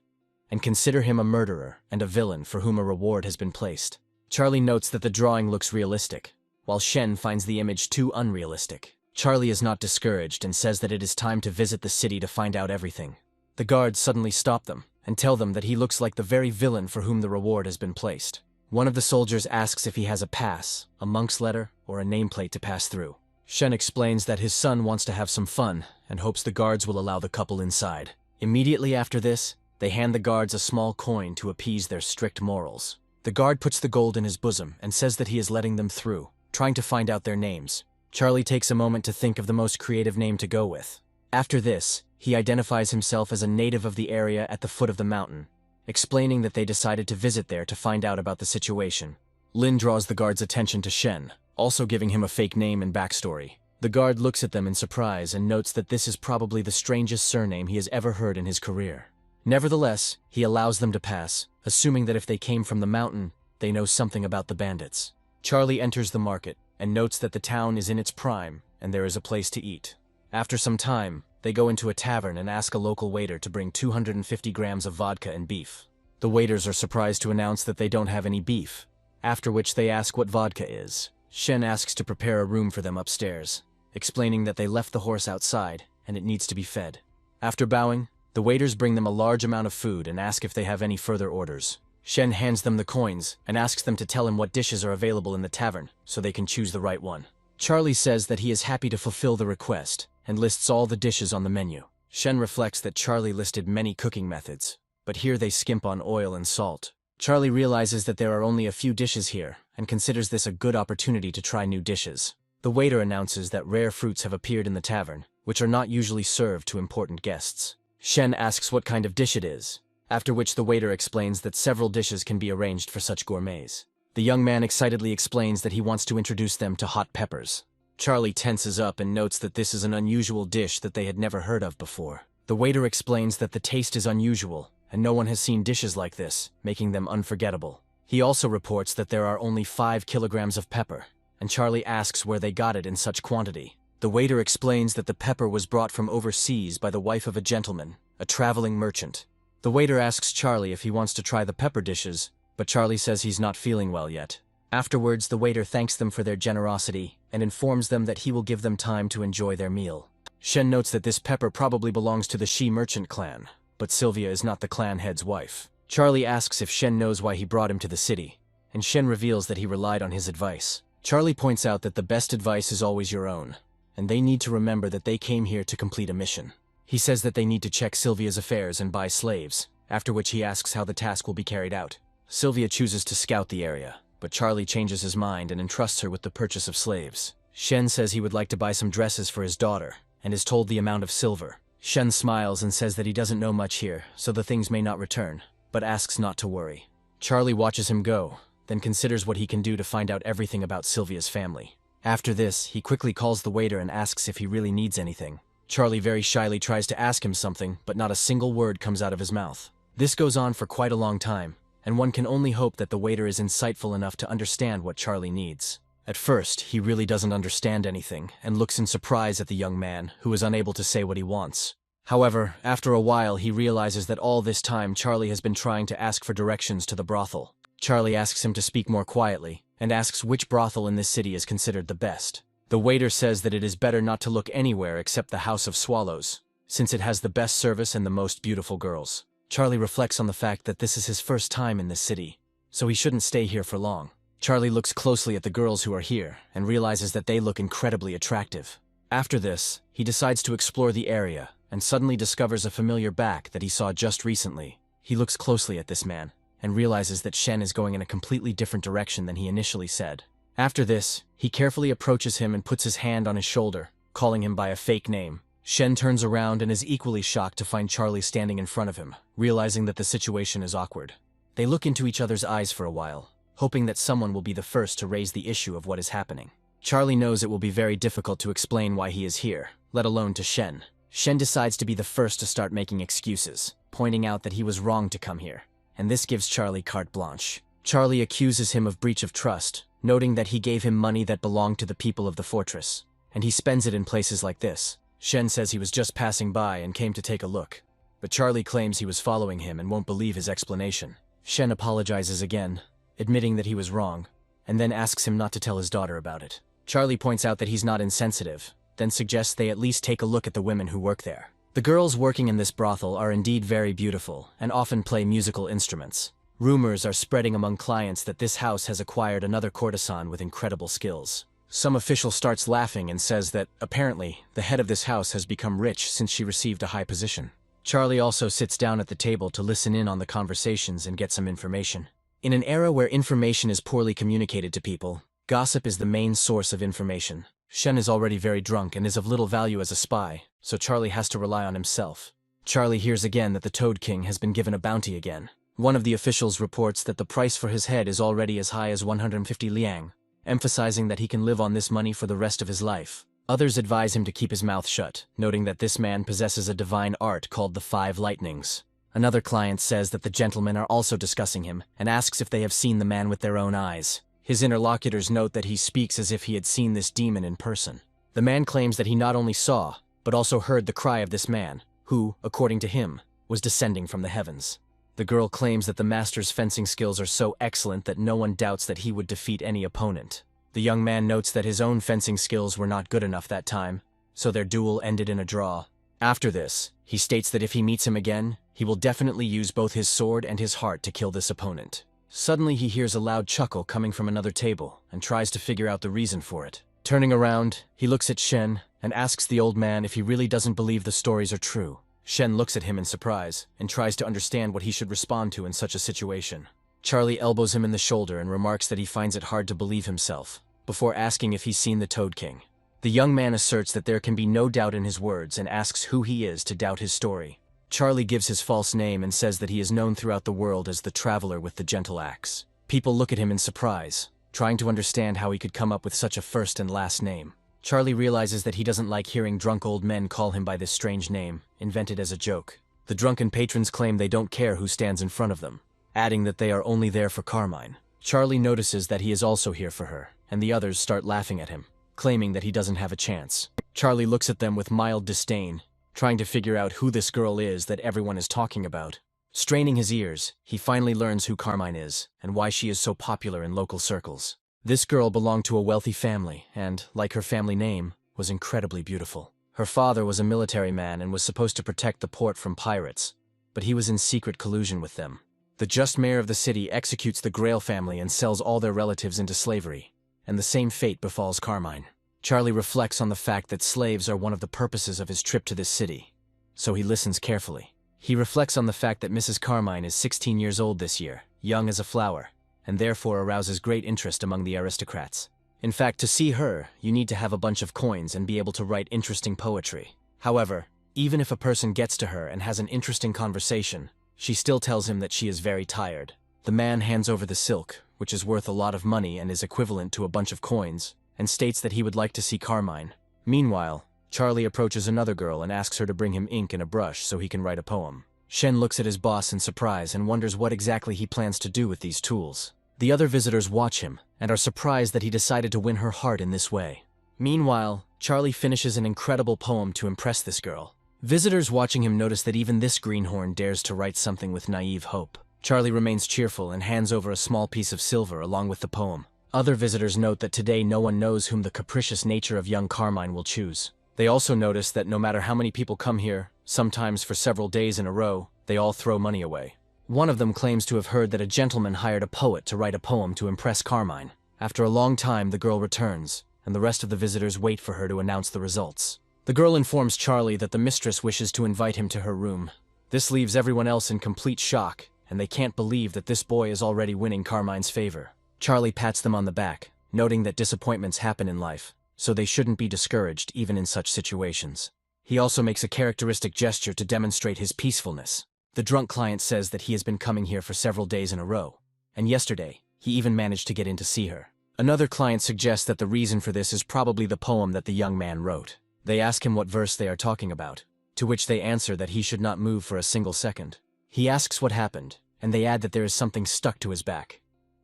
and consider him a murderer and a villain for whom a reward has been placed. Charlie notes that the drawing looks realistic, while Shen finds the image too unrealistic. Charlie is not discouraged and says that it is time to visit the city to find out everything. The guards suddenly stop them and tell them that he looks like the very villain for whom the reward has been placed. One of the soldiers asks if he has a pass, a monk's letter, or a nameplate to pass through. Shen explains that his son wants to have some fun and hopes the guards will allow the couple inside. Immediately after this, they hand the guards a small coin to appease their strict morals. The guard puts the gold in his bosom and says that he is letting them through, trying to find out their names. Charlie takes a moment to think of the most creative name to go with. After this, he identifies himself as a native of the area at the foot of the mountain, explaining that they decided to visit there to find out about the situation. Lynn draws the guard's attention to Shen, also giving him a fake name and backstory. The guard looks at them in surprise and notes that this is probably the strangest surname he has ever heard in his career. Nevertheless, he allows them to pass, assuming that if they came from the mountain, they know something about the bandits. Charlie enters the market and notes that the town is in its prime and there is a place to eat. After some time, they go into a tavern and ask a local waiter to bring 250 grams of vodka and beef. The waiters are surprised to announce that they don't have any beef, after which they ask what vodka is. Shen asks to prepare a room for them upstairs, explaining that they left the horse outside and it needs to be fed. After bowing, the waiters bring them a large amount of food and ask if they have any further orders. Shen hands them the coins and asks them to tell him what dishes are available in the tavern so they can choose the right one. Charlie says that he is happy to fulfill the request and lists all the dishes on the menu. Shen reflects that Charlie listed many cooking methods, but here they skimp on oil and salt. Charlie realizes that there are only a few dishes here, and considers this a good opportunity to try new dishes. The waiter announces that rare fruits have appeared in the tavern, which are not usually served to important guests. Shen asks what kind of dish it is, after which the waiter explains that several dishes can be arranged for such gourmets. The young man excitedly explains that he wants to introduce them to hot peppers. Charlie tenses up and notes that this is an unusual dish that they had never heard of before. The waiter explains that the taste is unusual, and no one has seen dishes like this, making them unforgettable. He also reports that there are only 5 kilograms of pepper, and Charlie asks where they got it in such quantity. The waiter explains that the pepper was brought from overseas by the wife of a gentleman, a traveling merchant. The waiter asks Charlie if he wants to try the pepper dishes, but Charlie says he's not feeling well yet. Afterwards, the waiter thanks them for their generosity and informs them that he will give them time to enjoy their meal. Shen notes that this pepper probably belongs to the She merchant clan, but Sylvia is not the clan head's wife. Charlie asks if Shen knows why he brought him to the city, and Shen reveals that he relied on his advice. Charlie points out that the best advice is always your own, and they need to remember that they came here to complete a mission. He says that they need to check Sylvia's affairs and buy slaves, after which he asks how the task will be carried out. Sylvia chooses to scout the area, but Charlie changes his mind and entrusts her with the purchase of slaves. Shen says he would like to buy some dresses for his daughter, and is told the amount of silver. Shen smiles and says that he doesn't know much here, so the things may not return, but asks not to worry. Charlie watches him go, then considers what he can do to find out everything about Sylvia's family. After this, he quickly calls the waiter and asks if he really needs anything. Charlie very shyly tries to ask him something, but not a single word comes out of his mouth. This goes on for quite a long time, and one can only hope that the waiter is insightful enough to understand what Charlie needs. At first, he really doesn't understand anything, and looks in surprise at the young man, who is unable to say what he wants. However, after a while he realizes that all this time Charlie has been trying to ask for directions to the brothel. Charlie asks him to speak more quietly, and asks which brothel in this city is considered the best. The waiter says that it is better not to look anywhere except the House of Swallows, since it has the best service and the most beautiful girls. Charlie reflects on the fact that this is his first time in this city, so he shouldn't stay here for long. Charlie looks closely at the girls who are here, and realizes that they look incredibly attractive. After this, he decides to explore the area, and suddenly discovers a familiar back that he saw just recently. He looks closely at this man, and realizes that Shen is going in a completely different direction than he initially said. After this, he carefully approaches him and puts his hand on his shoulder, calling him by a fake name. Shen turns around and is equally shocked to find Charlie standing in front of him, realizing that the situation is awkward. They look into each other's eyes for a while, hoping that someone will be the first to raise the issue of what is happening. Charlie knows it will be very difficult to explain why he is here, let alone to Shen. Shen decides to be the first to start making excuses, pointing out that he was wrong to come here, and this gives Charlie carte blanche. Charlie accuses him of breach of trust, noting that he gave him money that belonged to the people of the fortress, and he spends it in places like this. Shen says he was just passing by and came to take a look, but Charlie claims he was following him and won't believe his explanation. Shen apologizes again, admitting that he was wrong, and then asks him not to tell his daughter about it. Charlie points out that he's not insensitive, then suggests they at least take a look at the women who work there. The girls working in this brothel are indeed very beautiful, and often play musical instruments. Rumors are spreading among clients that this house has acquired another courtesan with incredible skills. Some official starts laughing and says that, apparently, the head of this house has become rich since she received a high position. Charlie also sits down at the table to listen in on the conversations and get some information. In an era where information is poorly communicated to people, gossip is the main source of information. Shen is already very drunk and is of little value as a spy, so Charlie has to rely on himself. Charlie hears again that the Toad King has been given a bounty again. One of the officials reports that the price for his head is already as high as 150 liang, emphasizing that he can live on this money for the rest of his life. Others advise him to keep his mouth shut, noting that this man possesses a divine art called the 5 Lightnings. Another client says that the gentlemen are also discussing him, and asks if they have seen the man with their own eyes. His interlocutors note that he speaks as if he had seen this demon in person. The man claims that he not only saw, but also heard the cry of this man, who, according to him, was descending from the heavens. The girl claims that the master's fencing skills are so excellent that no one doubts that he would defeat any opponent. The young man notes that his own fencing skills were not good enough that time, so their duel ended in a draw. After this, he states that if he meets him again, he will definitely use both his sword and his heart to kill this opponent. Suddenly he hears a loud chuckle coming from another table, and tries to figure out the reason for it. Turning around, he looks at Shen, and asks the old man if he really doesn't believe the stories are true. Shen looks at him in surprise and tries to understand what he should respond to in such a situation. Charlie elbows him in the shoulder and remarks that he finds it hard to believe himself, before asking if he's seen the Toad King. The young man asserts that there can be no doubt in his words and asks who he is to doubt his story. Charlie gives his false name and says that he is known throughout the world as the Traveler with the Gentle Axe. People look at him in surprise, trying to understand how he could come up with such a first and last name. Charlie realizes that he doesn't like hearing drunk old men call him by this strange name, invented as a joke. The drunken patrons claim they don't care who stands in front of them, adding that they are only there for Carmine. Charlie notices that he is also here for her, and the others start laughing at him, claiming that he doesn't have a chance. Charlie looks at them with mild disdain, trying to figure out who this girl is that everyone is talking about. Straining his ears, he finally learns who Carmine is, and why she is so popular in local circles. This girl belonged to a wealthy family and, like her family name, was incredibly beautiful. Her father was a military man and was supposed to protect the port from pirates, but he was in secret collusion with them. The just mayor of the city executes the Grail family and sells all their relatives into slavery, and the same fate befalls Carmine. Charlie reflects on the fact that slaves are one of the purposes of his trip to this city, so he listens carefully. He reflects on the fact that Mrs. Carmine is 16 years old this year, young as a flower, and therefore arouses great interest among the aristocrats. In fact, to see her, you need to have a bunch of coins and be able to write interesting poetry. However, even if a person gets to her and has an interesting conversation, she still tells him that she is very tired. The man hands over the silk, which is worth a lot of money and is equivalent to a bunch of coins, and states that he would like to see Carmine. Meanwhile, Charlie approaches another girl and asks her to bring him ink and a brush so he can write a poem. Shen looks at his boss in surprise and wonders what exactly he plans to do with these tools. The other visitors watch him and are surprised that he decided to win her heart in this way. Meanwhile, Charlie finishes an incredible poem to impress this girl. Visitors watching him notice that even this greenhorn dares to write something with naive hope. Charlie remains cheerful and hands over a small piece of silver along with the poem. Other visitors note that today no one knows whom the capricious nature of young Carmine will choose. They also notice that no matter how many people come here, sometimes for several days in a row, they all throw money away. One of them claims to have heard that a gentleman hired a poet to write a poem to impress Carmine. After a long time, the girl returns, and the rest of the visitors wait for her to announce the results. The girl informs Charlie that the mistress wishes to invite him to her room. This leaves everyone else in complete shock, and they can't believe that this boy is already winning Carmine's favor. Charlie pats them on the back, noting that disappointments happen in life, so they shouldn't be discouraged even in such situations. He also makes a characteristic gesture to demonstrate his peacefulness. The drunk client says that he has been coming here for several days in a row, and yesterday, he even managed to get in to see her. Another client suggests that the reason for this is probably the poem that the young man wrote. They ask him what verse they are talking about, to which they answer that he should not move for a single second. He asks what happened, and they add that there is something stuck to his back,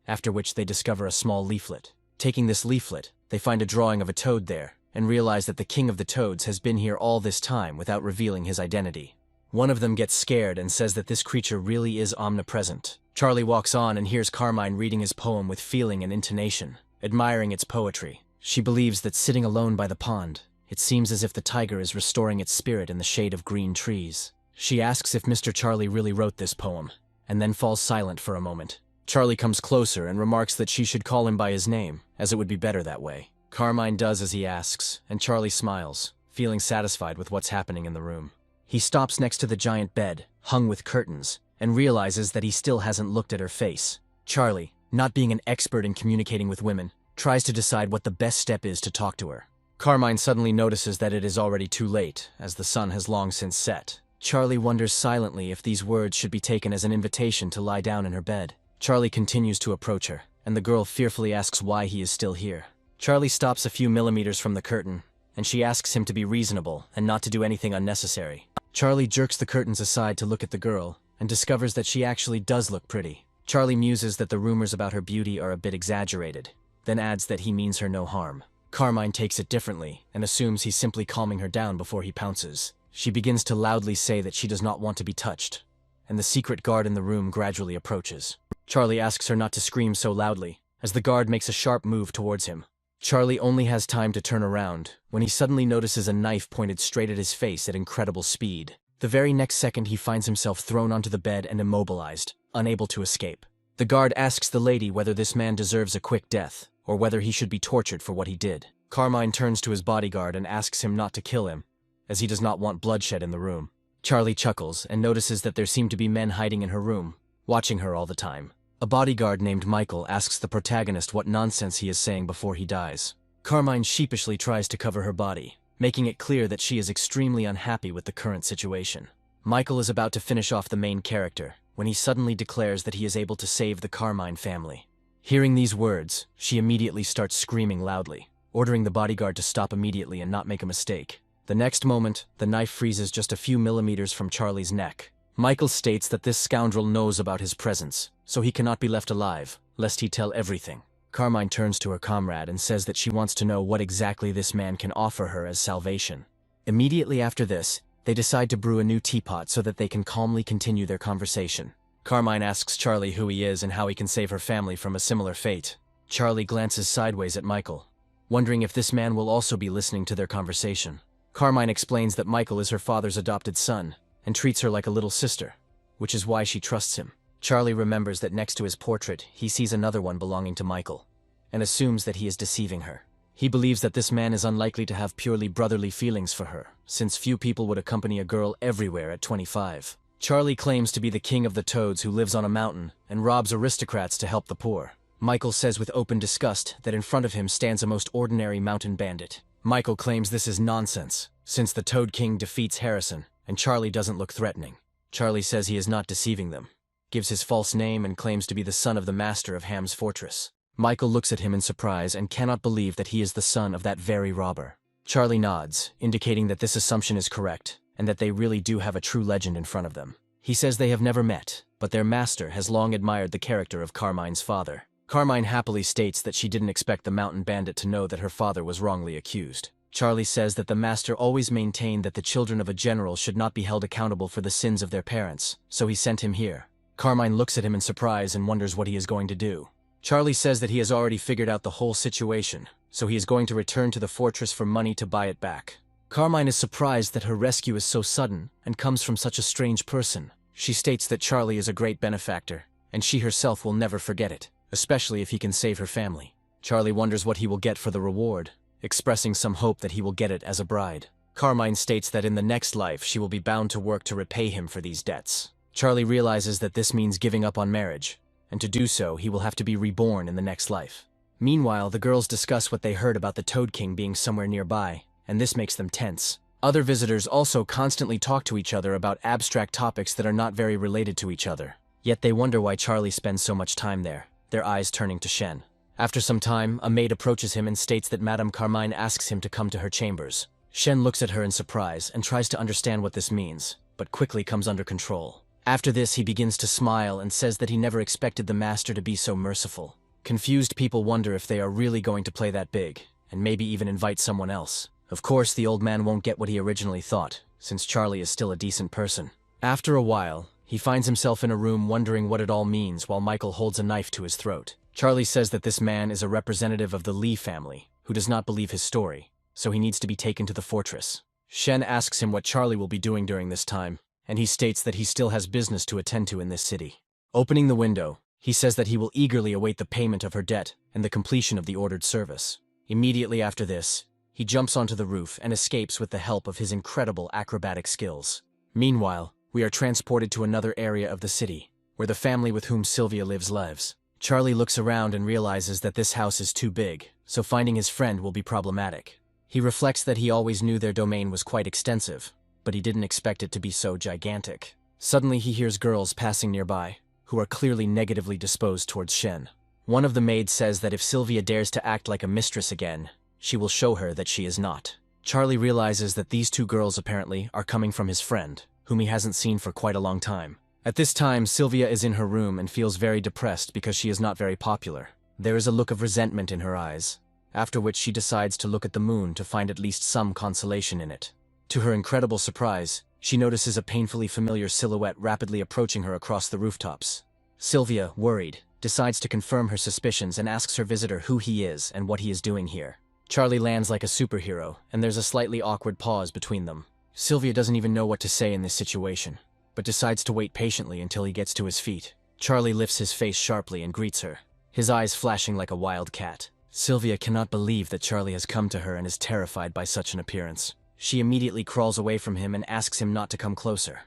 after which they discover a small leaflet. Taking this leaflet, they find a drawing of a toad there, and realize that the king of the toads has been here all this time without revealing his identity. One of them gets scared and says that this creature really is omnipresent. Charlie walks on and hears Carmine reading his poem with feeling and intonation, admiring its poetry. She believes that sitting alone by the pond, it seems as if the tiger is restoring its spirit in the shade of green trees. She asks if Mr. Charlie really wrote this poem, and then falls silent for a moment. Charlie comes closer and remarks that she should call him by his name, as it would be better that way. Carmine does as he asks, and Charlie smiles, feeling satisfied with what's happening in the room. He stops next to the giant bed, hung with curtains, and realizes that he still hasn't looked at her face. Charlie, not being an expert in communicating with women, tries to decide what the best step is to talk to her. Carmine suddenly notices that it is already too late, as the sun has long since set. Charlie wonders silently if these words should be taken as an invitation to lie down in her bed. Charlie continues to approach her, and the girl fearfully asks why he is still here. Charlie stops a few millimeters from the curtain, and she asks him to be reasonable and not to do anything unnecessary. Charlie jerks the curtains aside to look at the girl, and discovers that she actually does look pretty. Charlie muses that the rumors about her beauty are a bit exaggerated, then adds that he means her no harm. Carmine takes it differently, and assumes he's simply calming her down before he pounces. She begins to loudly say that she does not want to be touched, and the secret guard in the room gradually approaches. Charlie asks her not to scream so loudly, as the guard makes a sharp move towards him. Charlie only has time to turn around, when he suddenly notices a knife pointed straight at his face at incredible speed. The very next second he finds himself thrown onto the bed and immobilized, unable to escape. The guard asks the lady whether this man deserves a quick death, or whether he should be tortured for what he did. Carmine turns to his bodyguard and asks him not to kill him, as he does not want bloodshed in the room. Charlie chuckles and notices that there seem to be men hiding in her room, watching her all the time. A bodyguard named Michael asks the protagonist what nonsense he is saying before he dies. Carmine sheepishly tries to cover her body, making it clear that she is extremely unhappy with the current situation. Michael is about to finish off the main character when he suddenly declares that he is able to save the Carmine family. Hearing these words, she immediately starts screaming loudly, ordering the bodyguard to stop immediately and not make a mistake. The next moment, the knife freezes just a few millimeters from Charlie's neck. Michael states that this scoundrel knows about his presence, so he cannot be left alive, lest he tell everything. Carmine turns to her comrade and says that she wants to know what exactly this man can offer her as salvation. Immediately after this, they decide to brew a new teapot so that they can calmly continue their conversation. Carmine asks Charlie who he is and how he can save her family from a similar fate. Charlie glances sideways at Michael, wondering if this man will also be listening to their conversation. Carmine explains that Michael is her father's adopted son and treats her like a little sister, which is why she trusts him. Charlie remembers that next to his portrait, he sees another one belonging to Michael, and assumes that he is deceiving her. He believes that this man is unlikely to have purely brotherly feelings for her, since few people would accompany a girl everywhere at 25. Charlie claims to be the king of the toads who lives on a mountain and robs aristocrats to help the poor. Michael says with open disgust that in front of him stands a most ordinary mountain bandit. Michael claims this is nonsense, since the Toad King defeats Harrison, and Charlie doesn't look threatening. Charlie says he is not deceiving them, gives his false name and claims to be the son of the master of Hama's Fortress. Michael looks at him in surprise and cannot believe that he is the son of that very robber. Charlie nods, indicating that this assumption is correct, and that they really do have a true legend in front of them. He says they have never met, but their master has long admired the character of Carmine's father. Carmine happily states that she didn't expect the mountain bandit to know that her father was wrongly accused. Charlie says that the master always maintained that the children of a general should not be held accountable for the sins of their parents, so he sent him here. Carmine looks at him in surprise and wonders what he is going to do. Charlie says that he has already figured out the whole situation, so he is going to return to the fortress for money to buy it back. Carmine is surprised that her rescue is so sudden and comes from such a strange person. She states that Charlie is a great benefactor, and she herself will never forget it, especially if he can save her family. Charlie wonders what he will get for the reward, expressing some hope that he will get it as a bride. Carmine states that in the next life she will be bound to work to repay him for these debts. Charlie realizes that this means giving up on marriage, and to do so he will have to be reborn in the next life. Meanwhile, the girls discuss what they heard about the Toad King being somewhere nearby, and this makes them tense. Other visitors also constantly talk to each other about abstract topics that are not very related to each other. Yet they wonder why Charlie spends so much time there, their eyes turning to Shen. After some time, a maid approaches him and states that Madame Carmine asks him to come to her chambers. Shen looks at her in surprise and tries to understand what this means, but quickly comes under control. After this, he begins to smile and says that he never expected the master to be so merciful. Confused people wonder if they are really going to play that big, and maybe even invite someone else. Of course, the old man won't get what he originally thought, since Charlie is still a decent person. After a while, he finds himself in a room wondering what it all means while Michael holds a knife to his throat. Charlie says that this man is a representative of the Lee family, who does not believe his story, so he needs to be taken to the fortress. Shen asks him what Charlie will be doing during this time, and he states that he still has business to attend to in this city. Opening the window, he says that he will eagerly await the payment of her debt and the completion of the ordered service. Immediately after this, he jumps onto the roof and escapes with the help of his incredible acrobatic skills. Meanwhile, we are transported to another area of the city, where the family with whom Sylvia lives. Charlie looks around and realizes that this house is too big, so finding his friend will be problematic. He reflects that he always knew their domain was quite extensive, but he didn't expect it to be so gigantic. Suddenly he hears girls passing nearby, who are clearly negatively disposed towards Shen. One of the maids says that if Sylvia dares to act like a mistress again, she will show her that she is not. Charlie realizes that these two girls apparently are coming from his friend, whom he hasn't seen for quite a long time. At this time, Sylvia is in her room and feels very depressed because she is not very popular. There is a look of resentment in her eyes, after which she decides to look at the moon to find at least some consolation in it. To her incredible surprise, she notices a painfully familiar silhouette rapidly approaching her across the rooftops. Sylvia, worried, decides to confirm her suspicions and asks her visitor who he is and what he is doing here. Charlie lands like a superhero, and there's a slightly awkward pause between them. Sylvia doesn't even know what to say in this situation, but decides to wait patiently until he gets to his feet. Charlie lifts his face sharply and greets her, his eyes flashing like a wild cat. Sylvia cannot believe that Charlie has come to her and is terrified by such an appearance. She immediately crawls away from him and asks him not to come closer.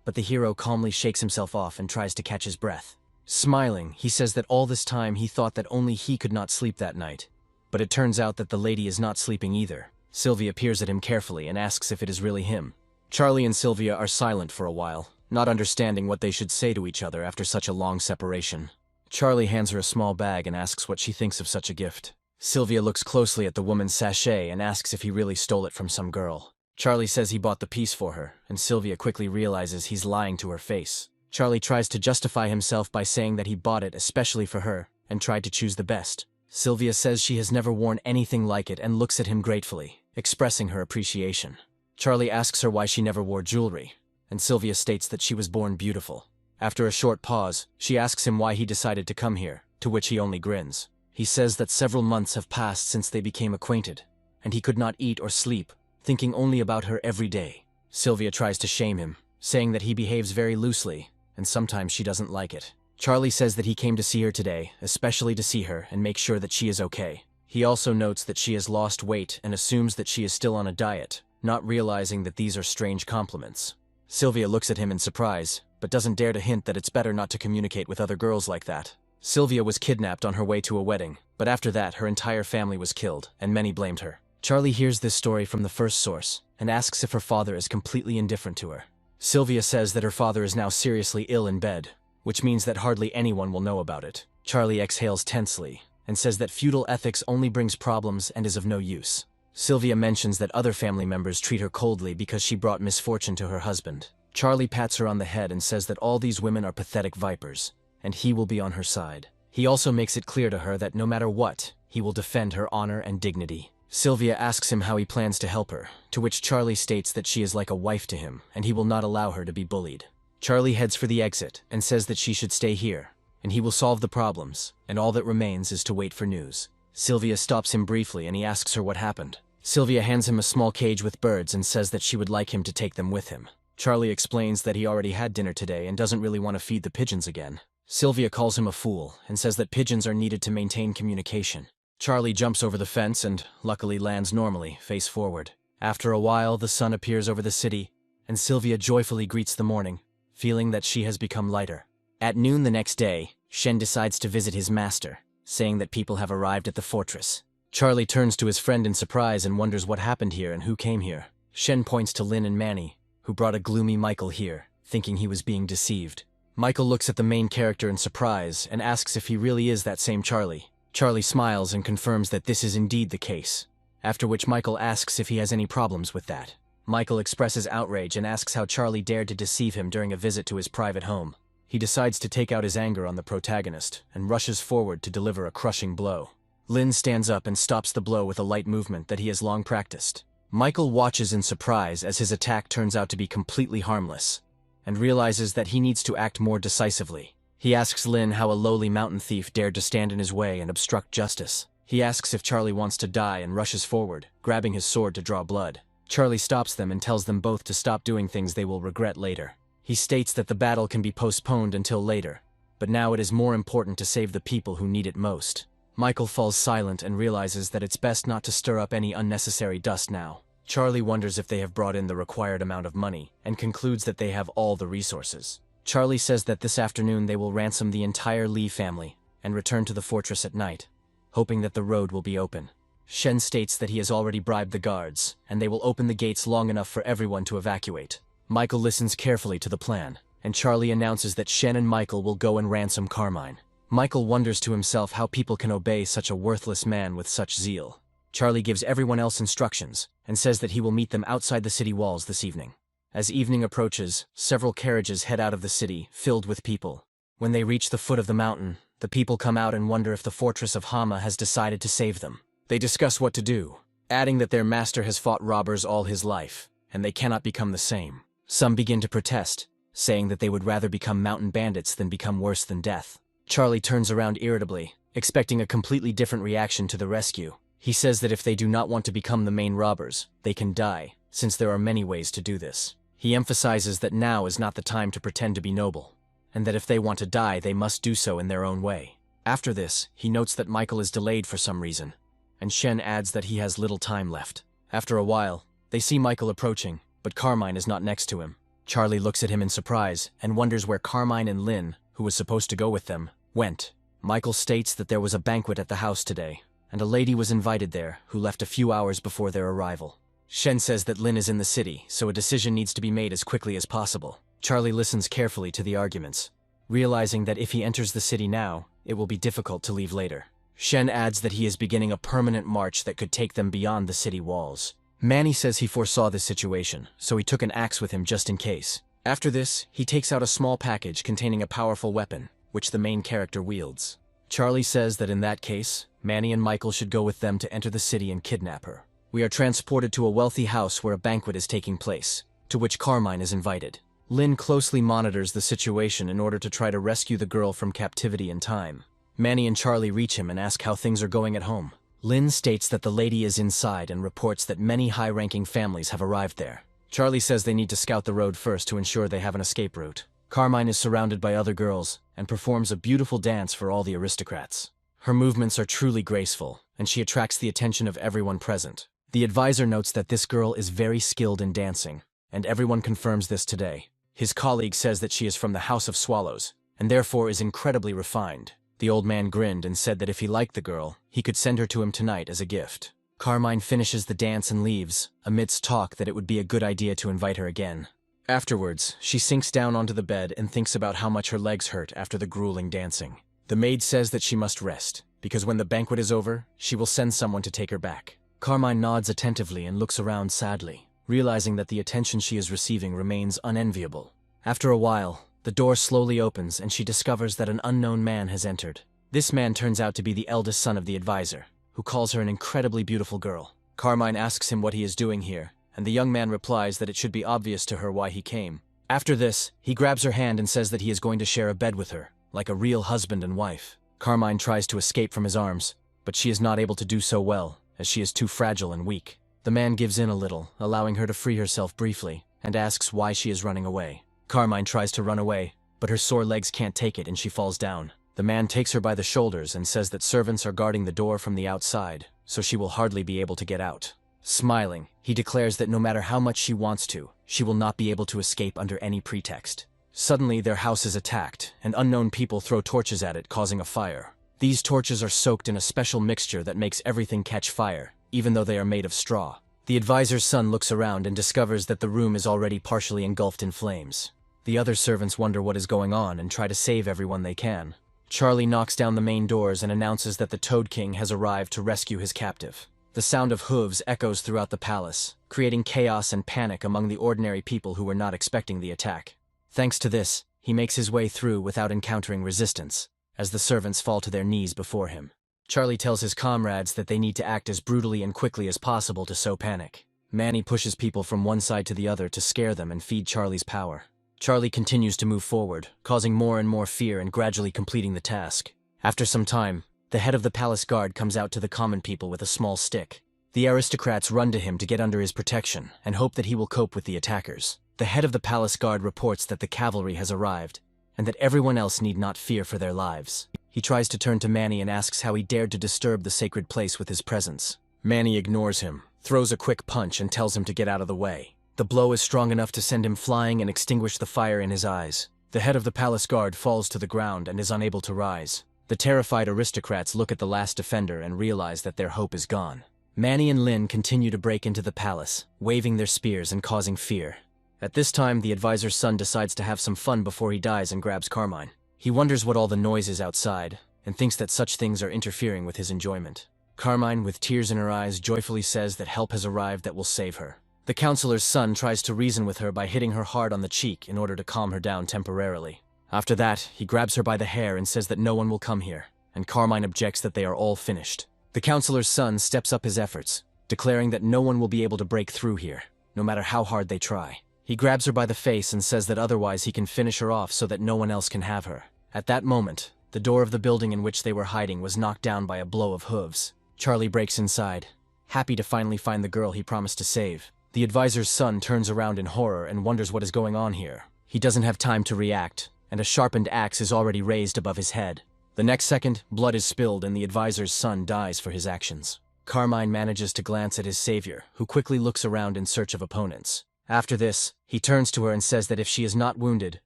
But the hero calmly shakes himself off and tries to catch his breath. Smiling, he says that all this time he thought that only he could not sleep that night. But it turns out that the lady is not sleeping either. Sylvia peers at him carefully and asks if it is really him. Charlie and Sylvia are silent for a while, not understanding what they should say to each other after such a long separation. Charlie hands her a small bag and asks what she thinks of such a gift. Sylvia looks closely at the woman's sachet and asks if he really stole it from some girl. Charlie says he bought the piece for her, and Sylvia quickly realizes he's lying to her face. Charlie tries to justify himself by saying that he bought it especially for her, and tried to choose the best. Sylvia says she has never worn anything like it and looks at him gratefully, expressing her appreciation. Charlie asks her why she never wore jewelry, and Sylvia states that she was born beautiful. After a short pause, she asks him why he decided to come here, to which he only grins. He says that several months have passed since they became acquainted, and he could not eat or sleep, thinking only about her every day. Sylvia tries to shame him, saying that he behaves very loosely, and sometimes she doesn't like it. Charlie says that he came to see her today, especially to see her and make sure that she is okay. He also notes that she has lost weight and assumes that she is still on a diet, not realizing that these are strange compliments. Sylvia looks at him in surprise, but doesn't dare to hint that it's better not to communicate with other girls like that. Sylvia was kidnapped on her way to a wedding, but after that her entire family was killed, and many blamed her. Charlie hears this story from the first source, and asks if her father is completely indifferent to her. Sylvia says that her father is now seriously ill in bed, which means that hardly anyone will know about it. Charlie exhales tensely, and says that feudal ethics only brings problems and is of no use. Sylvia mentions that other family members treat her coldly because she brought misfortune to her husband. Charlie pats her on the head and says that all these women are pathetic vipers, and he will be on her side. He also makes it clear to her that no matter what, he will defend her honor and dignity. Sylvia asks him how he plans to help her, to which Charlie states that she is like a wife to him, and he will not allow her to be bullied. Charlie heads for the exit and says that she should stay here, and he will solve the problems, and all that remains is to wait for news. Sylvia stops him briefly and he asks her what happened. Sylvia hands him a small cage with birds and says that she would like him to take them with him. Charlie explains that he already had dinner today and doesn't really want to feed the pigeons again. Sylvia calls him a fool and says that pigeons are needed to maintain communication. Charlie jumps over the fence and, luckily, lands normally, face forward. After a while, the sun appears over the city, and Sylvia joyfully greets the morning, feeling that she has become lighter. At noon the next day, Shen decides to visit his master, saying that people have arrived at the fortress. Charlie turns to his friend in surprise and wonders what happened here and who came here. Shen points to Lynn and Manny, who brought a gloomy Michael here, thinking he was being deceived. Michael looks at the main character in surprise and asks if he really is that same Charlie. Charlie smiles and confirms that this is indeed the case, after which Michael asks if he has any problems with that. Michael expresses outrage and asks how Charlie dared to deceive him during a visit to his private home. He decides to take out his anger on the protagonist and rushes forward to deliver a crushing blow. Lynn stands up and stops the blow with a light movement that he has long practiced. Michael watches in surprise as his attack turns out to be completely harmless, and realizes that he needs to act more decisively. He asks Lynn how a lowly mountain thief dared to stand in his way and obstruct justice. He asks if Charlie wants to die and rushes forward, grabbing his sword to draw blood. Charlie stops them and tells them both to stop doing things they will regret later. He states that the battle can be postponed until later, but now it is more important to save the people who need it most. Michael falls silent and realizes that it's best not to stir up any unnecessary dust now. Charlie wonders if they have brought in the required amount of money, and concludes that they have all the resources. Charlie says that this afternoon they will ransom the entire Lee family and return to the fortress at night, hoping that the road will be open. Shen states that he has already bribed the guards, and they will open the gates long enough for everyone to evacuate. Michael listens carefully to the plan, and Charlie announces that Shen and Michael will go and ransom Carmine. Michael wonders to himself how people can obey such a worthless man with such zeal. Charlie gives everyone else instructions, and says that he will meet them outside the city walls this evening. As evening approaches, several carriages head out of the city, filled with people. When they reach the foot of the mountain, the people come out and wonder if the fortress of Hama has decided to save them. They discuss what to do, adding that their master has fought robbers all his life, and they cannot become the same. Some begin to protest, saying that they would rather become mountain bandits than become worse than death. Charlie turns around irritably, expecting a completely different reaction to the rescue. He says that if they do not want to become the main robbers, they can die, since there are many ways to do this. He emphasizes that now is not the time to pretend to be noble, and that if they want to die, they must do so in their own way. After this, he notes that Michael is delayed for some reason, and Shen adds that he has little time left. After a while, They see Michael approaching, but Carmine is not next to him. Charlie looks at him in surprise and wonders where Carmine and Lynn, who was supposed to go with them, went. Michael states that there was a banquet at the house today, and a lady was invited there who left a few hours before their arrival. Shen says that Lynn is in the city, so a decision needs to be made as quickly as possible. Charlie listens carefully to the arguments, realizing that if he enters the city now, it will be difficult to leave later. Shen adds that he is beginning a permanent march that could take them beyond the city walls. Manny says he foresaw this situation, so he took an axe with him just in case. After this, he takes out a small package containing a powerful weapon, which the main character wields. Charlie says that in that case, Manny and Michael should go with them to enter the city and kidnap her. We are transported to a wealthy house where a banquet is taking place, to which Carmine is invited. Lynn closely monitors the situation in order to try to rescue the girl from captivity in time. Manny and Charlie reach him and ask how things are going at home. Lynn states that the lady is inside and reports that many high-ranking families have arrived there. Charlie says they need to scout the road first to ensure they have an escape route. Carmine is surrounded by other girls and performs a beautiful dance for all the aristocrats. Her movements are truly graceful, and she attracts the attention of everyone present. The advisor notes that this girl is very skilled in dancing, and everyone confirms this today. His colleague says that she is from the House of Swallows, and therefore is incredibly refined. The old man grinned and said that if he liked the girl, he could send her to him tonight as a gift. Carmine finishes the dance and leaves, amidst talk that it would be a good idea to invite her again. Afterwards, she sinks down onto the bed and thinks about how much her legs hurt after the grueling dancing. The maid says that she must rest, because when the banquet is over, she will send someone to take her back. Carmine nods attentively and looks around sadly, realizing that the attention she is receiving remains unenviable. After a while, the door slowly opens and she discovers that an unknown man has entered. This man turns out to be the eldest son of the advisor, who calls her an incredibly beautiful girl. Carmine asks him what he is doing here, and the young man replies that it should be obvious to her why he came. After this, he grabs her hand and says that he is going to share a bed with her, like a real husband and wife. Carmine tries to escape from his arms, but she is not able to do so well, as she is too fragile and weak. The man gives in a little, allowing her to free herself briefly, and asks why she is running away. Carmine tries to run away, but her sore legs can't take it and she falls down. The man takes her by the shoulders and says that servants are guarding the door from the outside, so she will hardly be able to get out. Smiling, he declares that no matter how much she wants to, she will not be able to escape under any pretext. Suddenly, their house is attacked, and unknown people throw torches at it, causing a fire. These torches are soaked in a special mixture that makes everything catch fire, even though they are made of straw. The advisor's son looks around and discovers that the room is already partially engulfed in flames. The other servants wonder what is going on and try to save everyone they can. Charlie knocks down the main doors and announces that the Toad King has arrived to rescue his captive. The sound of hooves echoes throughout the palace, creating chaos and panic among the ordinary people who were not expecting the attack. Thanks to this, he makes his way through without encountering resistance, as the servants fall to their knees before him. Charlie tells his comrades that they need to act as brutally and quickly as possible to sow panic. Manny pushes people from one side to the other to scare them and feed Charlie's power. Charlie continues to move forward, causing more and more fear and gradually completing the task. After some time, the head of the palace guard comes out to the common people with a small stick. The aristocrats run to him to get under his protection and hope that he will cope with the attackers. The head of the palace guard reports that the cavalry has arrived, and that everyone else need not fear for their lives. He tries to turn to Manny and asks how he dared to disturb the sacred place with his presence. Manny ignores him, throws a quick punch and tells him to get out of the way. The blow is strong enough to send him flying and extinguish the fire in his eyes. The head of the palace guard falls to the ground and is unable to rise. The terrified aristocrats look at the last defender and realize that their hope is gone. Manny and Lynn continue to break into the palace, waving their spears and causing fear. At this time, the advisor's son decides to have some fun before he dies and grabs Carmine. He wonders what all the noise is outside, and thinks that such things are interfering with his enjoyment. Carmine, with tears in her eyes, joyfully says that help has arrived that will save her. The counselor's son tries to reason with her by hitting her hard on the cheek in order to calm her down temporarily. After that, he grabs her by the hair and says that no one will come here, and Carmine objects that they are all finished. The counselor's son steps up his efforts, declaring that no one will be able to break through here, no matter how hard they try. He grabs her by the face and says that otherwise he can finish her off so that no one else can have her. At that moment, the door of the building in which they were hiding was knocked down by a blow of hooves. Charlie breaks inside, happy to finally find the girl he promised to save. The advisor's son turns around in horror and wonders what is going on here. He doesn't have time to react, and a sharpened axe is already raised above his head. The next second, blood is spilled and the advisor's son dies for his actions. Carmine manages to glance at his savior, who quickly looks around in search of opponents. After this, he turns to her and says that if she is not wounded,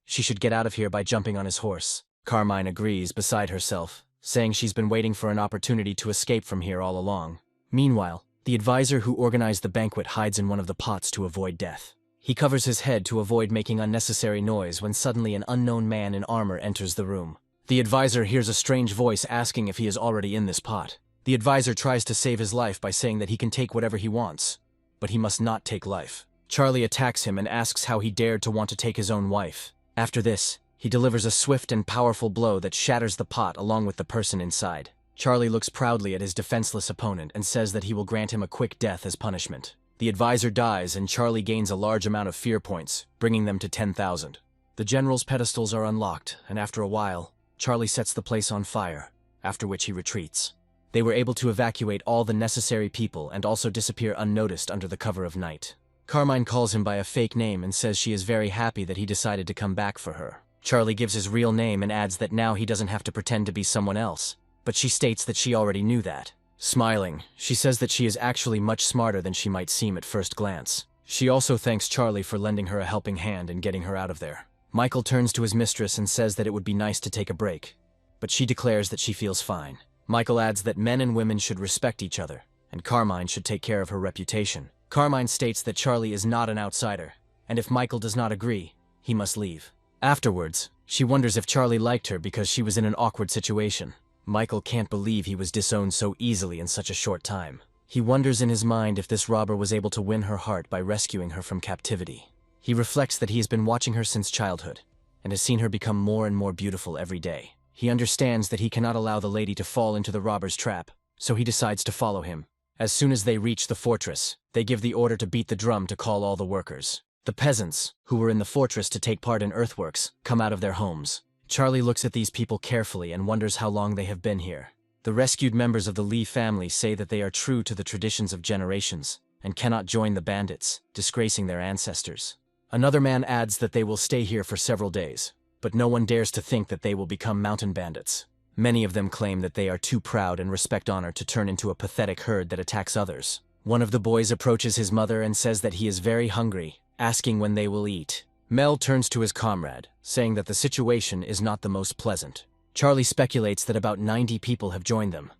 she should get out of here by jumping on his horse. Carmine agrees, beside herself, saying she's been waiting for an opportunity to escape from here all along. Meanwhile, the advisor who organized the banquet hides in one of the pots to avoid death. He covers his head to avoid making unnecessary noise when suddenly an unknown man in armor enters the room. The advisor hears a strange voice asking if he is already in this pot. The advisor tries to save his life by saying that he can take whatever he wants, but he must not take life. Charlie attacks him and asks how he dared to want to take his own wife. After this, he delivers a swift and powerful blow that shatters the pot along with the person inside. Charlie looks proudly at his defenseless opponent and says that he will grant him a quick death as punishment. The advisor dies and Charlie gains a large amount of fear points, bringing them to 10,000. The general's pedestals are unlocked, and after a while, Charlie sets the place on fire, after which he retreats. They were able to evacuate all the necessary people and also disappear unnoticed under the cover of night. Carmine calls him by a fake name and says she is very happy that he decided to come back for her. Charlie gives his real name and adds that now he doesn't have to pretend to be someone else, but she states that she already knew that. Smiling, she says that she is actually much smarter than she might seem at first glance. She also thanks Charlie for lending her a helping hand and getting her out of there. Michael turns to his mistress and says that it would be nice to take a break, but she declares that she feels fine. Michael adds that men and women should respect each other, and Carmine should take care of her reputation. Carmine states that Charlie is not an outsider, and if Michael does not agree, he must leave. Afterwards, she wonders if Charlie liked her because she was in an awkward situation. Michael can't believe he was disowned so easily in such a short time. He wonders in his mind if this robber was able to win her heart by rescuing her from captivity. He reflects that he has been watching her since childhood, and has seen her become more and more beautiful every day. He understands that he cannot allow the lady to fall into the robber's trap, so he decides to follow him. As soon as they reach the fortress, they give the order to beat the drum to call all the workers. The peasants, who were in the fortress to take part in earthworks, come out of their homes. Charlie looks at these people carefully and wonders how long they have been here. The rescued members of the Lee family say that they are true to the traditions of generations, and cannot join the bandits, disgracing their ancestors. Another man adds that they will stay here for several days, but no one dares to think that they will become mountain bandits. Many of them claim that they are too proud and respect honor to turn into a pathetic herd that attacks others. One of the boys approaches his mother and says that he is very hungry, asking when they will eat. Mel turns to his comrade, saying that the situation is not the most pleasant. Charlie speculates that about 90 people have joined them,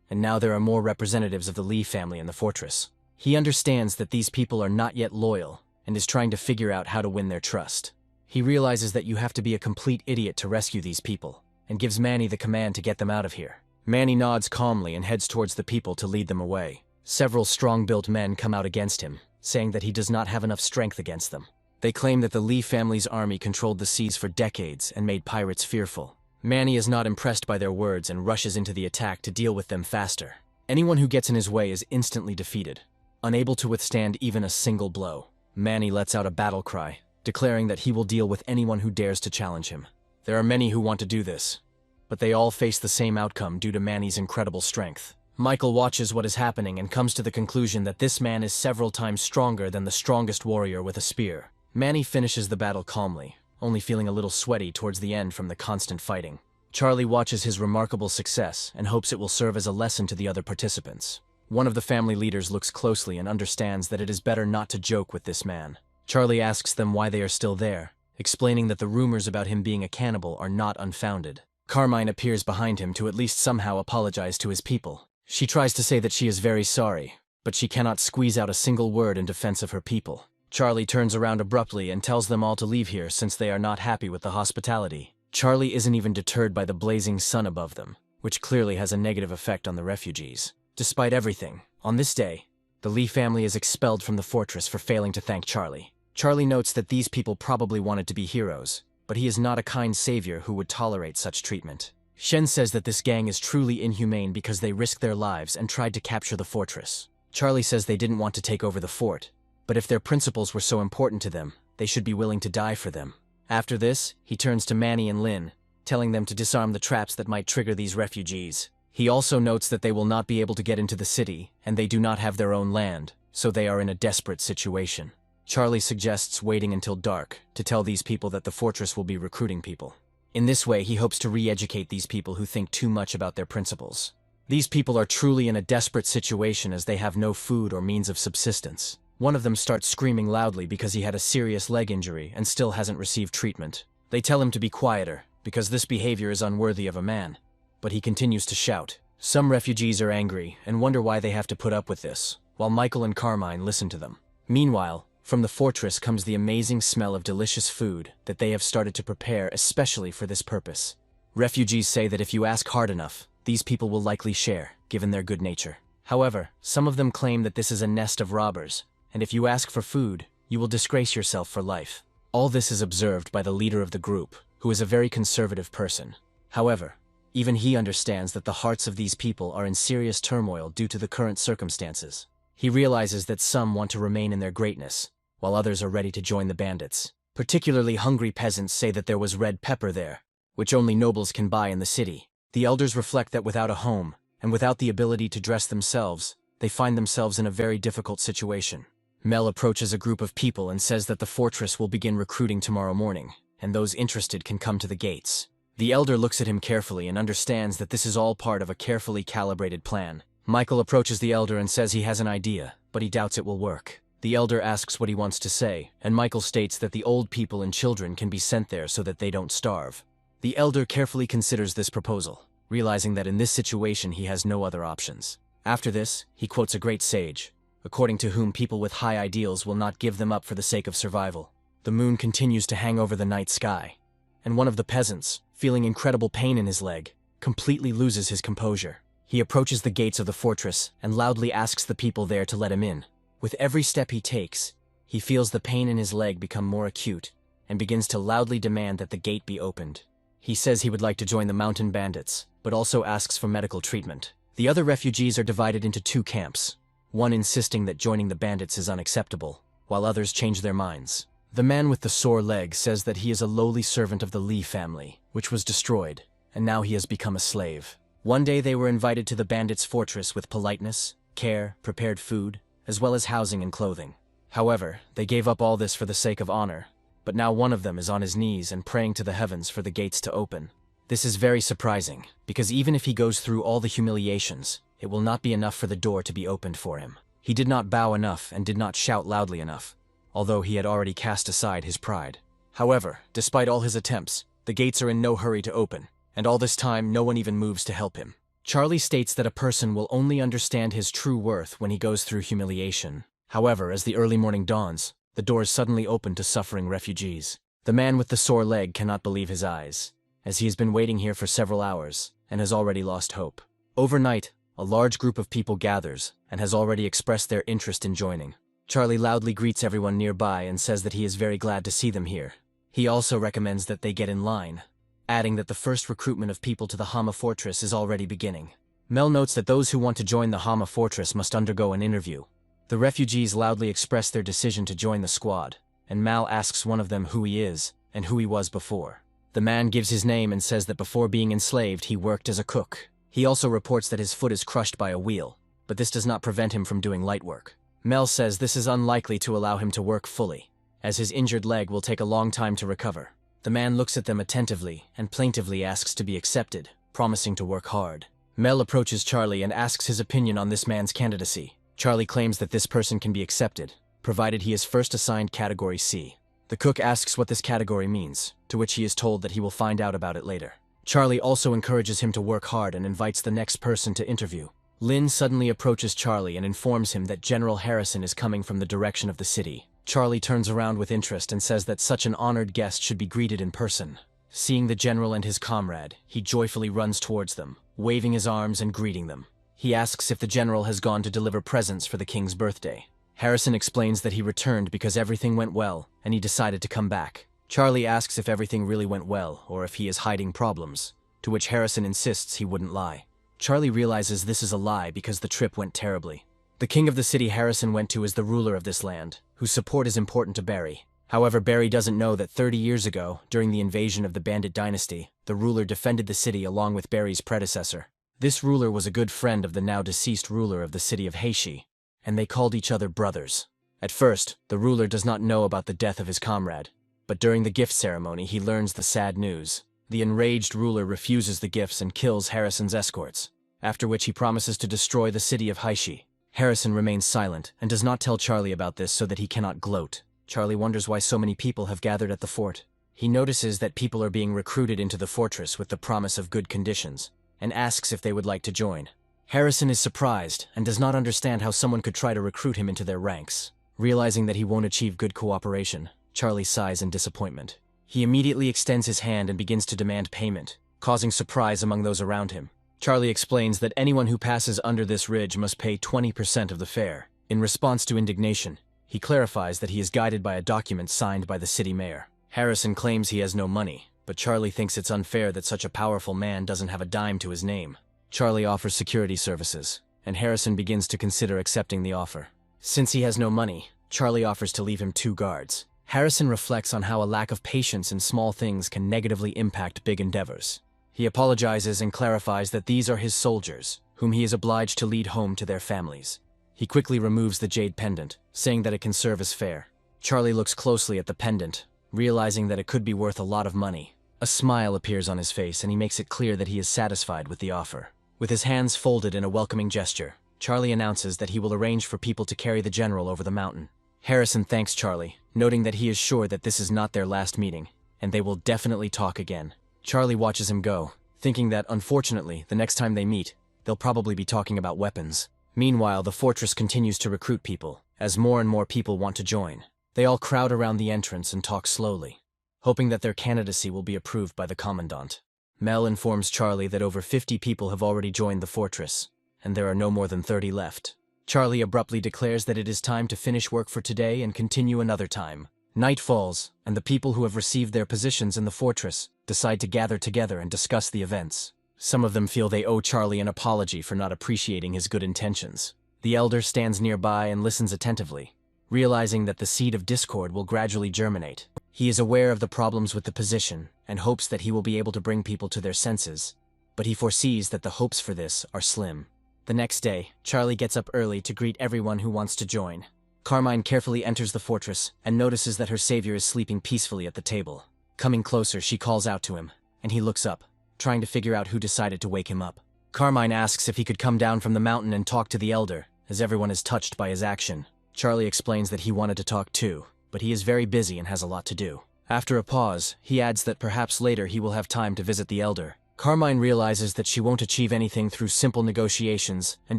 and now there are more representatives of the Lee family in the fortress. He understands that these people are not yet loyal, and is trying to figure out how to win their trust. He realizes that you have to be a complete idiot to rescue these people, and gives Manny the command to get them out of here. Manny nods calmly and heads towards the people to lead them away. Several strong-built men come out against him, saying that he does not have enough strength against them. They claim that the Lee family's army controlled the seas for decades and made pirates fearful. Manny is not impressed by their words and rushes into the attack to deal with them faster. Anyone who gets in his way is instantly defeated, unable to withstand even a single blow. Manny lets out a battle cry, declaring that he will deal with anyone who dares to challenge him. There are many who want to do this, but they all face the same outcome due to Manny's incredible strength. Michael watches what is happening and comes to the conclusion that this man is several times stronger than the strongest warrior with a spear. Manny finishes the battle calmly, only feeling a little sweaty towards the end from the constant fighting. Charlie watches his remarkable success and hopes it will serve as a lesson to the other participants. One of the family leaders looks closely and understands that it is better not to joke with this man. Charlie asks them why they are still there, explaining that the rumors about him being a cannibal are not unfounded. Carmine appears behind him to at least somehow apologize to his people. She tries to say that she is very sorry, but she cannot squeeze out a single word in defense of her people. Charlie turns around abruptly and tells them all to leave here since they are not happy with the hospitality. Charlie isn't even deterred by the blazing sun above them, which clearly has a negative effect on the refugees. Despite everything, on this day, the Lee family is expelled from the fortress for failing to thank Charlie. Charlie notes that these people probably wanted to be heroes, but he is not a kind savior who would tolerate such treatment. Shen says that this gang is truly inhumane because they risked their lives and tried to capture the fortress. Charlie says they didn't want to take over the fort, but if their principles were so important to them, they should be willing to die for them. After this, he turns to Manny and Lynn, telling them to disarm the traps that might trigger these refugees. He also notes that they will not be able to get into the city, and they do not have their own land, so they are in a desperate situation. Charlie suggests waiting until dark to tell these people that the fortress will be recruiting people. In this way, he hopes to re-educate these people who think too much about their principles. These people are truly in a desperate situation as they have no food or means of subsistence. One of them starts screaming loudly because he had a serious leg injury and still hasn't received treatment. They tell him to be quieter, because this behavior is unworthy of a man. But he continues to shout. Some refugees are angry and wonder why they have to put up with this, while Michael and Carmine listen to them. Meanwhile, from the fortress comes the amazing smell of delicious food that they have started to prepare especially for this purpose. Refugees say that if you ask hard enough, these people will likely share, given their good nature. However, some of them claim that this is a nest of robbers, and if you ask for food, you will disgrace yourself for life. All this is observed by the leader of the group, who is a very conservative person. However, even he understands that the hearts of these people are in serious turmoil due to the current circumstances. He realizes that some want to remain in their greatness, while others are ready to join the bandits. Particularly hungry peasants say that there was red pepper there, which only nobles can buy in the city. The elders reflect that without a home, and without the ability to dress themselves, they find themselves in a very difficult situation. Mel approaches a group of people and says that the fortress will begin recruiting tomorrow morning, and those interested can come to the gates. The elder looks at him carefully and understands that this is all part of a carefully calibrated plan. Michael approaches the elder and says he has an idea, but he doubts it will work. The elder asks what he wants to say, and Michael states that the old people and children can be sent there so that they don't starve. The elder carefully considers this proposal, realizing that in this situation he has no other options. After this, he quotes a great sage, according to whom people with high ideals will not give them up for the sake of survival. The moon continues to hang over the night sky, and one of the peasants, feeling incredible pain in his leg, completely loses his composure. He approaches the gates of the fortress and loudly asks the people there to let him in. With every step he takes, he feels the pain in his leg become more acute and begins to loudly demand that the gate be opened. He says he would like to join the mountain bandits, but also asks for medical treatment. The other refugees are divided into two camps, one insisting that joining the bandits is unacceptable, while others change their minds. The man with the sore leg says that he is a lowly servant of the Lee family, which was destroyed, and now he has become a slave. One day they were invited to the bandits' fortress with politeness, care, prepared food, as well as housing and clothing. However, they gave up all this for the sake of honor, but now one of them is on his knees and praying to the heavens for the gates to open. This is very surprising, because even if he goes through all the humiliations, it will not be enough for the door to be opened for him. He did not bow enough and did not shout loudly enough, although he had already cast aside his pride. However, despite all his attempts, the gates are in no hurry to open, and all this time no one even moves to help him. Charlie states that a person will only understand his true worth when he goes through humiliation. However, as the early morning dawns, the doors suddenly open to suffering refugees. The man with the sore leg cannot believe his eyes, as he has been waiting here for several hours and has already lost hope. Overnight, a large group of people gathers and has already expressed their interest in joining. Charlie loudly greets everyone nearby and says that he is very glad to see them here. He also recommends that they get in line, adding that the first recruitment of people to the Hama Fortress is already beginning. Mel notes that those who want to join the Hama Fortress must undergo an interview. The refugees loudly express their decision to join the squad, and Mal asks one of them who he is and who he was before. The man gives his name and says that before being enslaved he worked as a cook. He also reports that his foot is crushed by a wheel, but this does not prevent him from doing light work. Mel says this is unlikely to allow him to work fully, as his injured leg will take a long time to recover. The man looks at them attentively and plaintively asks to be accepted, promising to work hard. Mel approaches Charlie and asks his opinion on this man's candidacy. Charlie claims that this person can be accepted, provided he is first assigned Category C. The cook asks what this category means, to which he is told that he will find out about it later. Charlie also encourages him to work hard and invites the next person to interview. Lynn suddenly approaches Charlie and informs him that General Harrison is coming from the direction of the city. Charlie turns around with interest and says that such an honored guest should be greeted in person. Seeing the general and his comrade, he joyfully runs towards them, waving his arms and greeting them. He asks if the general has gone to deliver presents for the king's birthday. Harrison explains that he returned because everything went well and he decided to come back. Charlie asks if everything really went well or if he is hiding problems, to which Harrison insists he wouldn't lie. Charlie realizes this is a lie because the trip went terribly. The king of the city Harrison went to is the ruler of this land, whose support is important to Barry. However, Barry doesn't know that 30 years ago, during the invasion of the Bandit dynasty, the ruler defended the city along with Barry's predecessor. This ruler was a good friend of the now deceased ruler of the city of Heishi, and they called each other brothers. At first, the ruler does not know about the death of his comrade, but during the gift ceremony he learns the sad news. The enraged ruler refuses the gifts and kills Harrison's escorts. after which he promises to destroy the city of Haishi. Harrison remains silent and does not tell Charlie about this so that he cannot gloat. Charlie wonders why so many people have gathered at the fort. He notices that people are being recruited into the fortress with the promise of good conditions, and asks if they would like to join. Harrison is surprised and does not understand how someone could try to recruit him into their ranks. Realizing that he won't achieve good cooperation, Charlie sighs in disappointment. He immediately extends his hand and begins to demand payment, causing surprise among those around him. Charlie explains that anyone who passes under this ridge must pay 20% of the fare. In response to indignation, he clarifies that he is guided by a document signed by the city mayor. Harrison claims he has no money, but Charlie thinks it's unfair that such a powerful man doesn't have a dime to his name. Charlie offers security services, and Harrison begins to consider accepting the offer. Since he has no money, Charlie offers to leave him 2 guards. Harrison reflects on how a lack of patience in small things can negatively impact big endeavors. He apologizes and clarifies that these are his soldiers, whom he is obliged to lead home to their families. He quickly removes the jade pendant, saying that it can serve as fare. Charlie looks closely at the pendant, realizing that it could be worth a lot of money. A smile appears on his face and he makes it clear that he is satisfied with the offer. With his hands folded in a welcoming gesture, Charlie announces that he will arrange for people to carry the general over the mountain. Harrison thanks Charlie, noting that he is sure that this is not their last meeting, and they will definitely talk again. Charlie watches him go, thinking that, unfortunately, the next time they meet, they'll probably be talking about weapons. Meanwhile, the fortress continues to recruit people, as more and more people want to join. They all crowd around the entrance and talk slowly, hoping that their candidacy will be approved by the commandant. Mel informs Charlie that over 50 people have already joined the fortress, and there are no more than 30 left. Charlie abruptly declares that it is time to finish work for today and continue another time. Night falls, and the people who have received their positions in the fortress decide to gather together and discuss the events. Some of them feel they owe Charlie an apology for not appreciating his good intentions. The elder stands nearby and listens attentively, realizing that the seed of discord will gradually germinate. He is aware of the problems with the position and hopes that he will be able to bring people to their senses, but he foresees that the hopes for this are slim. The next day, Charlie gets up early to greet everyone who wants to join. Carmine carefully enters the fortress and notices that her savior is sleeping peacefully at the table. Coming closer, she calls out to him, and he looks up, trying to figure out who decided to wake him up. Carmine asks if he could come down from the mountain and talk to the elder, as everyone is touched by his action. Charlie explains that he wanted to talk too, but he is very busy and has a lot to do. After a pause, he adds that perhaps later he will have time to visit the elder. Carmine realizes that she won't achieve anything through simple negotiations and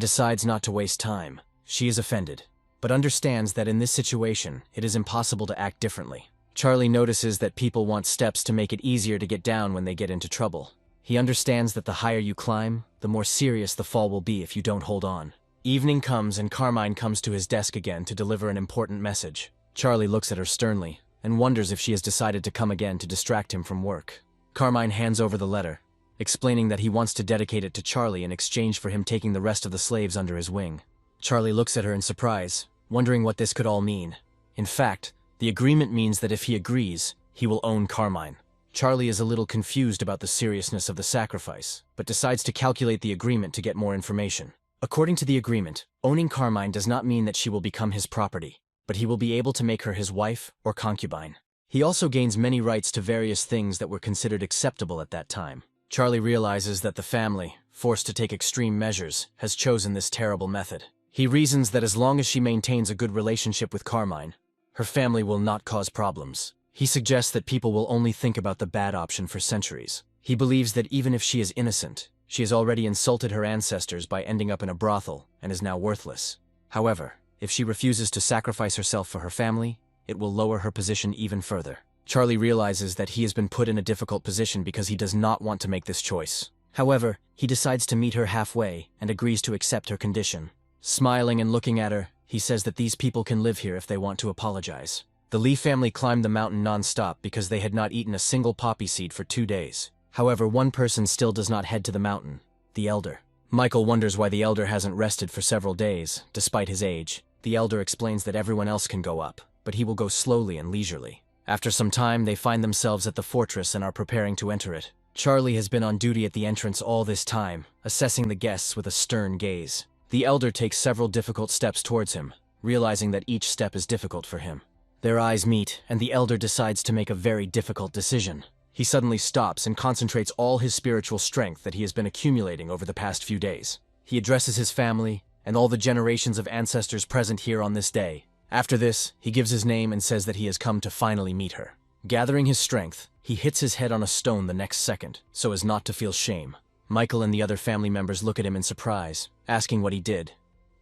decides not to waste time. She is offended, but understands that in this situation, it is impossible to act differently. Charlie notices that people want steps to make it easier to get down when they get into trouble. He understands that the higher you climb, the more serious the fall will be if you don't hold on. Evening comes and Carmine comes to his desk again to deliver an important message. Charlie looks at her sternly and wonders if she has decided to come again to distract him from work. Carmine hands over the letter, explaining that he wants to dedicate it to Charlie in exchange for him taking the rest of the slaves under his wing. Charlie looks at her in surprise, wondering what this could all mean. In fact, the agreement means that if he agrees, he will own Carmine. Charlie is a little confused about the seriousness of the sacrifice, but decides to calculate the agreement to get more information. According to the agreement, owning Carmine does not mean that she will become his property, but he will be able to make her his wife or concubine. He also gains many rights to various things that were considered acceptable at that time. Charlie realizes that the family, forced to take extreme measures, has chosen this terrible method. He reasons that as long as she maintains a good relationship with Carmine, her family will not cause problems. He suggests that people will only think about the bad option for centuries. He believes that even if she is innocent, she has already insulted her ancestors by ending up in a brothel and is now worthless. However, if she refuses to sacrifice herself for her family, it will lower her position even further. Charlie realizes that he has been put in a difficult position because he does not want to make this choice. However, he decides to meet her halfway and agrees to accept her condition. Smiling and looking at her, he says that these people can live here if they want to apologize. The Lee family climbed the mountain non-stop because they had not eaten a single poppy seed for 2 days. However, one person still does not head to the mountain, the elder. Michael wonders why the elder hasn't rested for several days, despite his age. The elder explains that everyone else can go up, but he will go slowly and leisurely. After some time, they find themselves at the fortress and are preparing to enter it. Charlie has been on duty at the entrance all this time, assessing the guests with a stern gaze. The elder takes several difficult steps towards him, realizing that each step is difficult for him. Their eyes meet, and the elder decides to make a very difficult decision. He suddenly stops and concentrates all his spiritual strength that he has been accumulating over the past few days. He addresses his family and all the generations of ancestors present here on this day. After this, he gives his name and says that he has come to finally meet her. Gathering his strength, he hits his head on a stone the next second, so as not to feel shame. Michael and the other family members look at him in surprise, asking what he did.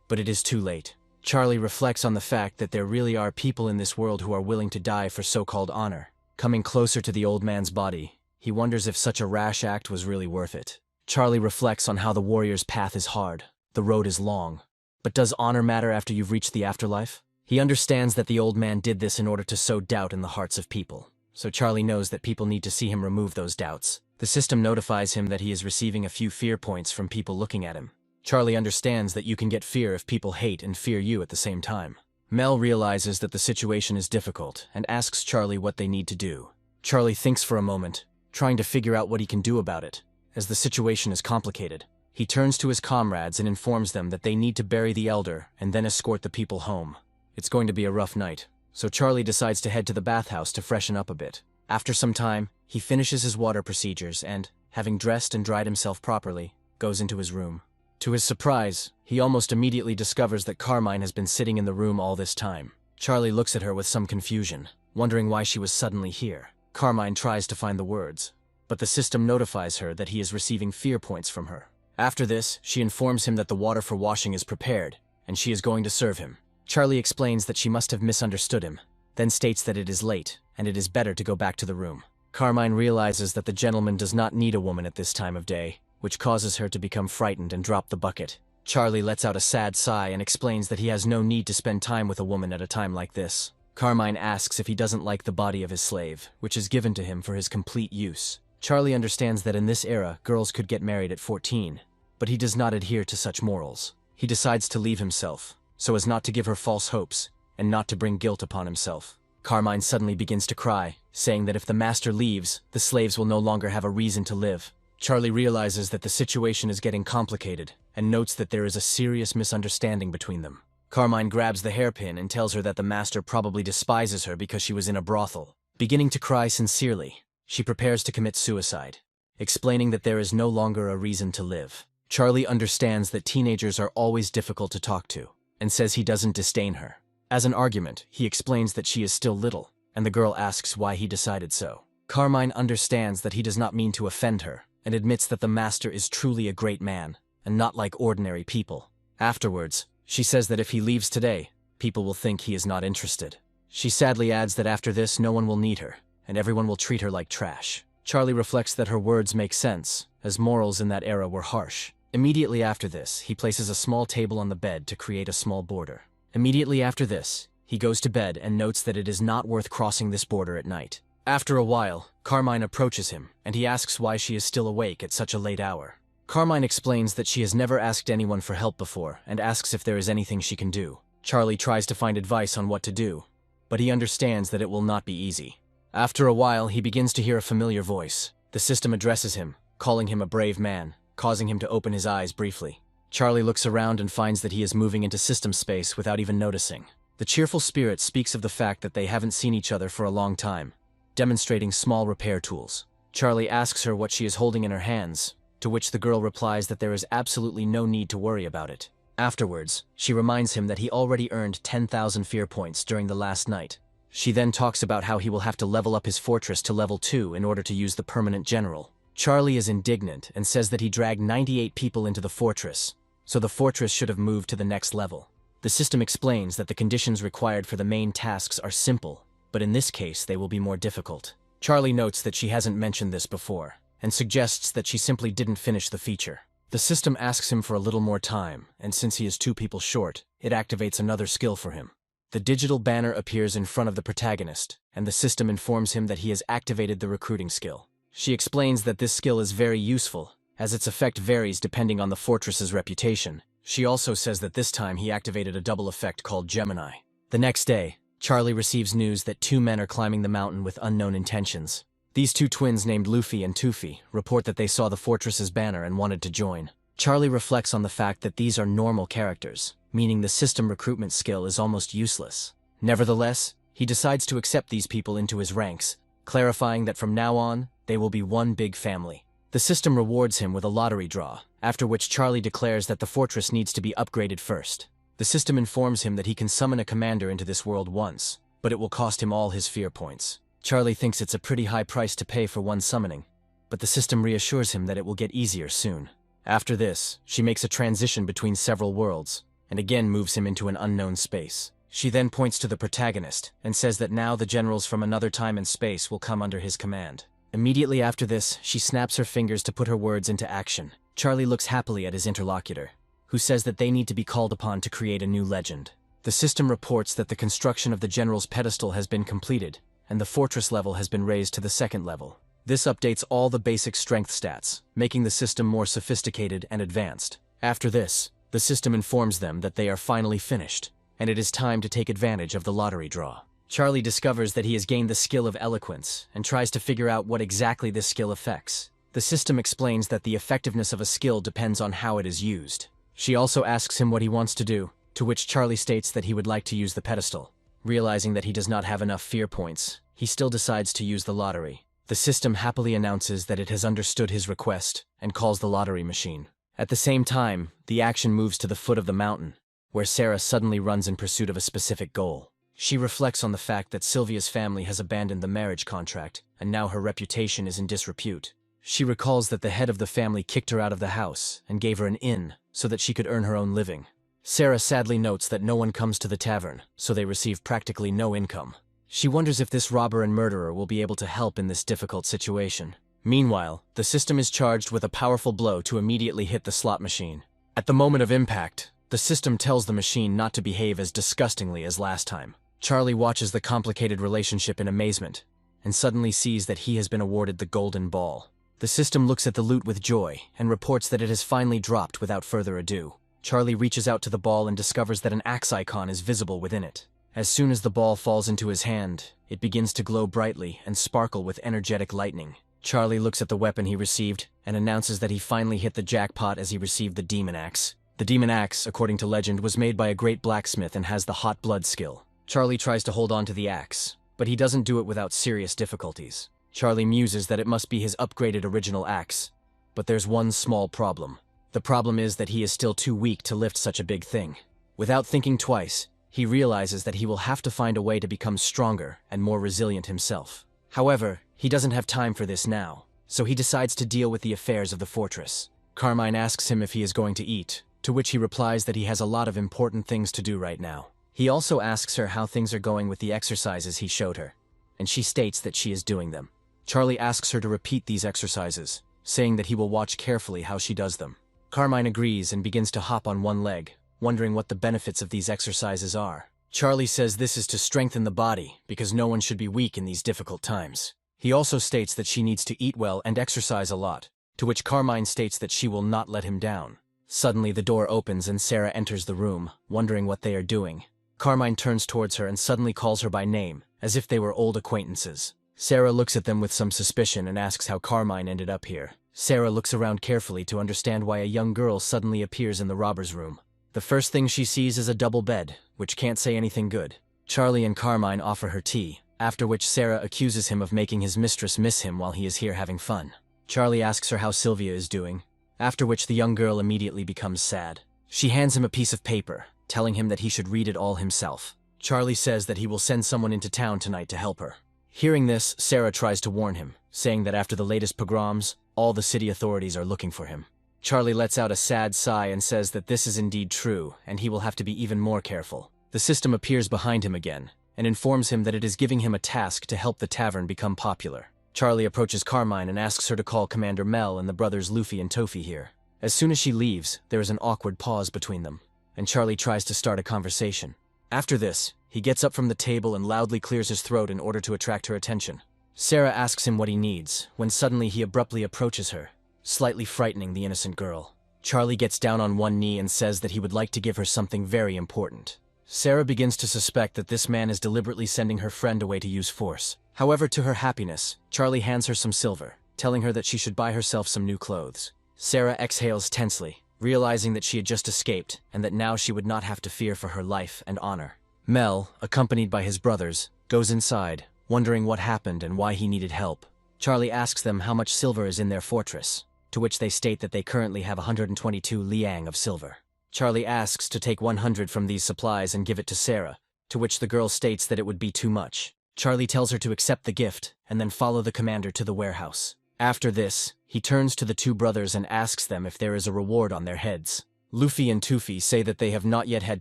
But it is too late. Charlie reflects on the fact that there really are people in this world who are willing to die for so-called honor. Coming closer to the old man's body, he wonders if such a rash act was really worth it. Charlie reflects on how the warrior's path is hard, the road is long. But does honor matter after you've reached the afterlife? He understands that the old man did this in order to sow doubt in the hearts of people. So Charlie knows that people need to see him remove those doubts. The system notifies him that he is receiving a few fear points from people looking at him. Charlie understands that you can get fear if people hate and fear you at the same time. Mel realizes that the situation is difficult and asks Charlie what they need to do. Charlie thinks for a moment, trying to figure out what he can do about it. As the situation is complicated, he turns to his comrades and informs them that they need to bury the elder and then escort the people home. It's going to be a rough night, so Charlie decides to head to the bathhouse to freshen up a bit. After some time, he finishes his water procedures and, having dressed and dried himself properly, goes into his room. To his surprise, he almost immediately discovers that Carmine has been sitting in the room all this time. Charlie looks at her with some confusion, wondering why she was suddenly here. Carmine tries to find the words, but the system notifies her that he is receiving fear points from her. After this, she informs him that the water for washing is prepared, and she is going to serve him. Charlie explains that she must have misunderstood him, then states that it is late, and it is better to go back to the room. Carmine realizes that the gentleman does not need a woman at this time of day, which causes her to become frightened and drop the bucket. Charlie lets out a sad sigh and explains that he has no need to spend time with a woman at a time like this. Carmine asks if he doesn't like the body of his slave, which is given to him for his complete use. Charlie understands that in this era, girls could get married at 14, but he does not adhere to such morals. He decides to leave himself, so as not to give her false hopes, and not to bring guilt upon himself. Carmine suddenly begins to cry, saying that if the master leaves, the slaves will no longer have a reason to live. Charlie realizes that the situation is getting complicated, and notes that there is a serious misunderstanding between them. Carmine grabs the hairpin and tells her that the master probably despises her because she was in a brothel. Beginning to cry sincerely, she prepares to commit suicide, explaining that there is no longer a reason to live. Charlie understands that teenagers are always difficult to talk to, and says he doesn't disdain her. As an argument, he explains that she is still little, and the girl asks why he decided so. Carmine understands that he does not mean to offend her, and admits that the master is truly a great man, and not like ordinary people. Afterwards, she says that if he leaves today, people will think he is not interested. She sadly adds that after this no one will need her, and everyone will treat her like trash. Charlie reflects that her words make sense, as morals in that era were harsh. Immediately after this, he places a small table on the bed to create a small border. Immediately after this, he goes to bed and notes that it is not worth crossing this border at night. After a while, Carmine approaches him, and he asks why she is still awake at such a late hour. Carmine explains that she has never asked anyone for help before, and asks if there is anything she can do. Charlie tries to find advice on what to do, but he understands that it will not be easy. After a while, he begins to hear a familiar voice. The system addresses him, calling him a brave man, causing him to open his eyes briefly. Charlie looks around and finds that he is moving into system space without even noticing. The cheerful spirit speaks of the fact that they haven't seen each other for a long time, demonstrating small repair tools. Charlie asks her what she is holding in her hands, to which the girl replies that there is absolutely no need to worry about it. Afterwards, she reminds him that he already earned 10,000 fear points during the last night. She then talks about how he will have to level up his fortress to level 2 in order to use the permanent general. Charlie is indignant and says that he dragged 98 people into the fortress, so the fortress should have moved to the next level. The system explains that the conditions required for the main tasks are simple, but in this case they will be more difficult. Charlie notes that she hasn't mentioned this before, and suggests that she simply didn't finish the feature. The system asks him for a little more time, and since he is 2 people short, it activates another skill for him. The digital banner appears in front of the protagonist, and the system informs him that he has activated the recruiting skill. She explains that this skill is very useful, as its effect varies depending on the fortress's reputation. She also says that this time he activated a double effect called Gemini. The next day, Charlie receives news that 2 men are climbing the mountain with unknown intentions. These 2 twins named Luffy and Tuffy report that they saw the fortress's banner and wanted to join. Charlie reflects on the fact that these are normal characters, meaning the system recruitment skill is almost useless. Nevertheless, he decides to accept these people into his ranks, clarifying that from now on, they will be one big family. The system rewards him with a lottery draw, after which Charlie declares that the fortress needs to be upgraded first. The system informs him that he can summon a commander into this world once, but it will cost him all his fear points. Charlie thinks it's a pretty high price to pay for one summoning, but the system reassures him that it will get easier soon. After this, she makes a transition between several worlds, and again moves him into an unknown space. She then points to the protagonist, and says that now the generals from another time and space will come under his command. Immediately after this, she snaps her fingers to put her words into action. Charlie looks happily at his interlocutor, who says that they need to be called upon to create a new legend. The system reports that the construction of the general's pedestal has been completed, and the fortress level has been raised to the second level. This updates all the basic strength stats, making the system more sophisticated and advanced. After this, the system informs them that they are finally finished, and it is time to take advantage of the lottery draw. Charlie discovers that he has gained the skill of eloquence and tries to figure out what exactly this skill affects. The system explains that the effectiveness of a skill depends on how it is used. She also asks him what he wants to do, to which Charlie states that he would like to use the pedestal. Realizing that he does not have enough fear points, he still decides to use the lottery. The system happily announces that it has understood his request and calls the lottery machine. At the same time, the action moves to the foot of the mountain, where Sarah suddenly runs in pursuit of a specific goal. She reflects on the fact that Sylvia's family has abandoned the marriage contract, and now her reputation is in disrepute. She recalls that the head of the family kicked her out of the house and gave her an inn so that she could earn her own living. Sarah sadly notes that no one comes to the tavern, so they receive practically no income. She wonders if this robber and murderer will be able to help in this difficult situation. Meanwhile, the system is charged with a powerful blow to immediately hit the slot machine. At the moment of impact, the system tells the machine not to behave as disgustingly as last time. Charlie watches the complicated relationship in amazement, and suddenly sees that he has been awarded the golden ball. The system looks at the loot with joy, and reports that it has finally dropped without further ado. Charlie reaches out to the ball and discovers that an axe icon is visible within it. As soon as the ball falls into his hand, it begins to glow brightly and sparkle with energetic lightning. Charlie looks at the weapon he received, and announces that he finally hit the jackpot as he received the demon axe. The demon axe, according to legend, was made by a great blacksmith and has the hot blood skill. Charlie tries to hold on to the axe, but he doesn't do it without serious difficulties. Charlie muses that it must be his upgraded original axe, but there's one small problem. The problem is that he is still too weak to lift such a big thing. Without thinking twice, he realizes that he will have to find a way to become stronger and more resilient himself. However, he doesn't have time for this now, so he decides to deal with the affairs of the fortress. Carmine asks him if he is going to eat, to which he replies that he has a lot of important things to do right now. He also asks her how things are going with the exercises he showed her, and she states that she is doing them. Charlie asks her to repeat these exercises, saying that he will watch carefully how she does them. Carmine agrees and begins to hop on one leg, wondering what the benefits of these exercises are. Charlie says this is to strengthen the body, because no one should be weak in these difficult times. He also states that she needs to eat well and exercise a lot, to which Carmine states that she will not let him down. Suddenly the door opens and Sarah enters the room, wondering what they are doing. Carmine turns towards her and suddenly calls her by name, as if they were old acquaintances. Sarah looks at them with some suspicion and asks how Carmine ended up here. Sarah looks around carefully to understand why a young girl suddenly appears in the robber's room. The first thing she sees is a double bed, which can't say anything good. Charlie and Carmine offer her tea, after which Sarah accuses him of making his mistress miss him while he is here having fun. Charlie asks her how Sylvia is doing, after which the young girl immediately becomes sad. She hands him a piece of paper, telling him that he should read it all himself. Charlie says that he will send someone into town tonight to help her. Hearing this, Sarah tries to warn him, saying that after the latest pogroms, all the city authorities are looking for him. Charlie lets out a sad sigh and says that this is indeed true, and he will have to be even more careful. The system appears behind him again, and informs him that it is giving him a task to help the tavern become popular. Charlie approaches Carmine and asks her to call Commander Mel and the brothers Luffy and Tofi here. As soon as she leaves, there is an awkward pause between them, and Charlie tries to start a conversation. After this, he gets up from the table and loudly clears his throat in order to attract her attention. Sarah asks him what he needs, when suddenly he abruptly approaches her, slightly frightening the innocent girl. Charlie gets down on one knee and says that he would like to give her something very important. Sarah begins to suspect that this man is deliberately sending her friend away to use force. However, to her happiness, Charlie hands her some silver, telling her that she should buy herself some new clothes. Sarah exhales tensely, realizing that she had just escaped and that now she would not have to fear for her life and honor. Mel, accompanied by his brothers, goes inside, wondering what happened and why he needed help. Charlie asks them how much silver is in their fortress, to which they state that they currently have 122 liang of silver. Charlie asks to take 100 from these supplies and give it to Sarah, to which the girl states that it would be too much. Charlie tells her to accept the gift and then follow the commander to the warehouse. After this, he turns to the two brothers and asks them if there is a reward on their heads. Luffy and Tuffy say that they have not yet had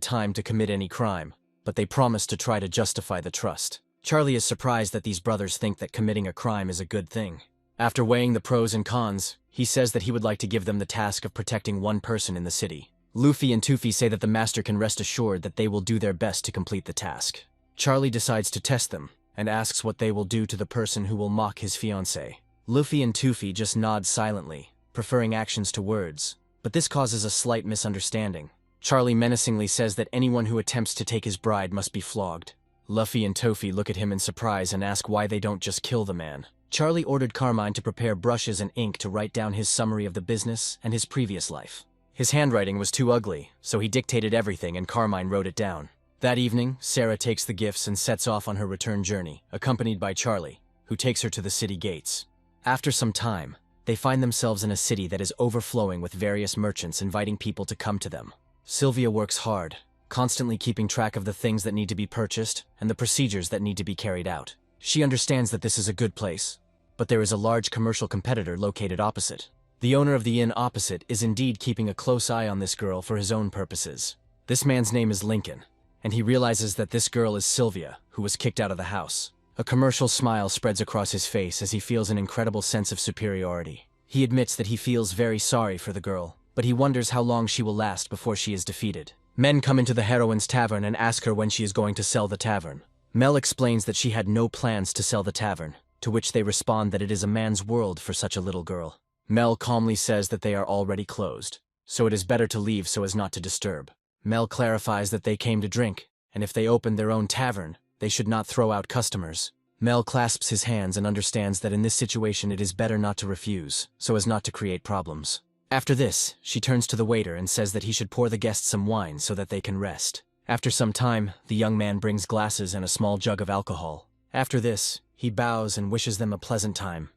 time to commit any crime, but they promise to try to justify the trust. Charlie is surprised that these brothers think that committing a crime is a good thing. After weighing the pros and cons, he says that he would like to give them the task of protecting one person in the city. Luffy and Tuffy say that the master can rest assured that they will do their best to complete the task. Charlie decides to test them, and asks what they will do to the person who will mock his fiancée. Luffy and Tuffy just nod silently, preferring actions to words, but this causes a slight misunderstanding. Charlie menacingly says that anyone who attempts to take his bride must be flogged. Luffy and Tuffy look at him in surprise and ask why they don't just kill the man. Charlie ordered Carmine to prepare brushes and ink to write down his summary of the business and his previous life. His handwriting was too ugly, so he dictated everything and Carmine wrote it down. That evening, Sarah takes the gifts and sets off on her return journey, accompanied by Charlie, who takes her to the city gates. After some time, they find themselves in a city that is overflowing with various merchants inviting people to come to them. Sylvia works hard, constantly keeping track of the things that need to be purchased and the procedures that need to be carried out. She understands that this is a good place, but there is a large commercial competitor located opposite. The owner of the inn opposite is indeed keeping a close eye on this girl for his own purposes. This man's name is Lincoln, and he realizes that this girl is Sylvia, who was kicked out of the house. A commercial smile spreads across his face as he feels an incredible sense of superiority. He admits that he feels very sorry for the girl, but he wonders how long she will last before she is defeated. Men come into the heroine's tavern and ask her when she is going to sell the tavern. Mel explains that she had no plans to sell the tavern, to which they respond that it is a man's world for such a little girl. Mel calmly says that they are already closed, so it is better to leave so as not to disturb. Mel clarifies that they came to drink, and if they opened their own tavern, they should not throw out customers. Mel clasps his hands and understands that in this situation it is better not to refuse, so as not to create problems. After this, she turns to the waiter and says that he should pour the guests some wine so that they can rest. After some time, the young man brings glasses and a small jug of alcohol. After this, he bows and wishes them a pleasant time,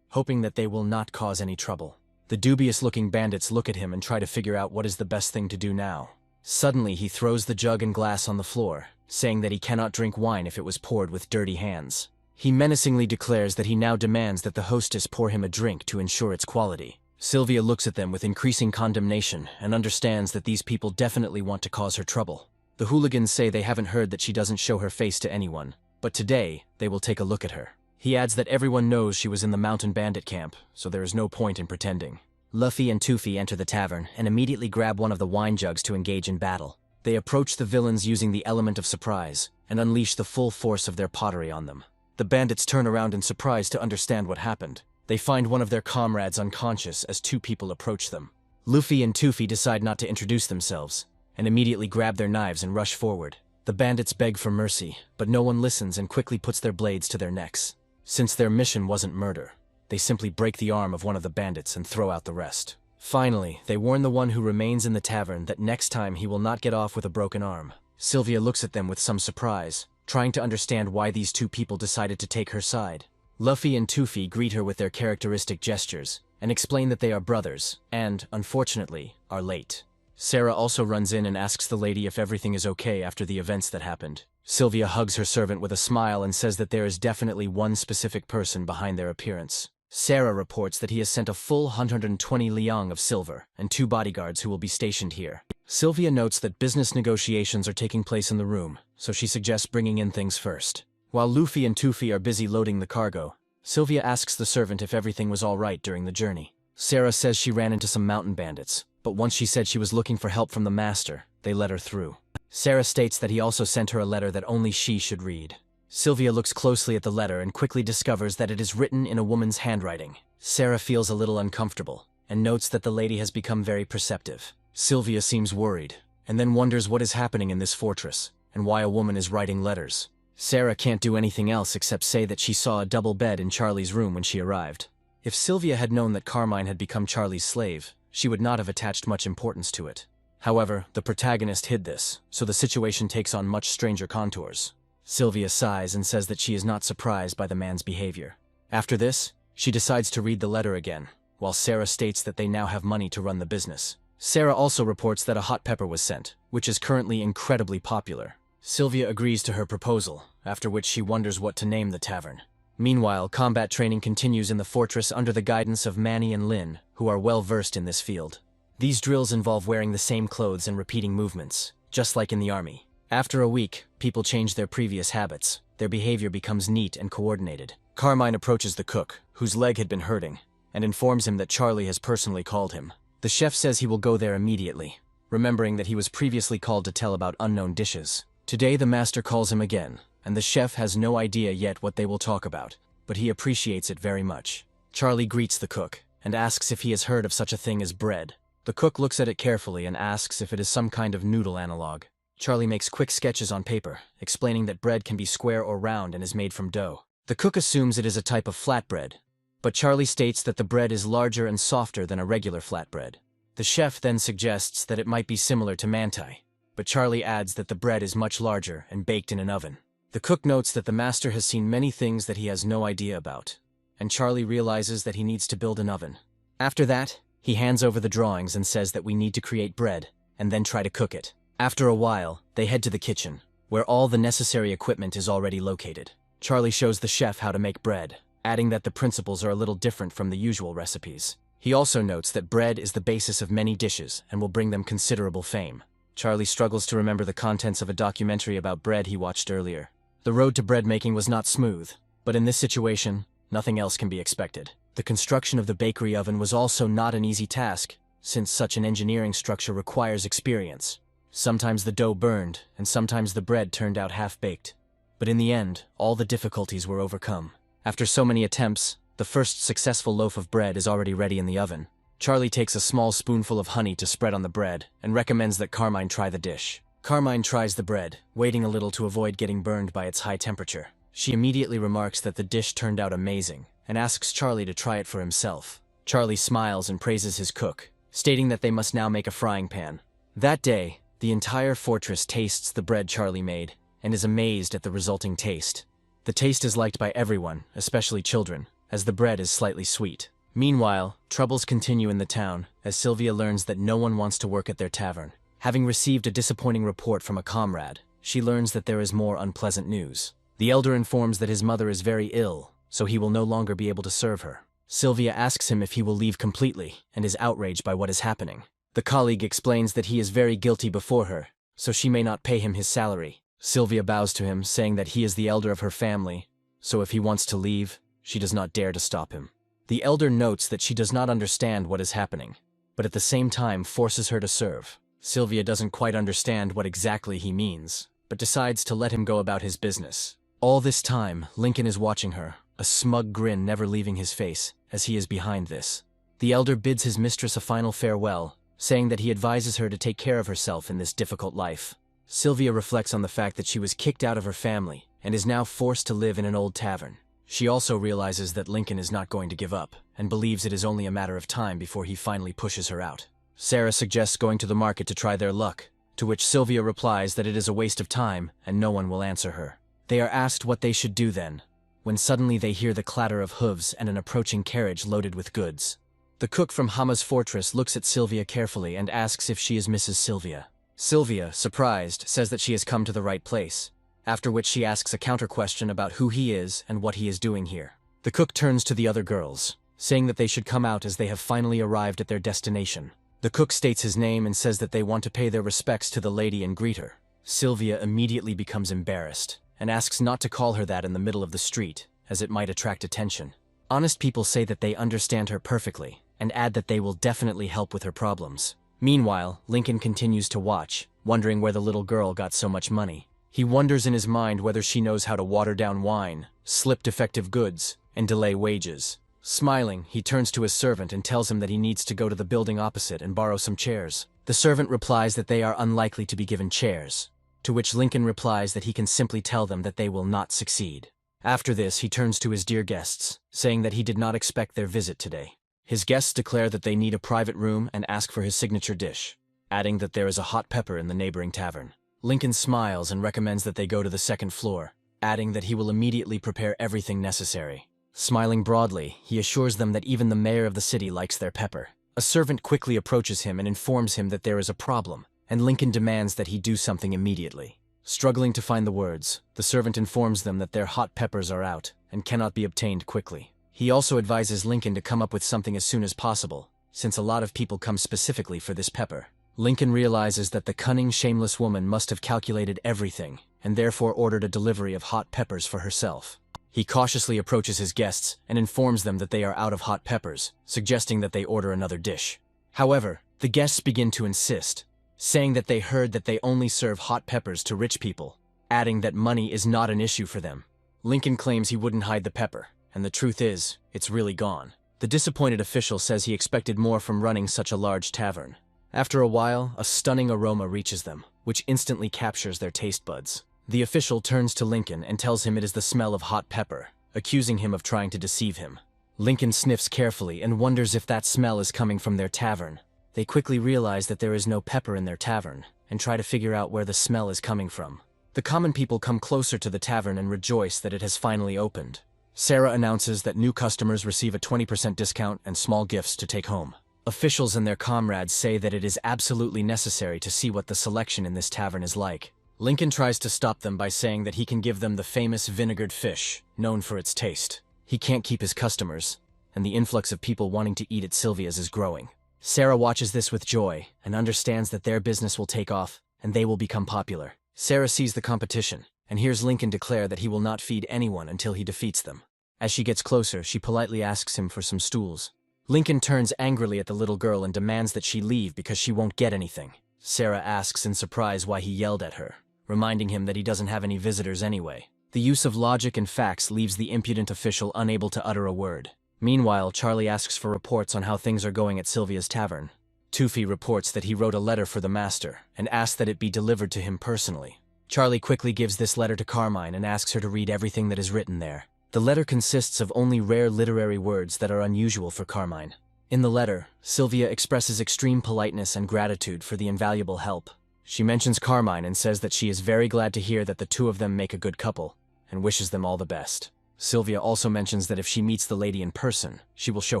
hoping that they will not cause any trouble. The dubious-looking bandits look at him and try to figure out what is the best thing to do now. Suddenly, he throws the jug and glass on the floor, saying that he cannot drink wine if it was poured with dirty hands. He menacingly declares that he now demands that the hostess pour him a drink to ensure its quality. Sylvia looks at them with increasing condemnation and understands that these people definitely want to cause her trouble. The hooligans say they haven't heard that she doesn't show her face to anyone, but today, they will take a look at her. He adds that everyone knows she was in the mountain bandit camp, so there is no point in pretending. Luffy and Tuffy enter the tavern and immediately grab one of the wine jugs to engage in battle. They approach the villains using the element of surprise and unleash the full force of their pottery on them. The bandits turn around in surprise to understand what happened. They find one of their comrades unconscious as two people approach them. Luffy and Tuffy decide not to introduce themselves and immediately grab their knives and rush forward. The bandits beg for mercy, but no one listens and quickly puts their blades to their necks. Since their mission wasn't murder, they simply break the arm of one of the bandits and throw out the rest. Finally, they warn the one who remains in the tavern that next time he will not get off with a broken arm. Sylvia looks at them with some surprise, trying to understand why these two people decided to take her side. Luffy and Tuffy greet her with their characteristic gestures and explain that they are brothers and, unfortunately, are late. Sarah also runs in and asks the lady if everything is okay after the events that happened. Sylvia hugs her servant with a smile and says that there is definitely one specific person behind their appearance. Sarah reports that he has sent a full 120 liang of silver and 2 bodyguards who will be stationed here. Sylvia notes that business negotiations are taking place in the room, so she suggests bringing in things first. While Luffy and Tuffy are busy loading the cargo, Sylvia asks the servant if everything was all right during the journey. Sarah says she ran into some mountain bandits, but once she said she was looking for help from the master, they let her through. Sarah states that he also sent her a letter that only she should read. Sylvia looks closely at the letter and quickly discovers that it is written in a woman's handwriting. Sarah feels a little uncomfortable and notes that the lady has become very perceptive. Sylvia seems worried and then wonders what is happening in this fortress and why a woman is writing letters. Sarah can't do anything else except say that she saw a double bed in Charlie's room when she arrived. If Sylvia had known that Carmine had become Charlie's slave, she would not have attached much importance to it. However, the protagonist hid this, so the situation takes on much stranger contours. Sylvia sighs and says that she is not surprised by the man's behavior. After this, She decides to read the letter again, while Sarah states that they now have money to run the business. Sarah also reports that a hot pepper was sent, which is currently incredibly popular. Sylvia agrees to her proposal, after which she wonders what to name the tavern. Meanwhile, combat training continues in the fortress under the guidance of Manny and Lynn, who are well versed in this field. These drills involve wearing the same clothes and repeating movements, just like in the army. After a week, people change their previous habits. Their behavior becomes neat and coordinated. Carmine approaches the cook, whose leg had been hurting, and informs him that Charlie has personally called him. The chef says he will go there immediately, remembering that he was previously called to tell about unknown dishes. Today the master calls him again, and the chef has no idea yet what they will talk about, but he appreciates it very much. Charlie greets the cook, and asks if he has heard of such a thing as bread. The cook looks at it carefully and asks if it is some kind of noodle analog. Charlie makes quick sketches on paper, explaining that bread can be square or round and is made from dough. The cook assumes it is a type of flatbread, but Charlie states that the bread is larger and softer than a regular flatbread. The chef then suggests that it might be similar to manti, but Charlie adds that the bread is much larger and baked in an oven. The cook notes that the master has seen many things that he has no idea about, and Charlie realizes that he needs to build an oven. After that, he hands over the drawings and says that we need to create bread, and then try to cook it. After a while, they head to the kitchen, where all the necessary equipment is already located. Charlie shows the chef how to make bread, adding that the principles are a little different from the usual recipes. He also notes that bread is the basis of many dishes and will bring them considerable fame. Charlie struggles to remember the contents of a documentary about bread he watched earlier. The road to bread making was not smooth, but in this situation, nothing else can be expected. The construction of the bakery oven was also not an easy task, since such an engineering structure requires experience. Sometimes the dough burned, and sometimes the bread turned out half-baked. But in the end, all the difficulties were overcome. After so many attempts, the first successful loaf of bread is already ready in the oven. Charlie takes a small spoonful of honey to spread on the bread, and recommends that Carmine try the dish. Carmine tries the bread, waiting a little to avoid getting burned by its high temperature. She immediately remarks that the dish turned out amazing, and asks Charlie to try it for himself. Charlie smiles and praises his cook, stating that they must now make a frying pan. That day, the entire fortress tastes the bread Charlie made, and is amazed at the resulting taste. The taste is liked by everyone, especially children, as the bread is slightly sweet. Meanwhile, troubles continue in the town, as Sylvia learns that no one wants to work at their tavern. Having received a disappointing report from a comrade, she learns that there is more unpleasant news. The elder informs that his mother is very ill, so he will no longer be able to serve her. Sylvia asks him if he will leave completely, and is outraged by what is happening. The colleague explains that he is very guilty before her, so she may not pay him his salary. Sylvia bows to him, saying that he is the elder of her family, so if he wants to leave, she does not dare to stop him. The elder notes that she does not understand what is happening, but at the same time forces her to serve. Sylvia doesn't quite understand what exactly he means, but decides to let him go about his business. All this time, Lincoln is watching her, a smug grin never leaving his face, as he is behind this. The elder bids his mistress a final farewell, saying that he advises her to take care of herself in this difficult life. Sylvia reflects on the fact that she was kicked out of her family and is now forced to live in an old tavern. She also realizes that Lincoln is not going to give up, and believes it is only a matter of time before he finally pushes her out. Sarah suggests going to the market to try their luck, to which Sylvia replies that it is a waste of time and no one will answer her. They are asked what they should do then, when suddenly they hear the clatter of hooves and an approaching carriage loaded with goods. The cook from Hama's Fortress looks at Sylvia carefully and asks if she is Mrs. Sylvia. Sylvia, surprised, says that she has come to the right place, after which she asks a counter-question about who he is and what he is doing here. The cook turns to the other girls, saying that they should come out as they have finally arrived at their destination. The cook states his name and says that they want to pay their respects to the lady and greet her. Sylvia immediately becomes embarrassed, and asks not to call her that in the middle of the street, as it might attract attention. Honest people say that they understand her perfectly, and add that they will definitely help with her problems. Meanwhile, Lincoln continues to watch, wondering where the little girl got so much money. He wonders in his mind whether she knows how to water down wine, slip defective goods, and delay wages. Smiling, he turns to his servant and tells him that he needs to go to the building opposite and borrow some chairs. The servant replies that they are unlikely to be given chairs, to which Lincoln replies that he can simply tell them that they will not succeed. After this, he turns to his dear guests, saying that he did not expect their visit today. His guests declare that they need a private room and ask for his signature dish, adding that there is a hot pepper in the neighboring tavern. Lincoln smiles and recommends that they go to the second floor, adding that he will immediately prepare everything necessary. Smiling broadly, he assures them that even the mayor of the city likes their pepper. A servant quickly approaches him and informs him that there is a problem, and Lincoln demands that he do something immediately. Struggling to find the words, the servant informs them that their hot peppers are out and cannot be obtained quickly. He also advises Lincoln to come up with something as soon as possible, since a lot of people come specifically for this pepper. Lincoln realizes that the cunning, shameless woman must have calculated everything, and therefore ordered a delivery of hot peppers for herself. He cautiously approaches his guests and informs them that they are out of hot peppers, suggesting that they order another dish. However, the guests begin to insist, saying that they heard that they only serve hot peppers to rich people, adding that money is not an issue for them. Lincoln claims he wouldn't hide the pepper, and the truth is, it's really gone. The disappointed official says he expected more from running such a large tavern. After a while, a stunning aroma reaches them, which instantly captures their taste buds. The official turns to Lincoln and tells him it is the smell of hot pepper, accusing him of trying to deceive him. Lincoln sniffs carefully and wonders if that smell is coming from their tavern. They quickly realize that there is no pepper in their tavern, and try to figure out where the smell is coming from. The common people come closer to the tavern and rejoice that it has finally opened. Sarah announces that new customers receive a 20% discount and small gifts to take home. Officials and their comrades say that it is absolutely necessary to see what the selection in this tavern is like. Lincoln tries to stop them by saying that he can give them the famous vinegared fish, known for its taste. He can't keep his customers, and the influx of people wanting to eat at Sylvia's is growing. Sarah watches this with joy and understands that their business will take off and they will become popular. Sarah sees the competition and hears Lincoln declare that he will not feed anyone until he defeats them. As she gets closer, she politely asks him for some stools. Lincoln turns angrily at the little girl and demands that she leave because she won't get anything. Sarah asks in surprise why he yelled at her, reminding him that he doesn't have any visitors anyway. The use of logic and facts leaves the impudent official unable to utter a word. Meanwhile, Charlie asks for reports on how things are going at Sylvia's tavern. Toofy reports that he wrote a letter for the master and asked that it be delivered to him personally. Charlie quickly gives this letter to Carmine and asks her to read everything that is written there. The letter consists of only rare literary words that are unusual for Carmine. In the letter, Sylvia expresses extreme politeness and gratitude for the invaluable help. She mentions Carmine and says that she is very glad to hear that the two of them make a good couple, and wishes them all the best. Sylvia also mentions that if she meets the lady in person, she will show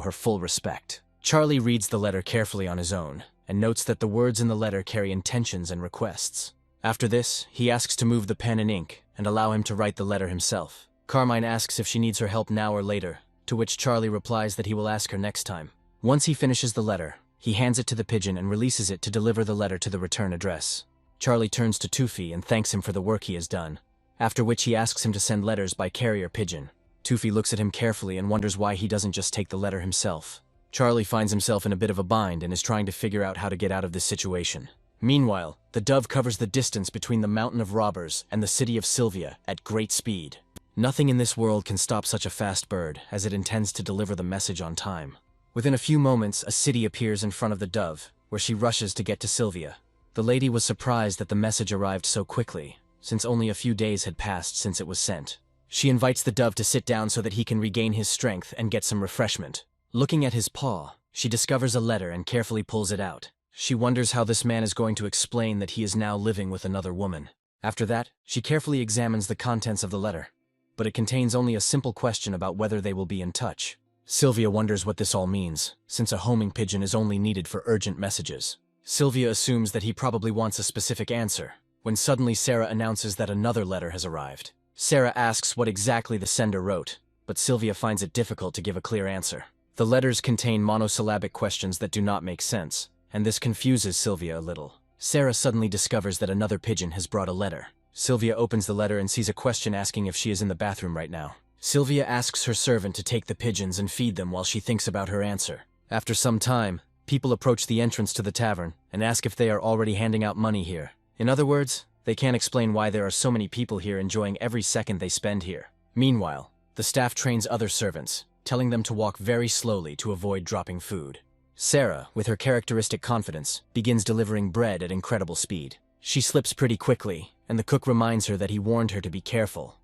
her full respect. Charlie reads the letter carefully on his own, and notes that the words in the letter carry intentions and requests. After this, he asks to move the pen and ink, and allow him to write the letter himself. Carmine asks if she needs her help now or later, to which Charlie replies that he will ask her next time. Once he finishes the letter, he hands it to the pigeon and releases it to deliver the letter to the return address. Charlie turns to Toofy and thanks him for the work he has done, after which he asks him to send letters by carrier pigeon. Toofy looks at him carefully and wonders why he doesn't just take the letter himself. Charlie finds himself in a bit of a bind and is trying to figure out how to get out of this situation. Meanwhile, the dove covers the distance between the mountain of robbers and the city of Sylvia at great speed. Nothing in this world can stop such a fast bird, as it intends to deliver the message on time. Within a few moments, a city appears in front of the dove, where she rushes to get to Sylvia. The lady was surprised that the message arrived so quickly, since only a few days had passed since it was sent. She invites the dove to sit down so that he can regain his strength and get some refreshment. Looking at his paw, she discovers a letter and carefully pulls it out. She wonders how this man is going to explain that he is now living with another woman. After that, she carefully examines the contents of the letter, but it contains only a simple question about whether they will be in touch. Sylvia wonders what this all means, since a homing pigeon is only needed for urgent messages. Sylvia assumes that he probably wants a specific answer, when suddenly Sarah announces that another letter has arrived. Sarah asks what exactly the sender wrote, but Sylvia finds it difficult to give a clear answer. The letters contain monosyllabic questions that do not make sense, and this confuses Sylvia a little. Sarah suddenly discovers that another pigeon has brought a letter. Sylvia opens the letter and sees a question asking if she is in the bathroom right now. Sylvia asks her servant to take the pigeons and feed them while she thinks about her answer. After some time, people approach the entrance to the tavern and ask if they are already handing out money here. In other words, they can't explain why there are so many people here enjoying every second they spend here. Meanwhile, the staff trains other servants, telling them to walk very slowly to avoid dropping food. Sarah, with her characteristic confidence, begins delivering bread at incredible speed. She slips pretty quickly, and the cook reminds her that he warned her to be careful,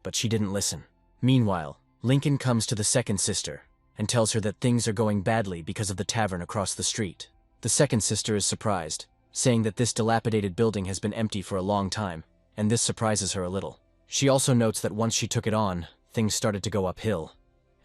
but she didn't listen. Meanwhile, Lincoln comes to the second sister and tells her that things are going badly because of the tavern across the street. The second sister is surprised, saying that this dilapidated building has been empty for a long time, and this surprises her a little. She also notes that once she took it on, things started to go uphill,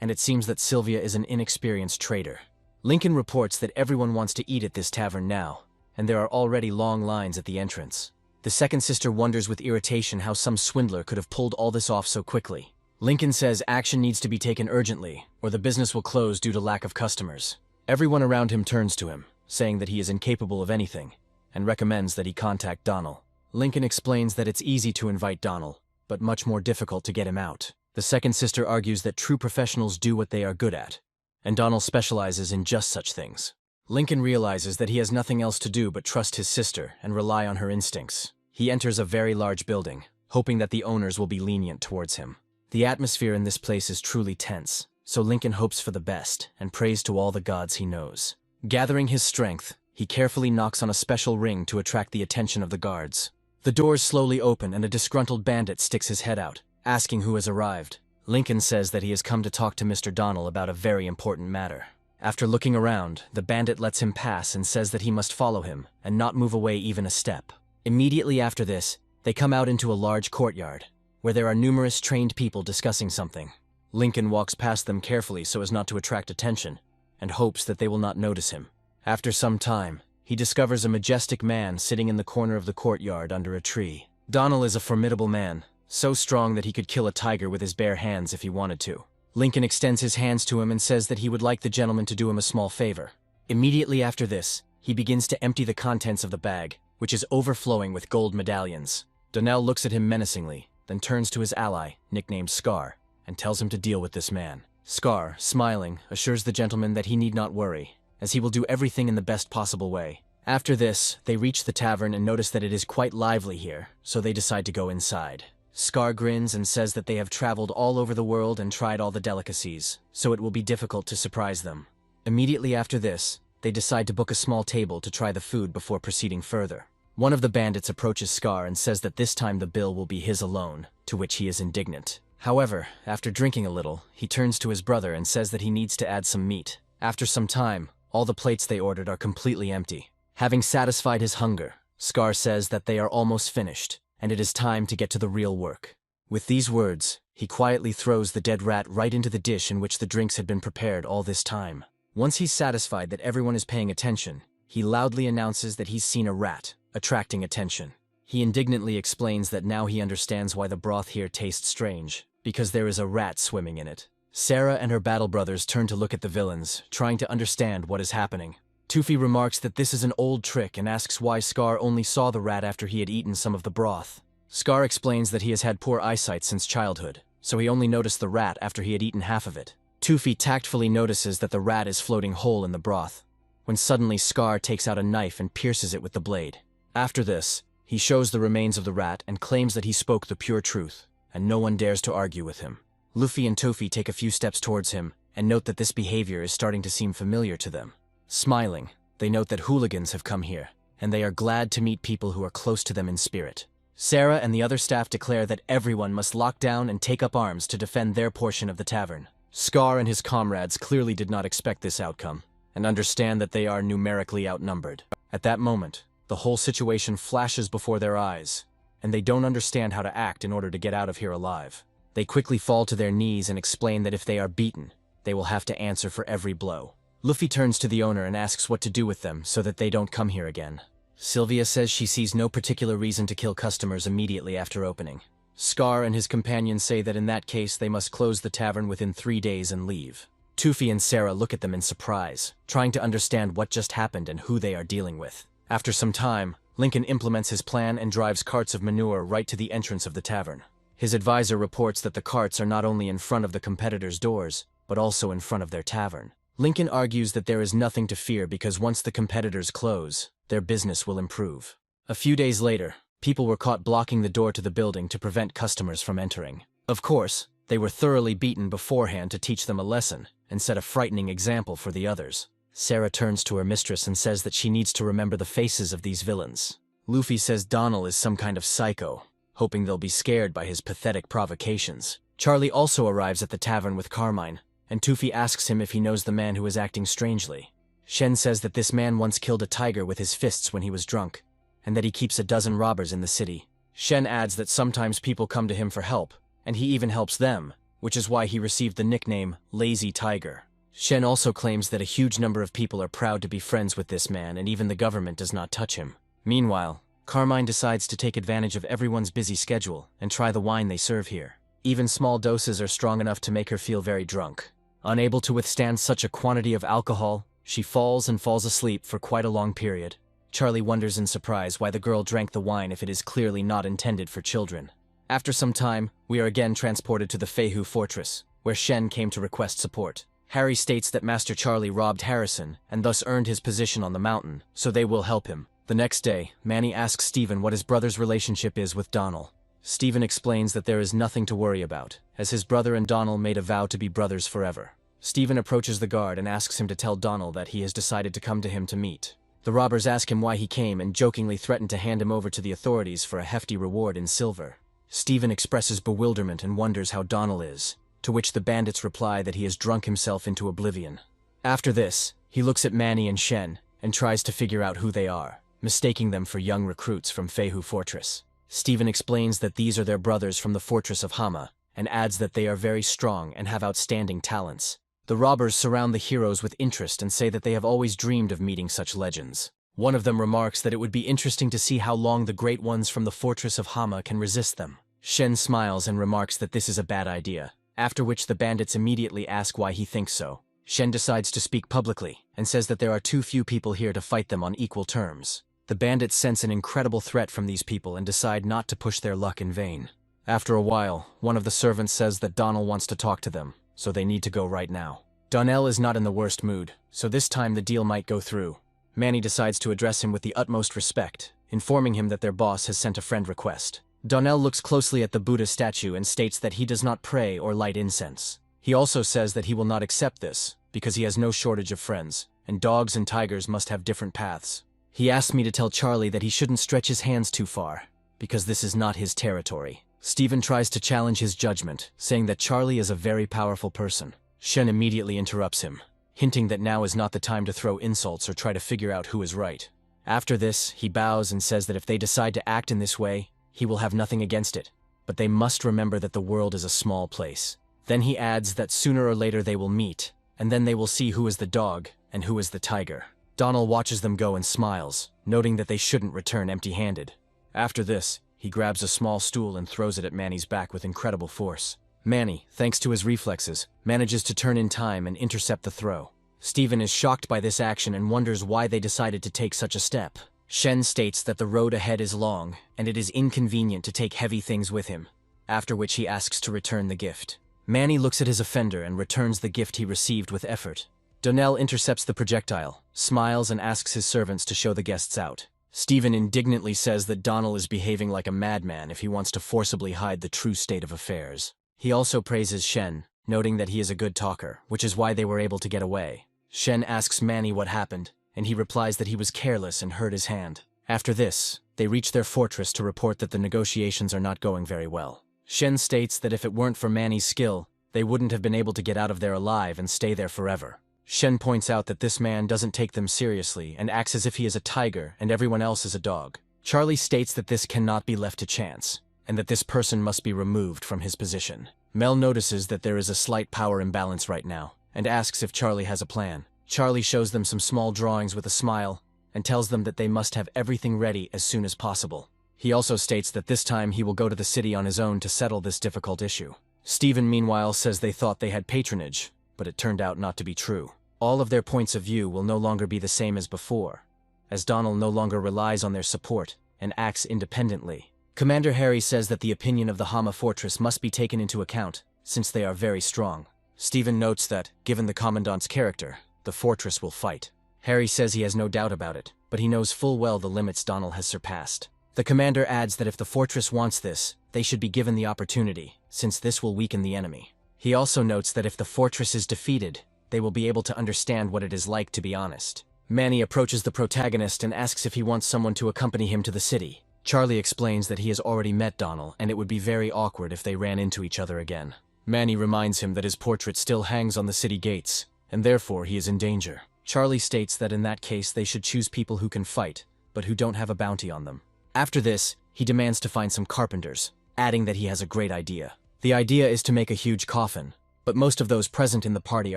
and it seems that Sylvia is an inexperienced trader. Lincoln reports that everyone wants to eat at this tavern now, and there are already long lines at the entrance. The second sister wonders with irritation how some swindler could have pulled all this off so quickly. Lincoln says action needs to be taken urgently, or the business will close due to lack of customers. Everyone around him turns to him, saying that he is incapable of anything, and recommends that he contact Donald. Lincoln explains that it's easy to invite Donald, but much more difficult to get him out. The second sister argues that true professionals do what they are good at, and Donald specializes in just such things. Lincoln realizes that he has nothing else to do but trust his sister and rely on her instincts. He enters a very large building, hoping that the owners will be lenient towards him. The atmosphere in this place is truly tense, so Lincoln hopes for the best and prays to all the gods he knows. Gathering his strength, he carefully knocks on a special ring to attract the attention of the guards. The doors slowly open and a disgruntled bandit sticks his head out, asking who has arrived. Lincoln says that he has come to talk to Mr. Donald about a very important matter. After looking around, the bandit lets him pass and says that he must follow him and not move away even a step. Immediately after this, they come out into a large courtyard, where there are numerous trained people discussing something. Lincoln walks past them carefully so as not to attract attention, and hopes that they will not notice him. After some time, he discovers a majestic man sitting in the corner of the courtyard under a tree. Donald is a formidable man, so strong that he could kill a tiger with his bare hands if he wanted to. Lincoln extends his hands to him and says that he would like the gentleman to do him a small favor. Immediately after this, he begins to empty the contents of the bag, which is overflowing with gold medallions. Donald looks at him menacingly, then turns to his ally, nicknamed Scar, and tells him to deal with this man. Scar, smiling, assures the gentleman that he need not worry, as he will do everything in the best possible way. After this, they reach the tavern and notice that it is quite lively here, so they decide to go inside. Scar grins and says that they have traveled all over the world and tried all the delicacies, so it will be difficult to surprise them. Immediately after this, they decide to book a small table to try the food before proceeding further. One of the bandits approaches Scar and says that this time the bill will be his alone, to which he is indignant. However, after drinking a little, he turns to his brother and says that he needs to add some meat. After some time, all the plates they ordered are completely empty. Having satisfied his hunger, Scar says that they are almost finished, and it is time to get to the real work. With these words, he quietly throws the dead rat right into the dish in which the drinks had been prepared all this time. Once he's satisfied that everyone is paying attention, he loudly announces that he's seen a rat, attracting attention. He indignantly explains that now he understands why the broth here tastes strange, because there is a rat swimming in it. Sarah and her battle brothers turn to look at the villains, trying to understand what is happening. Tufi remarks that this is an old trick and asks why Scar only saw the rat after he had eaten some of the broth. Scar explains that he has had poor eyesight since childhood, so he only noticed the rat after he had eaten half of it. Tufi tactfully notices that the rat is floating whole in the broth, when suddenly Scar takes out a knife and pierces it with the blade. After this, he shows the remains of the rat and claims that he spoke the pure truth, and no one dares to argue with him. Luffy and Tufi take a few steps towards him and note that this behavior is starting to seem familiar to them. Smiling, they note that hooligans have come here, and they are glad to meet people who are close to them in spirit. Sarah and the other staff declare that everyone must lock down and take up arms to defend their portion of the tavern. Scar and his comrades clearly did not expect this outcome, and understand that they are numerically outnumbered. At that moment, the whole situation flashes before their eyes, and they don't understand how to act in order to get out of here alive. They quickly fall to their knees and explain that if they are beaten, they will have to answer for every blow. Luffy turns to the owner and asks what to do with them so that they don't come here again. Sylvia says she sees no particular reason to kill customers immediately after opening. Scar and his companions say that in that case they must close the tavern within 3 days and leave. Tufi and Sarah look at them in surprise, trying to understand what just happened and who they are dealing with. After some time, Lincoln implements his plan and drives carts of manure right to the entrance of the tavern. His advisor reports that the carts are not only in front of the competitors' doors, but also in front of their tavern. Lincoln argues that there is nothing to fear because once the competitors close, their business will improve. A few days later, people were caught blocking the door to the building to prevent customers from entering. Of course, they were thoroughly beaten beforehand to teach them a lesson and set a frightening example for the others. Sarah turns to her mistress and says that she needs to remember the faces of these villains. Luffy says Donald is some kind of psycho, hoping they'll be scared by his pathetic provocations. Charlie also arrives at the tavern with Carmine, and Tufi asks him if he knows the man who is acting strangely. Shen says that this man once killed a tiger with his fists when he was drunk, and that he keeps a dozen robbers in the city. Shen adds that sometimes people come to him for help, and he even helps them, which is why he received the nickname Lazy Tiger. Shen also claims that a huge number of people are proud to be friends with this man, and even the government does not touch him. Meanwhile, Carmine decides to take advantage of everyone's busy schedule and try the wine they serve here. Even small doses are strong enough to make her feel very drunk. Unable to withstand such a quantity of alcohol, she falls asleep for quite a long period. Charlie wonders in surprise why the girl drank the wine if it is clearly not intended for children. After some time, we are again transported to the Hama Fortress, where Shen came to request support. Harry states that Master Charlie robbed Harrison and thus earned his position on the mountain, so they will help him. The next day, Manny asks Stephen what his brother's relationship is with Donald. Stephen explains that there is nothing to worry about, as his brother and Donald made a vow to be brothers forever. Stephen approaches the guard and asks him to tell Donald that he has decided to come to him to meet. The robbers ask him why he came and jokingly threaten to hand him over to the authorities for a hefty reward in silver. Stephen expresses bewilderment and wonders how Donald is, to which the bandits reply that he has drunk himself into oblivion. After this, he looks at Manny and Shen and tries to figure out who they are, mistaking them for young recruits from Hama Fortress. Stephen explains that these are their brothers from the fortress of Hama, and adds that they are very strong and have outstanding talents. The robbers surround the heroes with interest and say that they have always dreamed of meeting such legends. One of them remarks that it would be interesting to see how long the great ones from the fortress of Hama can resist them. Shen smiles and remarks that this is a bad idea, after which the bandits immediately ask why he thinks so. Shen decides to speak publicly and says that there are too few people here to fight them on equal terms. The bandits sense an incredible threat from these people and decide not to push their luck in vain. After a while, one of the servants says that Donald wants to talk to them, so they need to go right now. Donnell is not in the worst mood, so this time the deal might go through. Manny decides to address him with the utmost respect, informing him that their boss has sent a friend request. Donnell looks closely at the Buddha statue and states that he does not pray or light incense. He also says that he will not accept this, because he has no shortage of friends, and dogs and tigers must have different paths. He asked me to tell Charlie that he shouldn't stretch his hands too far, because this is not his territory. Stephen tries to challenge his judgment, saying that Charlie is a very powerful person. Shen immediately interrupts him, hinting that now is not the time to throw insults or try to figure out who is right. After this, he bows and says that if they decide to act in this way, he will have nothing against it, but they must remember that the world is a small place. Then he adds that sooner or later they will meet, and then they will see who is the dog and who is the tiger. Donald watches them go and smiles, noting that they shouldn't return empty-handed. After this, he grabs a small stool and throws it at Manny's back with incredible force. Manny, thanks to his reflexes, manages to turn in time and intercept the throw. Stephen is shocked by this action and wonders why they decided to take such a step. Shen states that the road ahead is long, and it is inconvenient to take heavy things with him, after which he asks to return the gift. Manny looks at his offender and returns the gift he received with effort. Donnell intercepts the projectile, smiles and asks his servants to show the guests out. Stephen indignantly says that Donald is behaving like a madman if he wants to forcibly hide the true state of affairs. He also praises Shen, noting that he is a good talker, which is why they were able to get away. Shen asks Manny what happened, and he replies that he was careless and hurt his hand. After this, they reach their fortress to report that the negotiations are not going very well. Shen states that if it weren't for Manny's skill, they wouldn't have been able to get out of there alive and stay there forever. Shen points out that this man doesn't take them seriously and acts as if he is a tiger and everyone else is a dog. Charlie states that this cannot be left to chance, and that this person must be removed from his position. Mel notices that there is a slight power imbalance right now, and asks if Charlie has a plan. Charlie shows them some small drawings with a smile, and tells them that they must have everything ready as soon as possible. He also states that this time he will go to the city on his own to settle this difficult issue. Stephen, meanwhile, says they thought they had patronage, but it turned out not to be true. All of their points of view will no longer be the same as before, as Donald no longer relies on their support and acts independently. Commander Harry says that the opinion of the Hama Fortress must be taken into account, since they are very strong. Stephen notes that, given the Commandant's character, the fortress will fight. Harry says he has no doubt about it, but he knows full well the limits Donald has surpassed. The commander adds that if the fortress wants this, they should be given the opportunity, since this will weaken the enemy. He also notes that if the fortress is defeated, they will be able to understand what it is like to be honest. Manny approaches the protagonist and asks if he wants someone to accompany him to the city. Charlie explains that he has already met Donald, and it would be very awkward if they ran into each other again. Manny reminds him that his portrait still hangs on the city gates, and therefore he is in danger. Charlie states that in that case they should choose people who can fight, but who don't have a bounty on them. After this, he demands to find some carpenters, adding that he has a great idea. The idea is to make a huge coffin, but most of those present in the party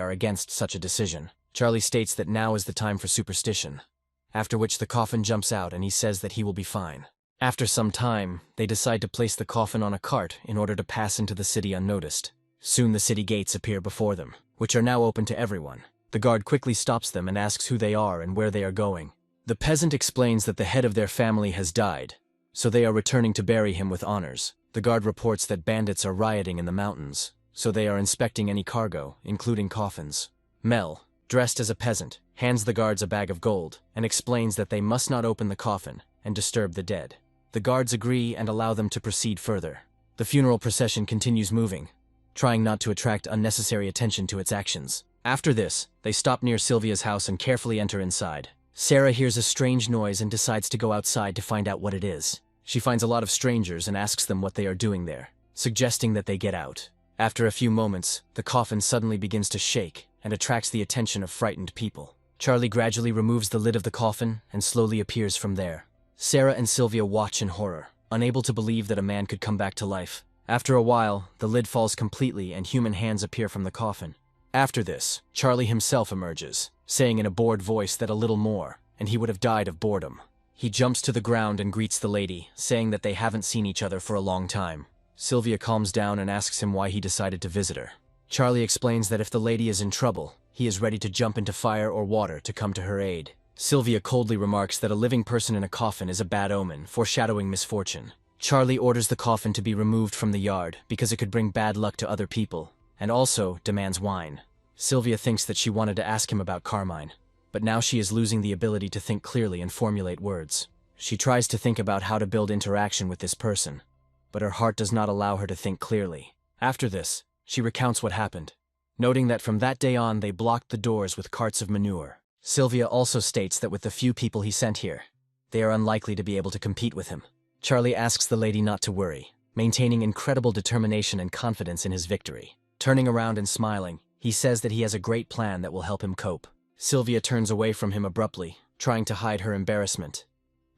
are against such a decision. Charlie states that now is the time for superstition, after which the coffin jumps out and he says that he will be fine. After some time, they decide to place the coffin on a cart in order to pass into the city unnoticed. Soon the city gates appear before them, which are now open to everyone. The guard quickly stops them and asks who they are and where they are going. The peasant explains that the head of their family has died, so they are returning to bury him with honors. The guard reports that bandits are rioting in the mountains, so they are inspecting any cargo, including coffins. Mel, dressed as a peasant, hands the guards a bag of gold and explains that they must not open the coffin and disturb the dead. The guards agree and allow them to proceed further. The funeral procession continues moving, trying not to attract unnecessary attention to its actions. After this, they stop near Sylvia's house and carefully enter inside. Sarah hears a strange noise and decides to go outside to find out what it is. She finds a lot of strangers and asks them what they are doing there, suggesting that they get out. After a few moments, the coffin suddenly begins to shake and attracts the attention of frightened people. Charlie gradually removes the lid of the coffin and slowly appears from there. Sarah and Sylvia watch in horror, unable to believe that a man could come back to life. After a while, the lid falls completely and human hands appear from the coffin. After this, Charlie himself emerges, saying in a bored voice that a little more, and he would have died of boredom. He jumps to the ground and greets the lady, saying that they haven't seen each other for a long time. Sylvia calms down and asks him why he decided to visit her. Charlie explains that if the lady is in trouble, he is ready to jump into fire or water to come to her aid. Sylvia coldly remarks that a living person in a coffin is a bad omen, foreshadowing misfortune. Charlie orders the coffin to be removed from the yard because it could bring bad luck to other people, and also demands wine. Sylvia thinks that she wanted to ask him about Carmine, but now she is losing the ability to think clearly and formulate words. She tries to think about how to build interaction with this person, but her heart does not allow her to think clearly. After this, she recounts what happened, noting that from that day on they blocked the doors with carts of manure. Sylvia also states that with the few people he sent here, they are unlikely to be able to compete with him. Charlie asks the lady not to worry, maintaining incredible determination and confidence in his victory. Turning around and smiling, he says that he has a great plan that will help him cope. Sylvia turns away from him abruptly, trying to hide her embarrassment.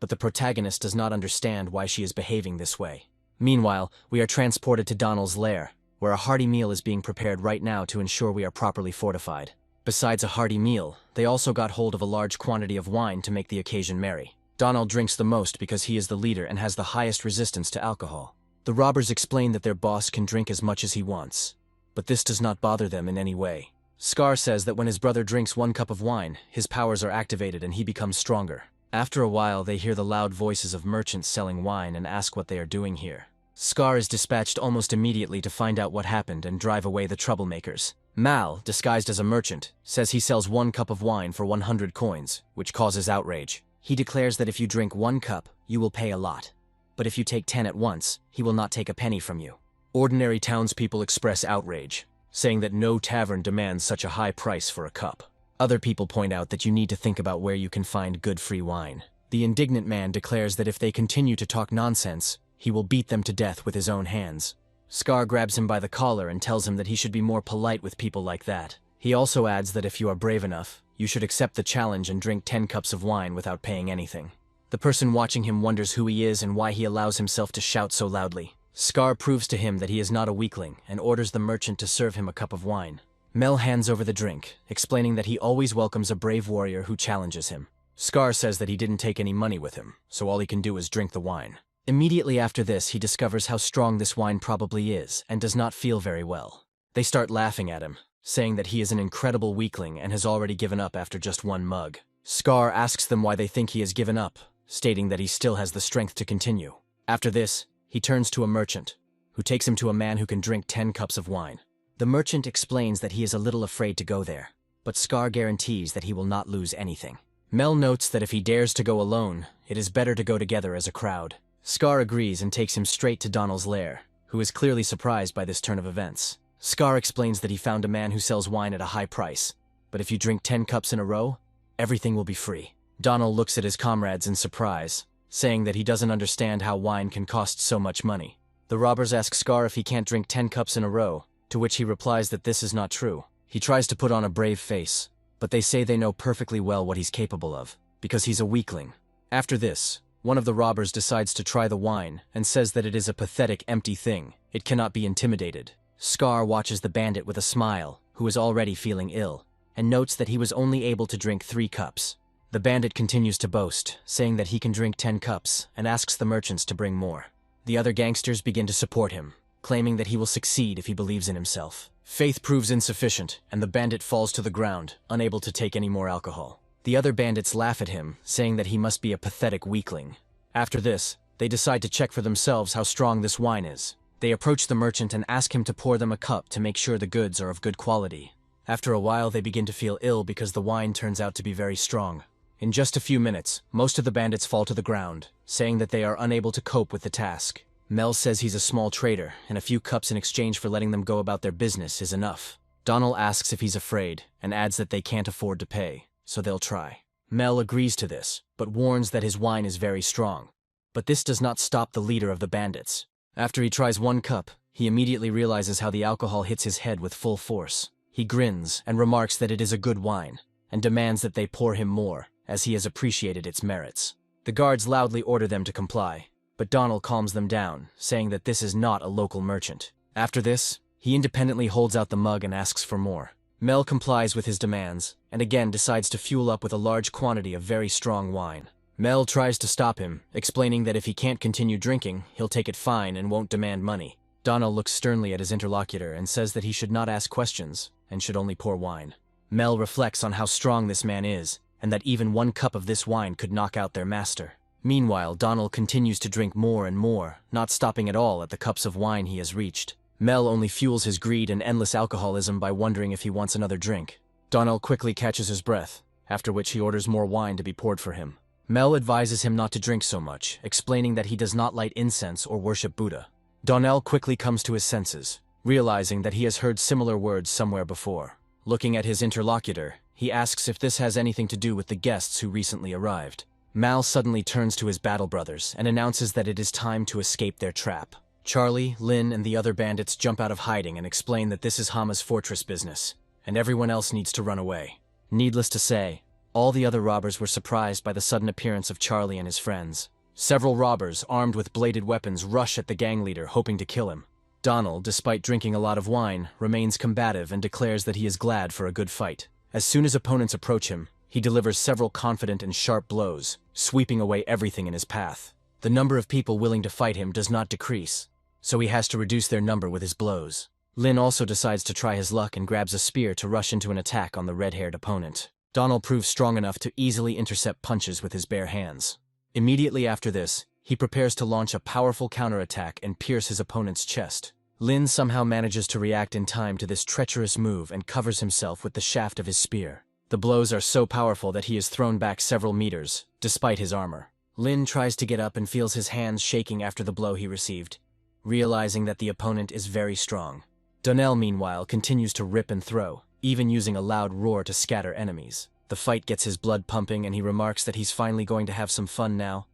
But the protagonist does not understand why she is behaving this way. Meanwhile, we are transported to Donald's lair, where a hearty meal is being prepared right now to ensure we are properly fortified. Besides a hearty meal, they also got hold of a large quantity of wine to make the occasion merry. Donald drinks the most because he is the leader and has the highest resistance to alcohol. The robbers explain that their boss can drink as much as he wants, but this does not bother them in any way. Scar says that when his brother drinks 1 cup of wine, his powers are activated and he becomes stronger. After a while, they hear the loud voices of merchants selling wine and ask what they are doing here. Scar is dispatched almost immediately to find out what happened and drive away the troublemakers. Mal, disguised as a merchant, says he sells 1 cup of wine for 100 coins, which causes outrage. He declares that if you drink 1 cup, you will pay a lot. But if you take 10 at once, he will not take a penny from you. Ordinary townspeople express outrage, saying that no tavern demands such a high price for a cup. Other people point out that you need to think about where you can find good free wine. The indignant man declares that if they continue to talk nonsense, he will beat them to death with his own hands. Scar grabs him by the collar and tells him that he should be more polite with people like that. He also adds that if you are brave enough, you should accept the challenge and drink 10 cups of wine without paying anything. The person watching him wonders who he is and why he allows himself to shout so loudly. Scar proves to him that he is not a weakling and orders the merchant to serve him a cup of wine. Mel hands over the drink, explaining that he always welcomes a brave warrior who challenges him. Scar says that he didn't take any money with him, so all he can do is drink the wine. Immediately after this, he discovers how strong this wine probably is and does not feel very well. They start laughing at him, saying that he is an incredible weakling and has already given up after just 1 mug. Scar asks them why they think he has given up, stating that he still has the strength to continue. After this, he turns to a merchant, who takes him to a man who can drink 10 cups of wine. The merchant explains that he is a little afraid to go there, but Scar guarantees that he will not lose anything. Mel notes that if he dares to go alone, it is better to go together as a crowd. Scar agrees and takes him straight to Donald's lair, who is clearly surprised by this turn of events. Scar explains that he found a man who sells wine at a high price, but if you drink 10 cups in a row, everything will be free. Donald looks at his comrades in surprise, saying that he doesn't understand how wine can cost so much money. The robbers ask Scar if he can't drink 10 cups in a row, to which he replies that this is not true. He tries to put on a brave face, but they say they know perfectly well what he's capable of, because he's a weakling. After this, one of the robbers decides to try the wine and says that it is a pathetic, empty thing. It cannot be intimidated. Scar watches the bandit with a smile, who is already feeling ill, and notes that he was only able to drink 3 cups. The bandit continues to boast, saying that he can drink 10 cups, and asks the merchants to bring more. The other gangsters begin to support him, claiming that he will succeed if he believes in himself. Faith proves insufficient, and the bandit falls to the ground, unable to take any more alcohol. The other bandits laugh at him, saying that he must be a pathetic weakling. After this, they decide to check for themselves how strong this wine is. They approach the merchant and ask him to pour them a cup to make sure the goods are of good quality. After a while, they begin to feel ill because the wine turns out to be very strong. In just a few minutes, most of the bandits fall to the ground, saying that they are unable to cope with the task. Mel says he's a small trader, and a few cups in exchange for letting them go about their business is enough. Donald asks if he's afraid, and adds that they can't afford to pay, so they'll try. Mel agrees to this, but warns that his wine is very strong. But this does not stop the leader of the bandits. After he tries 1 cup, he immediately realizes how the alcohol hits his head with full force. He grins and remarks that it is a good wine, and demands that they pour him more, as he has appreciated its merits. The guards loudly order them to comply, but Donald calms them down, saying that this is not a local merchant. After this, he independently holds out the mug and asks for more. Mel complies with his demands, and again decides to fuel up with a large quantity of very strong wine. Mel tries to stop him, explaining that if he can't continue drinking, he'll take it fine and won't demand money. Donald looks sternly at his interlocutor and says that he should not ask questions, and should only pour wine. Mel reflects on how strong this man is, and that even 1 cup of this wine could knock out their master. Meanwhile, Donald continues to drink more and more, not stopping at all at the cups of wine he has reached. Mel only fuels his greed and endless alcoholism by wondering if he wants another drink. Donald quickly catches his breath, after which he orders more wine to be poured for him. Mel advises him not to drink so much, explaining that he does not light incense or worship Buddha. Donnell quickly comes to his senses, realizing that he has heard similar words somewhere before. Looking at his interlocutor, he asks if this has anything to do with the guests who recently arrived. Mal suddenly turns to his battle brothers and announces that it is time to escape their trap. Charlie, Lynn, and the other bandits jump out of hiding and explain that this is Hama's Fortress business, and everyone else needs to run away. Needless to say, all the other robbers were surprised by the sudden appearance of Charlie and his friends. Several robbers, armed with bladed weapons, rush at the gang leader, hoping to kill him. Donald, despite drinking a lot of wine, remains combative and declares that he is glad for a good fight. As soon as opponents approach him, he delivers several confident and sharp blows, sweeping away everything in his path. The number of people willing to fight him does not decrease, so he has to reduce their number with his blows. Lynn also decides to try his luck and grabs a spear to rush into an attack on the red-haired opponent. Donald proves strong enough to easily intercept punches with his bare hands. Immediately after this, he prepares to launch a powerful counterattack and pierce his opponent's chest. Lynn somehow manages to react in time to this treacherous move and covers himself with the shaft of his spear. The blows are so powerful that he is thrown back several meters, despite his armor. Lynn tries to get up and feels his hands shaking after the blow he received, realizing that the opponent is very strong. Donnell, meanwhile, continues to rip and throw, even using a loud roar to scatter enemies. The fight gets his blood pumping and he remarks that he's finally going to have some fun now,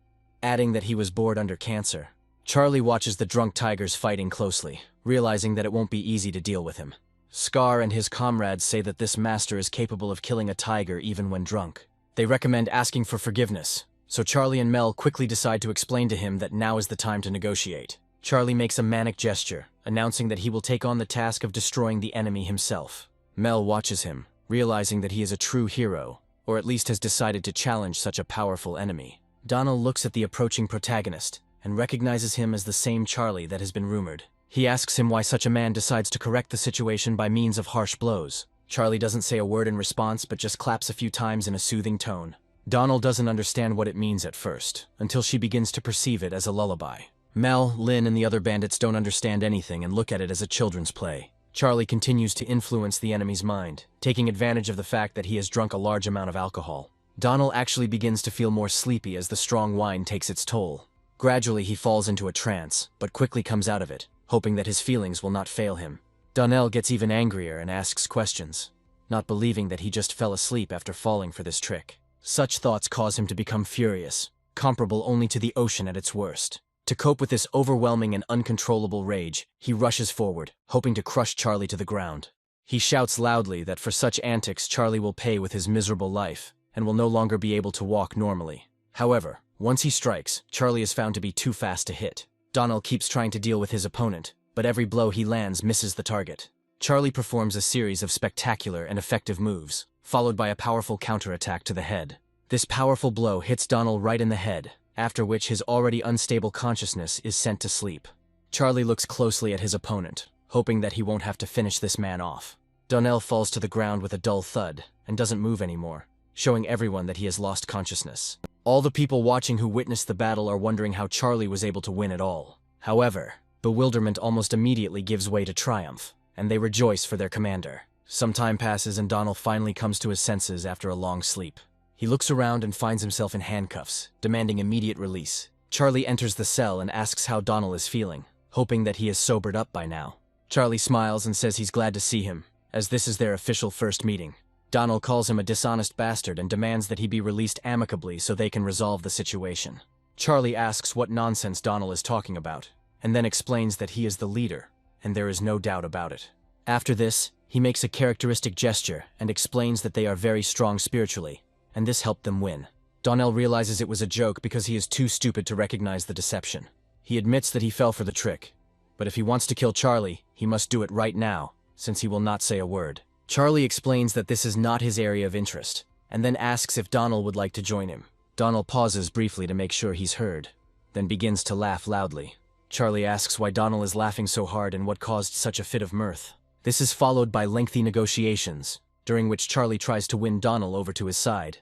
adding that he was bored under cancer. Charlie watches the drunk tigers fighting closely, realizing that it won't be easy to deal with him. Scar and his comrades say that this master is capable of killing a tiger even when drunk. They recommend asking for forgiveness, so Charlie and Mel quickly decide to explain to him that now is the time to negotiate. Charlie makes a manic gesture, announcing that he will take on the task of destroying the enemy himself. Mel watches him, realizing that he is a true hero, or at least has decided to challenge such a powerful enemy. Donald looks at the approaching protagonist and recognizes him as the same Charlie that has been rumored. He asks him why such a man decides to correct the situation by means of harsh blows. Charlie doesn't say a word in response but just claps a few times in a soothing tone. Donald doesn't understand what it means at first, until she begins to perceive it as a lullaby. Mel, Lynn, and the other bandits don't understand anything and look at it as a children's play. Charlie continues to influence the enemy's mind, taking advantage of the fact that he has drunk a large amount of alcohol. Donald actually begins to feel more sleepy as the strong wine takes its toll. Gradually he falls into a trance, but quickly comes out of it, hoping that his feelings will not fail him. Donnell gets even angrier and asks questions, not believing that he just fell asleep after falling for this trick. Such thoughts cause him to become furious, comparable only to the ocean at its worst. To cope with this overwhelming and uncontrollable rage, he rushes forward, hoping to crush Charlie to the ground. He shouts loudly that for such antics Charlie will pay with his miserable life, and will no longer be able to walk normally. However, Once he strikes, Charlie is found to be too fast to hit. Donald keeps trying to deal with his opponent, but every blow he lands misses the target. Charlie performs a series of spectacular and effective moves, followed by a powerful counterattack to the head. This powerful blow hits Donald right in the head, after which his already unstable consciousness is sent to sleep. Charlie looks closely at his opponent, hoping that he won't have to finish this man off. Donald falls to the ground with a dull thud and doesn't move anymore, showing everyone that he has lost consciousness. All the people watching who witnessed the battle are wondering how Charlie was able to win at all. However, bewilderment almost immediately gives way to triumph, and they rejoice for their commander. Some time passes and Donald finally comes to his senses after a long sleep. He looks around and finds himself in handcuffs, demanding immediate release. Charlie enters the cell and asks how Donald is feeling, hoping that he is sobered up by now. Charlie smiles and says he's glad to see him, as this is their official first meeting. Donald calls him a dishonest bastard and demands that he be released amicably so they can resolve the situation. Charlie asks what nonsense Donald is talking about, and then explains that he is the leader, and there is no doubt about it. After this, he makes a characteristic gesture and explains that they are very strong spiritually, and this helped them win. Donald realizes it was a joke because he is too stupid to recognize the deception. He admits that he fell for the trick, but if he wants to kill Charlie, he must do it right now, since he will not say a word. Charlie explains that this is not his area of interest, and then asks if Donald would like to join him. Donald pauses briefly to make sure he's heard, then begins to laugh loudly. Charlie asks why Donald is laughing so hard and what caused such a fit of mirth. This is followed by lengthy negotiations, during which Charlie tries to win Donald over to his side.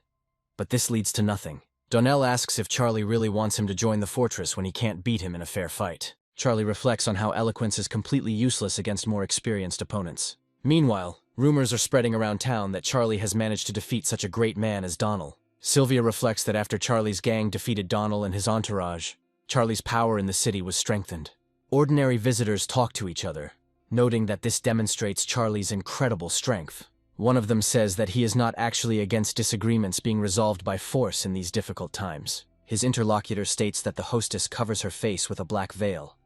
But this leads to nothing. Donald asks if Charlie really wants him to join the fortress when he can't beat him in a fair fight. Charlie reflects on how eloquence is completely useless against more experienced opponents. Meanwhile, rumors are spreading around town that Charlie has managed to defeat such a great man as Donald. Sylvia reflects that after Charlie's gang defeated Donald and his entourage, Charlie's power in the city was strengthened. Ordinary visitors talk to each other, noting that this demonstrates Charlie's incredible strength. One of them says that he is not actually against disagreements being resolved by force in these difficult times. His interlocutor states that the hostess covers her face with a black veil,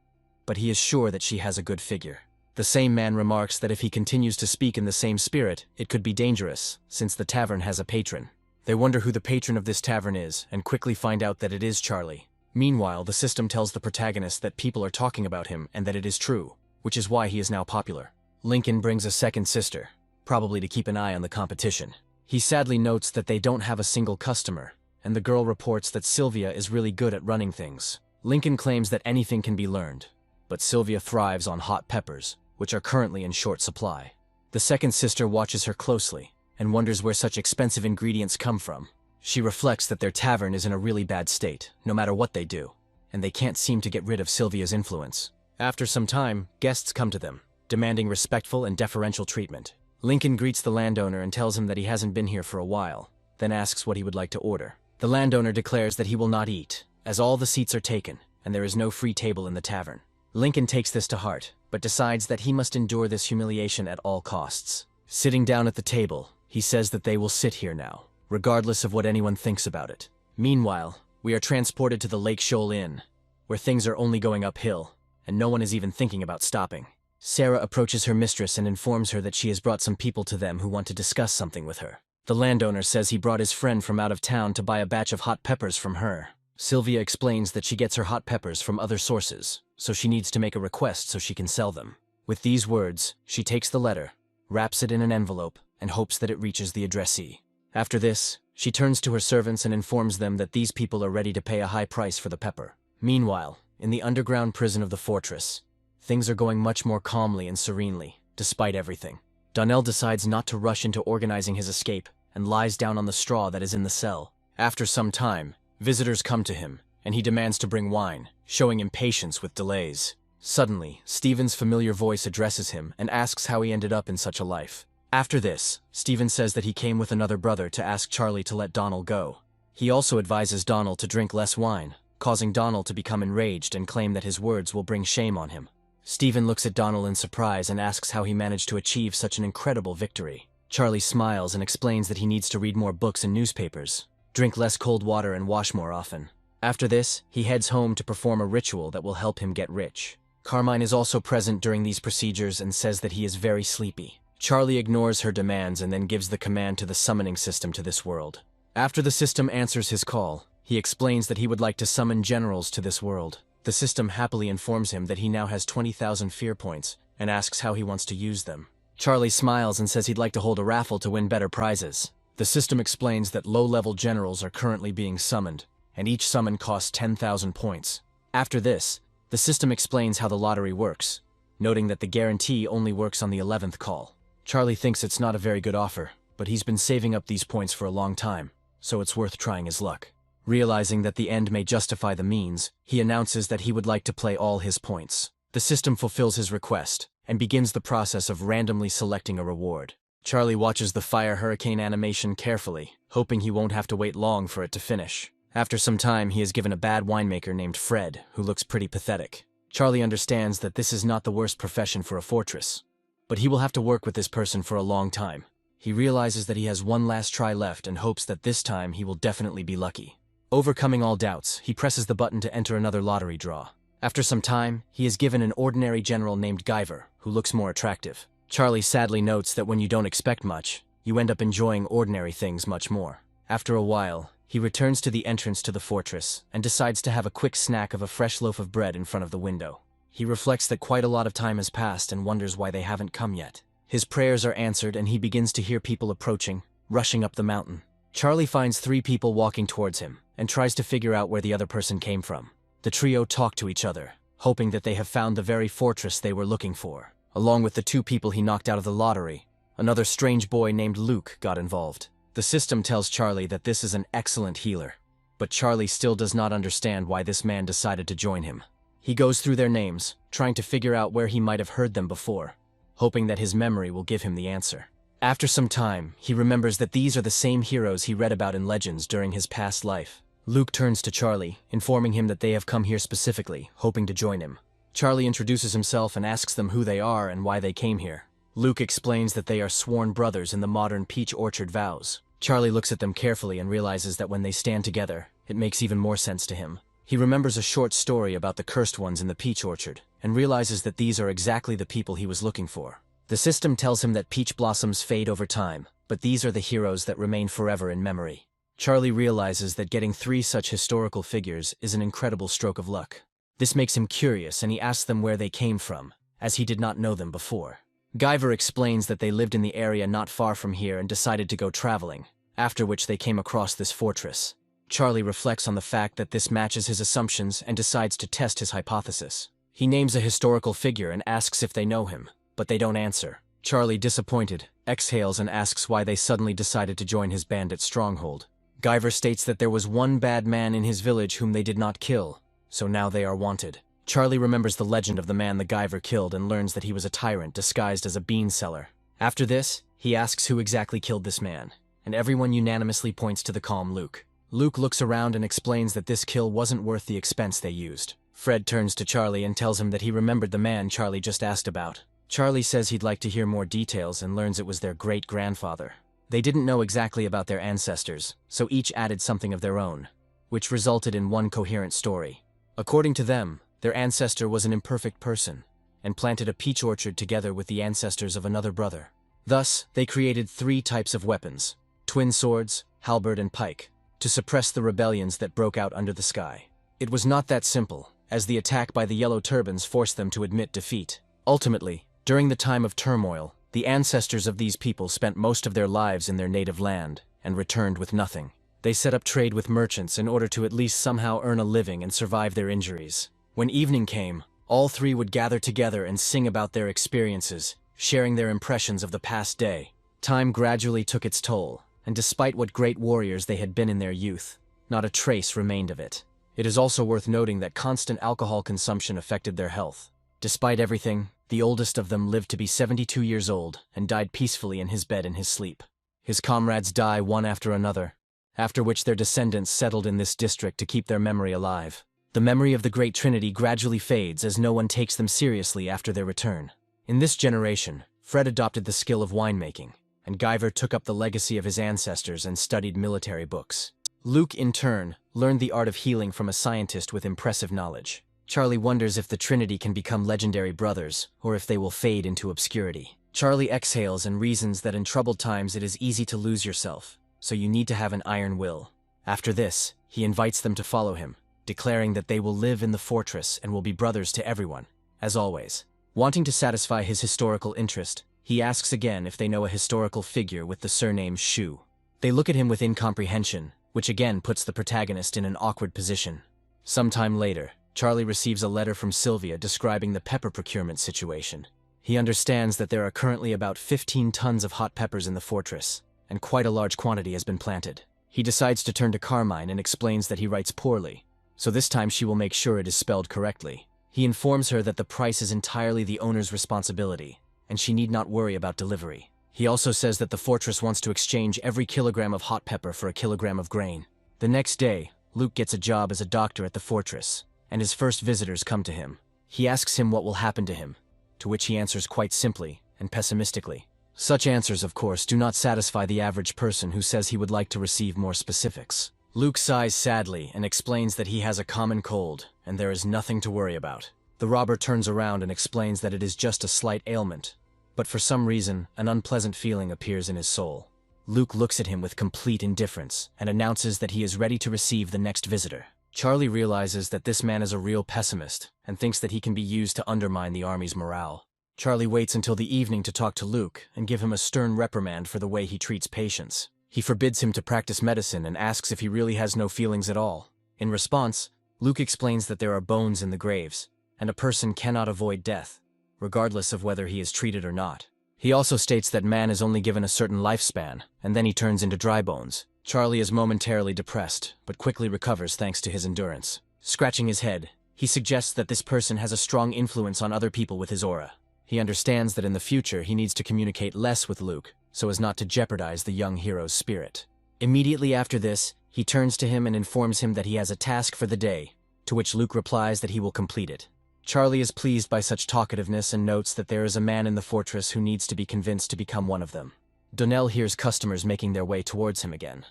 but he is sure that she has a good figure. The same man remarks that if he continues to speak in the same spirit, it could be dangerous, since the tavern has a patron. They wonder who the patron of this tavern is, and quickly find out that it is Charlie. Meanwhile, the system tells the protagonist that people are talking about him and that it is true, which is why he is now popular. Lincoln brings a second sister, probably to keep an eye on the competition. He sadly notes that they don't have a single customer, and the girl reports that Sylvia is really good at running things. Lincoln claims that anything can be learned, but Sylvia thrives on hot peppers, which are currently in short supply. The second sister watches her closely and wonders where such expensive ingredients come from. She reflects that their tavern is in a really bad state, no matter what they do, and they can't seem to get rid of Sylvia's influence. After some time, guests come to them, demanding respectful and deferential treatment. Lincoln greets the landowner and tells him that he hasn't been here for a while, then asks what he would like to order. The landowner declares that he will not eat, as all the seats are taken, and there is no free table in the tavern. Lincoln takes this to heart, but decides that he must endure this humiliation at all costs. Sitting down at the table, he says that they will sit here now, regardless of what anyone thinks about it. Meanwhile, we are transported to the Lake Shoal Inn, where things are only going uphill, and no one is even thinking about stopping. Sarah approaches her mistress and informs her that she has brought some people to them who want to discuss something with her. The landowner says he brought his friend from out of town to buy a batch of hot peppers from her. Sylvia explains that she gets her hot peppers from other sources, so she needs to make a request so she can sell them. With these words, she takes the letter, wraps it in an envelope, and hopes that it reaches the addressee. After this, she turns to her servants and informs them that these people are ready to pay a high price for the pepper. Meanwhile, in the underground prison of the fortress, things are going much more calmly and serenely, despite everything. Donald decides not to rush into organizing his escape and lies down on the straw that is in the cell. After some time, visitors come to him, and he demands to bring wine, showing impatience with delays. Suddenly, Stephen's familiar voice addresses him and asks how he ended up in such a life. After this, Stephen says that he came with another brother to ask Charlie to let Donald go. He also advises Donald to drink less wine, causing Donald to become enraged and claim that his words will bring shame on him. Stephen looks at Donald in surprise and asks how he managed to achieve such an incredible victory. Charlie smiles and explains that he needs to read more books and newspapers, drink less cold water and wash more often. After this, he heads home to perform a ritual that will help him get rich. Carmine is also present during these procedures and says that he is very sleepy. Charlie ignores her demands and then gives the command to the summoning system to this world. After the system answers his call, He explains that he would like to summon generals to this world. The system happily informs him that he now has 20,000 fear points and asks how he wants to use them. Charlie smiles and says he'd like to hold a raffle to win better prizes. The system explains that low-level generals are currently being summoned, and each summon costs 10,000 points. After this, the system explains how the lottery works, noting that the guarantee only works on the 11th call. Charlie thinks it's not a very good offer, but he's been saving up these points for a long time, so it's worth trying his luck. Realizing that the end may justify the means, he announces that he would like to play all his points. The system fulfills his request, and begins the process of randomly selecting a reward. Charlie watches the fire hurricane animation carefully, hoping he won't have to wait long for it to finish. After some time, he is given a bad winemaker named Fred, who looks pretty pathetic. Charlie understands that this is not the worst profession for a fortress, but he will have to work with this person for a long time. He realizes that he has one last try left and hopes that this time he will definitely be lucky. Overcoming all doubts, he presses the button to enter another lottery draw. After some time, he is given an ordinary general named Guyver, who looks more attractive. Charlie sadly notes that when you don't expect much, you end up enjoying ordinary things much more. After a while, he returns to the entrance to the fortress and decides to have a quick snack of a fresh loaf of bread in front of the window. He reflects that quite a lot of time has passed and wonders why they haven't come yet. His prayers are answered and he begins to hear people approaching, rushing up the mountain. Charlie finds 3 people walking towards him and tries to figure out where the other person came from. The trio talk to each other, hoping that they have found the very fortress they were looking for. Along with the 2 people he knocked out of the lottery, another strange boy named Luke got involved. The system tells Charlie that this is an excellent healer, but Charlie still does not understand why this man decided to join him. He goes through their names, trying to figure out where he might have heard them before, hoping that his memory will give him the answer. After some time, he remembers that these are the same heroes he read about in legends during his past life. Luke turns to Charlie, informing him that they have come here specifically, hoping to join him. Charlie introduces himself and asks them who they are and why they came here. Luke explains that they are sworn brothers in the modern peach orchard vows. Charlie looks at them carefully and realizes that when they stand together, it makes even more sense to him. He remembers a short story about the cursed ones in the peach orchard, and realizes that these are exactly the people he was looking for. The system tells him that peach blossoms fade over time, but these are the heroes that remain forever in memory. Charlie realizes that getting 3 such historical figures is an incredible stroke of luck. This makes him curious and he asks them where they came from, as he did not know them before. Guyver explains that they lived in the area not far from here and decided to go traveling, after which they came across this fortress. Charlie reflects on the fact that this matches his assumptions and decides to test his hypothesis. He names a historical figure and asks if they know him, but they don't answer. Charlie, disappointed, exhales and asks why they suddenly decided to join his bandit stronghold. Guyver states that there was one bad man in his village whom they did not kill, so now they are wanted. Charlie remembers the legend of the man the Guyver killed and learns that he was a tyrant disguised as a bean seller. After this, he asks who exactly killed this man, and everyone unanimously points to the calm Luke. Luke looks around and explains that this kill wasn't worth the expense they used. Fred turns to Charlie and tells him that he remembered the man Charlie just asked about. Charlie says he'd like to hear more details and learns it was their great-grandfather. They didn't know exactly about their ancestors, so each added something of their own, which resulted in one coherent story. According to them, their ancestor was an imperfect person, and planted a peach orchard together with the ancestors of another brother. Thus, they created 3 types of weapons, twin swords, halberd and pike, to suppress the rebellions that broke out under the sky. It was not that simple, as the attack by the Yellow Turbans forced them to admit defeat. Ultimately, during the time of turmoil, the ancestors of these people spent most of their lives in their native land and returned with nothing. They set up trade with merchants in order to at least somehow earn a living and survive their injuries. When evening came, all 3 would gather together and sing about their experiences, sharing their impressions of the past day. Time gradually took its toll, and despite what great warriors they had been in their youth, not a trace remained of it. It is also worth noting that constant alcohol consumption affected their health. Despite everything, the oldest of them lived to be 72 years old and died peacefully in his bed in his sleep. His comrades die one after another, after which their descendants settled in this district to keep their memory alive. The memory of the Great Trinity gradually fades as no one takes them seriously after their return. In this generation, Fred adopted the skill of winemaking, and Guyver took up the legacy of his ancestors and studied military books. Luke, in turn, learned the art of healing from a scientist with impressive knowledge. Charlie wonders if the Trinity can become legendary brothers, or if they will fade into obscurity. Charlie exhales and reasons that in troubled times it is easy to lose yourself, so you need to have an iron will. After this, he invites them to follow him, declaring that they will live in the fortress and will be brothers to everyone, as always. Wanting to satisfy his historical interest, he asks again if they know a historical figure with the surname Shu. They look at him with incomprehension, which again puts the protagonist in an awkward position. Sometime later, Charlie receives a letter from Sylvia describing the pepper procurement situation. He understands that there are currently about 15 tons of hot peppers in the fortress, and quite a large quantity has been planted. He decides to turn to Carmine and explains that he writes poorly, so this time she will make sure it is spelled correctly. He informs her that the price is entirely the owner's responsibility, and she need not worry about delivery. He also says that the fortress wants to exchange every kilogram of hot pepper for a kilogram of grain. The next day, Luke gets a job as a doctor at the fortress, and his first visitors come to him. He asks him what will happen to him, to which he answers quite simply and pessimistically. Such answers, of course, do not satisfy the average person who says he would like to receive more specifics. Luke sighs sadly and explains that he has a common cold, and there is nothing to worry about. The robber turns around and explains that it is just a slight ailment, but for some reason, an unpleasant feeling appears in his soul. Luke looks at him with complete indifference and announces that he is ready to receive the next visitor. Charlie realizes that this man is a real pessimist and thinks that he can be used to undermine the army's morale. Charlie waits until the evening to talk to Luke and give him a stern reprimand for the way he treats patients. He forbids him to practice medicine and asks if he really has no feelings at all. In response, Luke explains that there are bones in the graves, and a person cannot avoid death, regardless of whether he is treated or not. He also states that man is only given a certain lifespan, and then he turns into dry bones. Charlie is momentarily depressed, but quickly recovers thanks to his endurance. Scratching his head, he suggests that this person has a strong influence on other people with his aura. He understands that in the future he needs to communicate less with Luke, so as not to jeopardize the young hero's spirit. Immediately after this, he turns to him and informs him that he has a task for the day, to which Luke replies that he will complete it. Charlie is pleased by such talkativeness and notes that there is a man in the fortress who needs to be convinced to become one of them. Donnell hears customers making their way towards him again,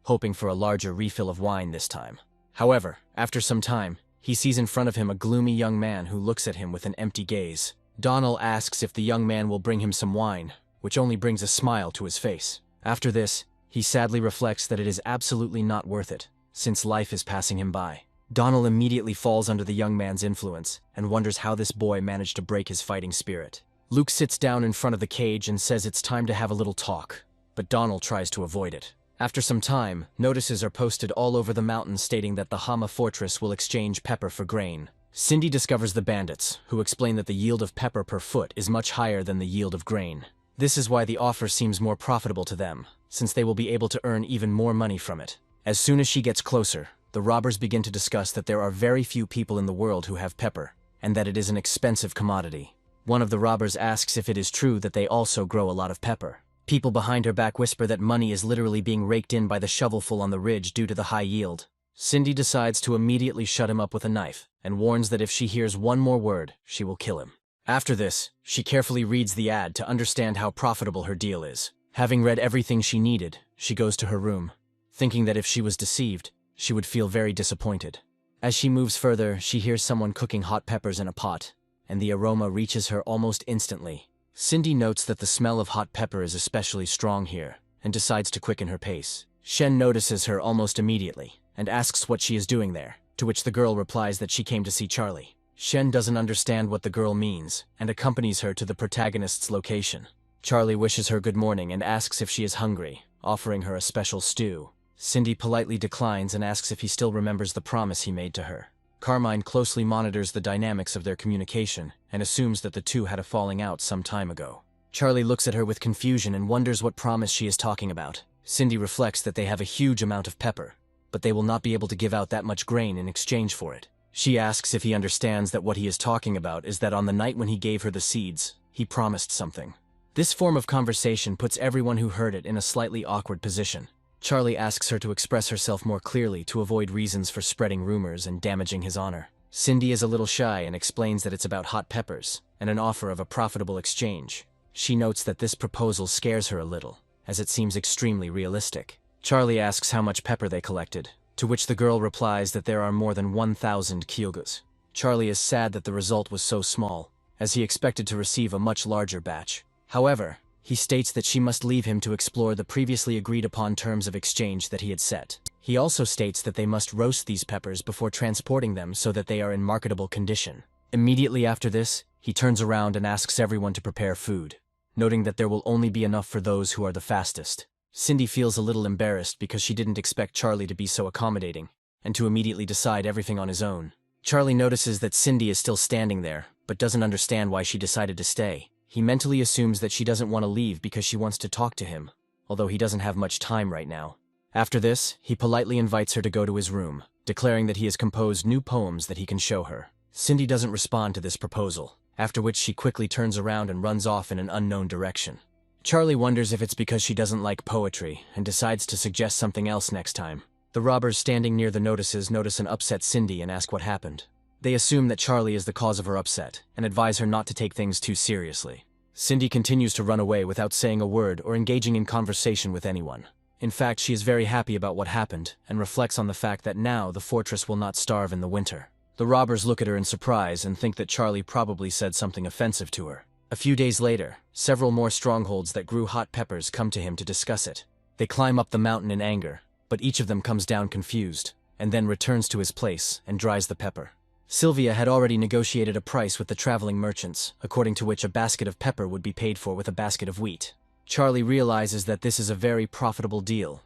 hoping for a larger refill of wine this time. However, after some time, he sees in front of him a gloomy young man who looks at him with an empty gaze. Donnell asks if the young man will bring him some wine, which only brings a smile to his face. After this, he sadly reflects that it is absolutely not worth it, since life is passing him by. Donnell immediately falls under the young man's influence and wonders how this boy managed to break his fighting spirit. Luke sits down in front of the cage and says it's time to have a little talk, but Donnell tries to avoid it. After some time, notices are posted all over the mountain stating that the Hama Fortress will exchange pepper for grain. Cindy discovers the bandits, who explain that the yield of pepper per foot is much higher than the yield of grain. This is why the offer seems more profitable to them, since they will be able to earn even more money from it. As soon as she gets closer, the robbers begin to discuss that there are very few people in the world who have pepper, and that it is an expensive commodity. One of the robbers asks if it is true that they also grow a lot of pepper. People behind her back whisper that money is literally being raked in by the shovelful on the ridge due to the high yield. Cindy decides to immediately shut him up with a knife, and warns that if she hears one more word, she will kill him. After this, she carefully reads the ad to understand how profitable her deal is. Having read everything she needed, she goes to her room, thinking that if she was deceived, she would feel very disappointed. As she moves further, she hears someone cooking hot peppers in a pot, and the aroma reaches her almost instantly. Cindy notes that the smell of hot pepper is especially strong here, and decides to quicken her pace. Shen notices her almost immediately, and asks what she is doing there, to which the girl replies that she came to see Charlie. Shen doesn't understand what the girl means, and accompanies her to the protagonist's location. Charlie wishes her good morning and asks if she is hungry, offering her a special stew. Cindy politely declines and asks if he still remembers the promise he made to her. Carmine closely monitors the dynamics of their communication and assumes that the two had a falling out some time ago. Charlie looks at her with confusion and wonders what promise she is talking about. Cindy reflects that they have a huge amount of pepper, but they will not be able to give out that much grain in exchange for it. She asks if he understands that what he is talking about is that on the night when he gave her the seeds, he promised something. This form of conversation puts everyone who heard it in a slightly awkward position. Charlie asks her to express herself more clearly to avoid reasons for spreading rumors and damaging his honor. Cindy is a little shy and explains that it's about hot peppers and an offer of a profitable exchange. She notes that this proposal scares her a little, as it seems extremely realistic. Charlie asks how much pepper they collected, to which the girl replies that there are more than 1,000 kyogas. Charlie is sad that the result was so small, as he expected to receive a much larger batch. However, he states that she must leave him to explore the previously agreed upon terms of exchange that he had set. He also states that they must roast these peppers before transporting them so that they are in marketable condition. Immediately after this, he turns around and asks everyone to prepare food, noting that there will only be enough for those who are the fastest. Cindy feels a little embarrassed because she didn't expect Charlie to be so accommodating, and to immediately decide everything on his own. Charlie notices that Cindy is still standing there, but doesn't understand why she decided to stay. He mentally assumes that she doesn't want to leave because she wants to talk to him, although he doesn't have much time right now. After this, he politely invites her to go to his room, declaring that he has composed new poems that he can show her. Cindy doesn't respond to this proposal, after which she quickly turns around and runs off in an unknown direction. Charlie wonders if it's because she doesn't like poetry and decides to suggest something else next time. The robbers standing near the notices notice an upset Cindy and ask what happened. They assume that Charlie is the cause of her upset and advise her not to take things too seriously. Cindy continues to run away without saying a word or engaging in conversation with anyone. In fact, she is very happy about what happened and reflects on the fact that now the fortress will not starve in the winter. The robbers look at her in surprise and think that Charlie probably said something offensive to her. A few days later, several more strongholds that grew hot peppers come to him to discuss it. They climb up the mountain in anger, but each of them comes down confused, and then returns to his place and dries the pepper. Sylvia had already negotiated a price with the traveling merchants, according to which a basket of pepper would be paid for with a basket of wheat. Charlie realizes that this is a very profitable deal,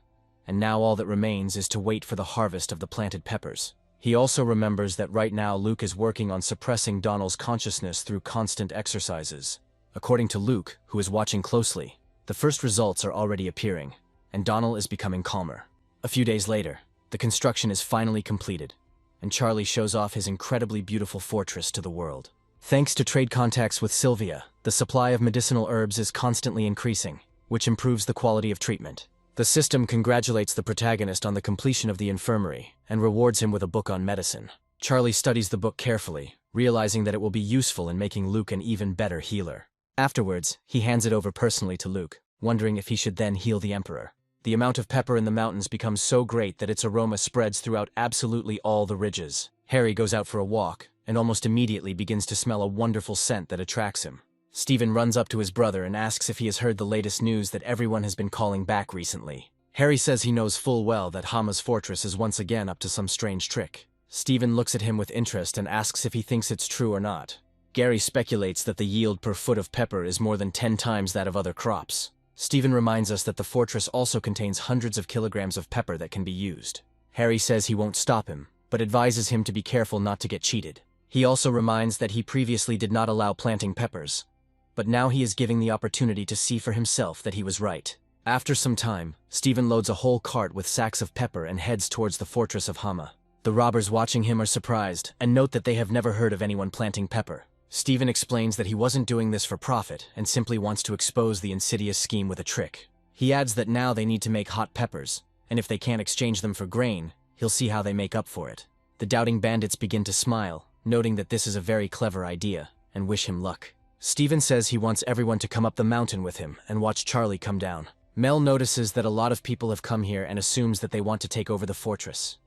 and now all that remains is to wait for the harvest of the planted peppers. He also remembers that right now Luke is working on suppressing Donald's consciousness through constant exercises. According to Luke, who is watching closely, the first results are already appearing, and Donald is becoming calmer. A few days later, the construction is finally completed, and Charlie shows off his incredibly beautiful fortress to the world. Thanks to trade contacts with Sylvia, the supply of medicinal herbs is constantly increasing, which improves the quality of treatment. The system congratulates the protagonist on the completion of the infirmary and rewards him with a book on medicine. Charlie studies the book carefully, realizing that it will be useful in making Luke an even better healer. Afterwards, he hands it over personally to Luke, wondering if he should then heal the Emperor. The amount of pepper in the mountains becomes so great that its aroma spreads throughout absolutely all the ridges. Harry goes out for a walk, and almost immediately begins to smell a wonderful scent that attracts him. Stephen runs up to his brother and asks if he has heard the latest news that everyone has been calling back recently. Harry says he knows full well that Hama's Fortress is once again up to some strange trick. Stephen looks at him with interest and asks if he thinks it's true or not. Gary speculates that the yield per foot of pepper is more than 10 times that of other crops. Stephen reminds us that the fortress also contains hundreds of kilograms of pepper that can be used. Harry says he won't stop him, but advises him to be careful not to get cheated. He also reminds that he previously did not allow planting peppers, but now he is giving the opportunity to see for himself that he was right. After some time, Stephen loads a whole cart with sacks of pepper and heads towards the fortress of Hama. The robbers watching him are surprised and note that they have never heard of anyone planting pepper. Stephen explains that he wasn't doing this for profit and simply wants to expose the insidious scheme with a trick. He adds that now they need to make hot peppers, and if they can't exchange them for grain, he'll see how they make up for it. The doubting bandits begin to smile, noting that this is a very clever idea, and wish him luck. Stephen says he wants everyone to come up the mountain with him and watch Charlie come down. Mel notices that a lot of people have come here and assumes that they want to take over the fortress.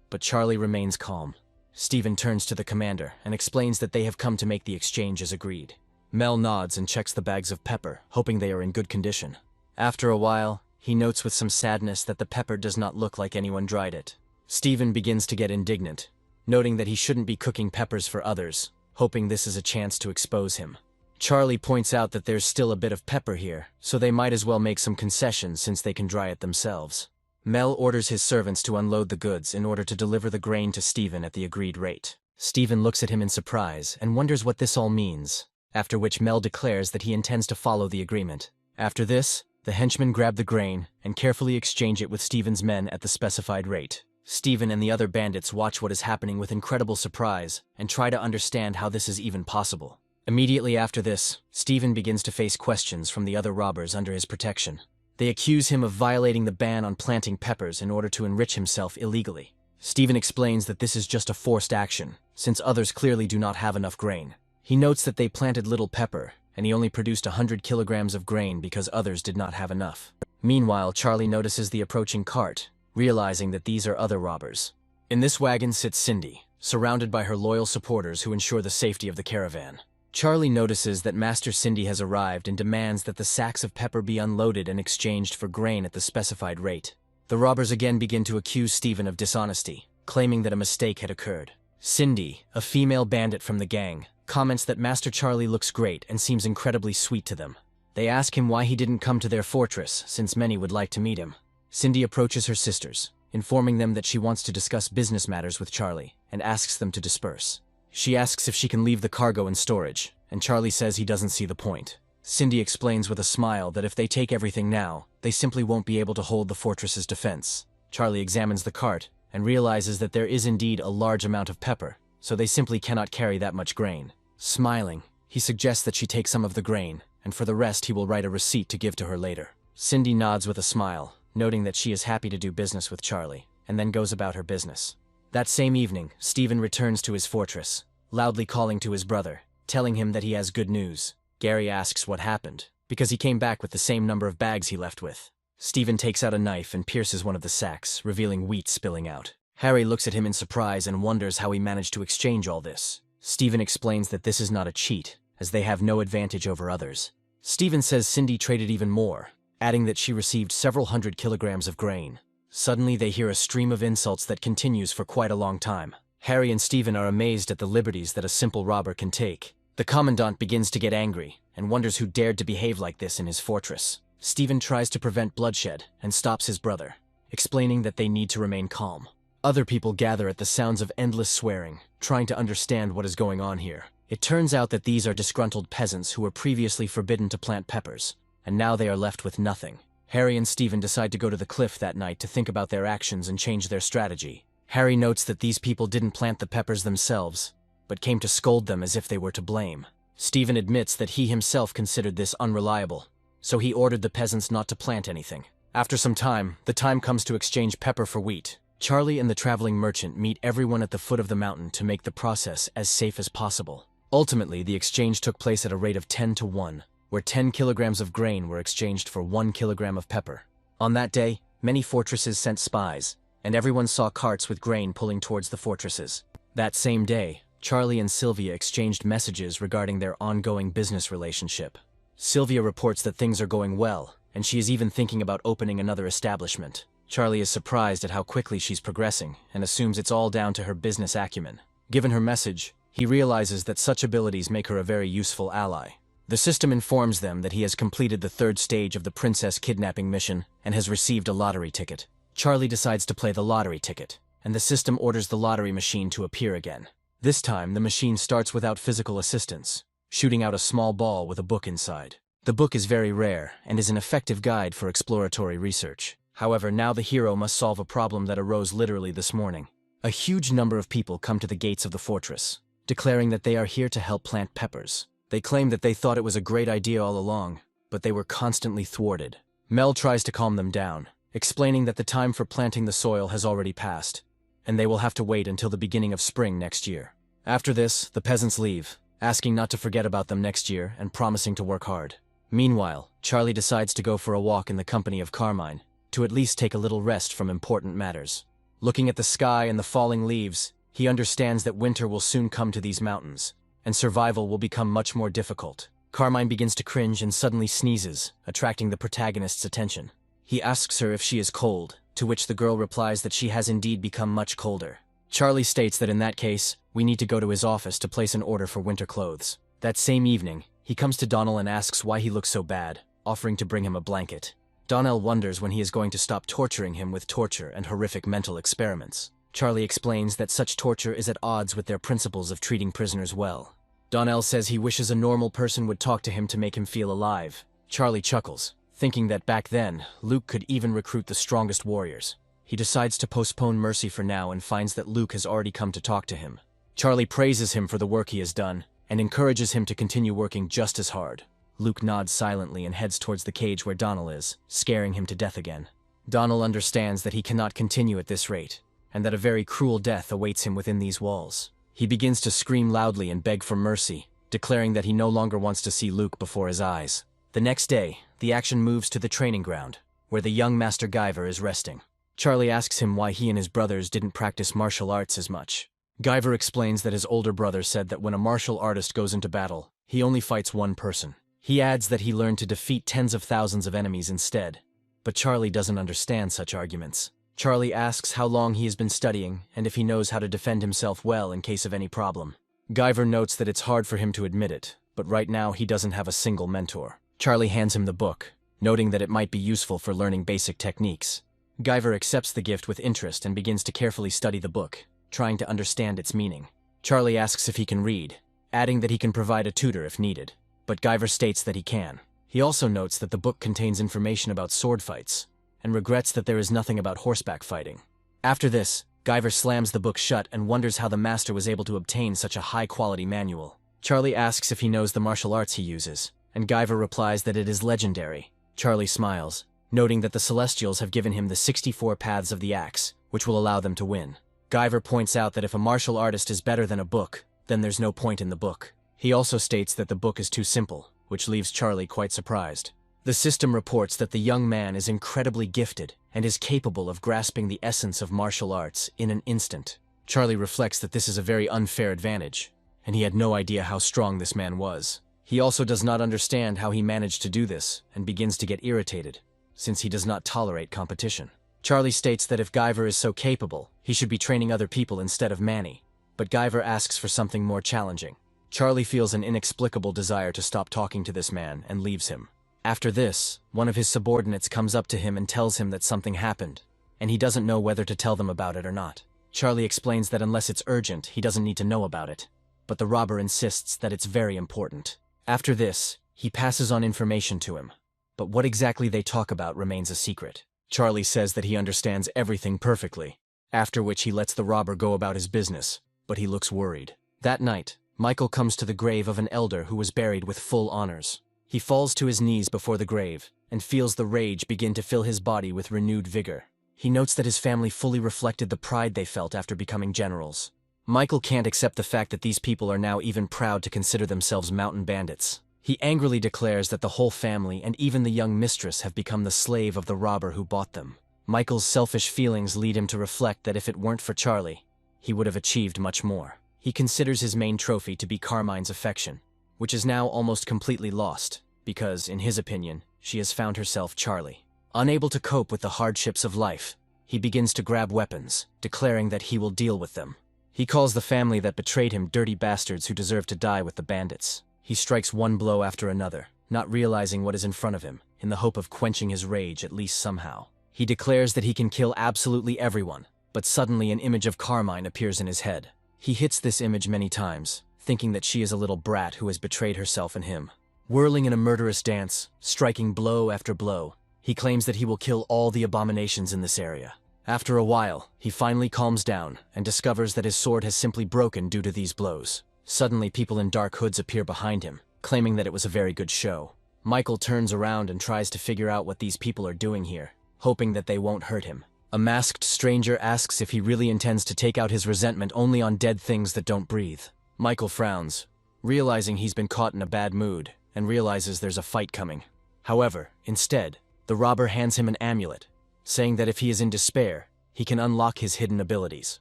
But Charlie remains calm. Stephen turns to the commander and explains that they have come to make the exchange as agreed. Mel nods and checks the bags of pepper, hoping they are in good condition. After a while, he notes with some sadness that the pepper does not look like anyone dried it. Stephen begins to get indignant, noting that he shouldn't be cooking peppers for others, hoping this is a chance to expose him. Charlie points out that there's still a bit of pepper here, so they might as well make some concessions since they can dry it themselves. Mel orders his servants to unload the goods in order to deliver the grain to Stephen at the agreed rate. Stephen looks at him in surprise and wonders what this all means, after which Mel declares that he intends to follow the agreement. After this, the henchmen grab the grain and carefully exchange it with Stephen's men at the specified rate. Stephen and the other bandits watch what is happening with incredible surprise and try to understand how this is even possible. Immediately after this, Stephen begins to face questions from the other robbers under his protection. They accuse him of violating the ban on planting peppers in order to enrich himself illegally. Stephen explains that this is just a forced action, since others clearly do not have enough grain. He notes that they planted little pepper, and he only produced 100 kilograms of grain because others did not have enough. Meanwhile, Charlie notices the approaching cart, realizing that these are other robbers. In this wagon sits Cindy, surrounded by her loyal supporters who ensure the safety of the caravan. Charlie notices that Master Cindy has arrived and demands that the sacks of pepper be unloaded and exchanged for grain at the specified rate. The robbers again begin to accuse Steven of dishonesty, claiming that a mistake had occurred. Cindy, a female bandit from the gang, comments that Master Charlie looks great and seems incredibly sweet to them. They ask him why he didn't come to their fortress, since many would like to meet him. Cindy approaches her sisters, informing them that she wants to discuss business matters with Charlie, and asks them to disperse. She asks if she can leave the cargo in storage, and Charlie says he doesn't see the point. Cindy explains with a smile that if they take everything now, they simply won't be able to hold the fortress's defense. Charlie examines the cart, and realizes that there is indeed a large amount of pepper, so they simply cannot carry that much grain. Smiling, he suggests that she take some of the grain, and for the rest he will write a receipt to give to her later. Cindy nods with a smile, noting that she is happy to do business with Charlie, and then goes about her business. That same evening, Steven returns to his fortress, loudly calling to his brother, telling him that he has good news. Gary asks what happened, because he came back with the same number of bags he left with. Steven takes out a knife and pierces one of the sacks, revealing wheat spilling out. Harry looks at him in surprise and wonders how he managed to exchange all this. Steven explains that this is not a cheat, as they have no advantage over others. Steven says Cindy traded even more, adding that she received several hundred kilograms of grain. Suddenly they hear a stream of insults that continues for quite a long time. Harry and Steven are amazed at the liberties that a simple robber can take. The commandant begins to get angry, and wonders who dared to behave like this in his fortress. Steven tries to prevent bloodshed, and stops his brother, explaining that they need to remain calm. Other people gather at the sounds of endless swearing, trying to understand what is going on here. It turns out that these are disgruntled peasants who were previously forbidden to plant peppers, and now they are left with nothing. Harry and Steven decide to go to the cliff that night to think about their actions and change their strategy. Harry notes that these people didn't plant the peppers themselves, but came to scold them as if they were to blame. Steven admits that he himself considered this unreliable, so he ordered the peasants not to plant anything. After some time, the time comes to exchange pepper for wheat. Charlie and the traveling merchant meet everyone at the foot of the mountain to make the process as safe as possible. Ultimately, the exchange took place at a rate of 10 to 1, where 10 kilograms of grain were exchanged for 1 kilogram of pepper. On that day, many fortresses sent spies, and everyone saw carts with grain pulling towards the fortresses. That same day, Charlie and Sylvia exchanged messages regarding their ongoing business relationship. Sylvia reports that things are going well, and she is even thinking about opening another establishment. Charlie is surprised at how quickly she's progressing, and assumes it's all down to her business acumen. Given her message, he realizes that such abilities make her a very useful ally. The system informs them that he has completed the third stage of the princess kidnapping mission, and has received a lottery ticket. Charlie decides to play the lottery ticket, and the system orders the lottery machine to appear again. This time, the machine starts without physical assistance, shooting out a small ball with a book inside. The book is very rare, and is an effective guide for exploratory research. However, now the hero must solve a problem that arose literally this morning. A huge number of people come to the gates of the fortress, declaring that they are here to help plant peppers. They claim that they thought it was a great idea all along, but they were constantly thwarted. Mel tries to calm them down, explaining that the time for planting the soil has already passed, and they will have to wait until the beginning of spring next year. After this, the peasants leave, asking not to forget about them next year and promising to work hard. Meanwhile, Charlie decides to go for a walk in the company of Carmine, to at least take a little rest from important matters. Looking at the sky and the falling leaves, he understands that winter will soon come to these mountains, and survival will become much more difficult. Carmine begins to cringe and suddenly sneezes, attracting the protagonist's attention. He asks her if she is cold, to which the girl replies that she has indeed become much colder. Charlie states that in that case, we need to go to his office to place an order for winter clothes. That same evening, he comes to Donnell and asks why he looks so bad, offering to bring him a blanket. Donnell wonders when he is going to stop torturing him with torture and horrific mental experiments. Charlie explains that such torture is at odds with their principles of treating prisoners well. Donnell says he wishes a normal person would talk to him to make him feel alive. Charlie chuckles, thinking that back then, Luke could even recruit the strongest warriors. He decides to postpone mercy for now and finds that Luke has already come to talk to him. Charlie praises him for the work he has done, and encourages him to continue working just as hard. Luke nods silently and heads towards the cage where Donnell is, scaring him to death again. Donnell understands that he cannot continue at this rate, and that a very cruel death awaits him within these walls. He begins to scream loudly and beg for mercy, declaring that he no longer wants to see Luke before his eyes. The next day, the action moves to the training ground, where the young Master Guyver is resting. Charlie asks him why he and his brothers didn't practice martial arts as much. Guyver explains that his older brother said that when a martial artist goes into battle, he only fights one person. He adds that he learned to defeat tens of thousands of enemies instead, but Charlie doesn't understand such arguments. Charlie asks how long he has been studying and if he knows how to defend himself well in case of any problem. Guyver notes that it's hard for him to admit it, but right now he doesn't have a single mentor. Charlie hands him the book, noting that it might be useful for learning basic techniques. Guyver accepts the gift with interest and begins to carefully study the book, trying to understand its meaning. Charlie asks if he can read, adding that he can provide a tutor if needed, but Guyver states that he can. He also notes that the book contains information about sword fights, and regrets that there is nothing about horseback fighting. After this, Guyver slams the book shut and wonders how the master was able to obtain such a high-quality manual. Charlie asks if he knows the martial arts he uses, and Guyver replies that it is legendary. Charlie smiles, noting that the Celestials have given him the 64 paths of the axe, which will allow them to win. Guyver points out that if a martial artist is better than a book, then there's no point in the book. He also states that the book is too simple, which leaves Charlie quite surprised. The system reports that the young man is incredibly gifted and is capable of grasping the essence of martial arts in an instant. Charlie reflects that this is a very unfair advantage, and he had no idea how strong this man was. He also does not understand how he managed to do this and begins to get irritated, since he does not tolerate competition. Charlie states that if Guyver is so capable, he should be training other people instead of Manny, but Guyver asks for something more challenging. Charlie feels an inexplicable desire to stop talking to this man and leaves him. After this, one of his subordinates comes up to him and tells him that something happened, and he doesn't know whether to tell them about it or not. Charlie explains that unless it's urgent, he doesn't need to know about it, but the robber insists that it's very important. After this, he passes on information to him, but what exactly they talk about remains a secret. Charlie says that he understands everything perfectly, after which he lets the robber go about his business, but he looks worried. That night, Michael comes to the grave of an elder who was buried with full honors. He falls to his knees before the grave and feels the rage begin to fill his body with renewed vigor. He notes that his family fully reflected the pride they felt after becoming generals. Michael can't accept the fact that these people are now even proud to consider themselves mountain bandits. He angrily declares that the whole family and even the young mistress have become the slave of the robber who bought them. Michael's selfish feelings lead him to reflect that if it weren't for Charlie, he would have achieved much more. He considers his main trophy to be Carmine's affection, which is now almost completely lost, because, in his opinion, she has found herself Charlie. Unable to cope with the hardships of life, he begins to grab weapons, declaring that he will deal with them. He calls the family that betrayed him dirty bastards who deserve to die with the bandits. He strikes one blow after another, not realizing what is in front of him, in the hope of quenching his rage at least somehow. He declares that he can kill absolutely everyone, but suddenly an image of Carmine appears in his head. He hits this image many times, thinking that she is a little brat who has betrayed herself and him. Whirling in a murderous dance, striking blow after blow, he claims that he will kill all the abominations in this area. After a while, he finally calms down and discovers that his sword has simply broken due to these blows. Suddenly, people in dark hoods appear behind him, claiming that it was a very good show. Michael turns around and tries to figure out what these people are doing here, hoping that they won't hurt him. A masked stranger asks if he really intends to take out his resentment only on dead things that don't breathe. Michael frowns, realizing he's been caught in a bad mood, and realizes there's a fight coming. However, instead, the robber hands him an amulet, saying that if he is in despair, he can unlock his hidden abilities.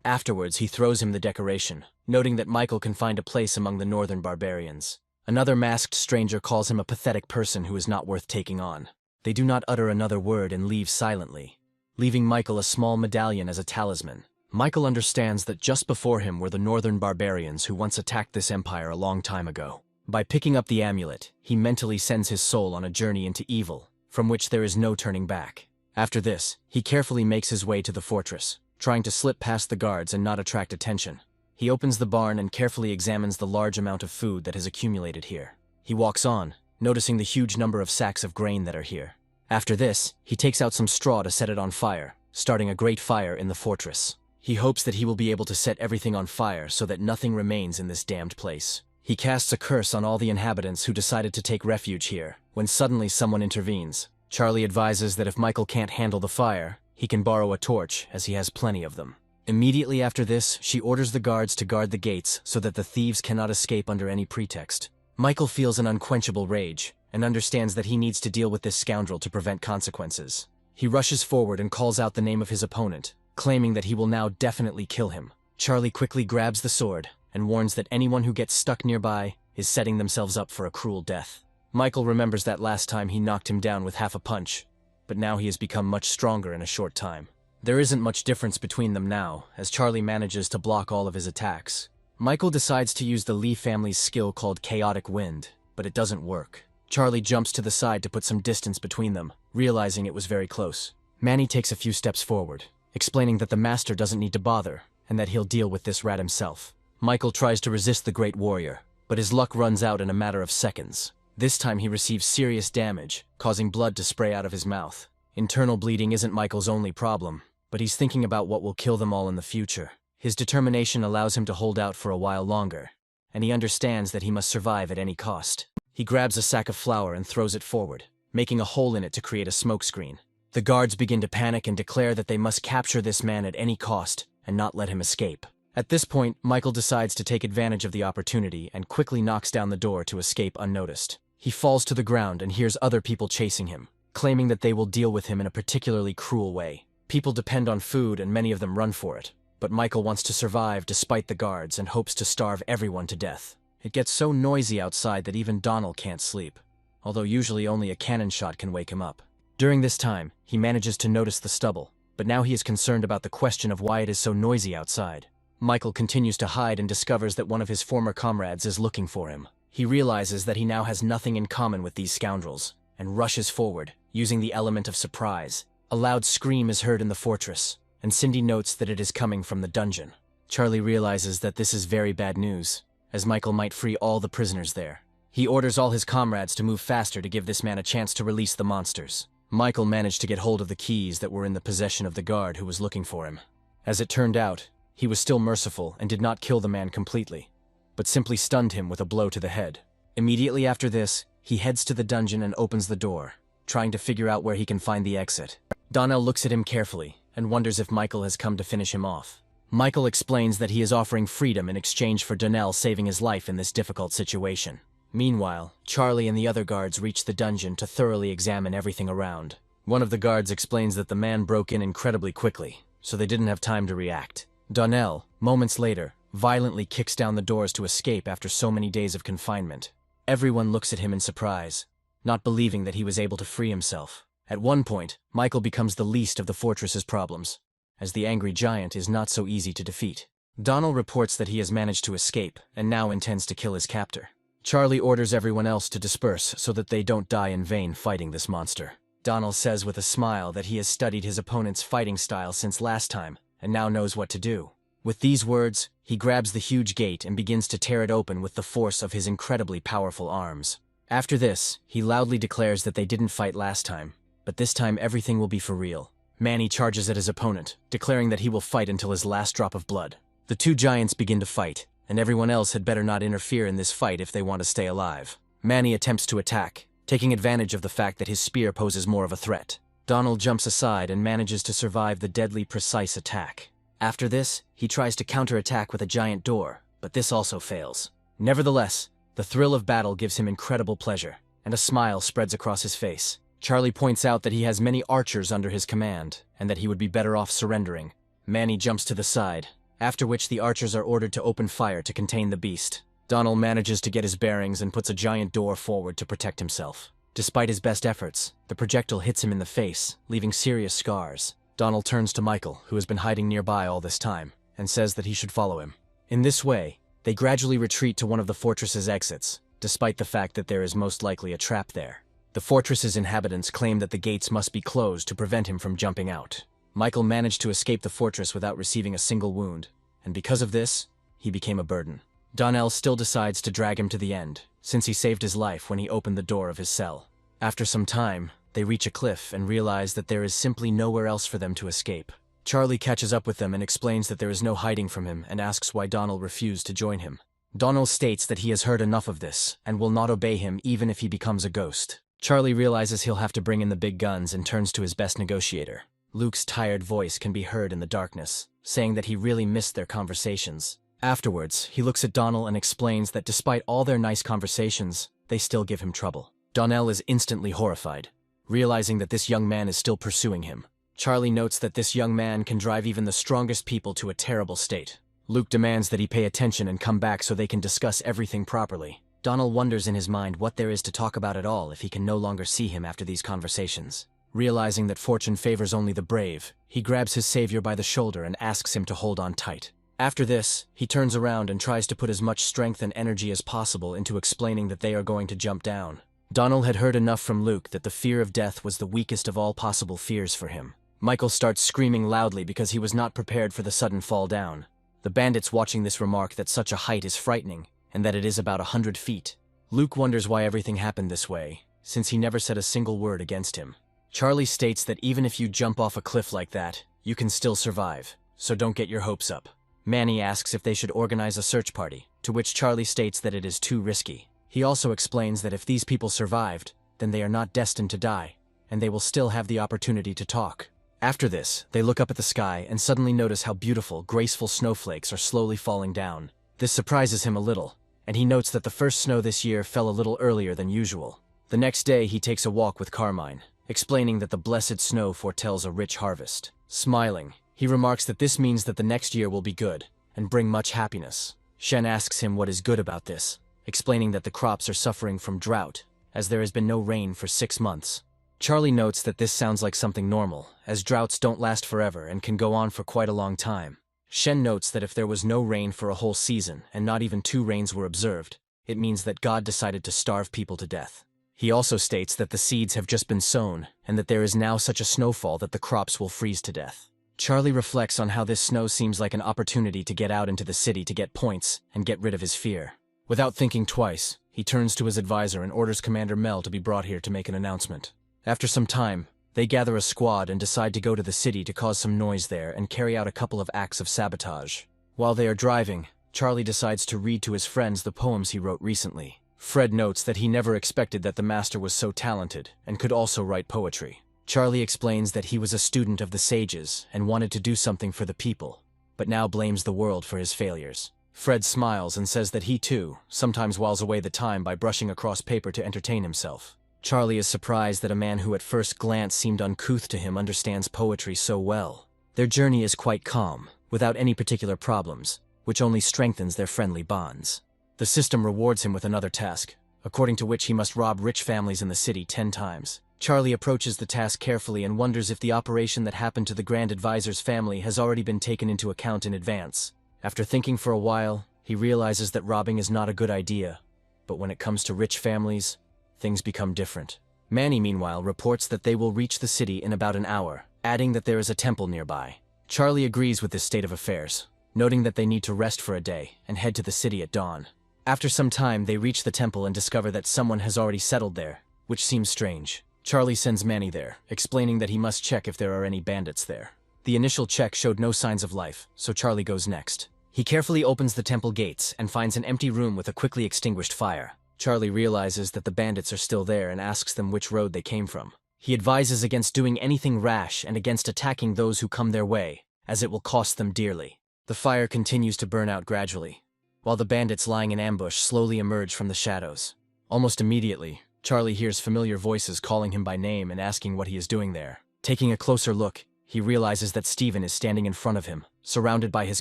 Afterwards, he throws him the decoration, noting that Michael can find a place among the northern barbarians. Another masked stranger calls him a pathetic person who is not worth taking on. They do not utter another word and leave silently, leaving Michael a small medallion as a talisman. Michael understands that just before him were the northern barbarians who once attacked this empire a long time ago. By picking up the amulet, he mentally sends his soul on a journey into evil, from which there is no turning back. After this, he carefully makes his way to the fortress, trying to slip past the guards and not attract attention. He opens the barn and carefully examines the large amount of food that has accumulated here. He walks on, noticing the huge number of sacks of grain that are here. After this, he takes out some straw to set it on fire, starting a great fire in the fortress. He hopes that he will be able to set everything on fire so that nothing remains in this damned place. He casts a curse on all the inhabitants who decided to take refuge here, when suddenly someone intervenes. Charlie advises that if Michael can't handle the fire, he can borrow a torch, as he has plenty of them. Immediately after this, she orders the guards to guard the gates so that the thieves cannot escape under any pretext. Michael feels an unquenchable rage, and understands that he needs to deal with this scoundrel to prevent consequences. He rushes forward and calls out the name of his opponent, claiming that he will now definitely kill him. Charlie quickly grabs the sword, and warns that anyone who gets stuck nearby is setting themselves up for a cruel death. Michael remembers that last time he knocked him down with half a punch, but now he has become much stronger in a short time. There isn't much difference between them now, as Charlie manages to block all of his attacks. Michael decides to use the Lee family's skill called Chaotic Wind, but it doesn't work. Charlie jumps to the side to put some distance between them, realizing it was very close. Manny takes a few steps forward, explaining that the master doesn't need to bother, and that he'll deal with this rat himself. Michael tries to resist the great warrior, but his luck runs out in a matter of seconds. This time he receives serious damage, causing blood to spray out of his mouth. Internal bleeding isn't Michael's only problem, but he's thinking about what will kill them all in the future. His determination allows him to hold out for a while longer, and he understands that he must survive at any cost. He grabs a sack of flour and throws it forward, making a hole in it to create a smokescreen. The guards begin to panic and declare that they must capture this man at any cost and not let him escape. At this point, Michael decides to take advantage of the opportunity and quickly knocks down the door to escape unnoticed. He falls to the ground and hears other people chasing him, claiming that they will deal with him in a particularly cruel way. People depend on food and many of them run for it, but Michael wants to survive despite the guards and hopes to starve everyone to death. It gets so noisy outside that even Donald can't sleep, although usually only a cannon shot can wake him up. During this time, he manages to notice the stubble, but now he is concerned about the question of why it is so noisy outside. Michael continues to hide and discovers that one of his former comrades is looking for him. He realizes that he now has nothing in common with these scoundrels, and rushes forward, using the element of surprise. A loud scream is heard in the fortress, and Cindy notes that it is coming from the dungeon. Charlie realizes that this is very bad news, as Michael might free all the prisoners there. He orders all his comrades to move faster to give this man a chance to release the monsters. Michael managed to get hold of the keys that were in the possession of the guard who was looking for him. As it turned out, he was still merciful and did not kill the man completely, but simply stunned him with a blow to the head. Immediately after this, he heads to the dungeon and opens the door, trying to figure out where he can find the exit. Donnell looks at him carefully and wonders if Michael has come to finish him off. Michael explains that he is offering freedom in exchange for Donnell saving his life in this difficult situation. Meanwhile, Charlie and the other guards reach the dungeon to thoroughly examine everything around. One of the guards explains that the man broke in incredibly quickly, so they didn't have time to react. Donnell, moments later, violently kicks down the doors to escape after so many days of confinement. Everyone looks at him in surprise, not believing that he was able to free himself. At one point, Michael becomes the least of the fortress's problems, as the angry giant is not so easy to defeat. Donnell reports that he has managed to escape and now intends to kill his captor. Charlie orders everyone else to disperse so that they don't die in vain fighting this monster. Donnell says with a smile that he has studied his opponent's fighting style since last time and now knows what to do. With these words, he grabs the huge gate and begins to tear it open with the force of his incredibly powerful arms. After this, he loudly declares that they didn't fight last time, but this time everything will be for real. Manny charges at his opponent, declaring that he will fight until his last drop of blood. The two giants begin to fight, and everyone else had better not interfere in this fight if they want to stay alive. Manny attempts to attack, taking advantage of the fact that his spear poses more of a threat. Donald jumps aside and manages to survive the deadly precise attack. After this, he tries to counterattack with a giant door, but this also fails. Nevertheless, the thrill of battle gives him incredible pleasure, and a smile spreads across his face. Charlie points out that he has many archers under his command, and that he would be better off surrendering. Manny jumps to the side, after which the archers are ordered to open fire to contain the beast. Donald manages to get his bearings and puts a giant door forward to protect himself. Despite his best efforts, the projectile hits him in the face, leaving serious scars. Donald turns to Michael, who has been hiding nearby all this time, and says that he should follow him. In this way, they gradually retreat to one of the fortress's exits, despite the fact that there is most likely a trap there. The fortress's inhabitants claim that the gates must be closed to prevent him from jumping out. Michael managed to escape the fortress without receiving a single wound, and because of this, he became a burden. Donnell still decides to drag him to the end, since he saved his life when he opened the door of his cell. After some time, they reach a cliff and realize that there is simply nowhere else for them to escape. Charlie catches up with them and explains that there is no hiding from him and asks why Donald refused to join him. Donald states that he has heard enough of this and will not obey him even if he becomes a ghost. Charlie realizes he'll have to bring in the big guns and turns to his best negotiator. Luke's tired voice can be heard in the darkness, saying that he really missed their conversations. Afterwards, he looks at Donald and explains that despite all their nice conversations, they still give him trouble. Donnell is instantly horrified, realizing that this young man is still pursuing him. Charlie notes that this young man can drive even the strongest people to a terrible state. Luke demands that he pay attention and come back so they can discuss everything properly. Donald wonders in his mind what there is to talk about at all if he can no longer see him after these conversations. Realizing that fortune favors only the brave, he grabs his savior by the shoulder and asks him to hold on tight. After this, he turns around and tries to put as much strength and energy as possible into explaining that they are going to jump down. Donald had heard enough from Luke that the fear of death was the weakest of all possible fears for him. Michael starts screaming loudly because he was not prepared for the sudden fall down. The bandits watching this remark that such a height is frightening, and that it is about 100 feet. Luke wonders why everything happened this way, since he never said a single word against him. Charlie states that even if you jump off a cliff like that, you can still survive, so don't get your hopes up. Manny asks if they should organize a search party, to which Charlie states that it is too risky. He also explains that if these people survived, then they are not destined to die, and they will still have the opportunity to talk. After this, they look up at the sky and suddenly notice how beautiful, graceful snowflakes are slowly falling down. This surprises him a little, and he notes that the first snow this year fell a little earlier than usual. The next day, he takes a walk with Carmine, explaining that the blessed snow foretells a rich harvest. Smiling, he remarks that this means that the next year will be good and bring much happiness. Shen asks him what is good about this, explaining that the crops are suffering from drought, as there has been no rain for 6 months. Charlie notes that this sounds like something normal, as droughts don't last forever and can go on for quite a long time. Shen notes that if there was no rain for a whole season and not even 2 rains were observed, it means that God decided to starve people to death. He also states that the seeds have just been sown and that there is now such a snowfall that the crops will freeze to death. Charlie reflects on how this snow seems like an opportunity to get out into the city to get points and get rid of his fear. Without thinking twice, he turns to his advisor and orders Commander Mel to be brought here to make an announcement. After some time, they gather a squad and decide to go to the city to cause some noise there and carry out a couple of acts of sabotage. While they are driving, Charlie decides to read to his friends the poems he wrote recently. Fred notes that he never expected that the master was so talented and could also write poetry. Charlie explains that he was a student of the sages and wanted to do something for the people, but now blames the world for his failures. Fred smiles and says that he too sometimes whiles away the time by brushing across paper to entertain himself. Charlie is surprised that a man who at first glance seemed uncouth to him understands poetry so well. Their journey is quite calm, without any particular problems, which only strengthens their friendly bonds. The system rewards him with another task, according to which he must rob rich families in the city 10 times. Charlie approaches the task carefully and wonders if the operation that happened to the Grand Advisor's family has already been taken into account in advance. After thinking for a while, he realizes that robbing is not a good idea, but when it comes to rich families, things become different. Manny, meanwhile, reports that they will reach the city in about an hour, adding that there is a temple nearby. Charlie agrees with this state of affairs, noting that they need to rest for a day and head to the city at dawn. After some time, they reach the temple and discover that someone has already settled there, which seems strange. Charlie sends Manny there, explaining that he must check if there are any bandits there. The initial check showed no signs of life, so Charlie goes next. He carefully opens the temple gates and finds an empty room with a quickly extinguished fire. Charlie realizes that the bandits are still there and asks them which road they came from. He advises against doing anything rash and against attacking those who come their way, as it will cost them dearly. The fire continues to burn out gradually, while the bandits lying in ambush slowly emerge from the shadows. Almost immediately, Charlie hears familiar voices calling him by name and asking what he is doing there. Taking a closer look, he realizes that Steven is standing in front of him, surrounded by his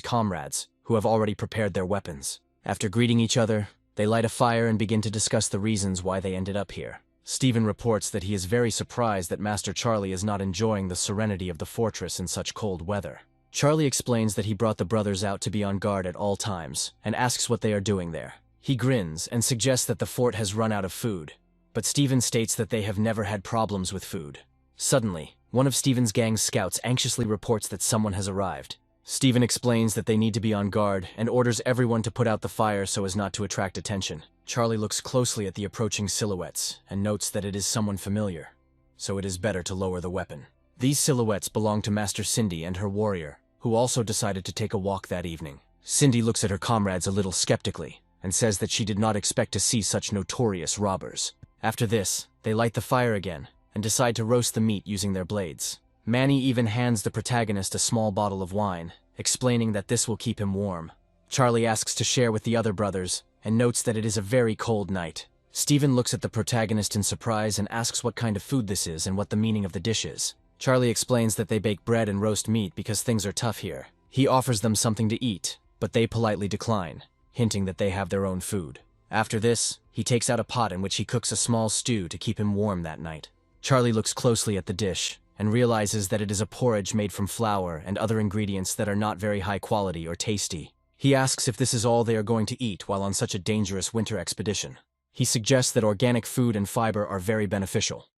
comrades, who have already prepared their weapons. After greeting each other, they light a fire and begin to discuss the reasons why they ended up here. Steven reports that he is very surprised that Master Charlie is not enjoying the serenity of the fortress in such cold weather. Charlie explains that he brought the brothers out to be on guard at all times, and asks what they are doing there. He grins and suggests that the fort has run out of food, but Steven states that they have never had problems with food. Suddenly, one of Steven's gang's scouts anxiously reports that someone has arrived. Steven explains that they need to be on guard and orders everyone to put out the fire so as not to attract attention. Charlie looks closely at the approaching silhouettes and notes that it is someone familiar, so it is better to lower the weapon. These silhouettes belong to Master Cindy and her warrior, who also decided to take a walk that evening. Cindy looks at her comrades a little skeptically and says that she did not expect to see such notorious robbers. After this, they light the fire again and decide to roast the meat using their blades. Manny even hands the protagonist a small bottle of wine, explaining that this will keep him warm. Charlie asks to share with the other brothers and notes that it is a very cold night. Steven looks at the protagonist in surprise and asks what kind of food this is and what the meaning of the dish is. Charlie explains that they bake bread and roast meat because things are tough here. He offers them something to eat, but they politely decline, hinting that they have their own food. After this, he takes out a pot in which he cooks a small stew to keep him warm that night. Charlie looks closely at the dish and realizes that it is a porridge made from flour and other ingredients that are not very high quality or tasty. He asks if this is all they are going to eat while on such a dangerous winter expedition. He suggests that organic food and fiber are very beneficial,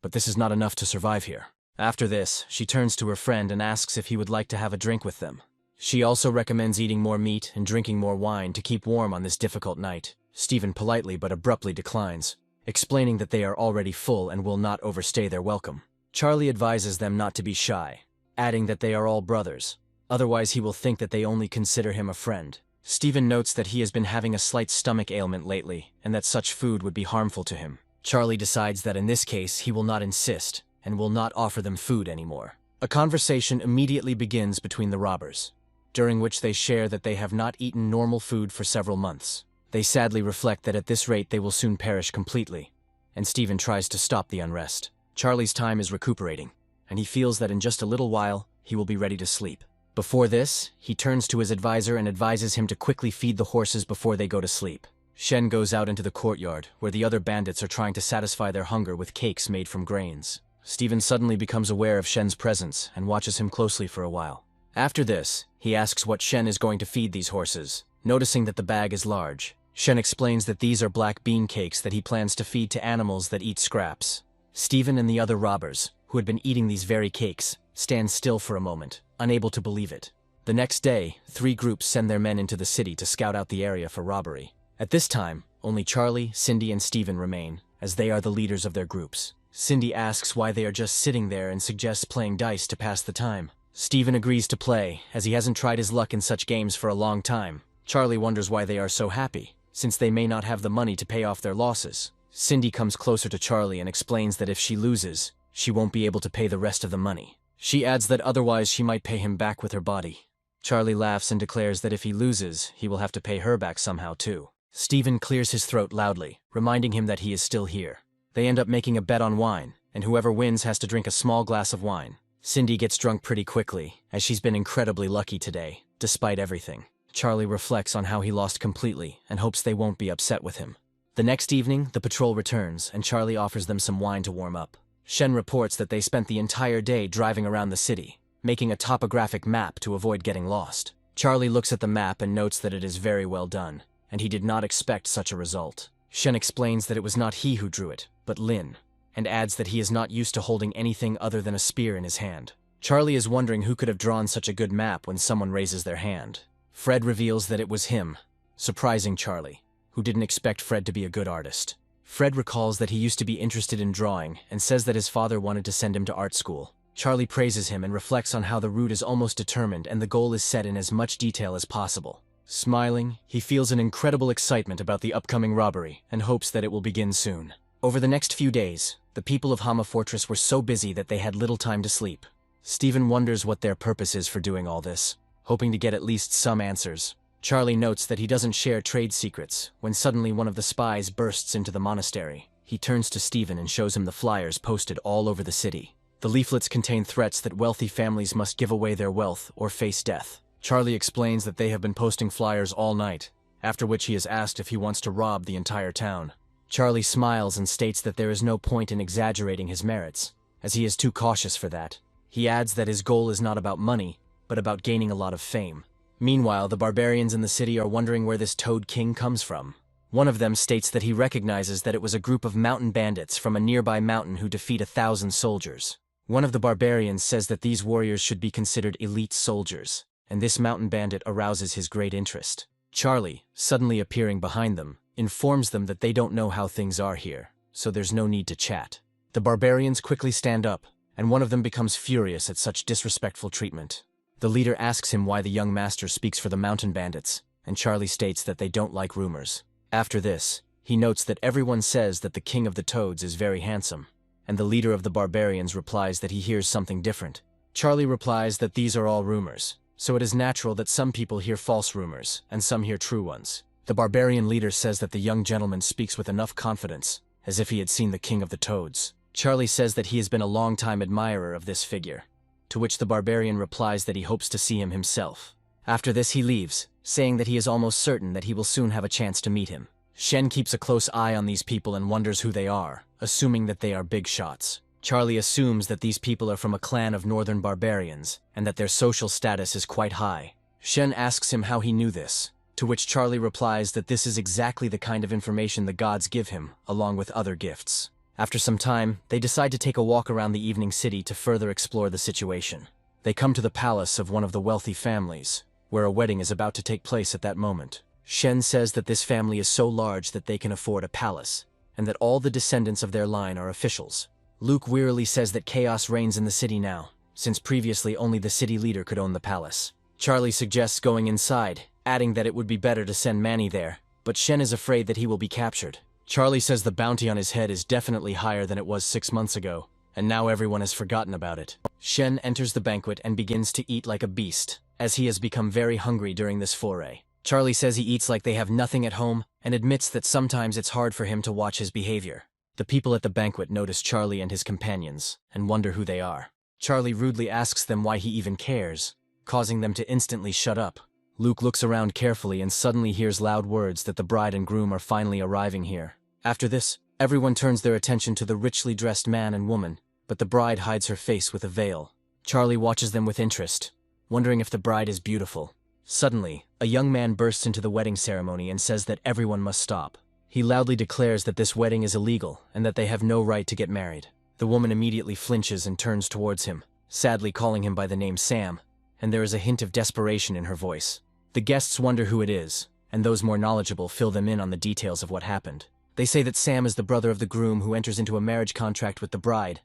but this is not enough to survive here. After this, she turns to her friend and asks if he would like to have a drink with them. She also recommends eating more meat and drinking more wine to keep warm on this difficult night. Stephen politely but abruptly declines, explaining that they are already full and will not overstay their welcome. Charlie advises them not to be shy, adding that they are all brothers. Otherwise he will think that they only consider him a friend. Stephen notes that he has been having a slight stomach ailment lately, and that such food would be harmful to him. Charlie decides that in this case he will not insist, and will not offer them food anymore. A conversation immediately begins between the robbers, during which they share that they have not eaten normal food for several months. They sadly reflect that at this rate they will soon perish completely, and Stephen tries to stop the unrest. Charlie's time is recuperating, and he feels that in just a little while he will be ready to sleep. Before this, he turns to his advisor and advises him to quickly feed the horses before they go to sleep. Shen goes out into the courtyard, where the other bandits are trying to satisfy their hunger with cakes made from grains. Stephen suddenly becomes aware of Shen's presence and watches him closely for a while. After this, he asks what Shen is going to feed these horses, noticing that the bag is large. Shen explains that these are black bean cakes that he plans to feed to animals that eat scraps. Stephen and the other robbers, who had been eating these very cakes, stand still for a moment, unable to believe it. The next day, 3 groups send their men into the city to scout out the area for robbery. At this time, only Charlie, Cindy, and Stephen remain, as they are the leaders of their groups. Cindy asks why they are just sitting there and suggests playing dice to pass the time. Stephen agrees to play, as he hasn't tried his luck in such games for a long time. Charlie wonders why they are so happy, since they may not have the money to pay off their losses. Cindy comes closer to Charlie and explains that if she loses, she won't be able to pay the rest of the money. She adds that otherwise she might pay him back with her body. Charlie laughs and declares that if he loses, he will have to pay her back somehow too. Stephen clears his throat loudly, reminding him that he is still here. They end up making a bet on wine, and whoever wins has to drink a small glass of wine. Cindy gets drunk pretty quickly, as she's been incredibly lucky today, despite everything. Charlie reflects on how he lost completely and hopes they won't be upset with him. The next evening, the patrol returns, and Charlie offers them some wine to warm up. Shen reports that they spent the entire day driving around the city, making a topographic map to avoid getting lost. Charlie looks at the map and notes that it is very well done, and he did not expect such a result. Shen explains that it was not he who drew it, but Lynn, and adds that he is not used to holding anything other than a spear in his hand. Charlie is wondering who could have drawn such a good map when someone raises their hand. Fred reveals that it was him, surprising Charlie, who didn't expect Fred to be a good artist. Fred recalls that he used to be interested in drawing and says that his father wanted to send him to art school. Charlie praises him and reflects on how the route is almost determined and the goal is set in as much detail as possible. Smiling, he feels an incredible excitement about the upcoming robbery and hopes that it will begin soon. Over the next few days, the people of Hama Fortress were so busy that they had little time to sleep. Stephen wonders what their purpose is for doing all this, hoping to get at least some answers. Charlie notes that he doesn't share trade secrets when suddenly one of the spies bursts into the monastery. He turns to Stephen and shows him the flyers posted all over the city. The leaflets contain threats that wealthy families must give away their wealth or face death. Charlie explains that they have been posting flyers all night, after which he is asked if he wants to rob the entire town. Charlie smiles and states that there is no point in exaggerating his merits, as he is too cautious for that. He adds that his goal is not about money, but about gaining a lot of fame. Meanwhile, the barbarians in the city are wondering where this Toad King comes from. One of them states that he recognizes that it was a group of mountain bandits from a nearby mountain who defeat 1,000 soldiers. One of the barbarians says that these warriors should be considered elite soldiers, and this mountain bandit arouses his great interest. Charlie, suddenly appearing behind them, informs them that they don't know how things are here, so there's no need to chat. The barbarians quickly stand up, and one of them becomes furious at such disrespectful treatment. The leader asks him why the young master speaks for the mountain bandits, and Charlie states that they don't like rumors. After this, he notes that everyone says that the king of the toads is very handsome, and the leader of the barbarians replies that he hears something different. Charlie replies that these are all rumors, so it is natural that some people hear false rumors, and some hear true ones. The barbarian leader says that the young gentleman speaks with enough confidence, as if he had seen the king of the toads. Charlie says that he has been a long-time admirer of this figure, to which the barbarian replies that he hopes to see him himself. After this he leaves, saying that he is almost certain that he will soon have a chance to meet him. Shen keeps a close eye on these people and wonders who they are, assuming that they are big shots. Charlie assumes that these people are from a clan of northern barbarians, and that their social status is quite high. Shen asks him how he knew this, to which Charlie replies that this is exactly the kind of information the gods give him, along with other gifts. After some time, they decide to take a walk around the evening city to further explore the situation. They come to the palace of one of the wealthy families, where a wedding is about to take place at that moment. Shen says that this family is so large that they can afford a palace, and that all the descendants of their line are officials. Luke wearily says that chaos reigns in the city now, since previously only the city leader could own the palace. Charlie suggests going inside, adding that it would be better to send Manny there, but Shen is afraid that he will be captured. Charlie says the bounty on his head is definitely higher than it was 6 months ago, and now everyone has forgotten about it. Shen enters the banquet and begins to eat like a beast, as he has become very hungry during this foray. Charlie says he eats like they have nothing at home, and admits that sometimes it's hard for him to watch his behavior. The people at the banquet notice Charlie and his companions, and wonder who they are. Charlie rudely asks them why he even cares, causing them to instantly shut up. Luke looks around carefully and suddenly hears loud words that the bride and groom are finally arriving here. After this, everyone turns their attention to the richly dressed man and woman, but the bride hides her face with a veil. Charlie watches them with interest, wondering if the bride is beautiful. Suddenly, a young man bursts into the wedding ceremony and says that everyone must stop. He loudly declares that this wedding is illegal and that they have no right to get married. The woman immediately flinches and turns towards him, sadly calling him by the name Sam, and there is a hint of desperation in her voice. The guests wonder who it is, and those more knowledgeable fill them in on the details of what happened. They say that Sam is the brother of the groom who enters into a marriage contract with the bride,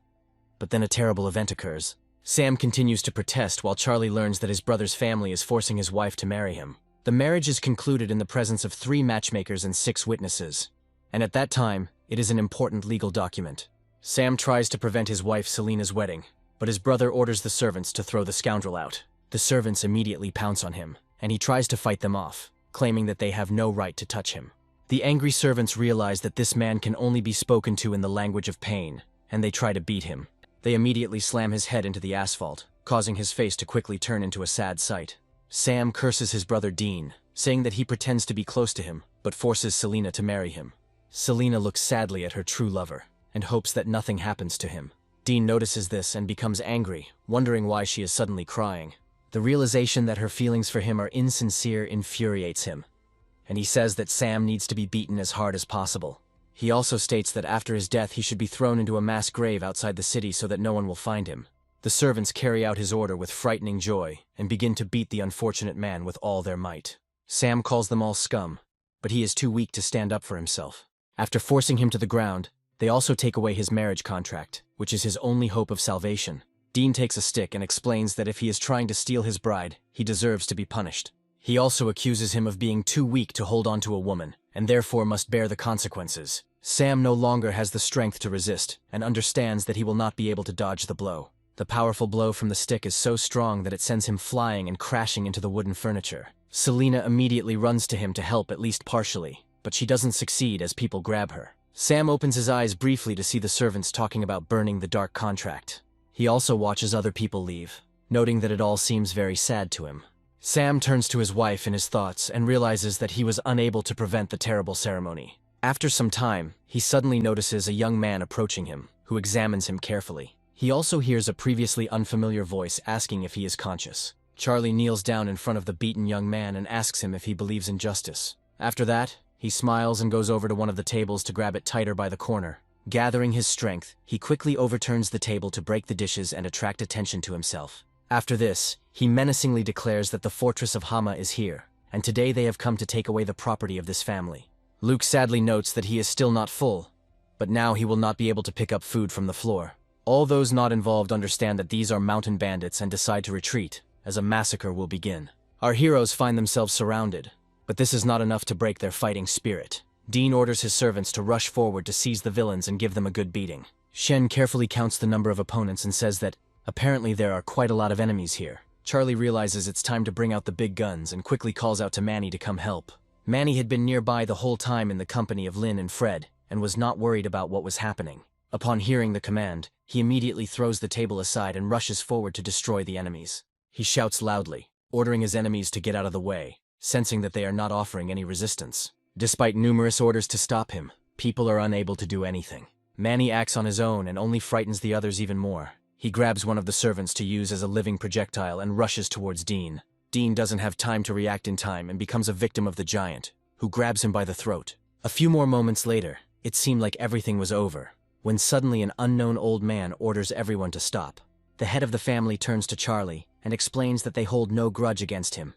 but then a terrible event occurs. Sam continues to protest while Charlie learns that his brother's family is forcing his wife to marry him. The marriage is concluded in the presence of 3 matchmakers and 6 witnesses, and at that time, it is an important legal document. Sam tries to prevent his wife Selena's wedding, but his brother orders the servants to throw the scoundrel out. The servants immediately pounce on him, and he tries to fight them off, claiming that they have no right to touch him. The angry servants realize that this man can only be spoken to in the language of pain, and they try to beat him. They immediately slam his head into the asphalt, causing his face to quickly turn into a sad sight. Sam curses his brother Dean, saying that he pretends to be close to him, but forces Selena to marry him. Selena looks sadly at her true lover, and hopes that nothing happens to him. Dean notices this and becomes angry, wondering why she is suddenly crying. The realization that her feelings for him are insincere infuriates him, and he says that Sam needs to be beaten as hard as possible. He also states that after his death he should be thrown into a mass grave outside the city so that no one will find him. The servants carry out his order with frightening joy and begin to beat the unfortunate man with all their might. Sam calls them all scum, but he is too weak to stand up for himself. After forcing him to the ground, they also take away his marriage contract, which is his only hope of salvation. Dean takes a stick and explains that if he is trying to steal his bride, he deserves to be punished. He also accuses him of being too weak to hold on to a woman, and therefore must bear the consequences. Sam no longer has the strength to resist, and understands that he will not be able to dodge the blow. The powerful blow from the stick is so strong that it sends him flying and crashing into the wooden furniture. Selena immediately runs to him to help at least partially, but she doesn't succeed as people grab her. Sam opens his eyes briefly to see the servants talking about burning the dark contract. He also watches other people leave, noting that it all seems very sad to him. Sam turns to his wife in his thoughts and realizes that he was unable to prevent the terrible ceremony. After some time, he suddenly notices a young man approaching him, who examines him carefully. He also hears a previously unfamiliar voice asking if he is conscious. Charlie kneels down in front of the beaten young man and asks him if he believes in justice. After that, he smiles and goes over to one of the tables to grab it tighter by the corner. Gathering his strength, he quickly overturns the table to break the dishes and attract attention to himself. After this, he menacingly declares that the fortress of Hama is here, and today they have come to take away the property of this family. Luke sadly notes that he is still not full, but now he will not be able to pick up food from the floor. All those not involved understand that these are mountain bandits and decide to retreat, as a massacre will begin. Our heroes find themselves surrounded, but this is not enough to break their fighting spirit. Dean orders his servants to rush forward to seize the villains and give them a good beating. Shen carefully counts the number of opponents and says that apparently there are quite a lot of enemies here. Charlie realizes it's time to bring out the big guns and quickly calls out to Manny to come help. Manny had been nearby the whole time in the company of Lynn and Fred, and was not worried about what was happening. Upon hearing the command, he immediately throws the table aside and rushes forward to destroy the enemies. He shouts loudly, ordering his enemies to get out of the way, sensing that they are not offering any resistance. Despite numerous orders to stop him, people are unable to do anything. Manny acts on his own and only frightens the others even more. He grabs one of the servants to use as a living projectile and rushes towards Dean. Dean doesn't have time to react in time and becomes a victim of the giant, who grabs him by the throat. A few more moments later, it seemed like everything was over, when suddenly an unknown old man orders everyone to stop. The head of the family turns to Charlie and explains that they hold no grudge against him,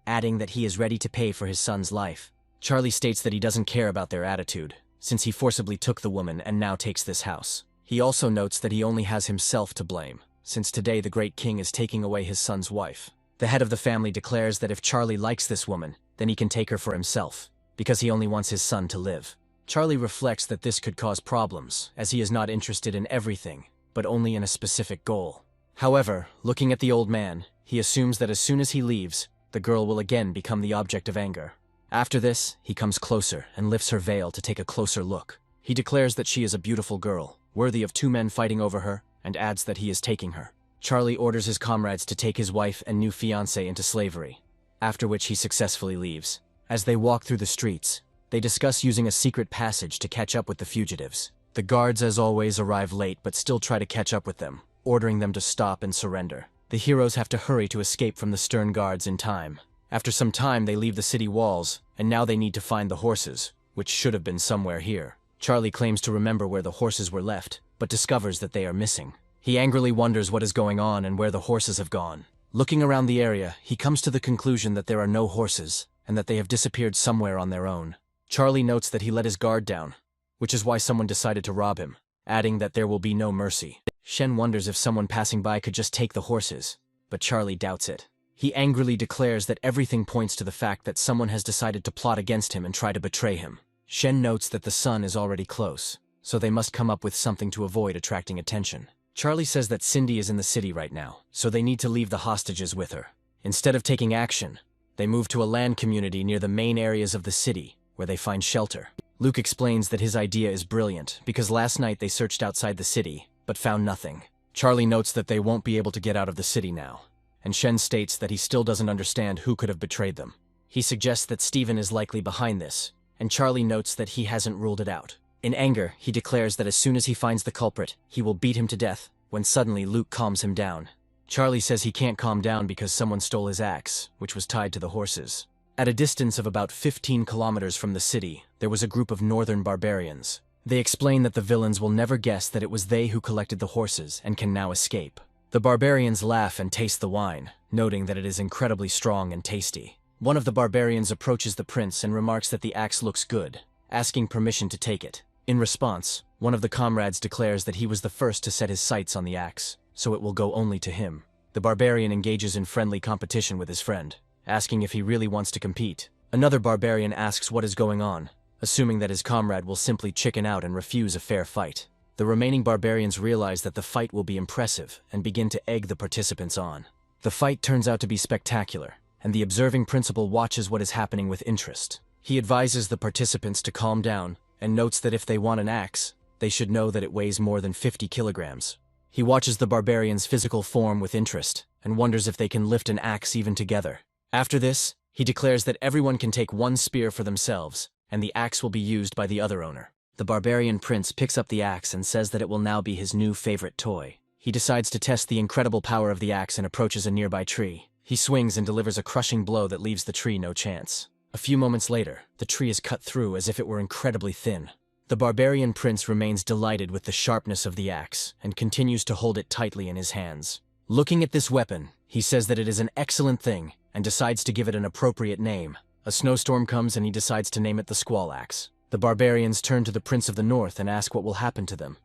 adding that he is ready to pay for his son's life. Charlie states that he doesn't care about their attitude, since he forcibly took the woman and now takes this house. He also notes that he only has himself to blame, since today the great king is taking away his son's wife. The head of the family declares that if Charlie likes this woman, then he can take her for himself, because he only wants his son to live. Charlie reflects that this could cause problems, as he is not interested in everything, but only in a specific goal. However, looking at the old man, he assumes that as soon as he leaves, the girl will again become the object of anger. After this, he comes closer and lifts her veil to take a closer look. He declares that she is a beautiful girl, worthy of two men fighting over her, and adds that he is taking her. Charlie orders his comrades to take his wife and new fiancé into slavery, after which he successfully leaves. As they walk through the streets, they discuss using a secret passage to catch up with the fugitives. The guards, as always, arrive late but still try to catch up with them, ordering them to stop and surrender. The heroes have to hurry to escape from the stern guards in time. After some time, they leave the city walls, and now they need to find the horses, which should have been somewhere here. Charlie claims to remember where the horses were left, but discovers that they are missing. He angrily wonders what is going on and where the horses have gone. Looking around the area, he comes to the conclusion that there are no horses, and that they have disappeared somewhere on their own. Charlie notes that he let his guard down, which is why someone decided to rob him, adding that there will be no mercy. Shen wonders if someone passing by could just take the horses, but Charlie doubts it. He angrily declares that everything points to the fact that someone has decided to plot against him and try to betray him. Shen notes that the sun is already close, so they must come up with something to avoid attracting attention. Charlie says that Cindy is in the city right now, so they need to leave the hostages with her. Instead of taking action, they move to a land community near the main areas of the city, where they find shelter. Luke explains that his idea is brilliant, because last night they searched outside the city, but found nothing. Charlie notes that they won't be able to get out of the city now, and Shen states that he still doesn't understand who could have betrayed them. He suggests that Steven is likely behind this, and Charlie notes that he hasn't ruled it out. In anger, he declares that as soon as he finds the culprit, he will beat him to death, when suddenly Luke calms him down. Charlie says he can't calm down because someone stole his axe, which was tied to the horses. At a distance of about 15 kilometers from the city, there was a group of northern barbarians. They explain that the villains will never guess that it was they who collected the horses and can now escape. The barbarians laugh and taste the wine, noting that it is incredibly strong and tasty. One of the barbarians approaches the prince and remarks that the axe looks good, asking permission to take it. In response, one of the comrades declares that he was the first to set his sights on the axe, so it will go only to him. The barbarian engages in friendly competition with his friend, asking if he really wants to compete. Another barbarian asks what is going on, assuming that his comrade will simply chicken out and refuse a fair fight. The remaining barbarians realize that the fight will be impressive and begin to egg the participants on. The fight turns out to be spectacular, and the observing principal watches what is happening with interest. He advises the participants to calm down and notes that if they want an axe, they should know that it weighs more than 50 kilograms. He watches the barbarians' physical form with interest and wonders if they can lift an axe even together. After this, he declares that everyone can take one spear for themselves, and the axe will be used by the other owner. The barbarian prince picks up the axe and says that it will now be his new favorite toy. He decides to test the incredible power of the axe and approaches a nearby tree. He swings and delivers a crushing blow that leaves the tree no chance. A few moments later, the tree is cut through as if it were incredibly thin. The barbarian prince remains delighted with the sharpness of the axe and continues to hold it tightly in his hands. Looking at this weapon, he says that it is an excellent thing and decides to give it an appropriate name. A snowstorm comes and he decides to name it the Squall Axe. The barbarians turn to the Prince of the North and ask what will happen to them,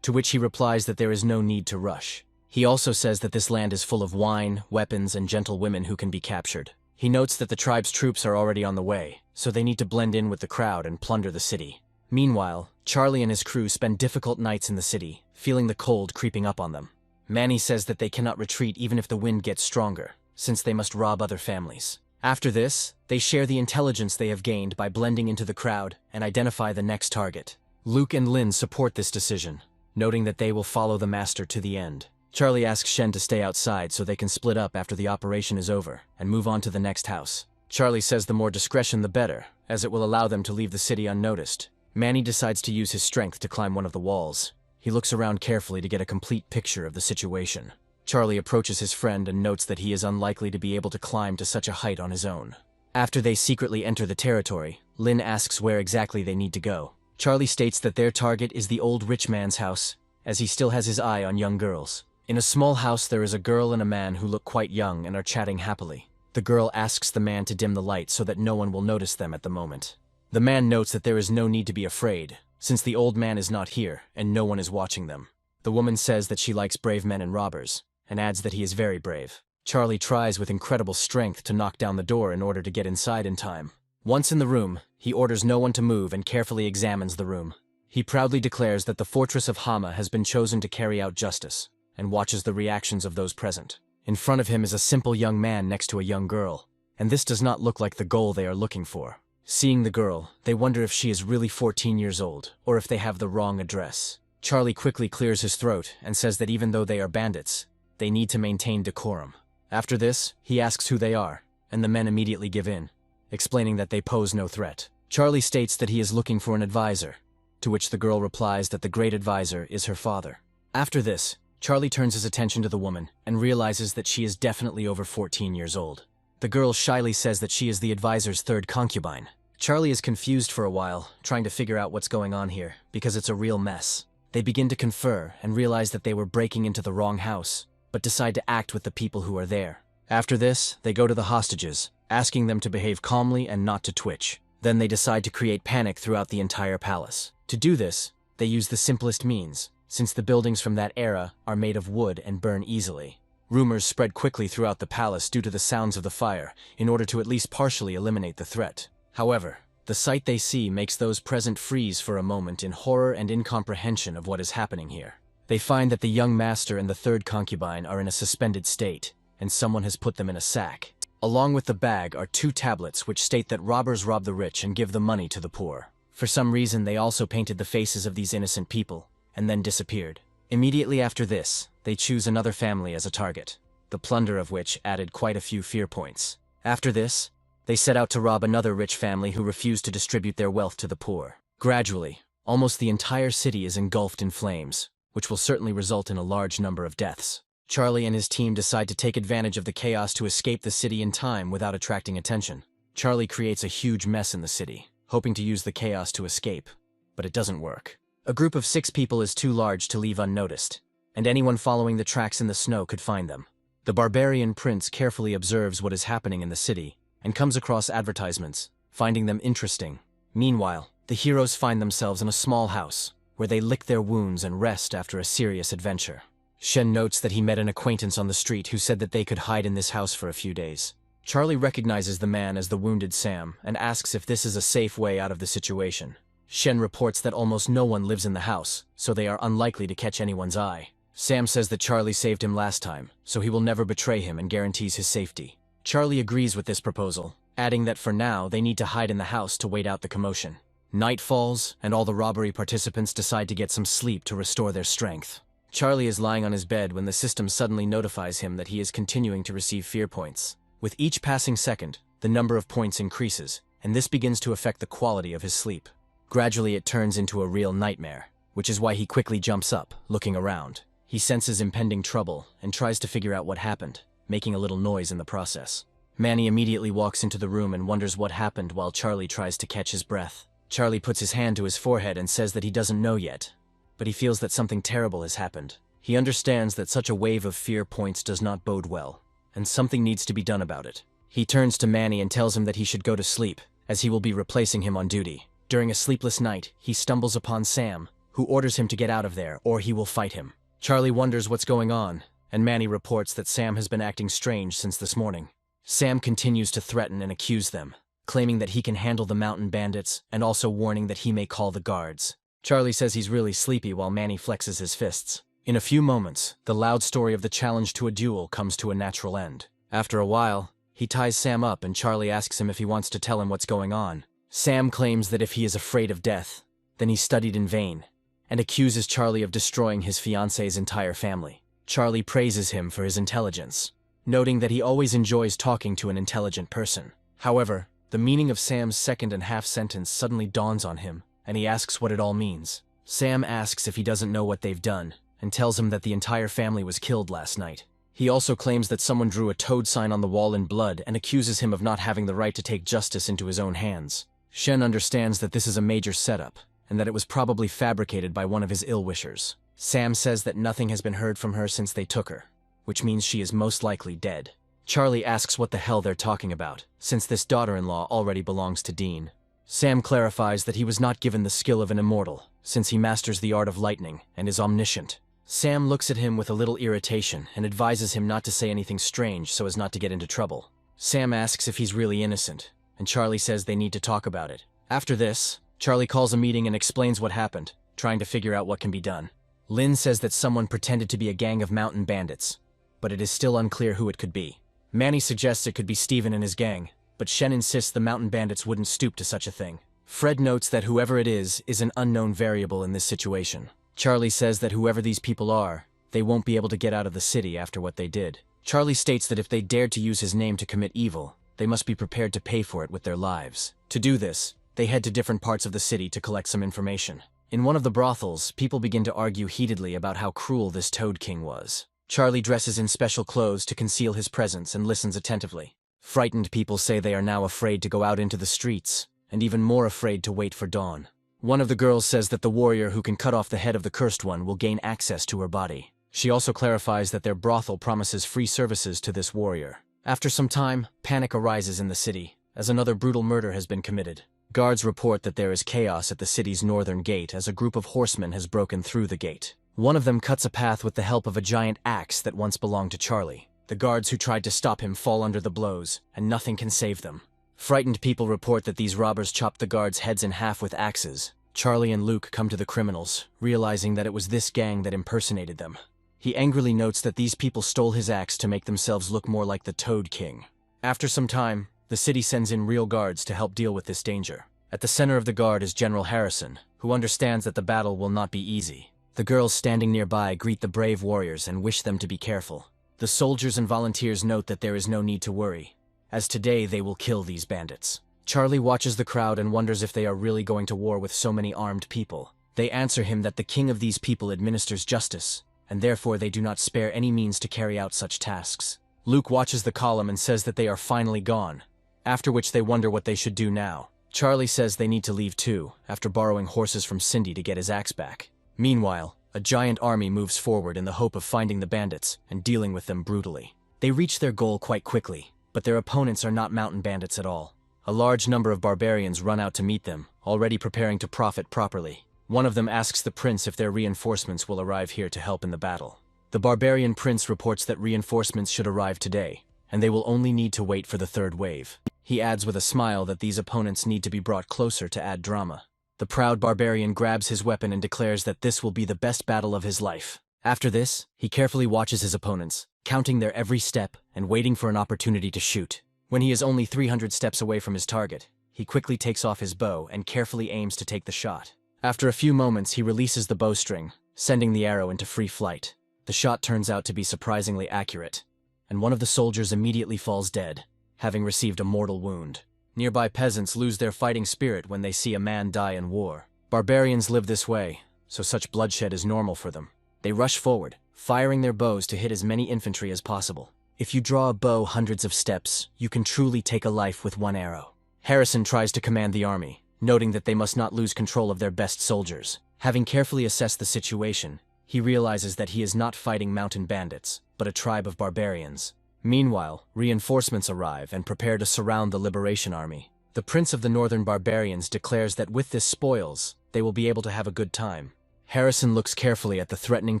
to which he replies that there is no need to rush. He also says that this land is full of wine, weapons, and gentle women who can be captured. He notes that the tribe's troops are already on the way, so they need to blend in with the crowd and plunder the city. Meanwhile, Charlie and his crew spend difficult nights in the city, feeling the cold creeping up on them. Manny says that they cannot retreat even if the wind gets stronger, since they must rob other families. After this, they share the intelligence they have gained by blending into the crowd and identify the next target. Luke and Lynn support this decision, noting that they will follow the master to the end. Charlie asks Shen to stay outside so they can split up after the operation is over and move on to the next house. Charlie says the more discretion the better, as it will allow them to leave the city unnoticed. Manny decides to use his strength to climb one of the walls. He looks around carefully to get a complete picture of the situation. Charlie approaches his friend and notes that he is unlikely to be able to climb to such a height on his own. After they secretly enter the territory, Lynn asks where exactly they need to go. Charlie states that their target is the old rich man's house, as he still has his eye on young girls. In a small house there is a girl and a man who look quite young and are chatting happily. The girl asks the man to dim the light so that no one will notice them at the moment. The man notes that there is no need to be afraid, since the old man is not here and no one is watching them. The woman says that she likes brave men and robbers, and adds that he is very brave. Charlie tries with incredible strength to knock down the door in order to get inside in time. Once in the room, he orders no one to move and carefully examines the room. He proudly declares that the fortress of Hama has been chosen to carry out justice, and watches the reactions of those present. In front of him is a simple young man next to a young girl, and this does not look like the goal they are looking for. Seeing the girl, they wonder if she is really 14 years old, or if they have the wrong address. Charlie quickly clears his throat and says that even though they are bandits, they need to maintain decorum. After this, he asks who they are, and the men immediately give in, explaining that they pose no threat. Charlie states that he is looking for an advisor, to which the girl replies that the great advisor is her father. After this, Charlie turns his attention to the woman and realizes that she is definitely over 14 years old. The girl shyly says that she is the advisor's third concubine. Charlie is confused for a while, trying to figure out what's going on here, because it's a real mess. They begin to confer and realize that they were breaking into the wrong house, but decide to act with the people who are there. After this, they go to the hostages, asking them to behave calmly and not to twitch. Then they decide to create panic throughout the entire palace. To do this, they use the simplest means, since the buildings from that era are made of wood and burn easily. Rumors spread quickly throughout the palace due to the sounds of the fire, in order to at least partially eliminate the threat. However, the sight they see makes those present freeze for a moment in horror and incomprehension of what is happening here. They find that the young master and the third concubine are in a suspended state, and someone has put them in a sack. Along with the bag are 2 tablets which state that robbers rob the rich and give the money to the poor. For some reason, they also painted the faces of these innocent people, and then disappeared. Immediately after this, they choose another family as a target, the plunder of which added quite a few fear points. After this, they set out to rob another rich family who refused to distribute their wealth to the poor. Gradually, almost the entire city is engulfed in flames, which will certainly result in a large number of deaths. Charlie and his team decide to take advantage of the chaos to escape the city in time without attracting attention. Charlie creates a huge mess in the city, hoping to use the chaos to escape, but it doesn't work. A group of 6 people is too large to leave unnoticed, and anyone following the tracks in the snow could find them. The barbarian prince carefully observes what is happening in the city, and comes across advertisements, finding them interesting. Meanwhile, the heroes find themselves in a small house, where they lick their wounds and rest after a serious adventure. Shen notes that he met an acquaintance on the street who said that they could hide in this house for a few days. Charlie recognizes the man as the wounded Sam, and asks if this is a safe way out of the situation. Shen reports that almost no one lives in the house, so they are unlikely to catch anyone's eye. Sam says that Charlie saved him last time, so he will never betray him and guarantees his safety. Charlie agrees with this proposal, adding that for now they need to hide in the house to wait out the commotion. Night falls, and all the robbery participants decide to get some sleep to restore their strength. Charlie is lying on his bed when the system suddenly notifies him that he is continuing to receive fear points. With each passing second, the number of points increases, and this begins to affect the quality of his sleep. Gradually it turns into a real nightmare, which is why he quickly jumps up, looking around. He senses impending trouble and tries to figure out what happened, making a little noise in the process. Manny immediately walks into the room and wonders what happened while Charlie tries to catch his breath. Charlie puts his hand to his forehead and says that he doesn't know yet, but he feels that something terrible has happened. He understands that such a wave of fear points does not bode well, and something needs to be done about it. He turns to Manny and tells him that he should go to sleep, as he will be replacing him on duty. During a sleepless night, he stumbles upon Sam, who orders him to get out of there or he will fight him. Charlie wonders what's going on, and Manny reports that Sam has been acting strange since this morning. Sam continues to threaten and accuse them, claiming that he can handle the mountain bandits and also warning that he may call the guards. Charlie says he's really sleepy while Manny flexes his fists. In a few moments, the loud story of the challenge to a duel comes to a natural end. After a while, he ties Sam up and Charlie asks him if he wants to tell him what's going on. Sam claims that if he is afraid of death, then he studied in vain, and accuses Charlie of destroying his fiancée's entire family. Charlie praises him for his intelligence, noting that he always enjoys talking to an intelligent person. However, the meaning of Sam's second and half sentence suddenly dawns on him, and he asks what it all means. Sam asks if he doesn't know what they've done, and tells him that the entire family was killed last night. He also claims that someone drew a toad sign on the wall in blood and accuses him of not having the right to take justice into his own hands. Shen understands that this is a major setup, and that it was probably fabricated by one of his ill-wishers. Sam says that nothing has been heard from her since they took her, which means she is most likely dead. Charlie asks what the hell they're talking about, since this daughter-in-law already belongs to Dean. Sam clarifies that he was not given the skill of an immortal, since he masters the art of lightning and is omniscient. Sam looks at him with a little irritation and advises him not to say anything strange so as not to get into trouble. Sam asks if he's really innocent, and Charlie says they need to talk about it. After this, Charlie calls a meeting and explains what happened, trying to figure out what can be done. Lynn says that someone pretended to be a gang of mountain bandits, but it is still unclear who it could be. Manny suggests it could be Steven and his gang, but Shen insists the mountain bandits wouldn't stoop to such a thing. Fred notes that whoever it is an unknown variable in this situation. Charlie says that whoever these people are, they won't be able to get out of the city after what they did. Charlie states that if they dared to use his name to commit evil, they must be prepared to pay for it with their lives. To do this, they head to different parts of the city to collect some information. In one of the brothels, people begin to argue heatedly about how cruel this Toad King was. Charlie dresses in special clothes to conceal his presence and listens attentively. Frightened people say they are now afraid to go out into the streets, and even more afraid to wait for dawn. One of the girls says that the warrior who can cut off the head of the cursed one will gain access to her body. She also clarifies that their brothel promises free services to this warrior. After some time, panic arises in the city, as another brutal murder has been committed. Guards report that there is chaos at the city's northern gate as a group of horsemen has broken through the gate. One of them cuts a path with the help of a giant axe that once belonged to Charlie. The guards who tried to stop him fall under the blows, and nothing can save them. Frightened people report that these robbers chopped the guards' heads in half with axes. Charlie and Luke come to the criminals, realizing that it was this gang that impersonated them. He angrily notes that these people stole his axe to make themselves look more like the Toad King. After some time, the city sends in real guards to help deal with this danger. At the center of the guard is General Harrison, who understands that the battle will not be easy. The girls standing nearby greet the brave warriors and wish them to be careful. The soldiers and volunteers note that there is no need to worry, as today they will kill these bandits. Charlie watches the crowd and wonders if they are really going to war with so many armed people. They answer him that the king of these people administers justice, and therefore they do not spare any means to carry out such tasks. Luke watches the column and says that they are finally gone, after which they wonder what they should do now. Charlie says they need to leave too, after borrowing horses from Cindy to get his axe back. Meanwhile, a giant army moves forward in the hope of finding the bandits and dealing with them brutally. They reach their goal quite quickly, but their opponents are not mountain bandits at all. A large number of barbarians run out to meet them, already preparing to profit properly. One of them asks the prince if their reinforcements will arrive here to help in the battle. The barbarian prince reports that reinforcements should arrive today, and they will only need to wait for the third wave. He adds with a smile that these opponents need to be brought closer to add drama. The proud barbarian grabs his weapon and declares that this will be the best battle of his life. After this, he carefully watches his opponents, counting their every step and waiting for an opportunity to shoot. When he is only 300 steps away from his target, he quickly takes off his bow and carefully aims to take the shot. After a few moments, he releases the bowstring, sending the arrow into free flight. The shot turns out to be surprisingly accurate, and one of the soldiers immediately falls dead, having received a mortal wound. Nearby peasants lose their fighting spirit when they see a man die in war. Barbarians live this way, so such bloodshed is normal for them. They rush forward, firing their bows to hit as many infantry as possible. If you draw a bow hundreds of steps, you can truly take a life with one arrow. Harrison tries to command the army, noting that they must not lose control of their best soldiers. Having carefully assessed the situation, he realizes that he is not fighting mountain bandits, but a tribe of barbarians. Meanwhile, reinforcements arrive and prepare to surround the Liberation Army. The prince of the northern barbarians declares that with this spoils, they will be able to have a good time. Harrison looks carefully at the threatening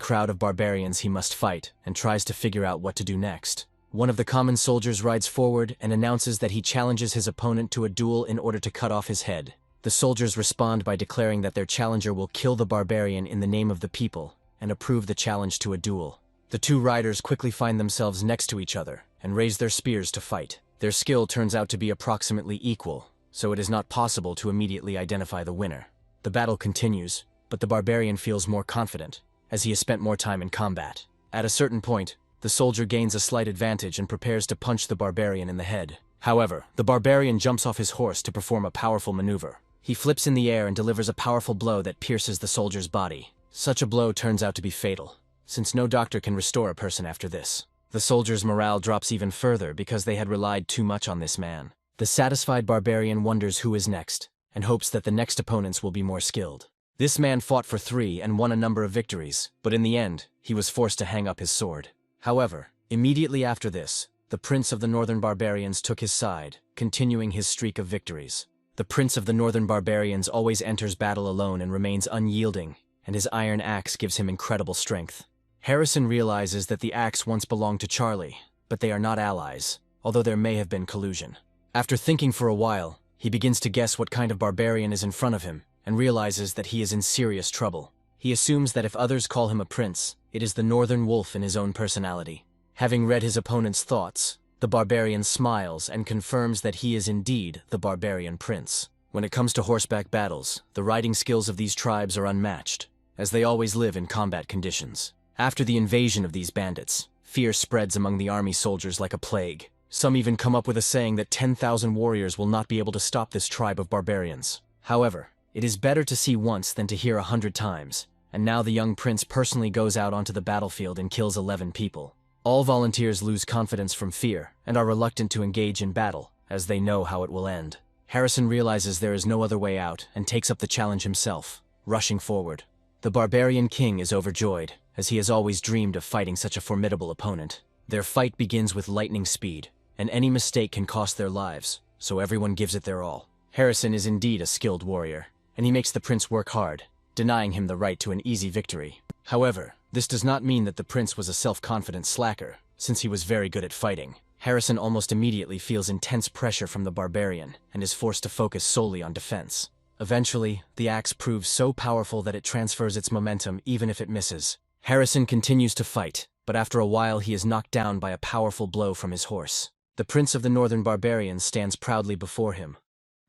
crowd of barbarians he must fight and tries to figure out what to do next. One of the common soldiers rides forward and announces that he challenges his opponent to a duel in order to cut off his head. The soldiers respond by declaring that their challenger will kill the barbarian in the name of the people and approve the challenge to a duel. The two riders quickly find themselves next to each other and raise their spears to fight. Their skill turns out to be approximately equal, so it is not possible to immediately identify the winner. The battle continues, but the barbarian feels more confident, as he has spent more time in combat. At a certain point, the soldier gains a slight advantage and prepares to punch the barbarian in the head. However, the barbarian jumps off his horse to perform a powerful maneuver. He flips in the air and delivers a powerful blow that pierces the soldier's body. Such a blow turns out to be fatal, since no doctor can restore a person after this. The soldier's morale drops even further because they had relied too much on this man. The satisfied barbarian wonders who is next, and hopes that the next opponents will be more skilled. This man fought for 3 and won a number of victories, but in the end, he was forced to hang up his sword. However, immediately after this, the Prince of the Northern Barbarians took his side, continuing his streak of victories. The Prince of the Northern Barbarians always enters battle alone and remains unyielding, and his iron axe gives him incredible strength. Harrison realizes that the axe once belonged to Charlie, but they are not allies, although there may have been collusion. After thinking for a while, he begins to guess what kind of barbarian is in front of him, and realizes that he is in serious trouble. He assumes that if others call him a prince, it is the Northern Wolf in his own personality. Having read his opponent's thoughts, the barbarian smiles and confirms that he is indeed the barbarian prince. When it comes to horseback battles, the riding skills of these tribes are unmatched, as they always live in combat conditions. After the invasion of these bandits, fear spreads among the army soldiers like a plague. Some even come up with a saying that 10,000 warriors will not be able to stop this tribe of barbarians. However, it is better to see once than to hear 100 times, and now the young prince personally goes out onto the battlefield and kills 11 people. All volunteers lose confidence from fear and are reluctant to engage in battle, as they know how it will end. Harrison realizes there is no other way out and takes up the challenge himself, rushing forward. The barbarian king is overjoyed, as he has always dreamed of fighting such a formidable opponent. Their fight begins with lightning speed, and any mistake can cost their lives, so everyone gives it their all. Harrison is indeed a skilled warrior, and he makes the prince work hard, denying him the right to an easy victory. However, this does not mean that the prince was a self-confident slacker, since he was very good at fighting. Harrison almost immediately feels intense pressure from the barbarian, and is forced to focus solely on defense. Eventually, the axe proves so powerful that it transfers its momentum even if it misses. Harrison continues to fight, but after a while he is knocked down by a powerful blow from his horse. The Prince of the Northern Barbarians stands proudly before him,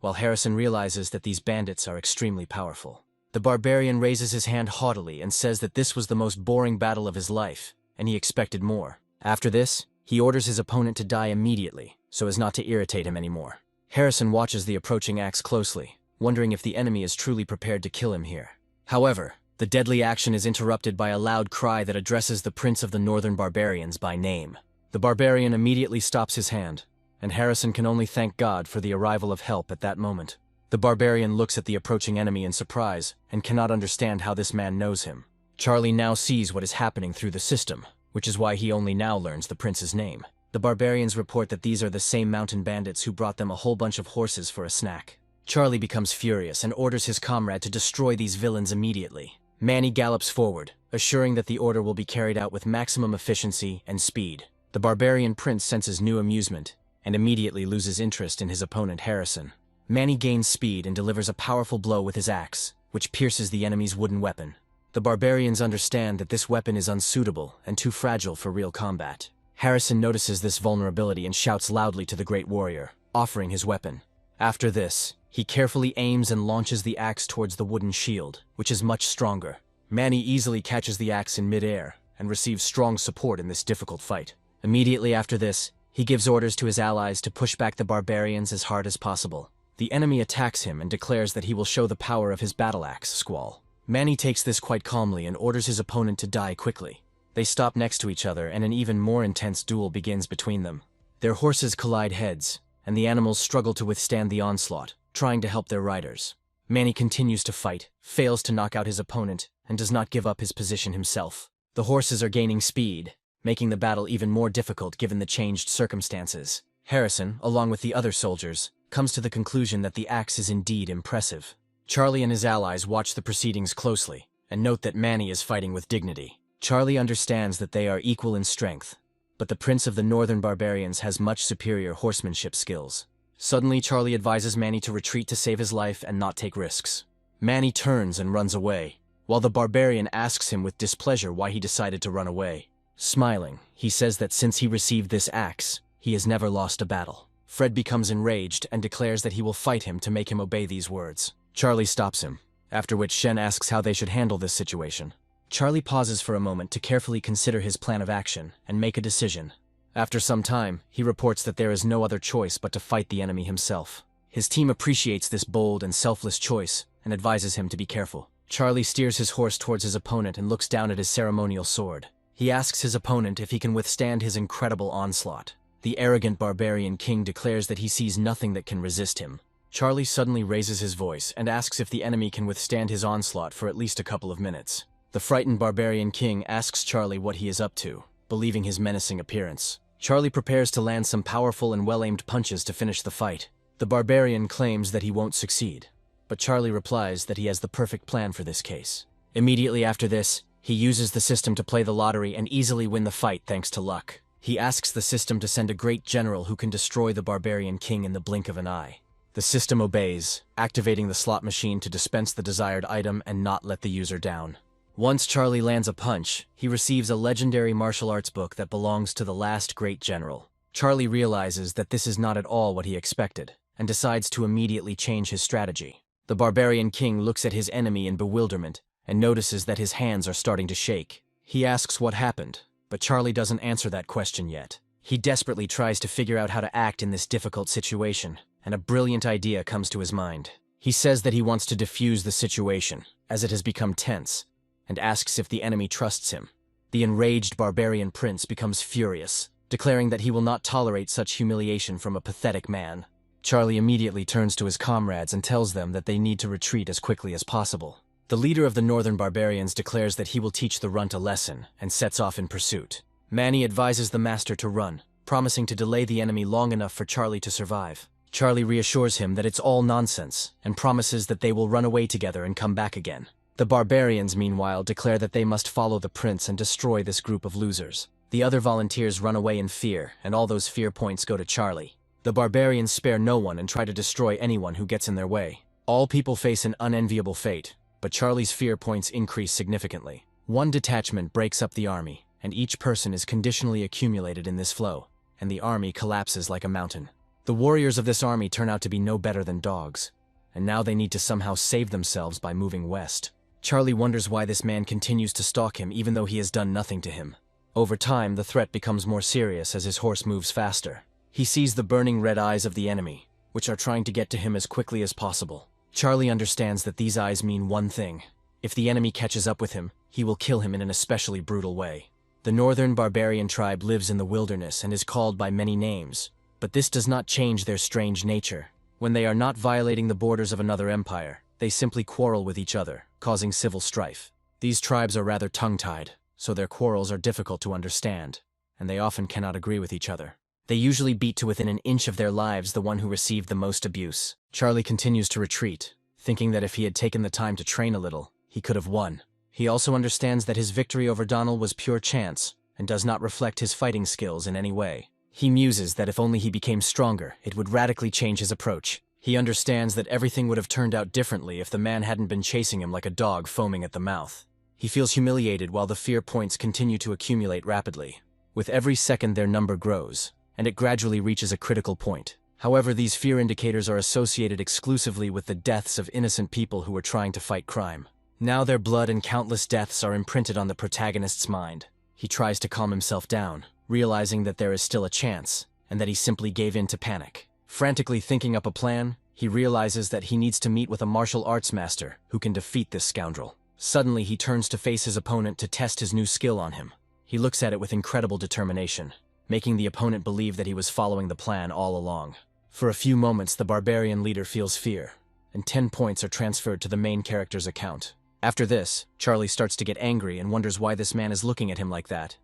while Harrison realizes that these bandits are extremely powerful. The barbarian raises his hand haughtily and says that this was the most boring battle of his life, and he expected more. After this, he orders his opponent to die immediately, so as not to irritate him anymore. Harrison watches the approaching axe closely, wondering if the enemy is truly prepared to kill him here. However, the deadly action is interrupted by a loud cry that addresses the Prince of the Northern Barbarians by name. The barbarian immediately stops his hand, and Harrison can only thank God for the arrival of help at that moment. The barbarian looks at the approaching enemy in surprise and cannot understand how this man knows him. Charlie now sees what is happening through the system, which is why he only now learns the prince's name. The barbarians report that these are the same mountain bandits who brought them a whole bunch of horses for a snack. Charlie becomes furious and orders his comrade to destroy these villains immediately. Manny gallops forward, assuring that the order will be carried out with maximum efficiency and speed. The barbarian prince senses new amusement and immediately loses interest in his opponent Harrison. Manny gains speed and delivers a powerful blow with his axe, which pierces the enemy's wooden weapon. The barbarians understand that this weapon is unsuitable and too fragile for real combat. Harrison notices this vulnerability and shouts loudly to the great warrior, offering his weapon. After this, he carefully aims and launches the axe towards the wooden shield, which is much stronger. Manny easily catches the axe in mid-air and receives strong support in this difficult fight. Immediately after this, he gives orders to his allies to push back the barbarians as hard as possible. The enemy attacks him and declares that he will show the power of his battle axe, Squall. Manny takes this quite calmly and orders his opponent to die quickly. They stop next to each other and an even more intense duel begins between them. Their horses collide heads, and the animals struggle to withstand the onslaught, trying to help their riders. Manny continues to fight, fails to knock out his opponent, and does not give up his position himself. The horses are gaining speed, making the battle even more difficult given the changed circumstances. Harrison, along with the other soldiers, comes to the conclusion that the axe is indeed impressive. Charlie and his allies watch the proceedings closely, and note that Manny is fighting with dignity. Charlie understands that they are equal in strength, but the Prince of the Northern Barbarians has much superior horsemanship skills. Suddenly, Charlie advises Manny to retreat to save his life and not take risks. Manny turns and runs away, while the barbarian asks him with displeasure why he decided to run away. Smiling, he says that since he received this axe, he has never lost a battle. Fred becomes enraged and declares that he will fight him to make him obey these words. Charlie stops him, after which Shen asks how they should handle this situation. Charlie pauses for a moment to carefully consider his plan of action and make a decision. After some time, he reports that there is no other choice but to fight the enemy himself. His team appreciates this bold and selfless choice and advises him to be careful. Charlie steers his horse towards his opponent and looks down at his ceremonial sword. He asks his opponent if he can withstand his incredible onslaught. The arrogant barbarian king declares that he sees nothing that can resist him. Charlie suddenly raises his voice and asks if the enemy can withstand his onslaught for at least a couple of minutes. The frightened barbarian king asks Charlie what he is up to, believing his menacing appearance. Charlie prepares to land some powerful and well-aimed punches to finish the fight. The barbarian claims that he won't succeed, but Charlie replies that he has the perfect plan for this case. Immediately after this, he uses the system to play the lottery and easily win the fight thanks to luck. He asks the system to send a great general who can destroy the barbarian king in the blink of an eye. The system obeys, activating the slot machine to dispense the desired item and not let the user down. Once Charlie lands a punch, he receives a legendary martial arts book that belongs to the last great general. Charlie realizes that this is not at all what he expected, and decides to immediately change his strategy. The barbarian king looks at his enemy in bewilderment and notices that his hands are starting to shake. He asks what happened, but Charlie doesn't answer that question yet. He desperately tries to figure out how to act in this difficult situation, and a brilliant idea comes to his mind. He says that he wants to defuse the situation, as it has become tense, and asks if the enemy trusts him. The enraged barbarian prince becomes furious, declaring that he will not tolerate such humiliation from a pathetic man. Charlie immediately turns to his comrades and tells them that they need to retreat as quickly as possible. The leader of the northern barbarians declares that he will teach the runt a lesson and sets off in pursuit. Manny advises the master to run, promising to delay the enemy long enough for Charlie to survive. Charlie reassures him that it's all nonsense and promises that they will run away together and come back again. The barbarians, meanwhile, declare that they must follow the prince and destroy this group of losers. The other volunteers run away in fear, and all those fear points go to Charlie. The barbarians spare no one and try to destroy anyone who gets in their way. All people face an unenviable fate, but Charlie's fear points increase significantly. One detachment breaks up the army, and each person is conditionally accumulated in this flow, and the army collapses like a mountain. The warriors of this army turn out to be no better than dogs, and now they need to somehow save themselves by moving west. Charlie wonders why this man continues to stalk him even though he has done nothing to him. Over time, the threat becomes more serious as his horse moves faster. He sees the burning red eyes of the enemy, which are trying to get to him as quickly as possible. Charlie understands that these eyes mean one thing. If the enemy catches up with him, he will kill him in an especially brutal way. The northern barbarian tribe lives in the wilderness and is called by many names, but this does not change their strange nature. When they are not violating the borders of another empire, they simply quarrel with each other, causing civil strife. These tribes are rather tongue-tied, so their quarrels are difficult to understand, and they often cannot agree with each other. They usually beat to within an inch of their lives the one who received the most abuse. Charlie continues to retreat, thinking that if he had taken the time to train a little, he could have won. He also understands that his victory over Donald was pure chance, and does not reflect his fighting skills in any way. He muses that if only he became stronger, it would radically change his approach. He understands that everything would have turned out differently if the man hadn't been chasing him like a dog foaming at the mouth. He feels humiliated while the fear points continue to accumulate rapidly. With every second their number grows, and it gradually reaches a critical point. However, these fear indicators are associated exclusively with the deaths of innocent people who were trying to fight crime. Now their blood and countless deaths are imprinted on the protagonist's mind. He tries to calm himself down, realizing that there is still a chance, and that he simply gave in to panic. Frantically thinking up a plan, he realizes that he needs to meet with a martial arts master who can defeat this scoundrel. Suddenly, he turns to face his opponent to test his new skill on him. He looks at it with incredible determination, making the opponent believe that he was following the plan all along. For a few moments, the barbarian leader feels fear, and 10 points are transferred to the main character's account. After this, Charlie starts to get angry and wonders why this man is looking at him like that.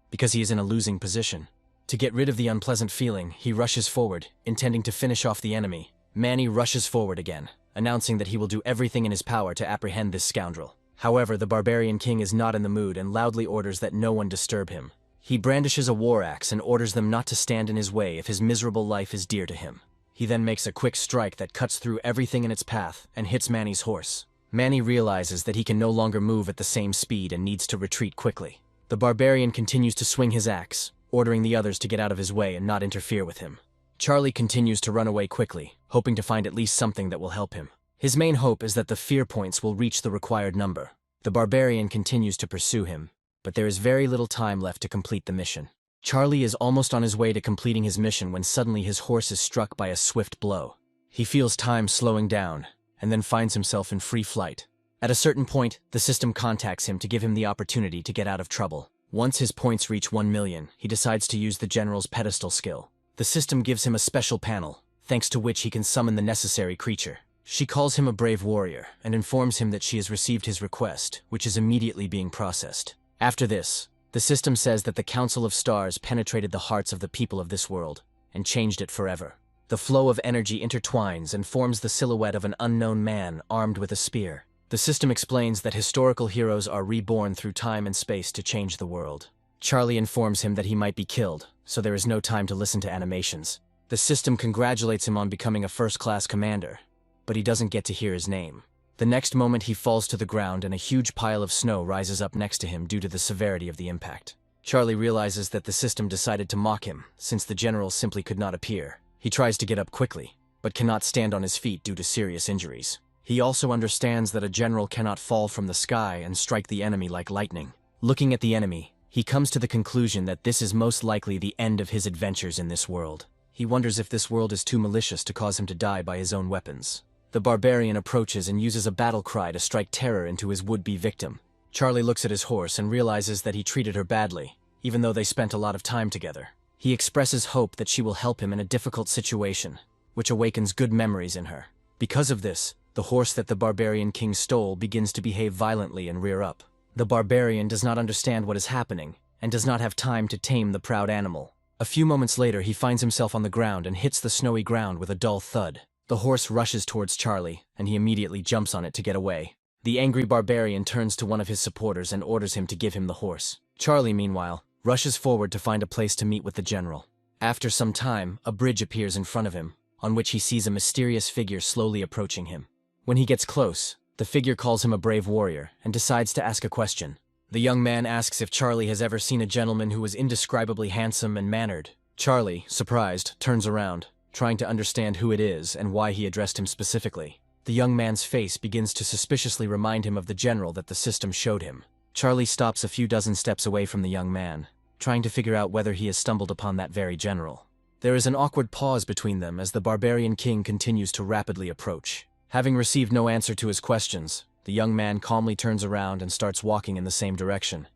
Because he is in a losing position. To get rid of the unpleasant feeling, he rushes forward, intending to finish off the enemy. Manny rushes forward again, announcing that he will do everything in his power to apprehend this scoundrel. However, the barbarian king is not in the mood and loudly orders that no one disturb him. He brandishes a war axe and orders them not to stand in his way if his miserable life is dear to him. He then makes a quick strike that cuts through everything in its path and hits Manny's horse. Manny realizes that he can no longer move at the same speed and needs to retreat quickly. The barbarian continues to swing his axe, ordering the others to get out of his way and not interfere with him. Charlie continues to run away quickly, hoping to find at least something that will help him. His main hope is that the fear points will reach the required number. The barbarian continues to pursue him, but there is very little time left to complete the mission. Charlie is almost on his way to completing his mission when suddenly his horse is struck by a swift blow. He feels time slowing down, and then finds himself in free flight. At a certain point, the system contacts him to give him the opportunity to get out of trouble. Once his points reach 1 million, he decides to use the general's pedestal skill. The system gives him a special panel, thanks to which he can summon the necessary creature. She calls him a brave warrior, and informs him that she has received his request, which is immediately being processed. After this, the system says that the Council of Stars penetrated the hearts of the people of this world, and changed it forever. The flow of energy intertwines and forms the silhouette of an unknown man armed with a spear. The system explains that historical heroes are reborn through time and space to change the world. Charlie informs him that he might be killed, so there is no time to listen to animations. The system congratulates him on becoming a first-class commander, but he doesn't get to hear his name. The next moment he falls to the ground and a huge pile of snow rises up next to him due to the severity of the impact. Charlie realizes that the system decided to mock him, since the general simply could not appear. He tries to get up quickly, but cannot stand on his feet due to serious injuries. He also understands that a general cannot fall from the sky and strike the enemy like lightning. Looking at the enemy, he comes to the conclusion that this is most likely the end of his adventures in this world. He wonders if this world is too malicious to cause him to die by his own weapons. The barbarian approaches and uses a battle cry to strike terror into his would-be victim. Charlie looks at his horse and realizes that he treated her badly, even though they spent a lot of time together. He expresses hope that she will help him in a difficult situation, which awakens good memories in her. Because of this, the horse that the barbarian king stole begins to behave violently and rear up. The barbarian does not understand what is happening, and does not have time to tame the proud animal. A few moments later, he finds himself on the ground and hits the snowy ground with a dull thud. The horse rushes towards Charlie, and he immediately jumps on it to get away. The angry barbarian turns to one of his supporters and orders him to give him the horse. Charlie, meanwhile, rushes forward to find a place to meet with the general. After some time, a bridge appears in front of him, on which he sees a mysterious figure slowly approaching him. When he gets close, the figure calls him a brave warrior and decides to ask a question. The young man asks if Charlie has ever seen a gentleman who was indescribably handsome and mannered. Charlie, surprised, turns around, trying to understand who it is and why he addressed him specifically. The young man's face begins to suspiciously remind him of the general that the system showed him. Charlie stops a few dozen steps away from the young man, trying to figure out whether he has stumbled upon that very general. There is an awkward pause between them as the barbarian king continues to rapidly approach. Having received no answer to his questions, the young man calmly turns around and starts walking in the same direction.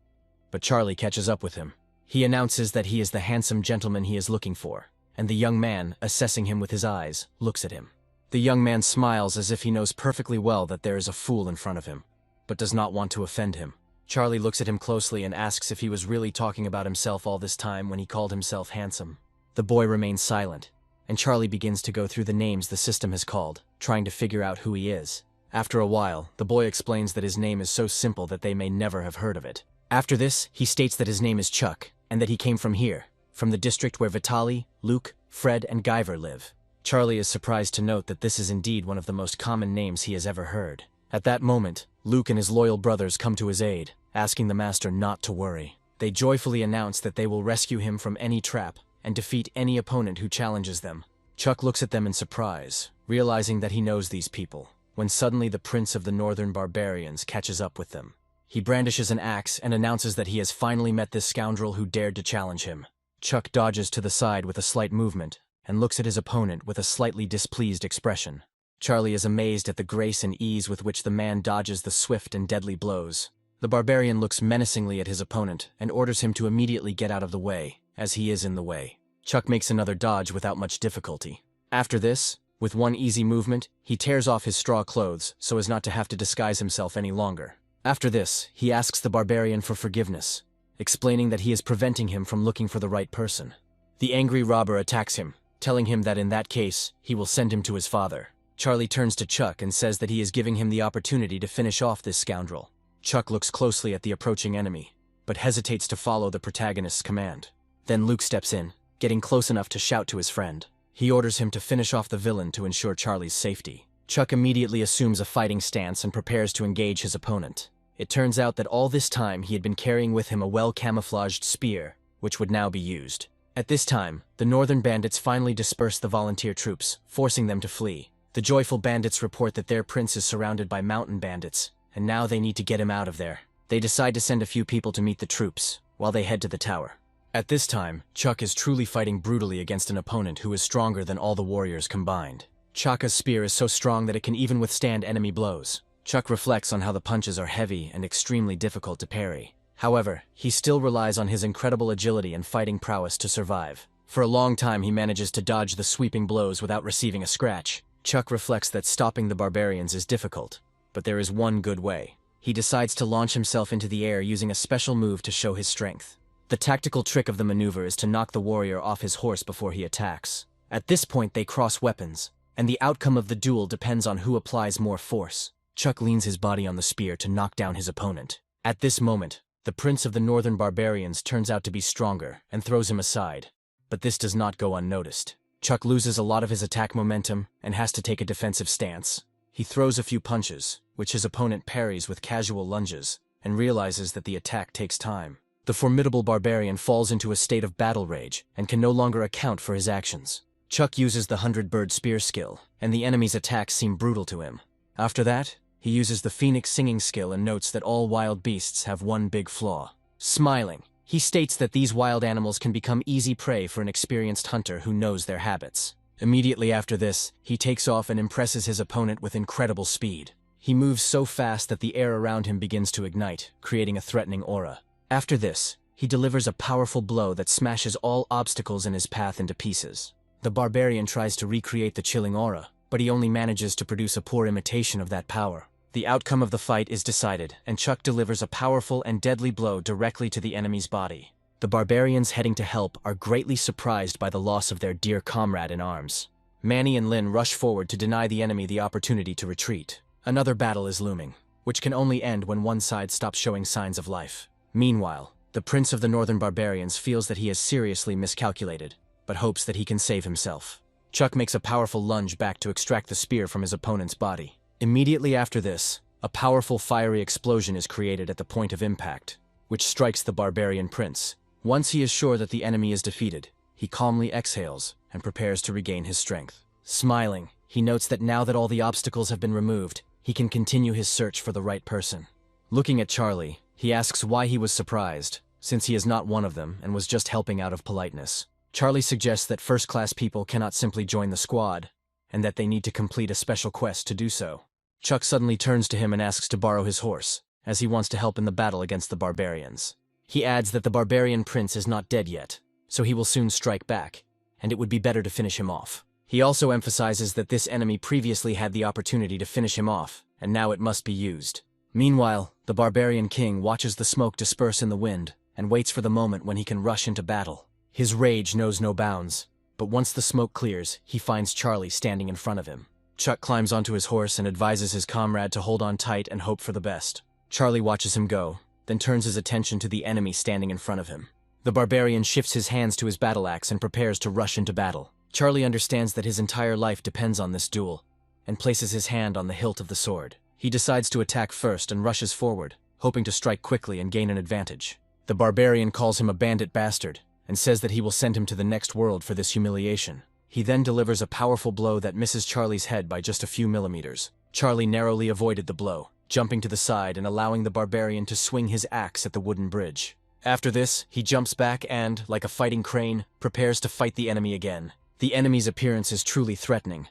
But Charlie catches up with him. He announces that he is the handsome gentleman he is looking for, and the young man, assessing him with his eyes, looks at him. The young man smiles as if he knows perfectly well that there is a fool in front of him, but does not want to offend him. Charlie looks at him closely and asks if he was really talking about himself all this time when he called himself handsome. The boy remains silent, and Charlie begins to go through the names the system has called, trying to figure out who he is. After a while, the boy explains that his name is so simple that they may never have heard of it. After this, he states that his name is Chuck, and that he came from here, from the district where Vitaly, Luke, Fred, and Guyver live. Charlie is surprised to note that this is indeed one of the most common names he has ever heard. At that moment, Luke and his loyal brothers come to his aid, asking the master not to worry. They joyfully announce that they will rescue him from any trap and defeat any opponent who challenges them. Chuck looks at them in surprise, realizing that he knows these people, when suddenly the prince of the northern barbarians catches up with them. He brandishes an axe and announces that he has finally met this scoundrel who dared to challenge him. Chuck dodges to the side with a slight movement and looks at his opponent with a slightly displeased expression. Charlie is amazed at the grace and ease with which the man dodges the swift and deadly blows. The barbarian looks menacingly at his opponent and orders him to immediately get out of the way, as he is in the way. Chuck makes another dodge without much difficulty. After this, with one easy movement, he tears off his straw clothes so as not to have to disguise himself any longer. After this, he asks the barbarian for forgiveness, explaining that he is preventing him from looking for the right person. The angry robber attacks him, telling him that in that case, he will send him to his father. Charlie turns to Chuck and says that he is giving him the opportunity to finish off this scoundrel. Chuck looks closely at the approaching enemy, but hesitates to follow the protagonist's command. Then Luke steps in, getting close enough to shout to his friend. He orders him to finish off the villain to ensure Charlie's safety. Chuck immediately assumes a fighting stance and prepares to engage his opponent. It turns out that all this time he had been carrying with him a well-camouflaged spear, which would now be used. At this time, the northern bandits finally disperse the volunteer troops, forcing them to flee. The joyful bandits report that their prince is surrounded by mountain bandits, and now they need to get him out of there. They decide to send a few people to meet the troops, while they head to the tower. At this time, Chuck is truly fighting brutally against an opponent who is stronger than all the warriors combined. Chaka's spear is so strong that it can even withstand enemy blows. Chuck reflects on how the punches are heavy and extremely difficult to parry. However, he still relies on his incredible agility and fighting prowess to survive. For a long time he manages to dodge the sweeping blows without receiving a scratch. Chuck reflects that stopping the barbarians is difficult, but there is one good way. He decides to launch himself into the air using a special move to show his strength. The tactical trick of the maneuver is to knock the warrior off his horse before he attacks. At this point they cross weapons, and the outcome of the duel depends on who applies more force. Chuck leans his body on the spear to knock down his opponent. At this moment, the prince of the northern barbarians turns out to be stronger and throws him aside. But this does not go unnoticed. Chuck loses a lot of his attack momentum and has to take a defensive stance. He throws a few punches, which his opponent parries with casual lunges, and realizes that the attack takes time. The formidable barbarian falls into a state of battle rage and can no longer account for his actions. Chuck uses the 100-bird spear skill, and the enemy's attacks seem brutal to him. After that, he uses the phoenix singing skill and notes that all wild beasts have one big flaw. Smiling, he states that these wild animals can become easy prey for an experienced hunter who knows their habits. Immediately after this, he takes off and impresses his opponent with incredible speed. He moves so fast that the air around him begins to ignite, creating a threatening aura. After this, he delivers a powerful blow that smashes all obstacles in his path into pieces. The barbarian tries to recreate the chilling aura, but he only manages to produce a poor imitation of that power. The outcome of the fight is decided, and Chuck delivers a powerful and deadly blow directly to the enemy's body. The barbarians heading to help are greatly surprised by the loss of their dear comrade in arms. Manny and Lynn rush forward to deny the enemy the opportunity to retreat. Another battle is looming, which can only end when one side stops showing signs of life. Meanwhile, the prince of the northern barbarians feels that he has seriously miscalculated, but hopes that he can save himself. Chuck makes a powerful lunge back to extract the spear from his opponent's body. Immediately after this, a powerful fiery explosion is created at the point of impact, which strikes the barbarian prince. Once he is sure that the enemy is defeated, he calmly exhales and prepares to regain his strength. Smiling, he notes that now that all the obstacles have been removed, he can continue his search for the right person. Looking at Charlie, he asks why he was surprised, since he is not one of them and was just helping out of politeness. Charlie suggests that first-class people cannot simply join the squad, and that they need to complete a special quest to do so. Chuck suddenly turns to him and asks to borrow his horse, as he wants to help in the battle against the barbarians. He adds that the barbarian prince is not dead yet, so he will soon strike back, and it would be better to finish him off. He also emphasizes that this enemy previously had the opportunity to finish him off, and now it must be used. Meanwhile, the barbarian king watches the smoke disperse in the wind and waits for the moment when he can rush into battle. His rage knows no bounds, but once the smoke clears, he finds Charlie standing in front of him. Chuck climbs onto his horse and advises his comrade to hold on tight and hope for the best. Charlie watches him go, then turns his attention to the enemy standing in front of him. The barbarian shifts his hands to his battle axe and prepares to rush into battle. Charlie understands that his entire life depends on this duel, and places his hand on the hilt of the sword. He decides to attack first and rushes forward, hoping to strike quickly and gain an advantage. The barbarian calls him a bandit bastard, and says that he will send him to the next world for this humiliation. He then delivers a powerful blow that misses Charlie's head by just a few millimeters. Charlie narrowly avoided the blow, jumping to the side and allowing the barbarian to swing his axe at the wooden bridge. After this, he jumps back and, like a fighting crane, prepares to fight the enemy again. The enemy's appearance is truly threatening,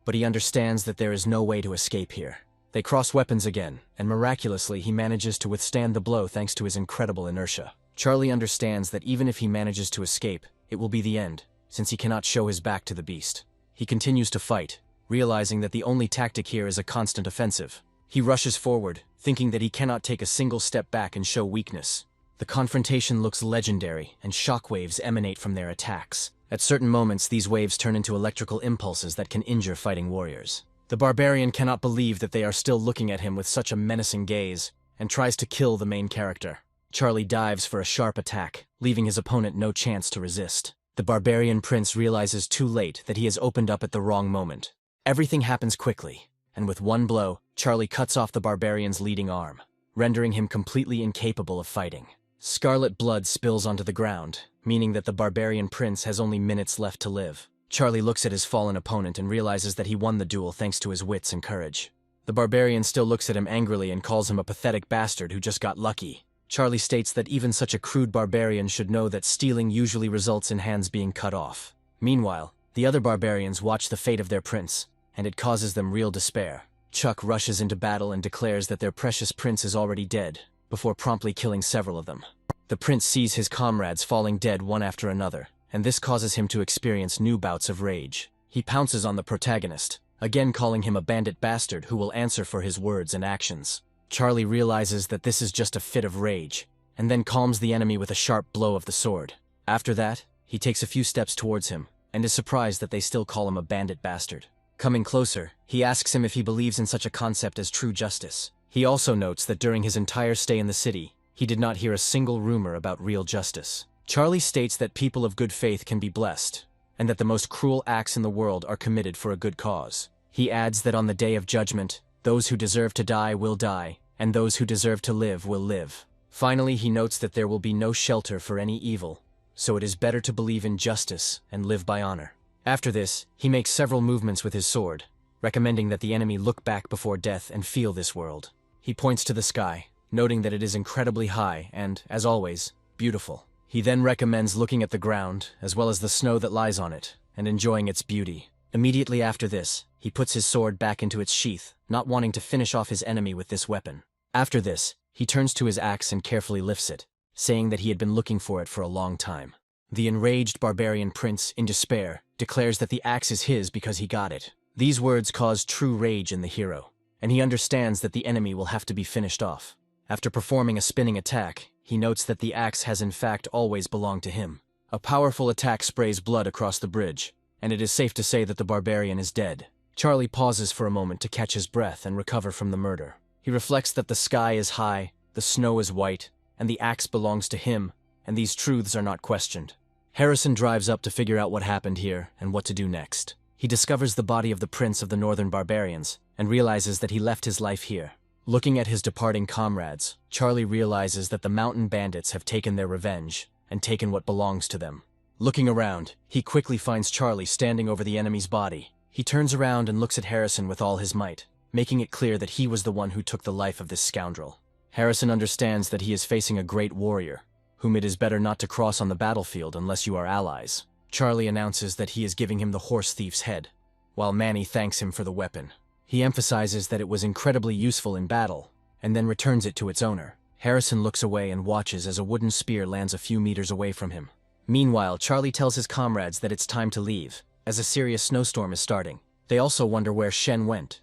but he understands that there is no way to escape here. They cross weapons again, and miraculously he manages to withstand the blow thanks to his incredible inertia. Charlie understands that even if he manages to escape, it will be the end, since he cannot show his back to the beast. He continues to fight, realizing that the only tactic here is a constant offensive. He rushes forward, thinking that he cannot take a single step back and show weakness. The confrontation looks legendary, and shockwaves emanate from their attacks. At certain moments, these waves turn into electrical impulses that can injure fighting warriors. The barbarian cannot believe that they are still looking at him with such a menacing gaze, and tries to kill the main character. Charlie dives for a sharp attack, leaving his opponent no chance to resist. The barbarian prince realizes too late that he has opened up at the wrong moment. Everything happens quickly, and with one blow, Charlie cuts off the barbarian's leading arm, rendering him completely incapable of fighting. Scarlet blood spills onto the ground, meaning that the barbarian prince has only minutes left to live. Charlie looks at his fallen opponent and realizes that he won the duel thanks to his wits and courage. The barbarian still looks at him angrily and calls him a pathetic bastard who just got lucky. Charlie states that even such a crude barbarian should know that stealing usually results in hands being cut off. Meanwhile, the other barbarians watch the fate of their prince, and it causes them real despair. Chuck rushes into battle and declares that their precious prince is already dead, before promptly killing several of them. The prince sees his comrades falling dead one after another, and this causes him to experience new bouts of rage. He pounces on the protagonist, again calling him a bandit bastard who will answer for his words and actions. Charlie realizes that this is just a fit of rage, and then calms the enemy with a sharp blow of the sword. After that, he takes a few steps towards him, and is surprised that they still call him a bandit bastard. Coming closer, he asks him if he believes in such a concept as true justice. He also notes that during his entire stay in the city, he did not hear a single rumor about real justice. Charlie states that people of good faith can be blessed, and that the most cruel acts in the world are committed for a good cause. He adds that on the day of judgment, those who deserve to die will die, and those who deserve to live will live. Finally, he notes that there will be no shelter for any evil, so it is better to believe in justice and live by honor. After this, he makes several movements with his sword, recommending that the enemy look back before death and feel this world. He points to the sky, noting that it is incredibly high and, as always, beautiful. He then recommends looking at the ground, as well as the snow that lies on it, and enjoying its beauty. Immediately after this, he puts his sword back into its sheath, not wanting to finish off his enemy with this weapon. After this, he turns to his axe and carefully lifts it, saying that he had been looking for it for a long time. The enraged barbarian prince, in despair, declares that the axe is his because he got it. These words cause true rage in the hero, and he understands that the enemy will have to be finished off. After performing a spinning attack, he notes that the axe has in fact always belonged to him. A powerful attack sprays blood across the bridge, and it is safe to say that the barbarian is dead. Charlie pauses for a moment to catch his breath and recover from the murder. He reflects that the sky is high, the snow is white, and the axe belongs to him, and these truths are not questioned. Harrison drives up to figure out what happened here and what to do next. He discovers the body of the prince of the northern barbarians, and realizes that he left his life here. Looking at his departing comrades, Charlie realizes that the mountain bandits have taken their revenge, and taken what belongs to them. Looking around, he quickly finds Charlie standing over the enemy's body. He turns around and looks at Harrison with all his might, making it clear that he was the one who took the life of this scoundrel. Harrison understands that he is facing a great warrior, whom it is better not to cross on the battlefield unless you are allies. Charlie announces that he is giving him the horse thief's head, while Manny thanks him for the weapon. He emphasizes that it was incredibly useful in battle, and then returns it to its owner. Harrison looks away and watches as a wooden spear lands a few meters away from him. Meanwhile, Charlie tells his comrades that it's time to leave, as a serious snowstorm is starting. They also wonder where Shen went,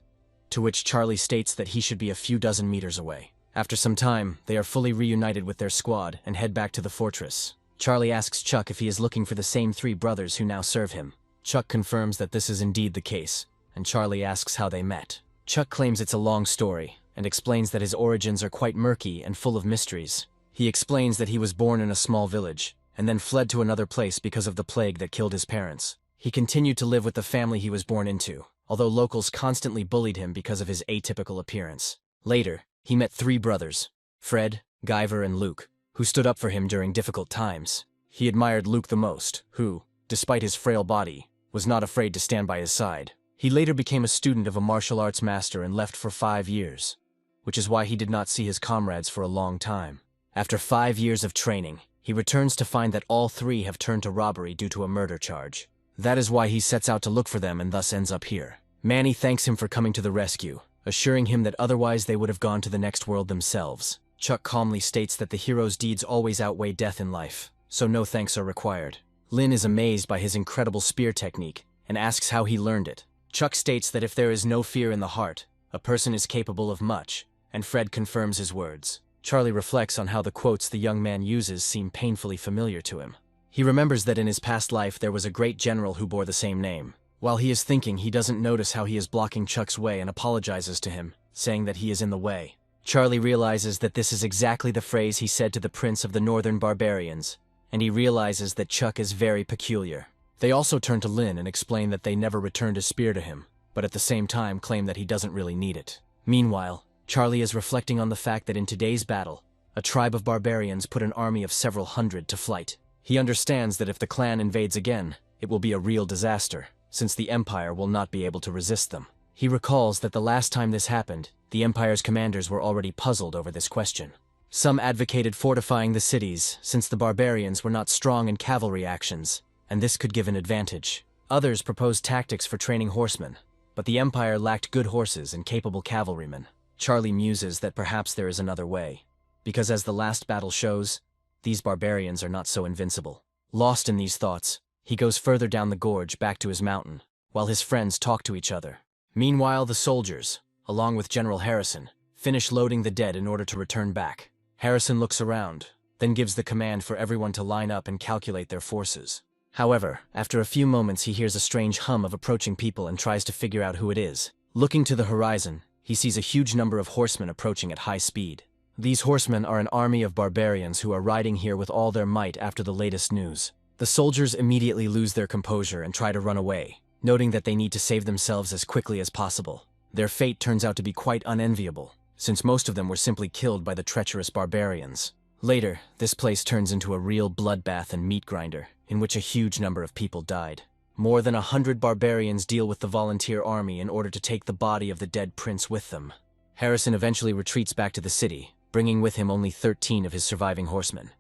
to which Charlie states that he should be a few dozen meters away. After some time, they are fully reunited with their squad and head back to the fortress. Charlie asks Chuck if he is looking for the same three brothers who now serve him. Chuck confirms that this is indeed the case, and Charlie asks how they met. Chuck claims it's a long story, and explains that his origins are quite murky and full of mysteries. He explains that he was born in a small village, and then fled to another place because of the plague that killed his parents. He continued to live with the family he was born into, although locals constantly bullied him because of his atypical appearance. Later, he met three brothers, Fred, Guyver, and Luke, who stood up for him during difficult times. He admired Luke the most, who, despite his frail body, was not afraid to stand by his side. He later became a student of a martial arts master and left for 5 years, which is why he did not see his comrades for a long time. After 5 years of training, he returns to find that all three have turned to robbery due to a murder charge. That is why he sets out to look for them and thus ends up here. Manny thanks him for coming to the rescue, assuring him that otherwise they would have gone to the next world themselves. Chuck calmly states that the hero's deeds always outweigh death in life, so no thanks are required. Lynn is amazed by his incredible spear technique and asks how he learned it. Chuck states that if there is no fear in the heart, a person is capable of much, and Fred confirms his words. Charlie reflects on how the quotes the young man uses seem painfully familiar to him. He remembers that in his past life there was a great general who bore the same name. While he is thinking, he doesn't notice how he is blocking Chuck's way and apologizes to him, saying that he is in the way. Charlie realizes that this is exactly the phrase he said to the prince of the northern barbarians, and he realizes that Chuck is very peculiar. They also turn to Lynn and explain that they never returned his spear to him, but at the same time claim that he doesn't really need it. Meanwhile, Charlie is reflecting on the fact that in today's battle, a tribe of barbarians put an army of several hundred to flight. He understands that if the clan invades again, it will be a real disaster, since the Empire will not be able to resist them. He recalls that the last time this happened, the Empire's commanders were already puzzled over this question. Some advocated fortifying the cities, since the barbarians were not strong in cavalry actions, and this could give an advantage. Others proposed tactics for training horsemen, But the Empire lacked good horses and capable cavalrymen. Charlie muses that perhaps there is another way, because as the last battle shows, these barbarians are not so invincible. Lost in these thoughts, he goes further down the gorge back to his mountain, while his friends talk to each other. Meanwhile, the soldiers, along with General Harrison, finish loading the dead in order to return back. Harrison looks around, then gives the command for everyone to line up and calculate their forces. However, after a few moments he hears a strange hum of approaching people and tries to figure out who it is. Looking to the horizon, he sees a huge number of horsemen approaching at high speed. These horsemen are an army of barbarians who are riding here with all their might after the latest news. The soldiers immediately lose their composure and try to run away, noting that they need to save themselves as quickly as possible. Their fate turns out to be quite unenviable, since most of them were simply killed by the treacherous barbarians. Later, this place turns into a real bloodbath and meat grinder, in which a huge number of people died. More than 100 barbarians deal with the volunteer army in order to take the body of the dead prince with them. Harrison eventually retreats back to the city, bringing with him only 13 of his surviving horsemen.